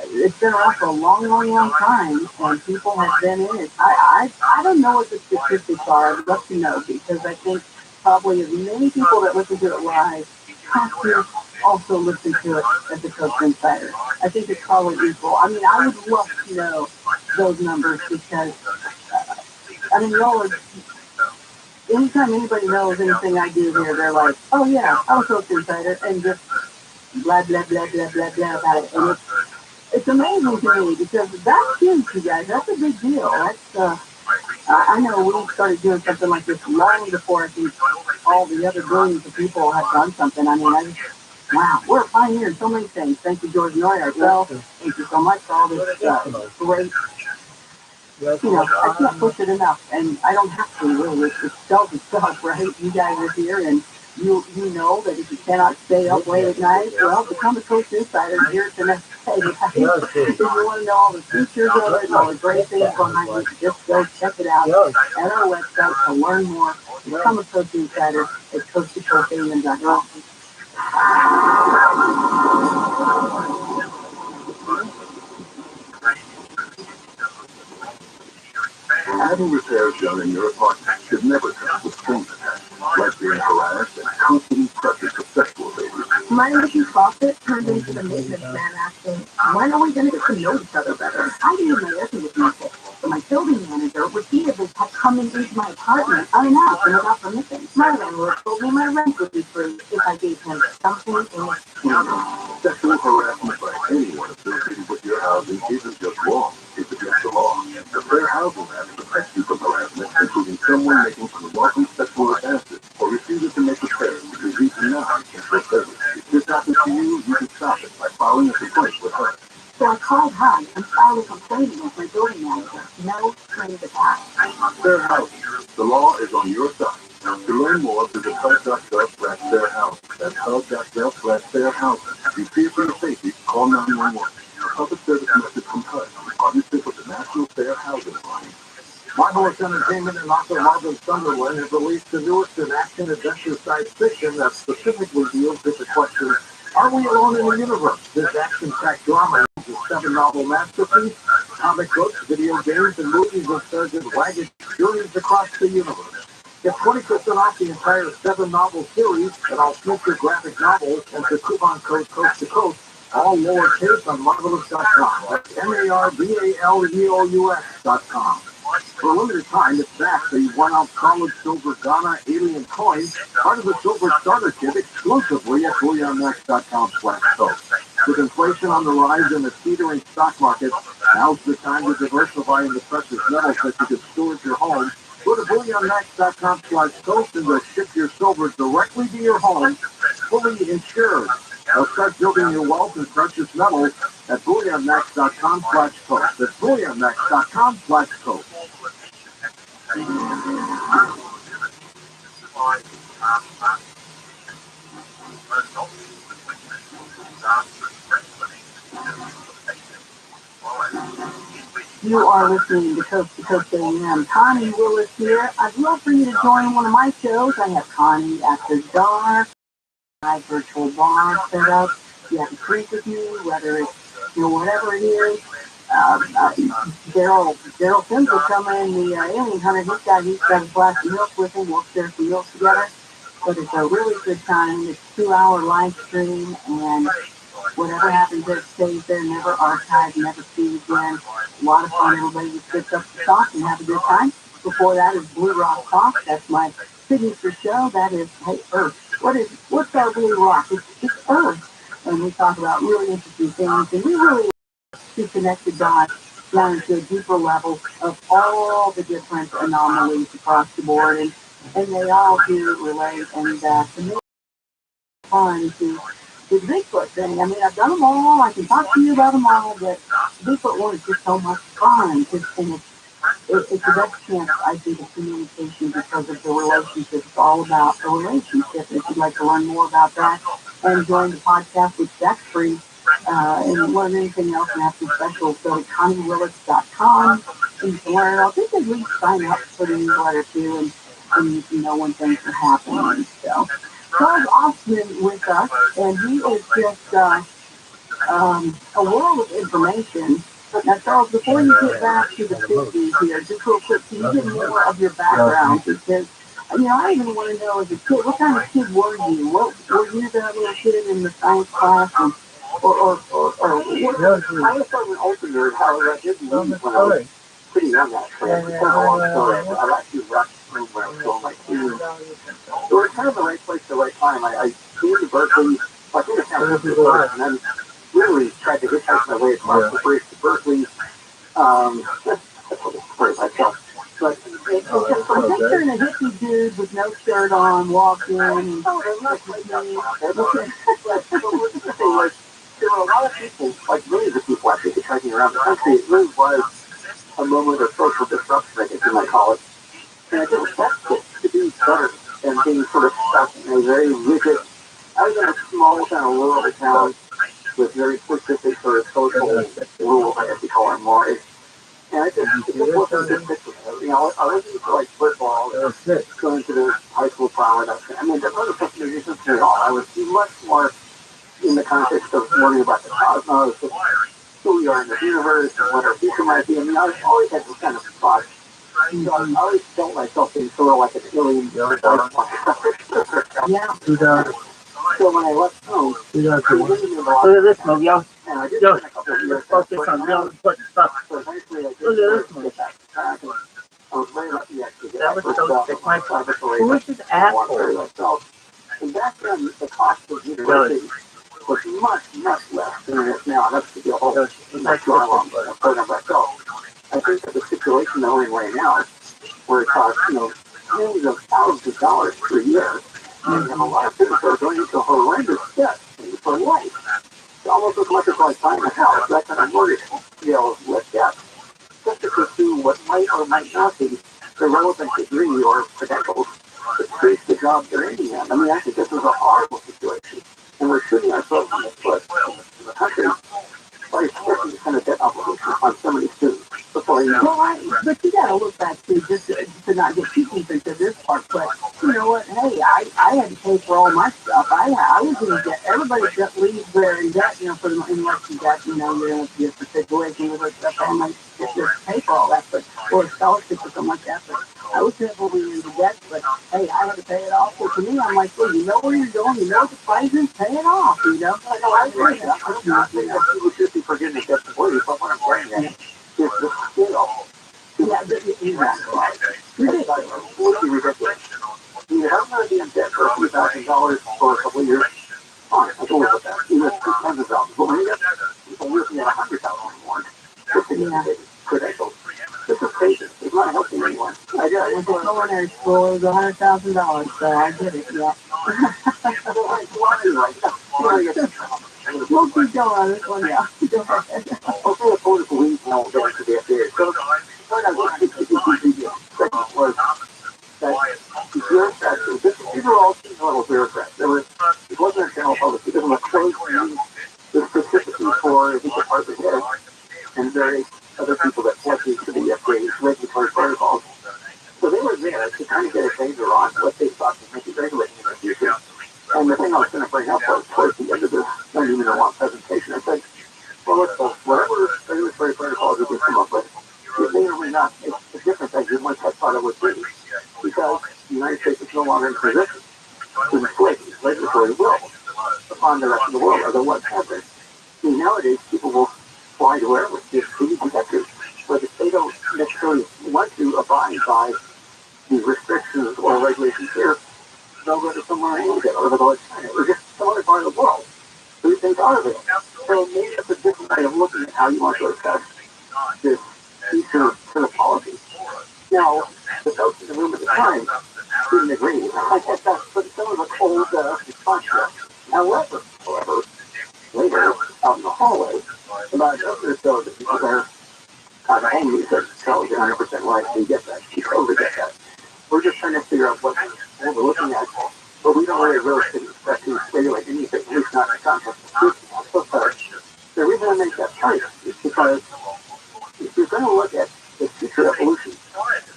it's been around for a long, long, long time, and people have been in it. I don't know what the statistics are. I'd love to know, because I think probably as many people that listen to it live have to also listen to it as a Coast Insider. I think it's probably equal. I mean, I would love to know those numbers because, y'all are anytime anybody knows anything I do here, they're like, oh yeah, I'm a Coach Insider, and just blah, blah, blah, blah, blah, blah about it. And it's amazing to me because that's huge, you guys. That's a big deal. That's, I know we started doing something like this long before I think all the other billions of people have done something. I mean, wow, we're a pioneer in so many things. Thank you, George Noy, ourselves. Thank you so much for all this great, I can't push it enough, and I don't have to really. It's self-itself, right? You guys are here, and you know that if you cannot stay up late at night, well, become a Coach Insider here tonight. Right? If you want to know all the features of it and all the great things behind it, just go check it out at our website to learn more. Become a Coach Insider at coach2coachalian.com. Having repairs done in your apartment should never come with strings attached, like being harassed and constantly pressured for sexual favors. My leaky faucet turned into the maintenance man asking, when are we going to get to know each other better? I didn't know air conditioning fixed, so my building manager repeatedly kept coming into my apartment unannounced and without permission. My landlord told me my rent would be free if I gave him something in exchange. Sexual harassment by anyone associated with your housing isn't just wrong, it's against the law. The Fair Housing Act protects you from harassment, including someone making unlawful sexual advances or refusing to make repairs because you do not control service. If this happens to you, you can stop it by filing a complaint with her. So I called HUD and filed a complaint against my building manager. No strings attached. Fair Housing. The law is on your side. To learn more, visit hud.gov/fairhousing. That's hud.gov/fairhousing. If you fear for your safety, call 911. A public service message from HUD in partnership with the National Fair Housing Alliance. Marvelous Entertainment and author Marvin Sunderland have released the newest in-action adventure science fiction that specifically deals with the question, are we alone in the universe? This action-packed drama is a 7-novel masterpiece. Comic books, video games, and movies have started wagged journeys across the universe. Get 20% off the entire 7-novel series and all future graphic novels and the coupon code Coast to Coast, all lowercase on Marvelous.com. That's MARVALEOUS.com. For a limited time, it's back the 1-ounce solid silver Ghana alien coin, part of the silver starter kit exclusively at BullionNext.com/Coast. With inflation on the rise and a teetering stock market, now's the time to diversify into precious metals that you can store at your home. Go to BullionNext.com/Coast and they'll ship your silver directly to your home, fully insured. Now start building your wealth in precious metals at BullionNext.com/Coast. That's BullionNext.com/Coast. You are listening to Coast AM. Connie Willis here. I'd love for you to join one of my shows. I have Connie After Dark, my virtual bar set up. You have to drink with me, whether it's, whatever it is. Daryl Sims will come in, the alien hunter. He's got a glass of milk with him. We'll share some milk together. But it's a really good time. It's a 2-hour live stream, and whatever happens there stays there, never archived, never seen again. A lot of fun. Everybody just gets up to talk and have a good time. Before that is Blue Rock Talk. That's my signature show. That is, hey, Earth. What's our Blue Rock? It's Earth. And we talk about really interesting things. And we really to connect the dots down to a deeper level of all the different anomalies across the board. And they all do relate. And to me, it's fun to the Bigfoot thing. I mean, I've done them all. I can talk to you about them all, but Bigfoot one is just so much fun. It's the best chance, I think, of communication because of the relationship. It's all about the relationship. If you'd like to learn more about that and join the podcast, which that's free, and learn anything else and have some specials, go to ConnieWillis.com and you can learn. I think at least sign up for the newsletter too, and you can know when things are happening. So, Charles Austin with us, and he is just a world of information. Now, Charles, before you get back to the 50s here, just real quick, can you give more of your background? Because, I even want to know, as a kid, what kind of kid were you? Were you the little kid in the science class? Or what? I was sort of an old nerd, however, I did leave when I was pretty young, actually. It's kind of a long story. I've actually rushed room where I was going like, so we're kind of the right place at the right time. I came to Berkeley, I came to San Francisco first, and then literally tried to hitchhike my way across the bridge to Berkeley. For myself. But I'm picturing a hippie dude with no shirt on, walking, and there were a lot of people, like millions of people actually hitchhiking around the country. It really was a moment of social disruption, I guess you might call it. And I think that's it, to be better than being sort of stuck in a very rigid. I was in a small kind of rural town with very specific sort of social rules, I guess you call them more. And I just wasn't a good fit for me. You know, I wasn't into like football, going to the high school prom. I mean, that wasn't something that interested me at all. I was much more in the context of learning about the cosmos, and who we are in the universe, and what our future might be. I mean, I always had this kind of thought. You know, I always felt myself being sort of like an alien. yeah. So when I left home, Look at this movie, yo. Focus on real important stuff. Look at this movie. That was so sick, my father. Who is this asshole? And back then, the cost of university was much, much less than it is now. That's the whole program myself. I think that the situation that we're in right now, where it costs, you know, tens of thousands of dollars per year, and a lot of people are going into horrendous debt for life. It's almost as much as like buying a house, that kind of mortgage, you know, with debt. Just to pursue what might or might not be the relevant degree or credentials to create the job they're aiming at. I mean, I think this is a horrible situation, and we're shooting ourselves in the foot in the country by expecting this kind of debt obligation on so many students. Well, but you gotta look back too, just to not get too deep into this part. But you know what? Hey, I had to pay for all my stuff. I was in debt. Everybody just leaves there in debt, you know, for the unless you got, you know, you're in a situation with stuff. I might just pay for all that, but or a scholarship or something like that. But I was heavily into debt. But hey, I had to pay it off. So to me, I'm like, well, you know where you're going. You know what the price is. Pay it off. You know. I agree. I'm not saying that people should be forgetting debt before you, but what I'm saying is the scale. Yeah, exactly. Ridiculous. Ridiculous. You have to be in debt for $2,000 for a couple of years. Fine, I can live with that. Even $200,000. But when you get people looking at $100,000 more, just to get credentials, this is crazy. It's not helping anyone. I went to culinary school. It was $100,000, so I did it. Yeah. We'll keep going on this one, yeah. Go ahead. Also, the political weeds now go into the FDA. So, was that bureaucrats, these were all senior-level bureaucrats. It wasn't a general public. It was a closed meeting with specifically for the department head and various other people that plugged into the FDA's regulatory protocols. So they were there to kind of get a finger on what they thought was maybe regulating in the future. And the thing I was going to bring up was towards the end of this 90-minute long presentation, I said, well, look, folks, whatever regulatory protocols we can come up with, it may or may not make a difference as you once had thought it would be, because the United States is no longer in position to inflict regulatory will upon the rest of the world, or the ones have been. I mean, nowadays, people will fly to wherever, just food and countries, but if they don't necessarily want to abide by the restrictions or regulations here, they'll go to somewhere in India, or they'll go to China, or just some other part of the world. Who think are there? So maybe that's a different way of looking at how you want to assess this future sort of policy. Now, the folks in the room at the time didn't agree. I guess that's some of the cold response to it. However, later, out in the hallway, about a dozen or so of the people there kind of angry said, "Charles, you're 100% right. We get that. We totally get that. We're just trying to figure out what we're looking at, but we don't really expect to regulate anything, at least not in the context of truth." The reason I make that point is because if you're going to look at the future evolution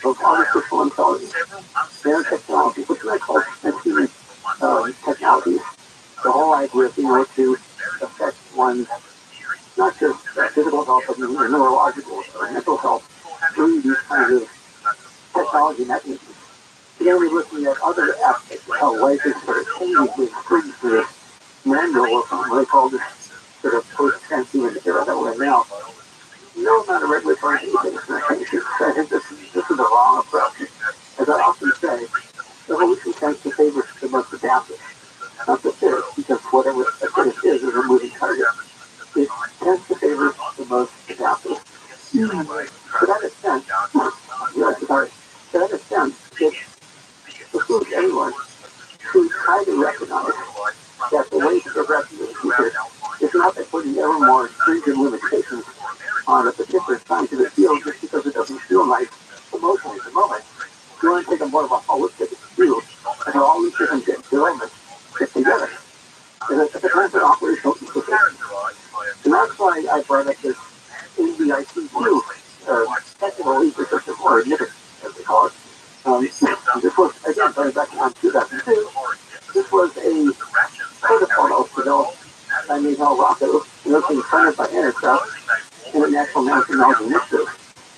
of artificial intelligence, nanotechnology, which I call human technologies, the whole idea of being able to affect one's not just physical health, but neurological or mental health through these kinds of technology mechanisms. Again, we're looking at other aspects of how life is sort of changing through this manual of what they call this sort of post-transhuman era that we're in now. No amount of regulatory anything is going to change it. I think this is the wrong approach. I As I often say, evolution tends to favor the most adaptive, not the fittest, because whatever a fittest is a moving target. It tends to favor the most adaptive. To that extent, it behooves anyone to try to recognize that the way to progress in the future is not by putting ever more stringent limitations on a particular scientific field just because it doesn't feel nice emotionally at the moment. You want to take a more of a holistic view of how all these different developments fit together. And it's a kind of operational ecosystem. And that's why I brought up this NBICU, technical ecosystem, or NIBIC, as they call it. This was, again, going back to 2002, this was a protocol that was developed by Mihail Rocco, and it was being funded by Aircraft International Nanotechnology Initiative.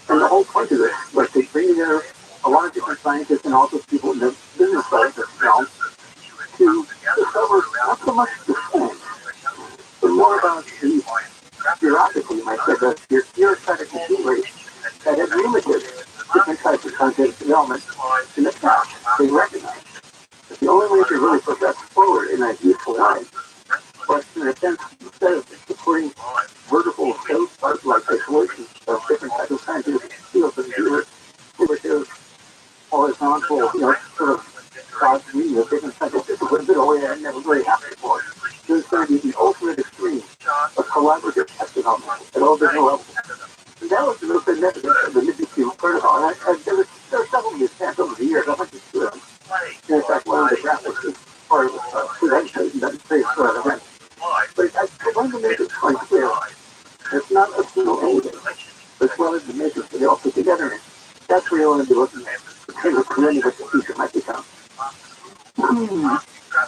And the whole point of this was to bring together a lot of different scientists and also people in the business side of this realm to discover not so much the science, but more about the bureaucracy, you might say, the bureaucratic machinery that had limited different types of scientific development in the past. They recognized that the only way to really progress forward in a useful way was, in a sense, instead of supporting vertical like isolations of different types of scientific fields and innovative, horizontal, sort of cross-media of different types of disciplines in a way that never really happened before. There's going to be the ultimate extreme of collaborative test development at all different levels. And that was the real significance of the NIBIC protocol. And there were several of these stats over the years. I went to two of them. And in fact, one of the graphics is part of the presentation that is based on that event. But I wanted to make it quite clear. It's not a single anything. It's one of the measures that they all put together. And that's where you want to be looking at. Kind of creating what the future might become.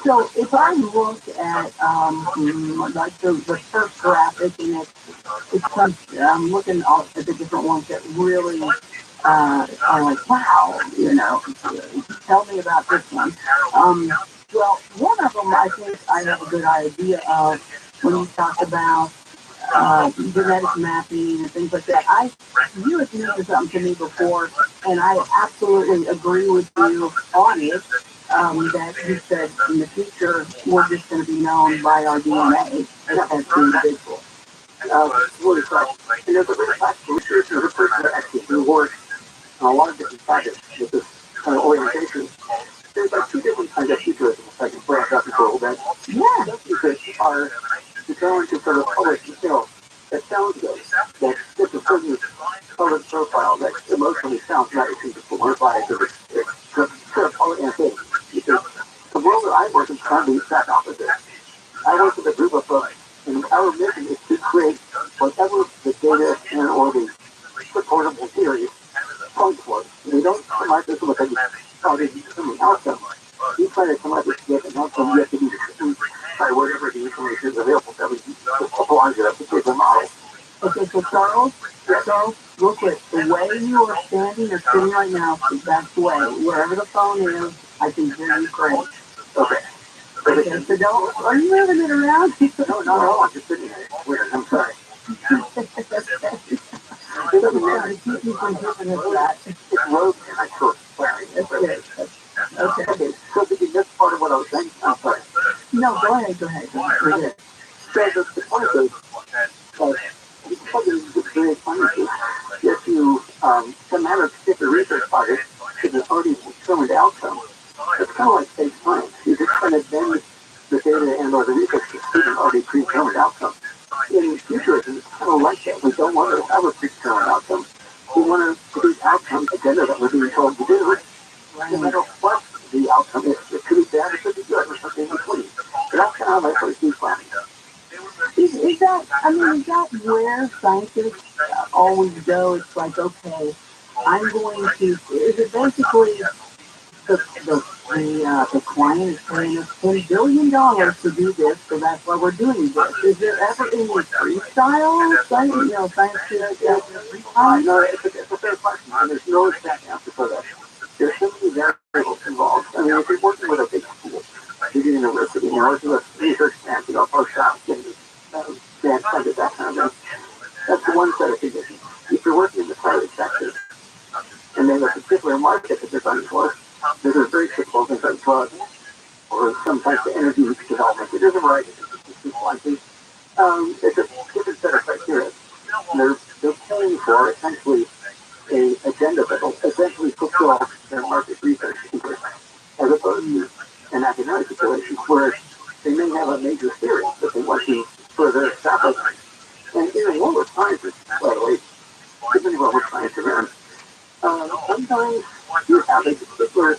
So if I look at like the first graphic, and I'm looking at the different ones that really are like, wow, tell me about this one. Well, one of them I think I have a good idea of when you talk about genetic mapping and things like that. You had mentioned something to me before, and I absolutely agree with you on it. That you said in the future we're just going to be known by our DNA as individuals. Really correct. And there's a really practical research, and there's a person that actually do work on a lot of different projects with this kind of orientation. There's like two different kinds of futurism, if I can branch out a little bit. Yeah. Some futurists are determined to sort of publish details that sounds good, that fits a certain colored profile that emotionally sounds nice and just put one body to it. Sort of polyanthic. Because the world that I work in is kind of the exact opposite. I work with a group of folks, and our mission is to create whatever the data and or the supportable theory comes for. We don't come up with something outcome. We try to come up with an outcome you have to be determined by whatever the information is available that we can apply to that particular model. Okay, so Charles, real quick, the way you are standing or sitting right now, that's the way. Wherever the phone is, I can hear you great. Okay. Okay, so don't, are you moving it around? No, I'm just sitting there. Weird, I'm sorry. It doesn't matter. Keep you from moving it back. It's road and I sort of sorry. That's good. Okay. So did you miss part of what I was saying? I'm sorry. No, go ahead. We're good. So the point is, because of the various sciences, if you come out of a particular research project to an already determined outcome, it's kind of like fake science. You just kind of bend the data and or the research to an already predetermined outcome. In futurism, it's kind of like that. We don't want to have a predetermined outcome. We want to produce outcomes together that we're being told to do. No matter what the outcome is, it could be bad, it could be good, or something in between. So that's kind of how my first view planning. Is that where scientists always go? It's like, okay, I'm going to, is it basically the client is paying us $10 billion to do this, so that's why we're doing this. Is there ever any freestyle science, freestyle? No, it's a fair question, and there's no exact answer for that. There's so many variables involved. I mean, if you're working with a big school, big university, you're working with research grants, postdocs, and grant funded, that kind of thing. That's the one set of conditions. If you're working in the private sector, and there's a particular market that they're going for, scientists, by the way, depending on what science you're in. Sometimes you have a particular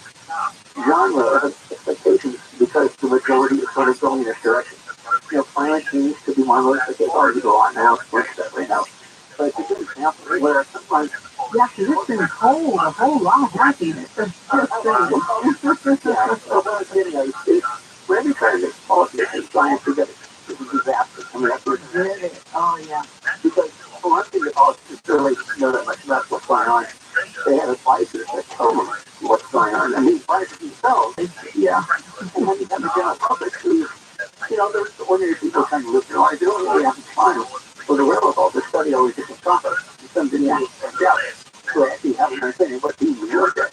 genre of expectations because the majority is sort of going in this direction. Science needs to be one of those that gets hard to go on now, which that right now. But it's a good example where sometimes yeah, because it's been cold a whole lot of happiness. yeah, what I was getting at is for every kind of politics and science together, it's a disaster. I mean, that's what Really? Oh, yeah. because for one thing, the politics really know that much about what's going on. They have advisors that tell them what's going on. And these advisors themselves, Yeah. and then you have the general public who, there's the ordinary people trying to live their life. They don't really have to find for the wherewithal to study all these different topics. Some didn't even stand out to actually have an understanding of what they even looked at.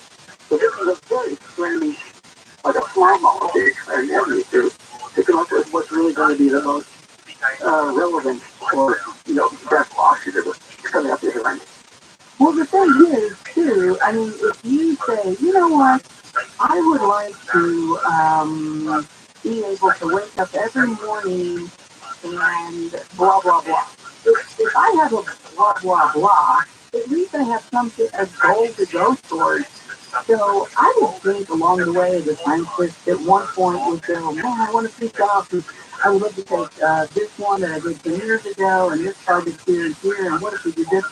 So this is a very strange, like a small molecule and energy to come up with what's really going to be the most relevant or, best posture coming up with the range. Well, the thing is, too, I mean, if you say, you know what, I would like to be able to wake up every morning and blah, blah, blah. If I have a blah, blah, blah, at least I have something, a goal to go towards. So I would think along the way, the scientists at one point would go, man, I want to teach off. I would love to take this one that I did 10 years ago, and this project here and here, and what if we did this?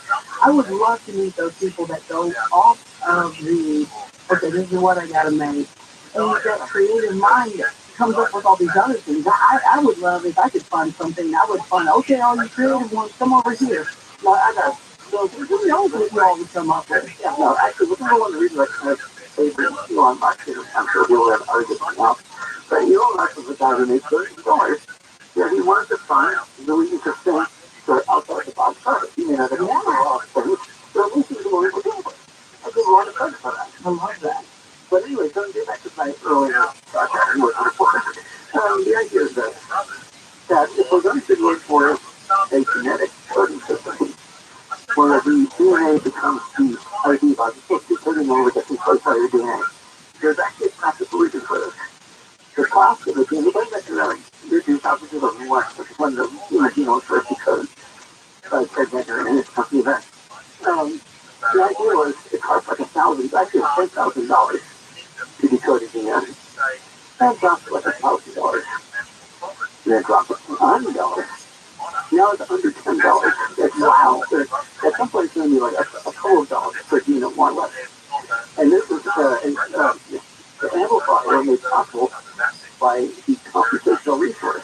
I would love to meet those people that go off of the, okay, this is what I got to make. And that creative mind comes up with all these other things. I would love if I could find something. I would find, okay, all you creative ones, come over here. Well, I got so who knows what you all would come up with? Yeah, no, actually, what's one of the reasons I kind of favorite Elon Musk, I'm sure we'll have arguments now, but Elon Musk was a guy who made $30. Yeah, he wanted to find the reason to think for outside the box target. He may not have been a lot of things, but at least he was willing to do it. I give a lot of credit for that. I love that. But anyway, going to get back to my earlier the idea is that if we're going to look for a genetic coding system, where the DNA becomes the ID by the book, you're turning over the place by your DNA. There's actually a practical reason for this. The cost of the DNA, going back to the 2001, which is when the human genome first decoded by Ted Medner and his company event. The idea was it cost like actually $10,000 to decode a genome. That dropped to like $1,000. And then dropped to $100. Now it's under $10. That's wow. At some point it's going to be like a couple of dollars per genome, more or less. And this is the amplifier made possible by the computational resource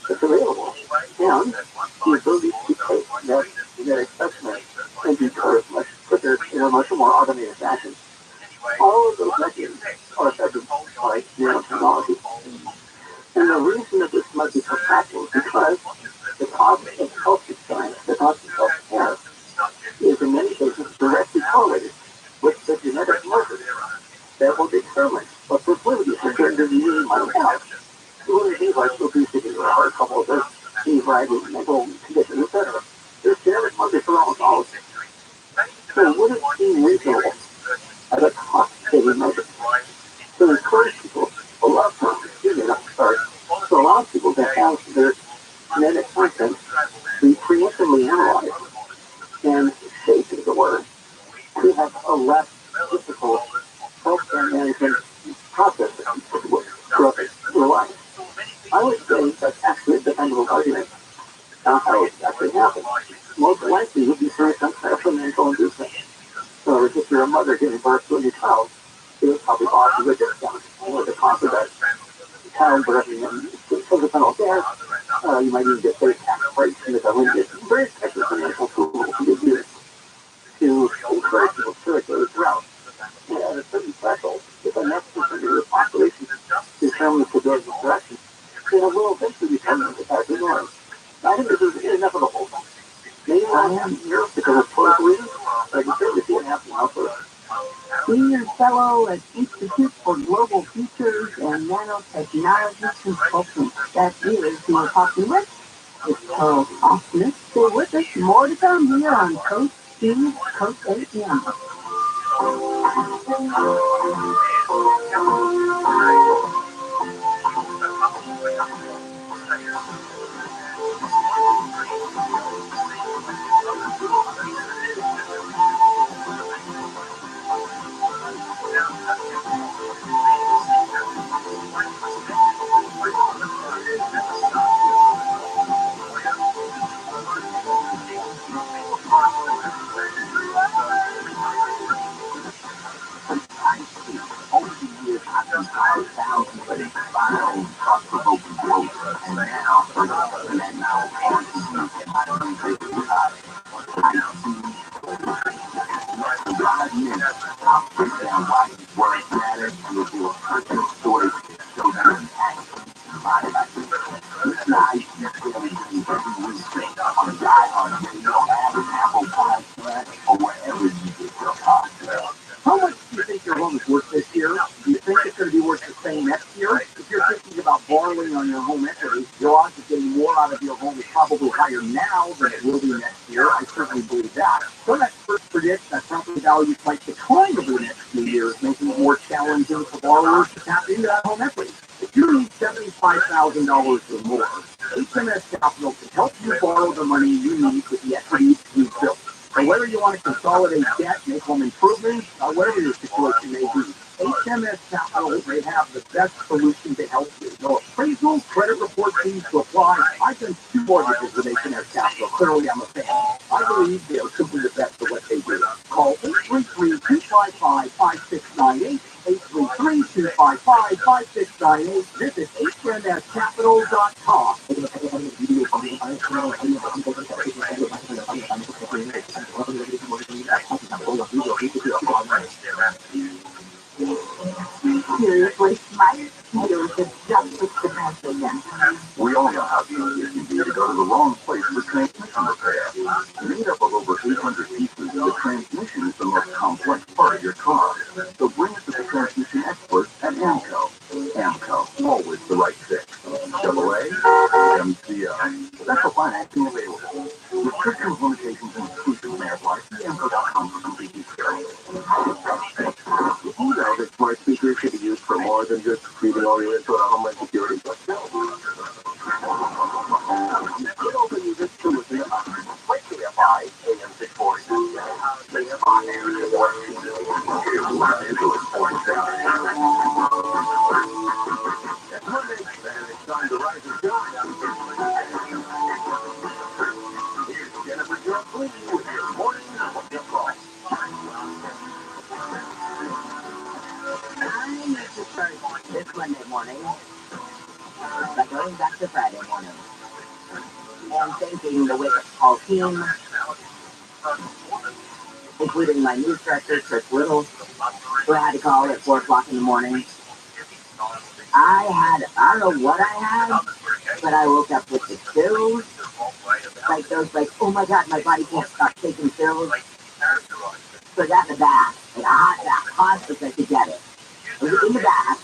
that's available and the ability to take that genetic specimen and decode it much quicker in a much more automated fashion. All of those methods are affected by nanotechnology. And the reason that this might be so practical is because the cost of health science, the cost of health care, is in many cases directly correlated with the genetic markers that will determine what proclivities a certain disease might have. So when things like obesity or heart trouble, there's anxiety, mental conditions, etc. There's genetic markers for almost all of them. So would it seem reasonable as a cost-saving measure to encourage people, a lot of people to have their genetic content be preemptively analyzed and shaped, as it were, to have a less difficult healthcare management process throughout their life? I would say that's actually a defendable argument on how it actually happened. Most likely, it would be through some kind of financial inducement. So if you're a mother giving birth to a new child, it would probably offer you a discount. Or the cost of that child birth and physical care, you might even get their tax breaks and the government gets very special financial tools to be used to encourage people to circulate throughout. And at a certain threshold, if enough percentage of the population determines to go in this direction, then it will eventually become the type of norm. I think this is enough of the whole thing. Maybe not happen here because of political reasons, but I can certainly see it happening elsewhere. Senior Fellow at Institute for Global Futures and Nanotechnology Consultant. That is who we're talking with. It's Charles Austin. Stay with us. More to come here on Coast 2, Coast AM. on Apple Podcast or wherever you get your podcasts. How much do you think your home is worth this year? Do you think it's going to be worth the same next year? If you're thinking about borrowing on your home equity, your odds of getting more out of your home is probably higher now than it will be next year. I certainly believe that. Some experts predict that property values might decline over the next few years, making it more challenging for borrowers to tap into that home equity. If you need $75,000 or more, HMS Capital can help you borrow the money you need with the equity you've built. So whether you want to consolidate debt, make home improvements, or whatever your situation may be, HMS Capital may have the best solution to help you. No appraisal, credit report fees to apply. I've done 2 mortgages with HMS Capital. Clearly, I'm a fan. I believe they are simply the best at what they do. Call 833-255-5698. 833-255-5698. Visit hmscapital.com. Seriously, my mother could just fix the mess again. We all know how easy it can be to go to the wrong place for transmission repair. Made up of over 800 pieces, the transmission is the most complex part of your car. So bring it to the transmission experts at AMCO. AMCO, always the right fix. AA, MCO. Special financing available. Restrictions, limitations, and exclusions may apply. See AMCO.com for complete details. Did you know that smart speakers should be used for more than just feeding all your info to Homeland Security? But still, good open you this too with the quickly apply AM 640. Make it on air to work. Here's Los Angeles Sports Center. It's Monday, and it's time to rise and shine. Here's Jennifer Jones with your morning football. I need to start this Monday morning by going back to Friday morning and thanking the Wake Up Call team, including my news director, Chris Little, who I had to call at 4 o'clock in the morning. I don't know what I had, but I woke up with the chills, like those, like, oh my God, my body can't stop taking chills. So I got in the bath, like a hot bath, hot as I could get it. I was in the bath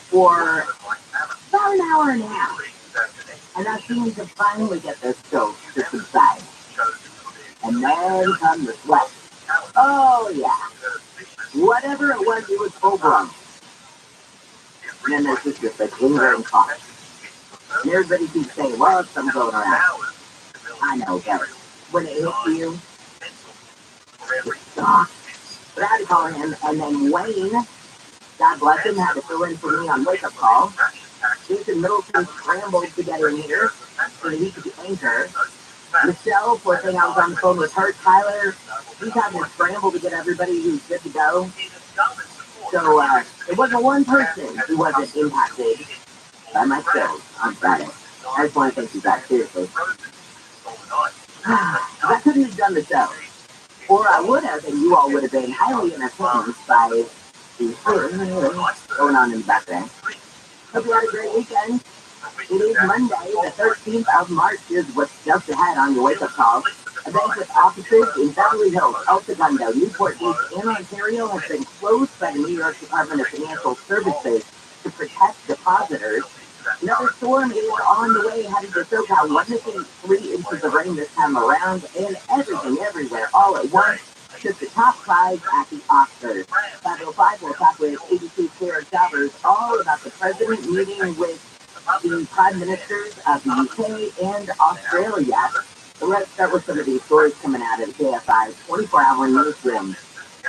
for about an hour and a half, and I seemed to finally get those chills to subside. And then come the sweat. Oh yeah, whatever it was full blown. And then there's just this like lingering cough. And everybody keeps saying, well, it's something going around. I know, but when it hits you, it sucks. But I had to call him, and then Wayne, God bless him, had to fill in for me on Wake Up Call. Jason Middleton scrambled to get in here so that he could anchor. Michelle, poor thing, I was on the phone with her. Tyler, he's having to scramble to get everybody who's good to go. So it wasn't one person who wasn't impacted by my skills on Friday. I just want to thank you guys, seriously. I couldn't have done the show. Or I would have, and you all would have been highly entertained by the going on in the background. Hope you had a great weekend. It is Monday, the 13th of March is what's just ahead on your wake-up call. Events with offices in Beverly Hills, El Segundo, Newport Beach, and Ontario have been closed by the New York Department of Financial Services to protect depositors. Another storm is on the way headed to SoCal, witnessing 3 inches of rain this time around, and everything everywhere all at once. Just the top 5 at the Oscars. 505 will talk with ABC Clear Jobbers all about the president meeting with the prime ministers of the UK and Australia. So let's start with some of these stories coming out of KFI's 24-hour newsroom.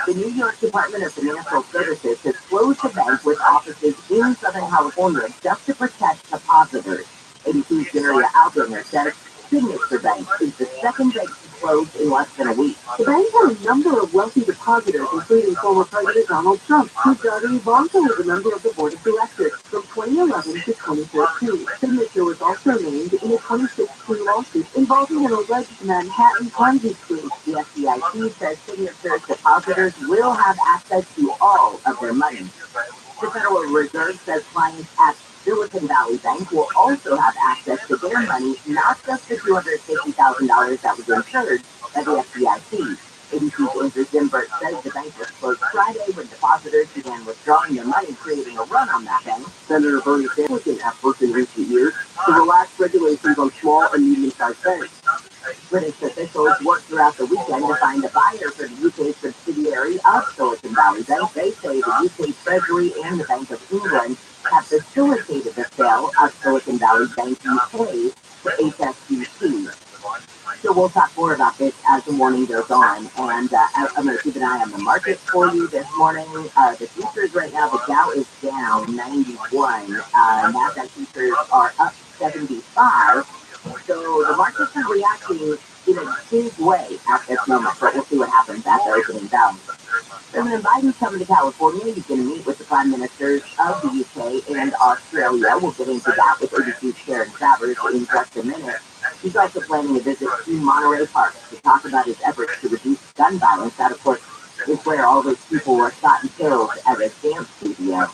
The New York Department of Financial Services has closed a bank with offices in Southern California just to protect depositors. ABC's Daria Aldinger says Signature Bank is the second bank to close in less than a week. The bank had a number of wealthy depositors, including former President Donald Trump, whose daughter Ivanka was a member of the board of directors from 2011 to 2014. Signature was also named in a 2016 lawsuit involving an alleged Manhattan Ponzi scheme. The FDIC says Signature's depositors will have access to all of their money. The Federal Reserve says clients at Silicon Valley Bank will also have access to their money, not just the $250,000 that was insured by the FDIC. ABC's Andrew Zimbert says the bank was closed Friday when depositors began withdrawing their money, creating a run on that bank. Senator Bernie Sanders' efforts in recent years to relax regulations on small and medium-sized banks. British officials worked throughout the weekend to find a buyer for the UK subsidiary of Silicon Valley Bank. They say the UK Treasury and the Bank of England have facilitated the sale of Silicon Valley Bank UK to HSBC. So we'll talk more about this as the morning goes on, and I'm going to keep an eye on the market for you this morning. The futures right now, the Dow is down 91, NASDAQ futures are up 75, so the markets are reacting in a big way at this moment, but we'll see what happens at the opening bell. President Biden's coming to California. He's going to meet with the prime ministers of the UK and Australia. We'll get into that with ABC's Sharon Travers in just a minute. He's also planning a visit to Monterey Park to talk about his efforts to reduce gun violence. That, of course, is where all those people were shot and killed at a dance studio.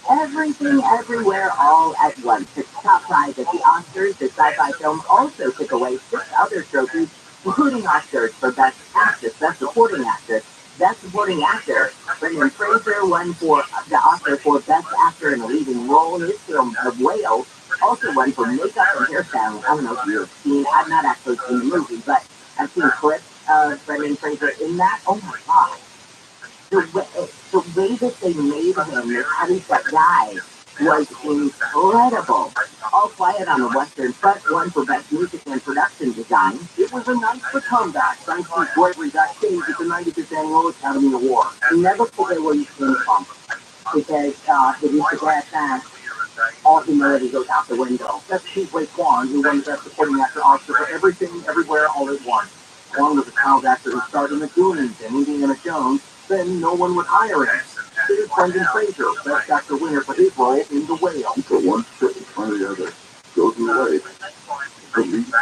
Everything, everywhere, all at once. The top prize at the Oscars, the sci-fi film also took away 6 other trophies, including Oscars for Best Actress, Best Supporting Actress, Best Supporting Actor. Brendan Fraser won for the Oscar for Best Actor in a Leading Role. His film, The Whale, also won for makeup and hairstyling. I don't know if you've seen, I've not actually seen the movie, but I've seen clips of Brendan Fraser in that. Oh my God. The way that they made him, the heavyset guy, was incredible. All Quiet on the Western Front won for Best Music and Production Design. It was a night for comeback, thanks to bravery backstage at the 95th Annual Academy Awards. Never forget where you came from, because if you forget that, all humility goes out the window. That's Chief Wei Kwan, who won the Best Supporting Actor Oscar for Everything, Everywhere, All at Once. Kwan was a child actor who starred in The Goonies and Indiana Jones. Then no one would hire him. Here's Brendan Fraser, Best Actor winner for his role in The Whale. So one foot in front of the other goes in the way. Believe me, I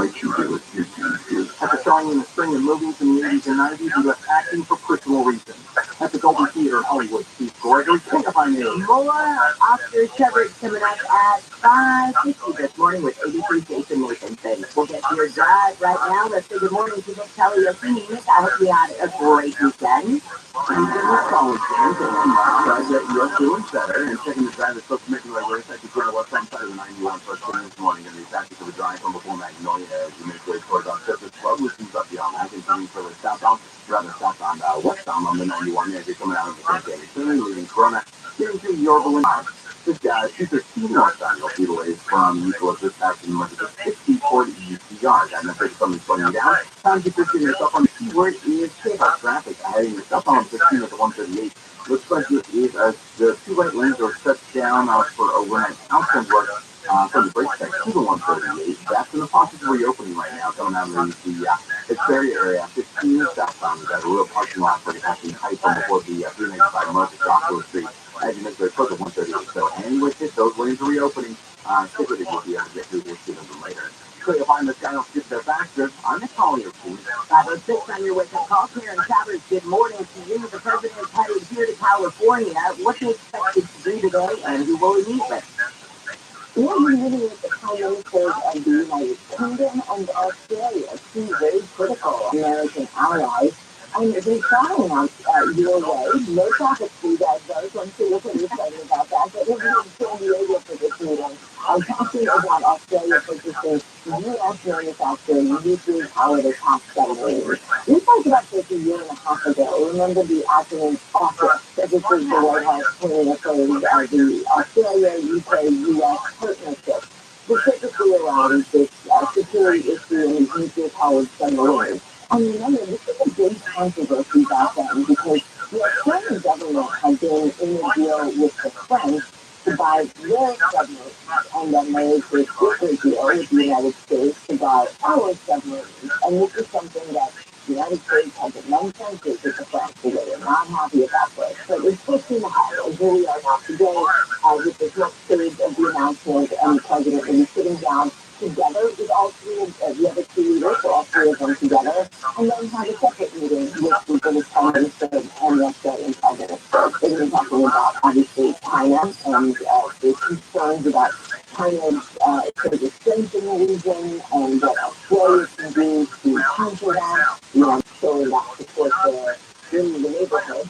can do it. You can do it. After starring in a string of movies in the 80s and 90s, he left acting for personal reasons. At the Golden Theater in Hollywood, Steve Gregory, pick up on you. More Oscar coverage coming up at 5:50 this morning with ABC's Jason Nathanson. We'll get to your drive right now. Let's say good morning to Nick Kelly. I hope you had a great weekend. And then we're calling fans and glad that you're doing better and checking the drive that's supposed to make you like race. I could go to what's on side of the 91 first thing this morning and the tactics of the drive from before Magnolia as you make way towards our surface club, which is up beyond. I think you further southbound, rather southbound, westbound on the 91 as you're coming out of the St. David Turn, leaving Corona, getting through Yorba and this guy, she's a key northbound, you'll see the ways from Euclid this after the market of 60-40 UCR. I'm afraid something's slowing you down. Time to put yourself on the keyword is takeoff traffic. Heading yourself on 15 at the 138. Looks like this is as the 2 right lanes are shut down for overnight outbound work from the brake check to the 138. That's in the process of reopening right now, coming out of the Xperia area. 15 southbound. We've got a real parking lot for the Acting Heights on before the 395 market, Joshua Street. As you make the approach of 138. So, and with it, those lanes are reopening. Stick with it, you'll be able to get through this sooner than later. So you'll find this guy will skip their faster. I'm the Collier team. 5:06 on your wake-up call. Karen Travers, good morning to you. The president is headed here to California. What's he expected to do today, and who will he meet with? We're meeting with the prime ministers of the United Kingdom and Australia, 2 very critical American allies. And they're trying out your way. No traffic through that though, so I'm sure we'll be excited about that. But we're in San Diego for this meeting. I'm talking about Australia purchasing U.S. manufacturing nuclear powered attack submarines. We talked about this a year and a half ago. Remember the acronym AUKUS? This is the White House putting a phrase of the Australia, UK, U.S. partnership, specifically around this security issue in these nuclear powered submarines. And remember, this is a big controversy back then because the Australian government had been in a deal with the French to buy their submarines, and then there was this bigger deal with the United States to buy our submarines. And this is something that the United States had been non-consensus with the French, so they were not happy about this. So it's pushing ahead, and here we are now today with this next stage of the announcement, and the president will be sitting down together with all 3 of the other 2 leaders, so all 3 of them together, and then have a separate meeting with the British Prime Minister and the Australian President. talking about, obviously, China and the concerns about China's sort of strength in the region and what Australia can do to counter that, showing that support there in the neighborhood.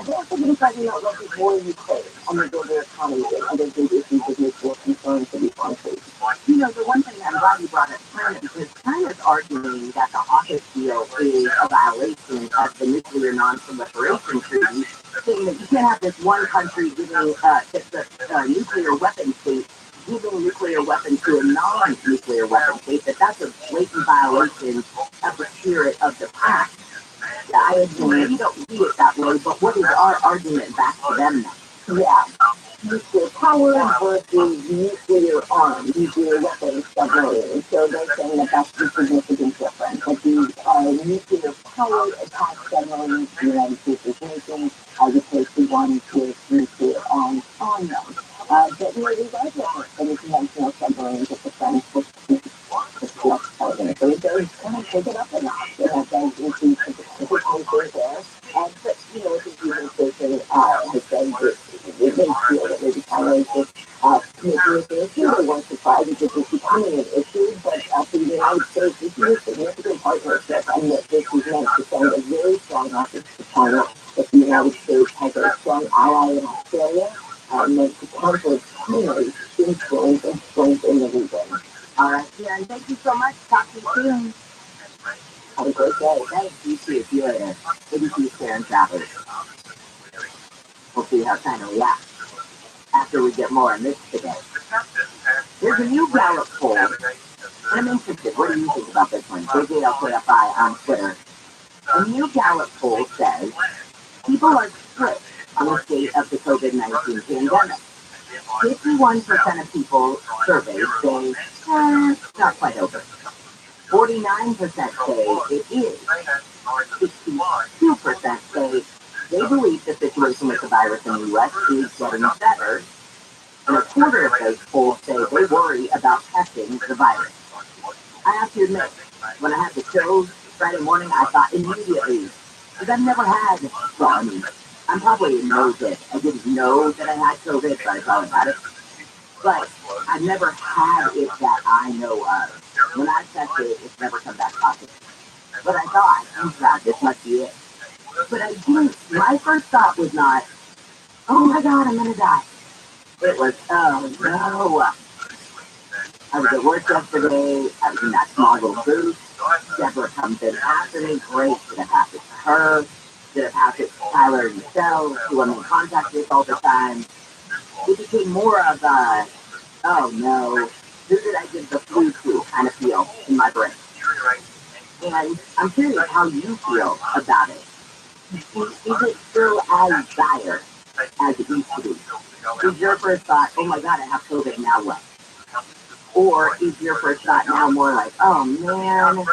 They're also going to be talking about what this war in Ukraine on the global economy and other big issues of mutual concern for these countries. The one thing I'm glad you brought up China, because China's arguing that the AUKUS deal is a violation of the nuclear non-proliferation treaty, saying that you can't have this one country giving the nuclear weapon state giving nuclear weapons to a non-nuclear weapon state, that's a blatant violation of the spirit of the pact. I agree, we don't see it that way, but what is our argument back to them now? Yeah. Nuclear power versus nuclear armed, nuclear weapons submarines. So they're saying that that's the significant difference. That these are nuclear powered attack submarines the United States is making, as opposed to ones with nuclear arms on them. But regardless of the conventional submarines that the French was so it does kind of take it up a notch. It does increase the difficulty there. But, the administration has said that they feel that maybe China is just making this an issue. They weren't surprised because it's becoming an issue. But for the United States, this is a significant partnership, and that this is meant to send a very strong message to China that the United States has a strong ally in Australia, meant to counter China's influence and strength in the region. All right, Karen, thank you so much. Talk to you soon. Have a great day. Thanks, you too. See you later. ABC Karen Travelers. We'll see how China reacts after we get more on this today. There's a new Gallup poll, and I'm interested. What do you think about this one? JJLKFI on Twitter. A new Gallup poll says people are split on the state of the COVID-19 pandemic. 51% of people surveyed say, not quite over. 49% say it is. 62% say they believe the situation with the virus in the U.S. is getting better. And a quarter of those polls say they worry about testing the virus. I have to admit, when I had the chills Friday morning, I thought immediately, because I've never had, I'm probably a no-fit. I didn't know that I had COVID, but I thought about it. But I've never had it that I know of. When I tested it, it's never come back positive. But I thought, oh God, this must be it. But I didn't, my first thought was not, oh my God, I'm going to die. It was, oh no. I was at work yesterday. I was in that small little booth. Deborah comes in after me. Great. Did I pass it to her? Did I pass it to Tyler and Michelle, who I'm in contact with all the time? It became more of a, oh no, who did I give the flu to kind of feel in my brain. And I'm curious how you feel about it. Is it still as dire as it used to be? Is your first thought, oh my God, I have COVID, now what? Or is your first thought now more like, oh man,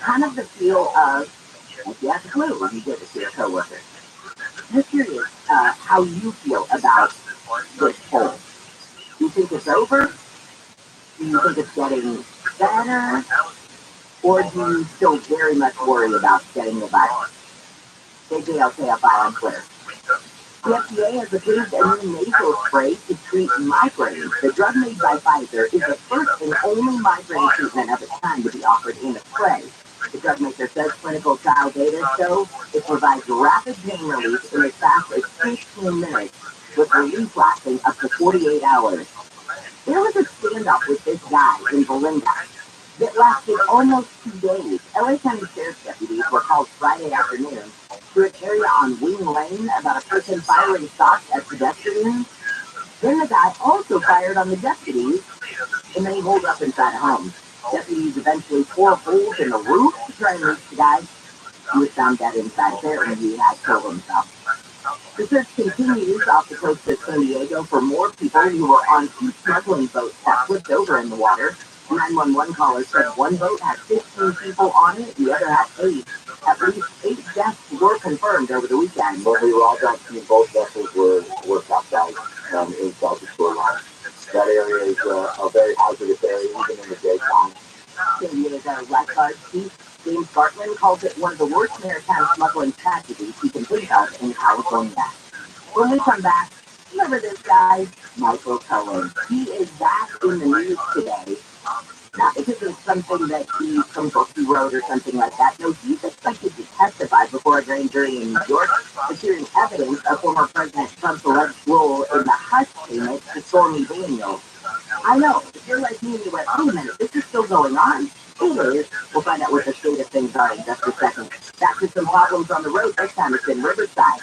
kind of the feel of, like you have the flu when you get it to your coworker. I'm curious how you feel about this poll. Do you think it's over? Do you think it's getting better? Or do you still very much worry about getting the virus? JJLKFI on Twitter. The FDA has approved a new nasal spray to treat migraine. The drug made by Pfizer is the first and only migraine treatment of its kind to be offered in a spray. The drug maker says clinical trial data show it provides rapid pain relief in as fast as 15 minutes, with relief lasting up to 48 hours. There was a standoff with this guy in Belinda that lasted almost 2 days. LA County Sheriff's deputies were called Friday afternoon to an area on Wing Lane about a person firing shots at pedestrians. Then the guy also fired on the deputies, and then he holed up inside a home. Deputies eventually tore holes in the roof to try and reach the guy. He was found dead inside there, and he had killed himself. The search continues off the coast of San Diego for more people who were on 2 smuggling boats that flipped over in the water. 911 caller said one boat had 15 people on it, the other had 8. At least 8 deaths were confirmed over the weekend. But we were all documenting both vessels were capsized in South Dakota. That area is a very hazardous area, even in the daytime. San Diego lifeguard chief James Bartman calls it one of the worst maritime smuggling tragedies he can think of in California. When we come back, remember this guy, Michael Cohen. He is back in the news today. Not because of something that some book he wrote or something like that. No, he's expected to testify before a grand jury in New York, considering evidence of former President Trump's alleged role in the hush payment to Stormy Daniels. I know, if you're like me and you went, wait a minute, this is still going on. It is. We'll find out what the state of things are in just a second. Back to some problems on the road. This time it's in Riverside.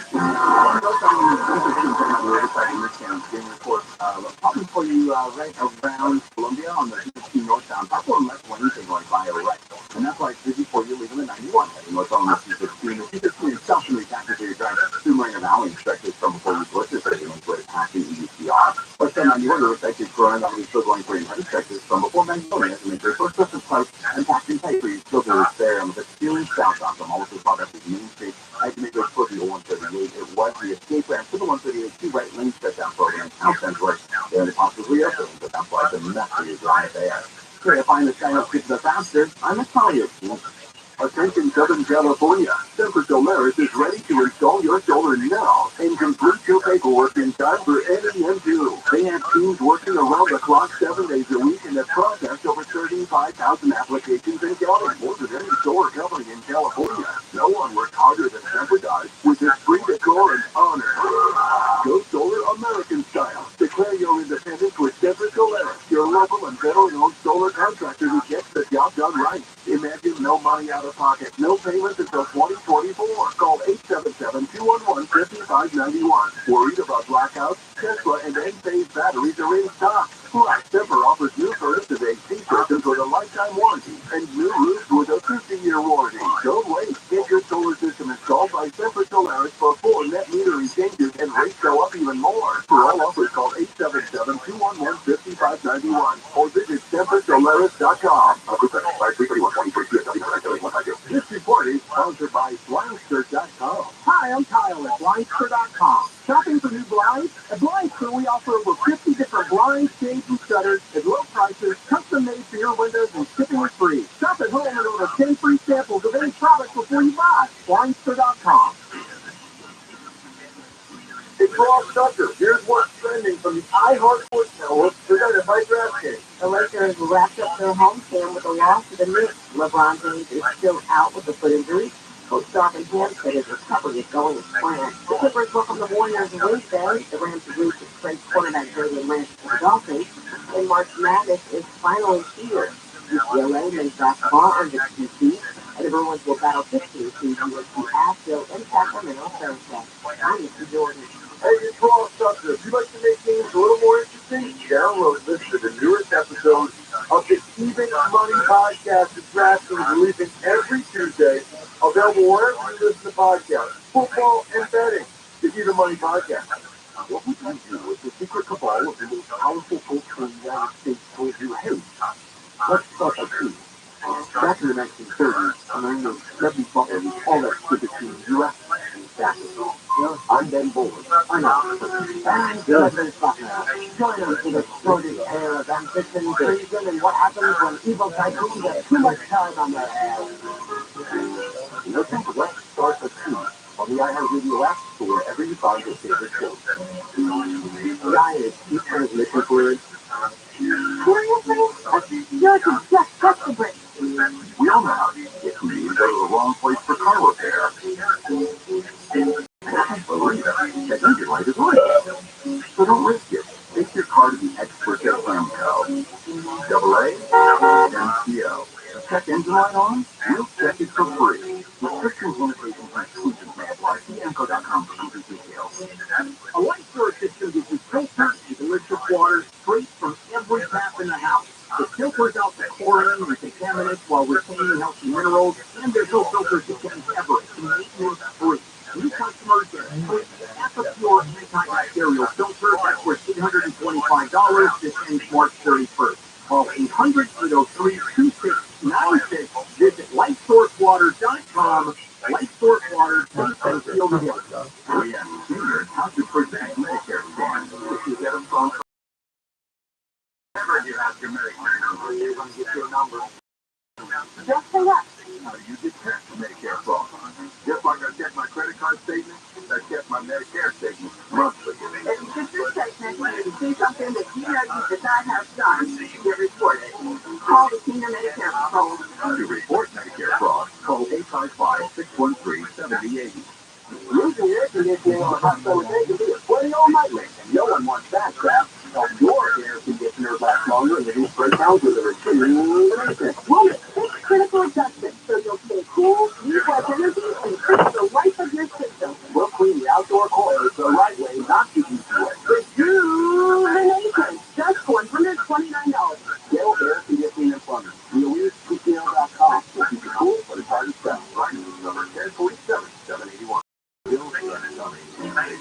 Problem for you right around Columbia on the 15 northbound. That's one less Wednesday going by right. And that's why it's busy for you leaving the 91 heading north on the C-15. The C-15 itself can be back into your drive through Marina Valley inspectors from before you put this heading on way passing EUCR. But then 91 the effective growing up and still going for your inspectors from before Magnolia to make their first of pipe and passing pipe for you still there on the feeling south on them. Also thought that was Main Street. I had to make those for the 138. It was the escape ramp to the 138 two right lane shutdown program. Outbound work. They're possibly open, but that's why the mess is right there. Try to find the sign up to the faster. I'm a Collier. Attention Southern California, ViralRabbi is ready to install your solar now and complete your paperwork in time for NEM2. They have teams working around the clock 7 days a week and have processed over 35,000 applications and counting, more than any solar company in California. No one worked harder than Semper does with this free decor and honor. Go solar American style. Declare your independence with Semper Solaris, your local and federally-owned solar contractor who gets the job done right. Imagine no money out of pocket, no payments until 2024. Call 877-211-5591. Worried about blackouts? Tesla and Enphase batteries are in stock. Plus, Semper offers new furnaces AC systems with a lifetime warranty and new roofs with a 50-year warranty. Don't wait. Get your solar system installed by Semper Solaris before net metering changes and rates go up even more. For all offers, call 877-211-5591 or visit SemperSolaris.com. This report is sponsored by Blindster.com. Hi, I'm Kyle at Blindster.com. Shopping for new blinds? At Blindster, we offer over 50 different blinds, shades, and shutters at low prices, custom made for your windows, and shipping is free. Shop at home and order 10 free samples of any product before you buy. Blindster.com. It's Ross Tucker. Here's what's trending from the iHeart Sports Network, presented by DraftKings. The Lakers wrapped up their homestand with a loss to the Knicks. LeBron James is still out with a foot injury. Coach Darvin Ham said his recovery is going as planned. The Clippers welcome the Warriors Wednesday. The Rams agreed to trade quarterback Jalen Lynch to the Dolphins. And March Madness is finally here. UCLA men's basketball earned its QC, and the Bruins will battle 15 teams USC Asheville and Sacramento Thursday. I'm Mr. Jordan. Hey, it's Ross Tucker. If you'd like to make things a little more interesting, download and listen to the newest episode of the Even Money Podcast that DraftKings releasing every Tuesday, available wherever you listen to podcasts, football and betting. The Even Money Podcast. What we can do is the secret cabal of the most powerful folks in the United States told you, hey, let's start a team. Back in the 1930s, America was 70 buckets, all that stupid team, U.S. and basketball. I'm Ben Bowen. I'm out. I'm President Butler. Join us in a sordid era of ambition, treason, and what happens when evil tycoons have too much time on their hands. Listen to Let's Start a Team on the iHeartRadio app or wherever you find your favorite show. Giants keep transmission words. Seriously? You're just desperate. We all know how to get to you go to the wrong place for car repair. That engine light is right. So don't risk it. Take your car to the experts at Amco. AA MCO. Check engine light on? We'll check it for free. Restrictions, limitations, and exclusions may apply. See Amco.com for complete details. A light storage system gives you filtered and electric water straight from every tap in the house. It filters out the chlorine and contaminants while retaining healthy minerals, and there's no filter system ever. It's maintenance-free. New customers get free Epipure antibacterial filter that's worth $825. This ends March 31st. Call 800-803-2696. Visit lightsourcewater.com. Lightsourcewater, safe and sealed together. Oh yeah, seniors, how to protect Medicare scans. If you get them from whenever you ask your Medicare number, you're going to get your number. Just say that. how to use it check for Medicare fraud. Just like I check my credit card statement, I check my Medicare statement monthly. And if your statement when you see something that you know you did not have done, you report it. Call the Senior Medicare Patrol. To report Medicare fraud, call 855-613-7080. Losing air conditioning on a hot summer day can be a sweaty all-nighter, and no one wants that crap. Help your air conditioner last longer and reduce breakdowns with a refrigerator. Woman, take critical adjustments so you'll stay cool, use less energy, and increase the life of your system. We'll clean the outdoor corners the right way, not the easy way. Rejuvenation, just $129. Dell Air Conditioning and Plumbing. We'll use PCL.com. We'll keep you cool, but it's hard to sell. Line number 1047-781. Bills and summary.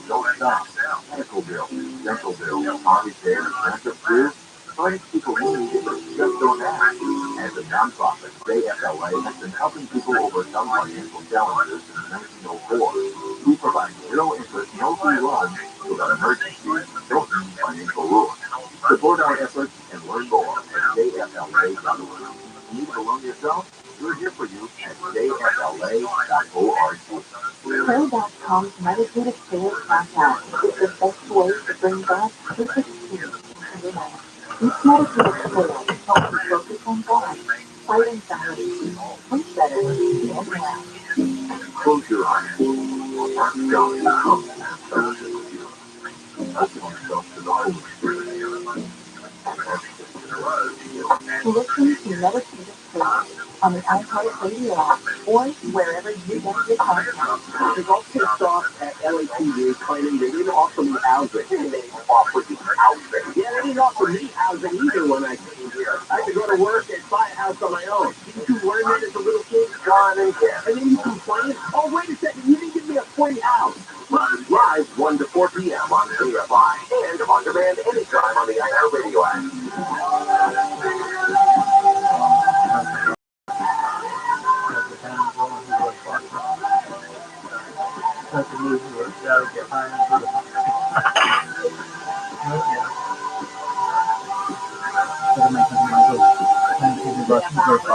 Don't stop. Medical bill, dental bill, car repair, rent food. Honest people need it, but just don't ask. As a nonprofit, JFLA has been helping people overcome financial challenges since 1904. We provide zero interest, no fee loans so that emergencies don't mean financial ruin. Support our efforts and learn more at jfla.org. Need to loan yourself? We're here for you at jfla.org. Prayer.com's meditative prayer podcast is the best way to bring God perfect peace into your life. Each meditative prayer helps you focus on God, fight anxiety, sleep better, and relax. Close your eyes. Ask God to come and fellowship with you. Open yourself to the Holy Spirit. Listen to meditative prayer on the iHeartRadio app or wherever you get your podcasts. They've all pissed off at LAPD claiming they didn't offer me housing. They offered me housing. Yeah, they didn't offer me housing either when I came here. I had to go to work and buy a house on my own. Didn't you learn that as a little kid? John and Ken. And then you complain, oh, wait a second, you didn't give me a free house. Live 1 to 4 p.m. on KFI and on demand anytime on the iHeartRadio app.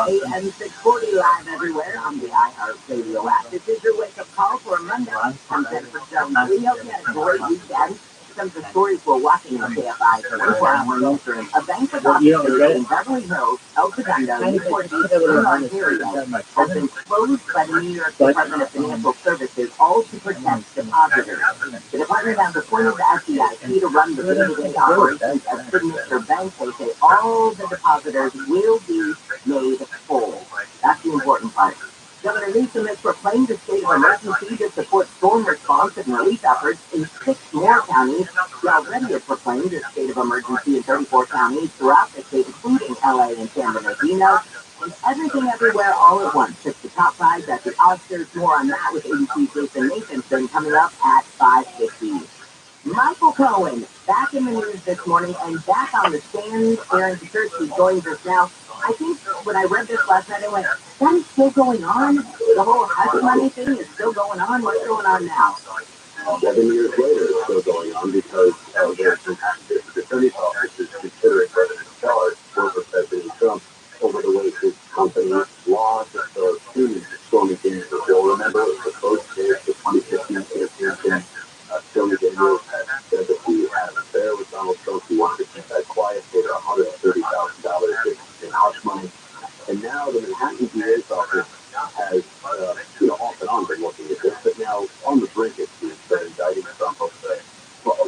AM 640 live everywhere on the iHeartRadio app. This is your wake-up call for a Monday. I'm Jennifer Jones. We hope you had a great weekend. Some of the stories we're watching on KFI for 24 hours. A bank with offices in Beverly Hills, El Segundo, Newport Beach, and Ontario has been closed by the New York Department of Financial Services, all to protect depositors. The department has appointed the FDIC to run the day-to-day operations of Signature Bank. They say all the depositors will be made whole. That's the important part. Governor Newsom has proclaimed a state of emergency to support storm response and relief efforts in 6 more counties. He already has proclaimed a state of emergency in 34 counties throughout the state, including LA and San Bernardino. And everything everywhere all at once. It's the top 5 at the Oscars. More on that with ABC's Jason Nathanson coming up at 5:50. Michael Cohen, back in the news this morning and back on the stand. Aaron Kaczynski joins us now. I think when I read this last night, I went, that is still going on? The whole hush money thing is still going on? What's going on now? 7 years later, it's still going on because the attorney's office is considering whether to charge former President Trump over the way his company lost the student Stormy Daniels bill. Remember, it was the first case, the 2015 campaign. Stormy Daniels had said that he had an affair with Donald Trump. He wanted to keep that quiet, paid her $130,000 in hush money. And now the Manhattan DA's office has, off and on been looking at this, but now on the brink it seems that indicting Trump of the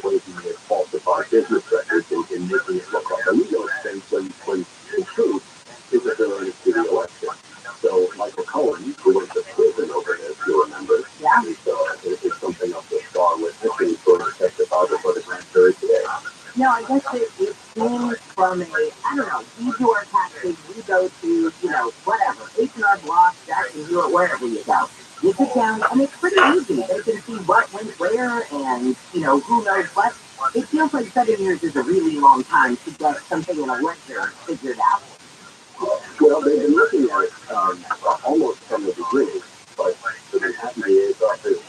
way he had falsified business records and making it look like a legal expense when in truth is a related to the election. So Michael Cohen, who went to prison over this, you remember, is something of the star witness, and he's going to testify before the grand jury today. No, I guess it seems from we do our taxes, we go to, whatever, H&R Block, Jackson Hewitt, wherever you go. You sit down, and it's pretty easy. They can see what went where, and, who knows what. It feels like 7 years is a really long time to get something in a ledger figured out. Well, they've been looking at it almost from the beginning, but the Manhattan DA's office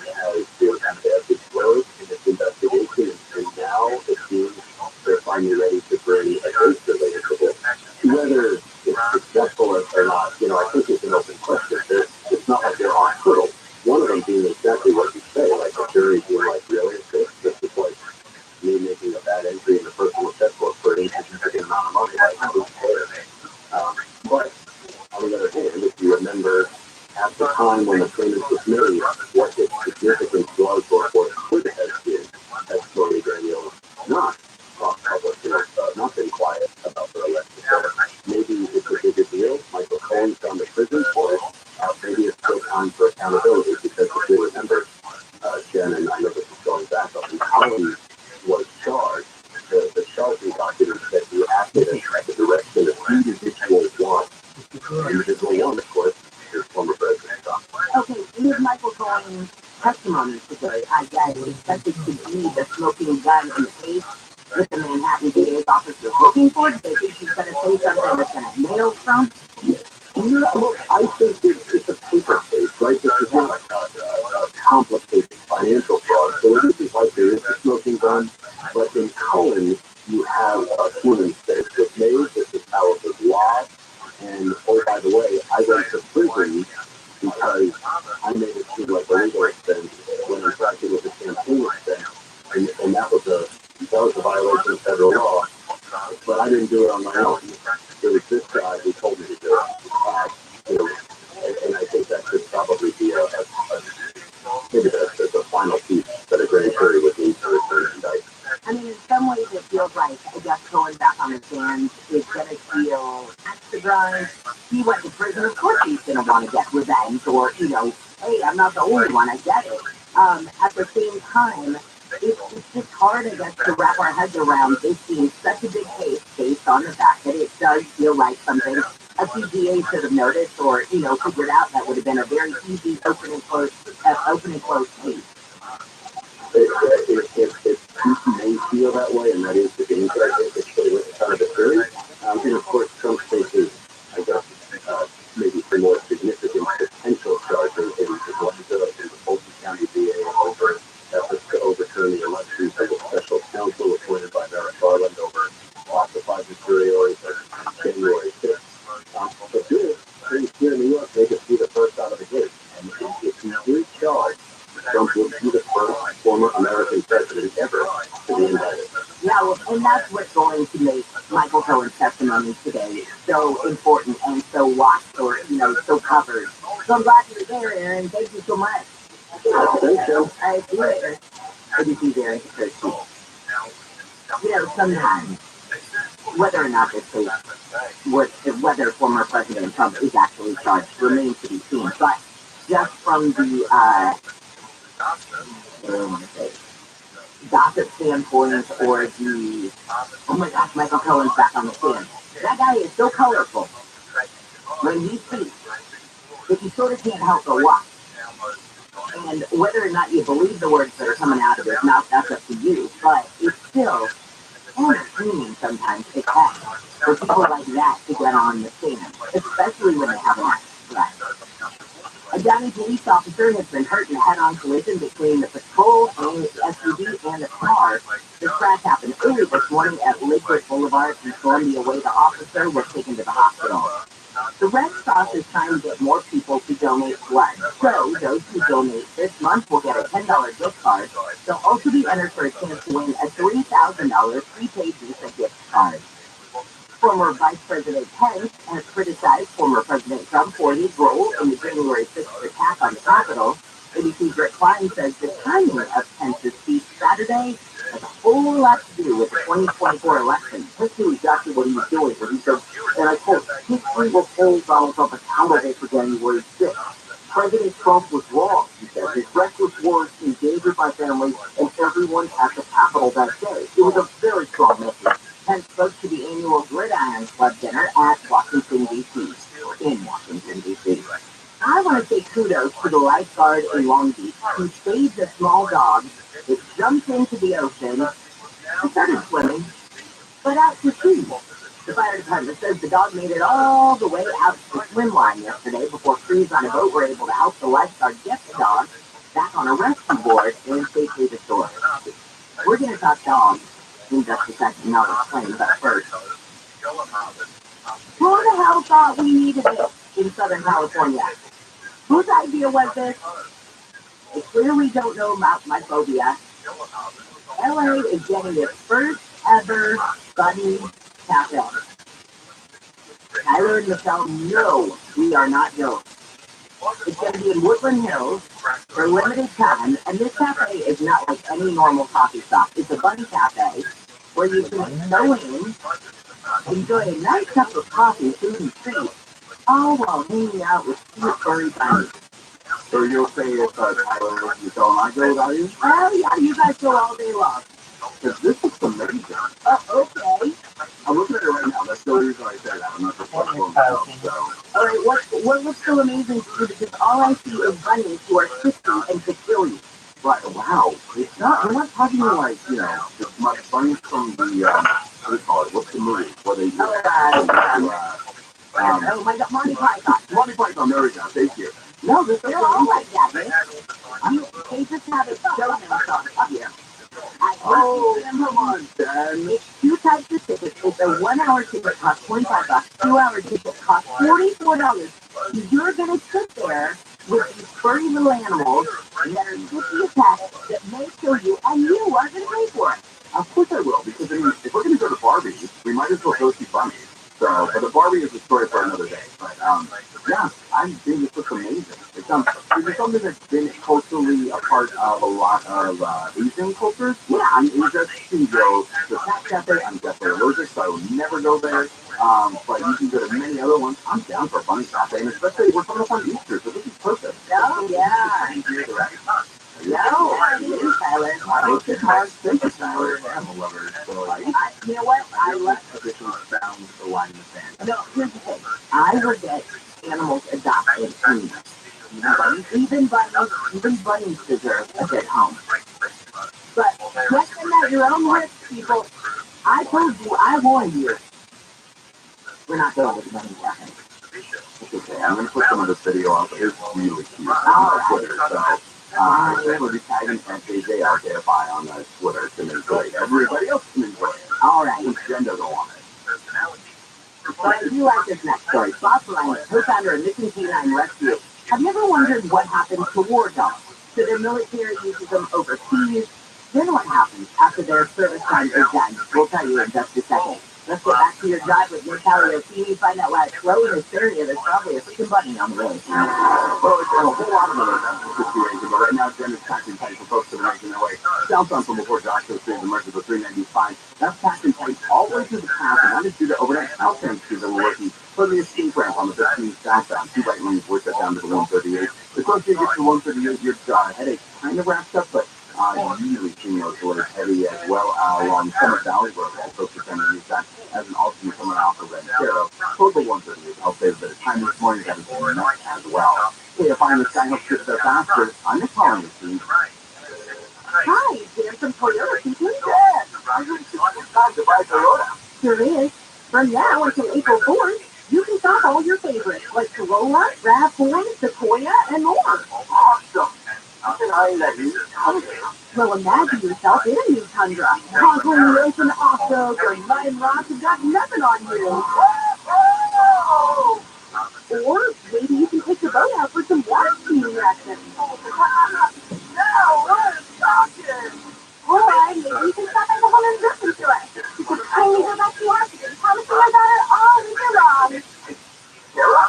has disclosed in its investigation, and now it seems they're finally ready to bring a case related to this. Whether it's successful or not, I think it's an open the time when the famous was made, what its significance was or could have been, had Stormy Daniels not talked publicly, not been quiet about the election. So maybe it's a bigger deal. Michael Cohen's gone to prison for it. Maybe it's still time for accountability, because if you remember, Jen, and I know this is going back up, when Cohen was charged, the charging document said he acted at the direction of individual one. Individual one, of course, is former President Trump. Okay, with Michael Cohen's testimony today, I guess, expected to be the smoking gun in the case with the Manhattan DA's office was looking for. Do they think he's going to say something that's going to nail Trump? Look, I think it's a paper case, right? This is not a complicated financial fraud, so it isn't like there is a smoking gun. But in Cohen, you have a human face was made. This is how it was lost. And oh, by the way, I went to prison because I made it seem like a legal expense when in fact it was a campaign expense, and that was a violation of federal law. But I didn't do it on my own. There was this guy who told me to do it. And I think that could probably be maybe the final piece that a grand jury would need to return and indict. I mean, in some ways it feels like, I guess, going back on the stand is going to feel extra dry. He went to prison, of course he's going to want to get revenge, or, hey, I'm not the only one, I get it. At the same time, it's just hard, I guess, to wrap our heads around this being such a big case based on the fact that it does feel like something a CGA should have noticed or, figured out. That would have been a very easy open and close case. It may feel that way, and that is the danger. It's kind of a theory. And of course, Trump's faces, I guess, maybe some more significant potential charges in the Fulton County VA over efforts to overturn the elections of a special counsel appointed by Merrick Garland over classified materials on January 5th. But things here in New York make us be the first out of the gate. And if he is charged, Trump would be the first former American president ever to be indicted. Yeah, well, and that's what's going to make Michael Cohen's testimony today so important and so watched, or, so covered. So I'm glad you're there, Aaron. Thank you so much. Thanks, Joe. I see you later. I do see there. Sometimes, whether or not this case, whether former President Trump is actually charged, remains to be seen. But just from the gossip standpoint, or the, oh my gosh, Michael Cohen's back on the stand. That guy is so colorful. When he speaks, that you sort of can't help but watch. And whether or not you believe the words that are coming out of his mouth, that's up to you. But it's still entertaining sometimes to catch for people like that to get on the stand, especially when they have an act threat. A Downey police officer has been hurt in a head-on collision between the patrol and the SUV and the car. This crash happened early this morning at Lakewood Boulevard in Columbia Way. The officer was taken to the hospital. The Red Cross is trying to get more people to donate blood. So those who donate this month will get a $10 gift card. They'll also be entered for a chance to win a $3,000 prepaid Visa gift card. Former Vice President Pence has criticized former President Trump for his role in the January 6th attack on the Capitol. ABC's Rick Klein says the timing of Pence's speech Saturday has a whole lot to do with the 2024 election. Let's do exactly what he was doing when he said, and I quote, "History will hold Donald Trump accountable for January 6th. President Trump was wrong," he said. "His reckless words endangered my family and everyone at the Capitol that day." It was a very strong message. Pence spoke to the annual Gridiron Club dinner at Washington, D.C., in Washington, D.C. I want to say kudos to the lifeguard in Long Beach who saved a small dog that jumped into the ocean and started swimming, but out to sea. The fire department says the dog made it all the way out to the swim line yesterday before crews on a boat were able to help the lifeguard get the dog back on a rescue board and safely restored. We're going to talk dogs in just a second, and I'll explain, but first, who the hell thought we needed this in Southern California? Whose idea was this? They clearly don't know about my phobia. LA is getting its first ever Bunny Cafe. Tyler and Michelle, no, we are not jokes. It's going to be in Woodland Hills for a limited time, and this cafe is not like any normal coffee shop. It's a bunny cafe where you can go in, enjoy a nice cup of coffee, food, and treats, all while hanging out with cute furry bunnies. So you'll say it's Tyler, you tell him I go without you? Oh yeah, you guys go all day long. Because this looks amazing. Okay. I'm looking at it right now. That's the reason I said that. I'm not just going myself, so. All right, what looks so amazing to you? Because all I see is bunnies who are twisting and to kill you. Right, wow. It's not, we're not talking like, just my bunnies from the, what do you call it? What's the movie? Where they oh my God, Monty Python. Monty Python, there we go. Thank you. No, they're all like that. They just have it show themselves up here. Oh, come on, Dan. It's 2 types of tickets. It's a 1-hour ticket costs $25. 2-hour ticket costs $44. You're going to sit there with these furry little animals that are sticky attached that may kill you, and you are going to pay for it. Of course I will, because I mean, if we're going to go to Barbie, we might as well go see bunnies. So, but the Barbie is a story for another day. But yeah, I think this looks amazing. It's something that's been culturally a part of a lot of Asian cultures. Yeah, in Asia, studios, the Cat Cafe, I'm definitely allergic, so I will never go there. But you can go to many other ones. I'm down for a bunny cafe, and especially we're coming up on Easter, so this is perfect. Oh yeah. No, Tyler. Thank you, Tyler. Animal lovers. So, you know what? I love traditional sounds the line in the sand. No, here's the thing. I would get animals adopted. Even bunnies deserve a good home. But get them at your own risk, people. I told you, I warned you. We're not going to the bunny cafe. Okay, I'm going to put some of this video up. It's really cute. All right. Twitter, so I'm going to be tagging FJJ out there on Twitter to enjoy it. Everybody else can enjoy it. All right. And Jen doesn't want it. But I do like this next story. Bob Ryan, co-founder of Missing Canine Rescue. Have you ever wondered what happens to war dogs? So their military uses them overseas. Then what happens after their service time is done? We'll tell you in just a second. Let's get back to your drive with Natalia Orsini. Find out why it's low in this area. There's probably a freaking bunny on the road. Well, it's a whole lot of other situations, but right now Jen is packing tight for folks that are making their way southbound from before Joshua Street, the merchants of 395. That's packing tight all the way through the pass, and that is due to overnight southbound streets that were working for the escape ramp on the 15th southbound. 2 right lanes were shut down to the 138. The closer you get to the 138, your headache kind of wraps up, but usually seeing those orders heavy as well along Summit Valley Road. Also, trying to use that as an alternate coming off of Red Arrow. Toward the 138, I'll save a bit of time this morning. That is doing that as well. Hey, to find this guy helps get there faster, I'm just calling this team. Hi, there's some Toyota people. Yes, I'm going to time to buy Toyota. Sure is. From now until April 4th, you can shop all your favorites like Corolla, RAV4, Sequoia, and more. Awesome. I've been eyeing that new Tundra. Well, imagine yourself in a new Tundra. Conquering the ocean off-road or mud and rocks have got nothing on you. Or maybe you can take the boat out for some water skiing lessons. Now we're talking. Or maybe you can stop at the home and listen to us. You can only go back to Washington, promising about it all year long. Sarah?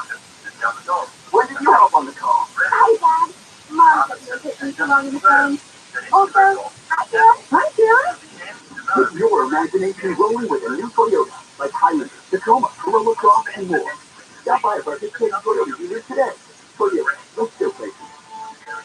When did you hop on the call? Hi, Dad. Mom said you were too long in the phone. Also, hi, Sarah. Hi, Sarah. With your imagination rolling with a new Toyota, like Highlander, Tacoma, Corolla Cross, and more. Stop by a participating Toyota dealer today. Toyota, let's go places.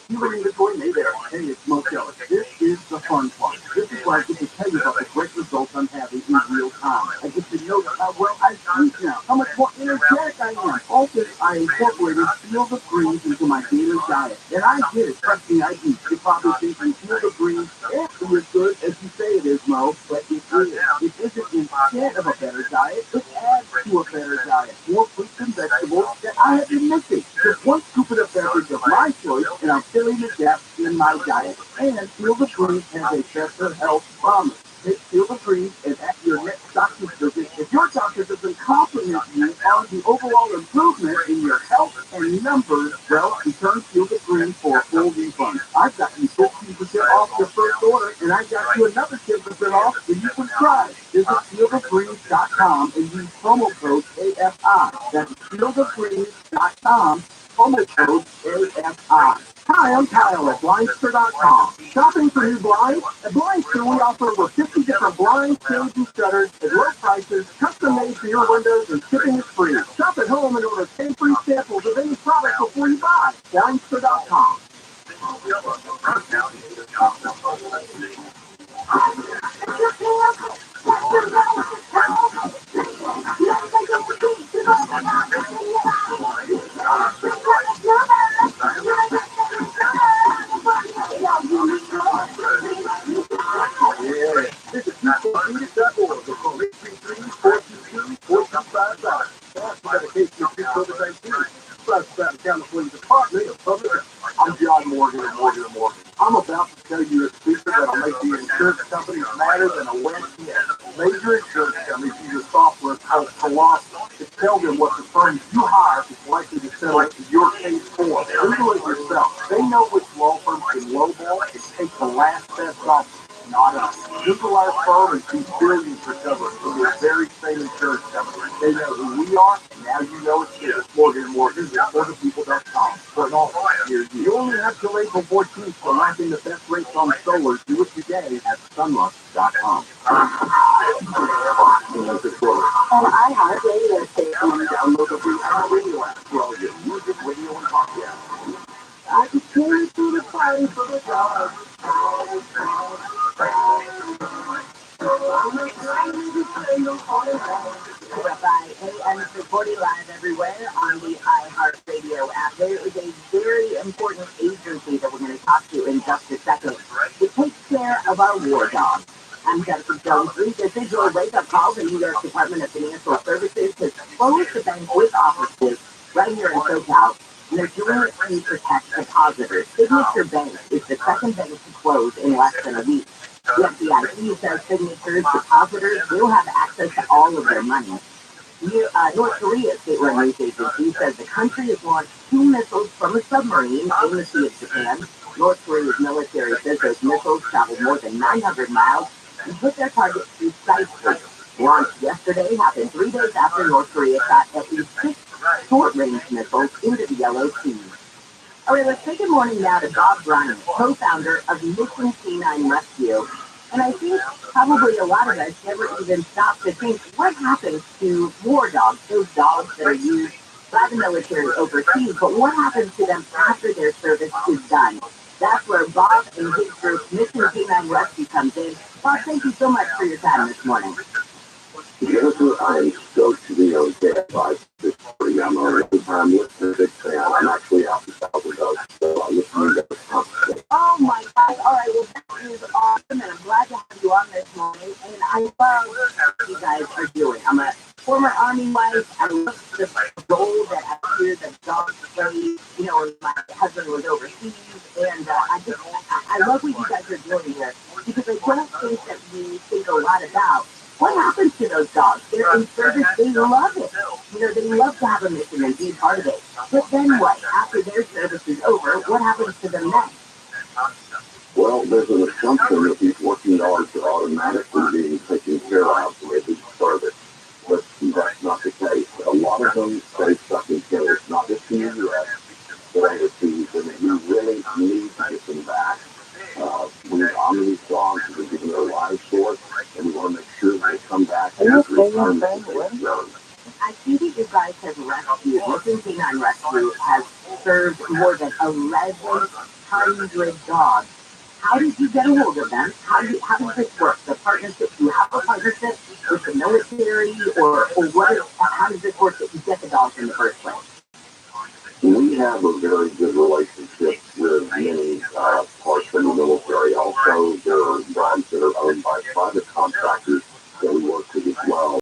You were in the toy made there, and it's most jealous. This is the fun part. This is why I get to tell you about the great results I'm having in real time. I get to know how well I sleep now, how much more energetic I am. Also, I incorporated Field of Greens into my daily diet. And I get it, trust me, I do. You're probably thinking Field of Greens isn't as good as you say it is, Mo, but it is. It isn't instead of a better diet, it adds to a better diet. More fruits and vegetables that I have been missing. Just one scoop of the beverage of my choice, and I'm filling the gaps in my diet. And Field of Greens has a better health promise. Take Field of Greens and at your next doctor's visit, if your doctor doesn't compliment you on the overall improvement in your health and numbers, well, return Field of Greens for a full refund. I've got you 15% off your first order, and I got you another 10% off when you subscribe. Visit fieldofgreens.com and use promo code AFI. That's fieldofgreens.com. promo code AFI. Hi, I'm Kyle at Blindster.com. Shopping for new blinds? At Blindster, we offer over 50 different blinds, shades, and shutters at low prices, custom made for your windows, and shipping is free. Shop at home and order 10 free samples of any product before you buy. Blindster.com. I'm John Morgan of Morgan & Morgan. I'm about to tell you a secret that'll make the insurance companies madder than a wet cat. Major insurance companies use a software called Colossal to tell them what the firm you hire is likely to settle your case for. Google it yourself. They know which law firms can lowball and take the last best offer. Not us. Google our firm and see billions recovered from the very same insurance company. They know who we are, and now you know it's here. Morgan & Morgan is MorganPeople.com. For an offer here, you only have till April 14th to lock in the best rates on solar. Do it today at sunroof.com. And I have radio station. Download the free radio app for all your music, radio, and podcasts. I can carry through the party for the dog. Rabbi AM 40 live everywhere on the iHeartRadio app. There is a very important agency that we're going to talk to in just a second. It takes care of our war dogs. I'm Jennifer Jones. This is your wake-up call. The New York Department of Financial Services has closed the bank with offices right here in SoCal. And they're doing it to protect depositors. Signature Bank is the second bank to close in less than a week. The FDIC says signatures depositors will have access to all of their money. North Korea's state-run news agency says the country has launched 2 missiles from a submarine in the Sea of Japan. North Korea's military says those missiles traveled more than 900 miles and hit their target precisely. Launched yesterday happened 3 days after North Korea shot at least 6 short-range missiles into the Yellow Sea. All right, let's take a morning now to Bob Bryant, co-founder of Missing Canine Rescue. And I think probably a lot of us never even stop to think, what happens to war dogs, those dogs that are used by the military overseas, but what happens to them after their service is done? That's where Bob and his group, Missing Canine Rescue, comes in. Bob, thank you so much for your time this morning. Jennifer, I'm stoked to be on KFI this morning. I'm a long-time listener, big fan. I'm actually out in South Dakota, so I listen to you guys constantly. Oh my God! All right, well that is awesome, and I'm glad to have you on this morning. And I love what you guys are doing. I'm a former Army wife. I love the role that I hear that dogs play. You know, when my husband was overseas, and I love what you guys are doing here because I don't think that we think a lot about. What happens to those dogs? They're in service. They love it. You know, they love to have a mission and be a part of it. But then what? After their service is over, what happens to them next? Well, there's an assumption that these working dogs are automatically being taken care of with the service, but that's not the case. A lot of them stay stuck in killers, not just in the U.S., but overseas, and we really need to get them back. We honor these dogs, we're giving their lives for it, and we want to make sure they come back and return to the road. I see that you guys have rescued, Missing Canine Rescue has served more than 1,100 dogs. How did you get a hold of them? How does this work? The partnership, do you have a partnership with the military, or how does this work that you get the dogs in the first place? We have a very good relationship with many parts of the military. Also, there are dogs that are owned by private contractors that we work with as well.